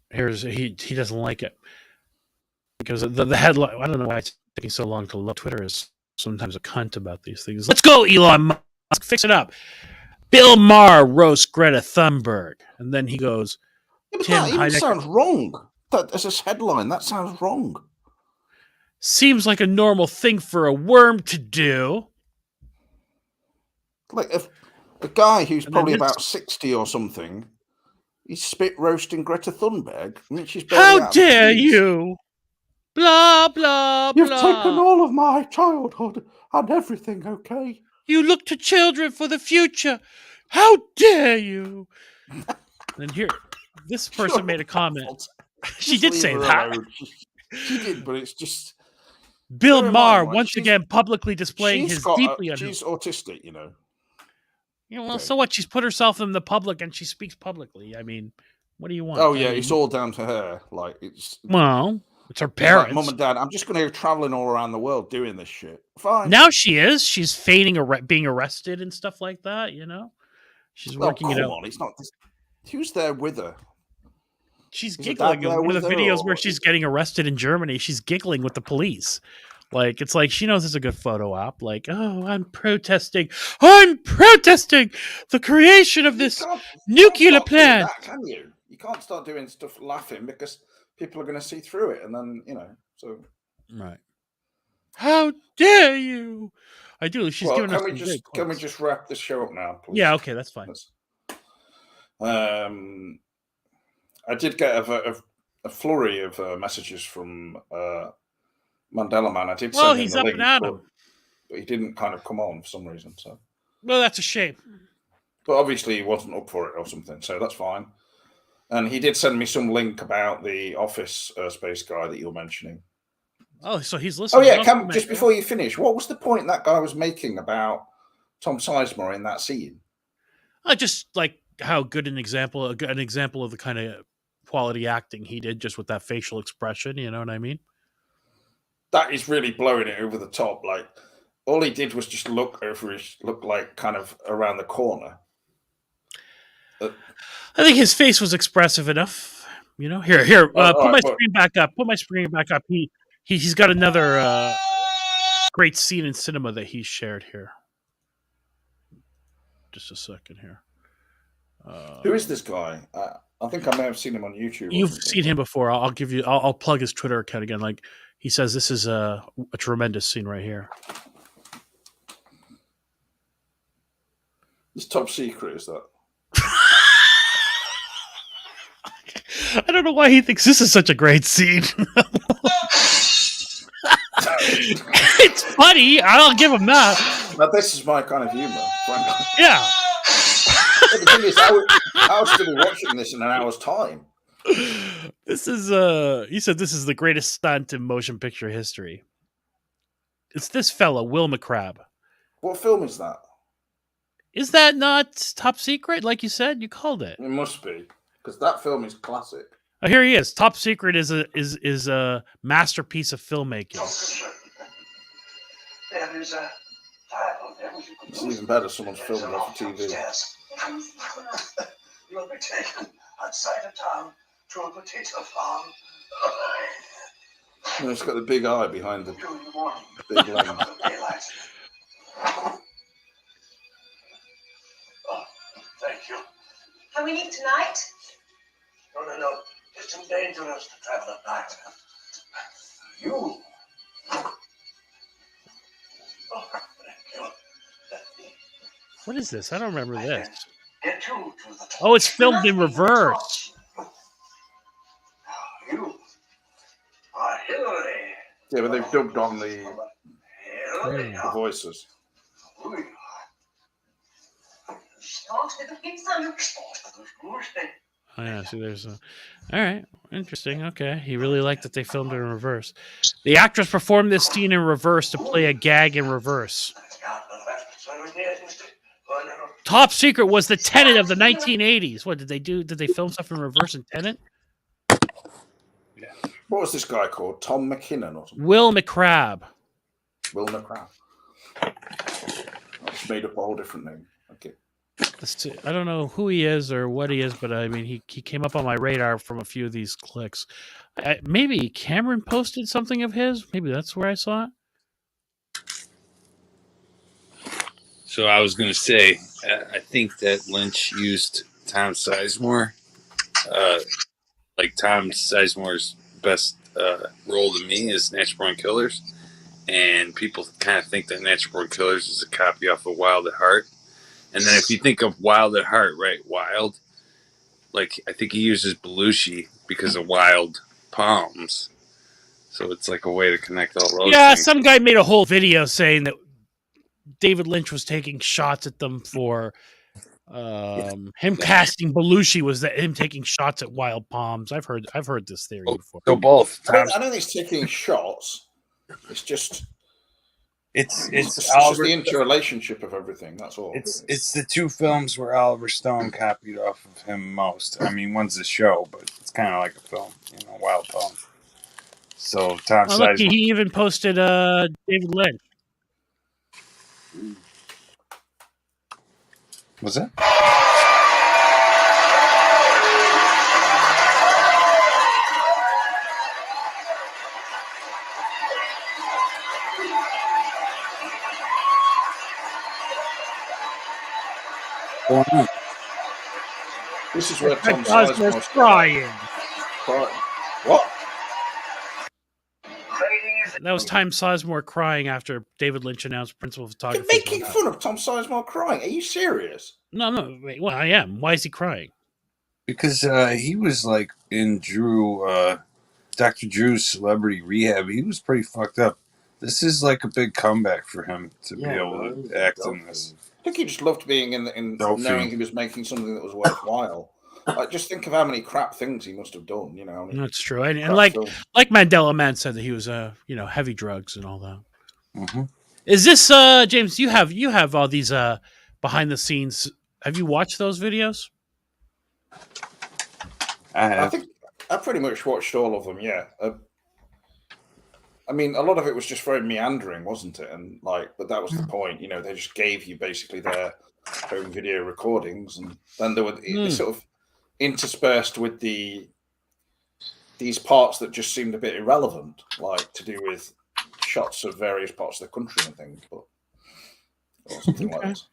Here's he doesn't like it. Because the headline... I don't know why it's taking so long to load. Twitter is sometimes a cunt about these things. Let's go, Elon Musk. Fix it up. Bill Maher roasts Greta Thunberg. And then he goes... Yeah, but that even sounds wrong. As a headline, that sounds wrong. Seems like a normal thing for a worm to do. Like if a guy who's probably about 60 or something, he's spit roasting Greta Thunberg. I mean, she's how dare you? Blah, blah, blah. You've taken all of my childhood and everything, okay? You look to children for the future. How dare you? And here, this person made a comment. She did say that. She did, but it's just... Bill Maher, once again, publicly displaying his deeply... She's autistic, you know. Yeah, well, so what? She's put herself in the public and she speaks publicly. I mean, what do you want? Oh, yeah, it's all down to her. Like, it's... Well... It's her parents. Like, Mum and Dad, I'm just going to go traveling all around the world doing this shit. Fine. Now she is. She's feigning being arrested and stuff like that, you know? She's working it out. It's not this. Who's there with her? She's giggling in one of the videos where she's getting arrested in Germany. She's giggling with the police. Like, it's like she knows it's a good photo op. Like, oh, I'm protesting the creation of this nuclear plant. Can you? You can't start doing stuff laughing because people are going to see through it, and then so. Right. How dare you? I do. She's Well, giving us can we some just great quotes. wrap this show up now, please? Yeah, okay, that's fine. I did get a flurry of messages from Mandela Man. I did Well, send him he's the up link, and at but him. he didn't kind of come on for some reason. So, Well, that's a shame. but obviously he wasn't up for it or something, so that's fine. And he did send me some link about the Office space guy that you're mentioning. Oh, so he's listening. Oh yeah, just before you finish, what was the point that guy was making about Tom Sizemore in that scene? Just like how good an example of the kind of quality acting he did, just with that facial expression. You know what I mean? That is really blowing it over the top. Like all he did was just look like kind of around the corner. I think his face was expressive enough. You know, here. Put my screen back up. Put my screen back up. He's got another great scene in cinema that he shared here. Just a second here. Who is this guy? I think I may have seen him on YouTube. You've seen him before. I'll give you. I'll plug his Twitter account again. Like he says, this is a tremendous scene right here. It's top secret, is that? I don't know why he thinks this is such a great scene. It's funny. I'll give him that. But this is my kind of humor. Yeah. The thing is, I was still watching this in an hour's time. This is he said this is the greatest stunt in motion picture history. It's this fella, Will McCrabb. What film is that? Is that not Top Secret? Like you said, you called it. It must be, because that film is classic. Oh, here he is. Top Secret is a masterpiece of filmmaking. There is a file there. It's even better. Someone's filmed it off TV. You'll be taken outside of town to a potato farm. No, it's got the big eye behind the During the morning. big lens. Daylight. Oh, thank you. Can we leave tonight? No. It's too dangerous to travel at night. You. Oh, thank you. What is this? I don't remember this. Get you to the Oh, it's filmed in reverse. You are Hillary. Yeah, but they've dubbed on the voices. Oh yeah, see, there's a. All right, interesting. Okay, he really liked that they filmed it in reverse. The actress performed this scene in reverse to play a gag in reverse. Top Secret was the Tenet of the 1980s. What did they do? Did they film stuff in reverse in Tenet? What was this guy called? Tom McKinnon or something? Will McCrabb. Will McCrabb. I just made up a whole different name. Okay. I don't know who he is or what he is, but I mean, he came up on my radar from a few of these clicks. Maybe Cameron posted something of his. Maybe that's where I saw it. So I was going to say, I think that Lynch used Tom Sizemore. Like Tom Sizemore's best role to me is Natural Born Killers. And people kind of think that Natural Born Killers is a copy off of Wild at Heart. And then if you think of Wild at Heart, right, Wild, like I think he uses Belushi because of Wild Palms. So it's like a way to connect all those things. Some guy made a whole video saying that David Lynch was taking shots at them for him casting Belushi was that him taking shots at Wild Palms. I've heard this theory before. So both. I don't think he's taking shots. It's just it's just the interrelationship of everything. That's all. It's the two films where Oliver Stone copied off of him most. I mean, one's a show, but it's kind of like a film, Wild Palms. So Tom Sizemore. Look, he even posted David Lynch. Was it? This is where Tom Sizemore's crying. What? Ladies That was Tom Sizemore crying after David Lynch announced principal You're photography. making fun of Tom Sizemore crying. Are you serious? No. Wait, well, I am. Why is he crying? Because he was like in Dr. Drew's Celebrity Rehab. He was pretty fucked up. This is like a big comeback for him to be able to act in this. I think he just loved being in knowing he was making something that was worthwhile. Like, just think of how many crap things he must have done. You know, That's true. And like Mandela Man said that he was heavy drugs and all that. Mm-hmm. Is this James? You have all these behind the scenes. Have you watched those videos? I think I pretty much watched all of them. Yeah. I mean, a lot of it was just very meandering, wasn't it? And but that was the point. You know, they just gave you basically their home video recordings, and then they were sort of interspersed with these parts that just seemed a bit irrelevant, like to do with shots of various parts of the country and things, or something like this.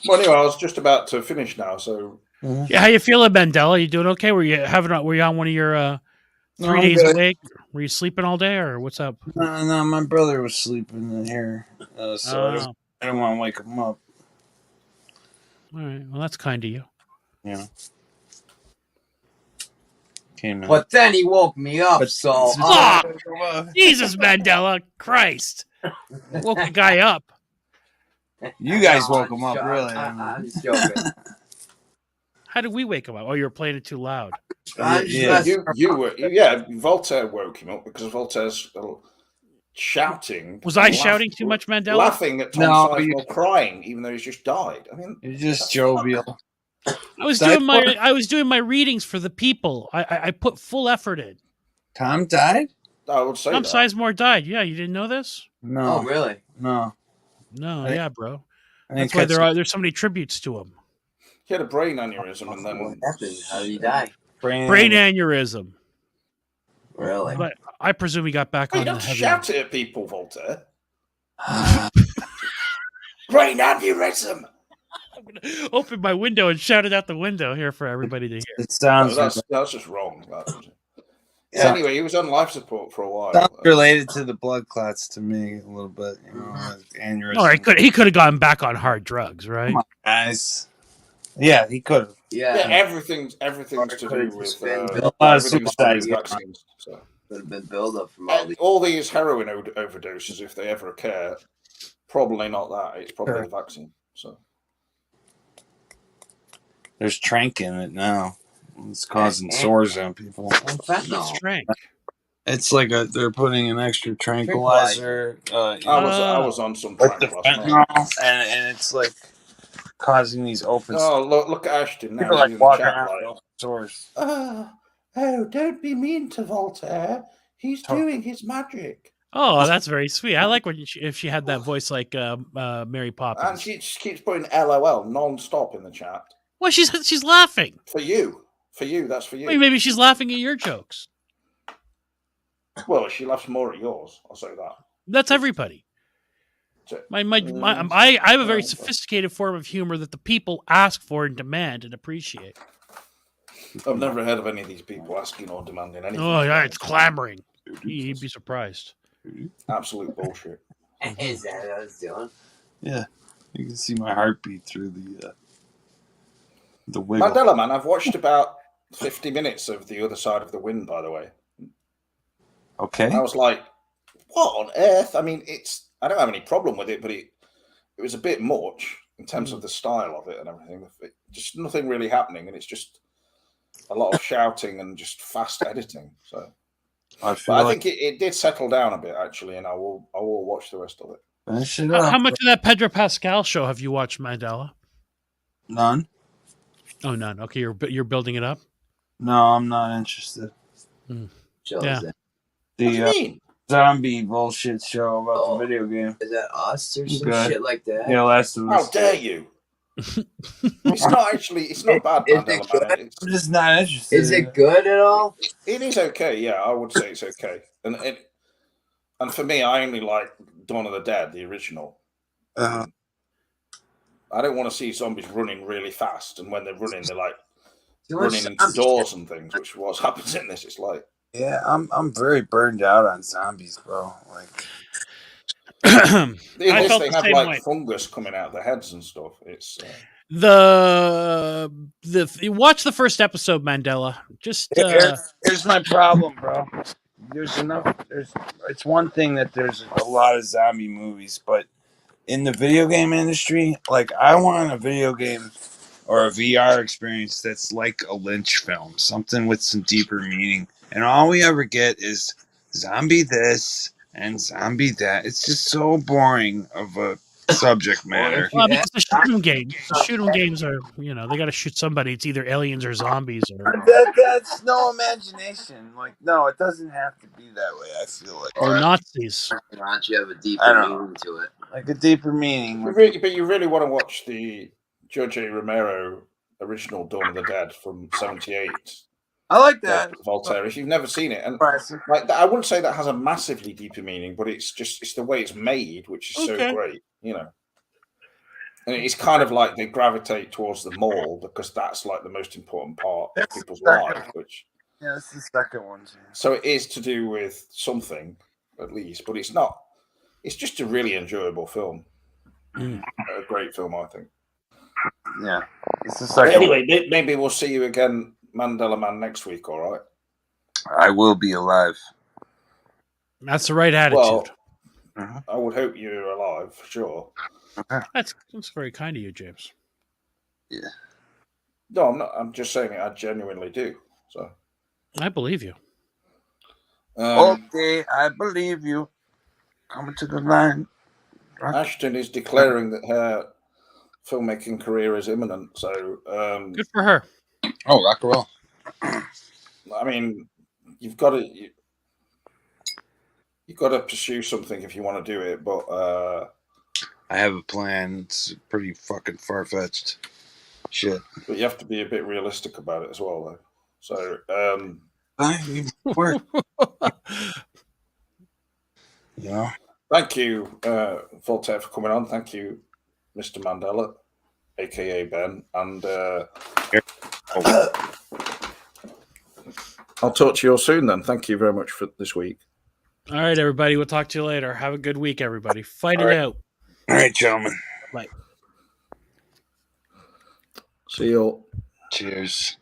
Well, anyway, I was just about to finish now, so. Yeah, how you feeling, Mandela? You doing okay? Were you on one of your 3 days awake? Were you sleeping all day, or what's up? No, my brother was sleeping in here, so I don't want to wake him up. All right, well, that's kind of you. Yeah. But then he woke me up, so... Jesus, Mandela! Christ! Woke the guy up. You guys woke him up, really. I'm just joking. How did we wake him up? Oh, you were playing it too loud. You were, yeah. Voltaire woke him up because Voltaire's shouting. Was I shouting too much, Mandela? Laughing at Tom Sizemore crying, even though he's just died. I mean, you're just jovial. I was doing my readings for the people. I put full effort in. Tom died? I would say Tom Sizemore died. Yeah, you didn't know this? No. Oh, really? No. Yeah, bro. That's why there's so many tributes to him. He had a brain aneurysm, and then what happened? How did he die? Brain aneurysm. Really? But I presume he got back on. You don't the heavy. shout it at people, Voltaire. Brain aneurysm. I'm gonna open my window and shout it out the window here for everybody to hear. It sounds. That's just wrong. Anyway, he was on life support for a while. Sounds related to the blood clots to me a little bit. You know, aneurysm. Oh, he could have gone back on hard drugs, right? Come on, guys. Yeah, he could have. Yeah, everything's to do with a lot of suicides. Vaccines. So. Could have been build-up from all these heroin overdoses, if they ever occur. Probably not that. It's probably the vaccine. So there's trank in it now. It's causing sores on people. What's trank? It's like they're putting an extra tranquilizer. I was on some trank last night. And it's like causing these open. Oh, look at Ashton now. People like walking around sores. Oh, don't be mean to Voltaire. He's doing his magic. Oh, that's very sweet. I like if she had that voice like Mary Poppins. And she just keeps putting LOL non-stop in the chat. Well, she's laughing. For you, that's for you. Wait, maybe she's laughing at your jokes. Well, she laughs more at yours. I'll say that. That's everybody. I have a very sophisticated form of humor that the people ask for and demand and appreciate. I've never heard of any of these people asking or demanding anything. Oh, yeah, it's clamoring. You'd be surprised. Absolute bullshit. Is that what I was doing? Yeah, you can see my heartbeat through the wiggle. Mandela Man, I've watched about 50 minutes of The Other Side of the Wind, by the way. Okay. And I was like, what on earth? I mean, I don't have any problem with it, but it was a bit much in terms of the style of it and everything. Just nothing really happening, and it's just a lot of shouting and just fast editing. So I think it did settle down a bit, actually, and I will watch the rest of it. How much of that Pedro Pascal show have you watched, Mandela? None. Oh, none. Okay, you're building it up? No, I'm not interested. Yeah. The zombie bullshit show about the video game. Is that us or some shit like that? Yeah, Last of Us. How dare you? It's not bad. I'm just not interested. Is it good at all? It is okay. Yeah, I would say it's okay. And for me, I only like Dawn of the Dead, the original. I don't want to see zombies running really fast, and when they're running, they're like running into doors and things, which is what happens in this. It's like Yeah, I'm very burned out on zombies, bro. Like, I Unless felt they the have same like way. fungus coming out their heads and stuff. It's You watch the first episode, Mandela. Just here's my problem, bro. It's one thing that there's a lot of zombie movies, but in the video game industry, like, I want a video game or a VR experience that's like a Lynch film, something with some deeper meaning. And all we ever get is zombie this and zombie that. It's just so boring of a subject matter. well, because the shoot 'em games. The shoot 'em games are, they got to shoot somebody. It's either aliens or zombies or That's no imagination. Like, no, it doesn't have to be that way. I feel like, Nazis. Why don't you have a I deeper don't know. meaning to it? Like a deeper meaning. but you really want to watch the George A. Romero original Dawn of the Dead from '78. I like that. Voltaire. If you've never seen it, and Classic. like I wouldn't say that has a massively deeper meaning, but it's the way it's made, which is so great, And it's kind of like they gravitate towards the mall because that's like the most important part of people's life. Which that's the second one. So it is to do with something, at least, but it's not. It's just a really enjoyable film. A great film, I think. Yeah, it's the second. Anyway, maybe we'll see you again, Mandela Man, next week. All right. I will be alive. That's the right attitude. Well, I would hope you're alive, for sure. That's very kind of you, James. Yeah. No, I'm not. I'm just saying it. I genuinely do. So I believe you. Okay, I believe you. Coming to the line. Ashton is declaring that her filmmaking career is imminent. So good for her. Oh, rock and roll. I mean, you've got to pursue something if you want to do it, but I have a plan. It's pretty fucking far-fetched shit. But you have to be a bit realistic about it as well, though. So, work. Yeah. Thank you, Voltaire, for coming on. Thank you, Mr. Mandela, aka Ben, and I'll talk to you all soon. Then, thank you very much for this week. All right, everybody. We'll talk to you later. Have a good week, everybody. Fight it out. All right, gentlemen. Bye. See you all. Cheers.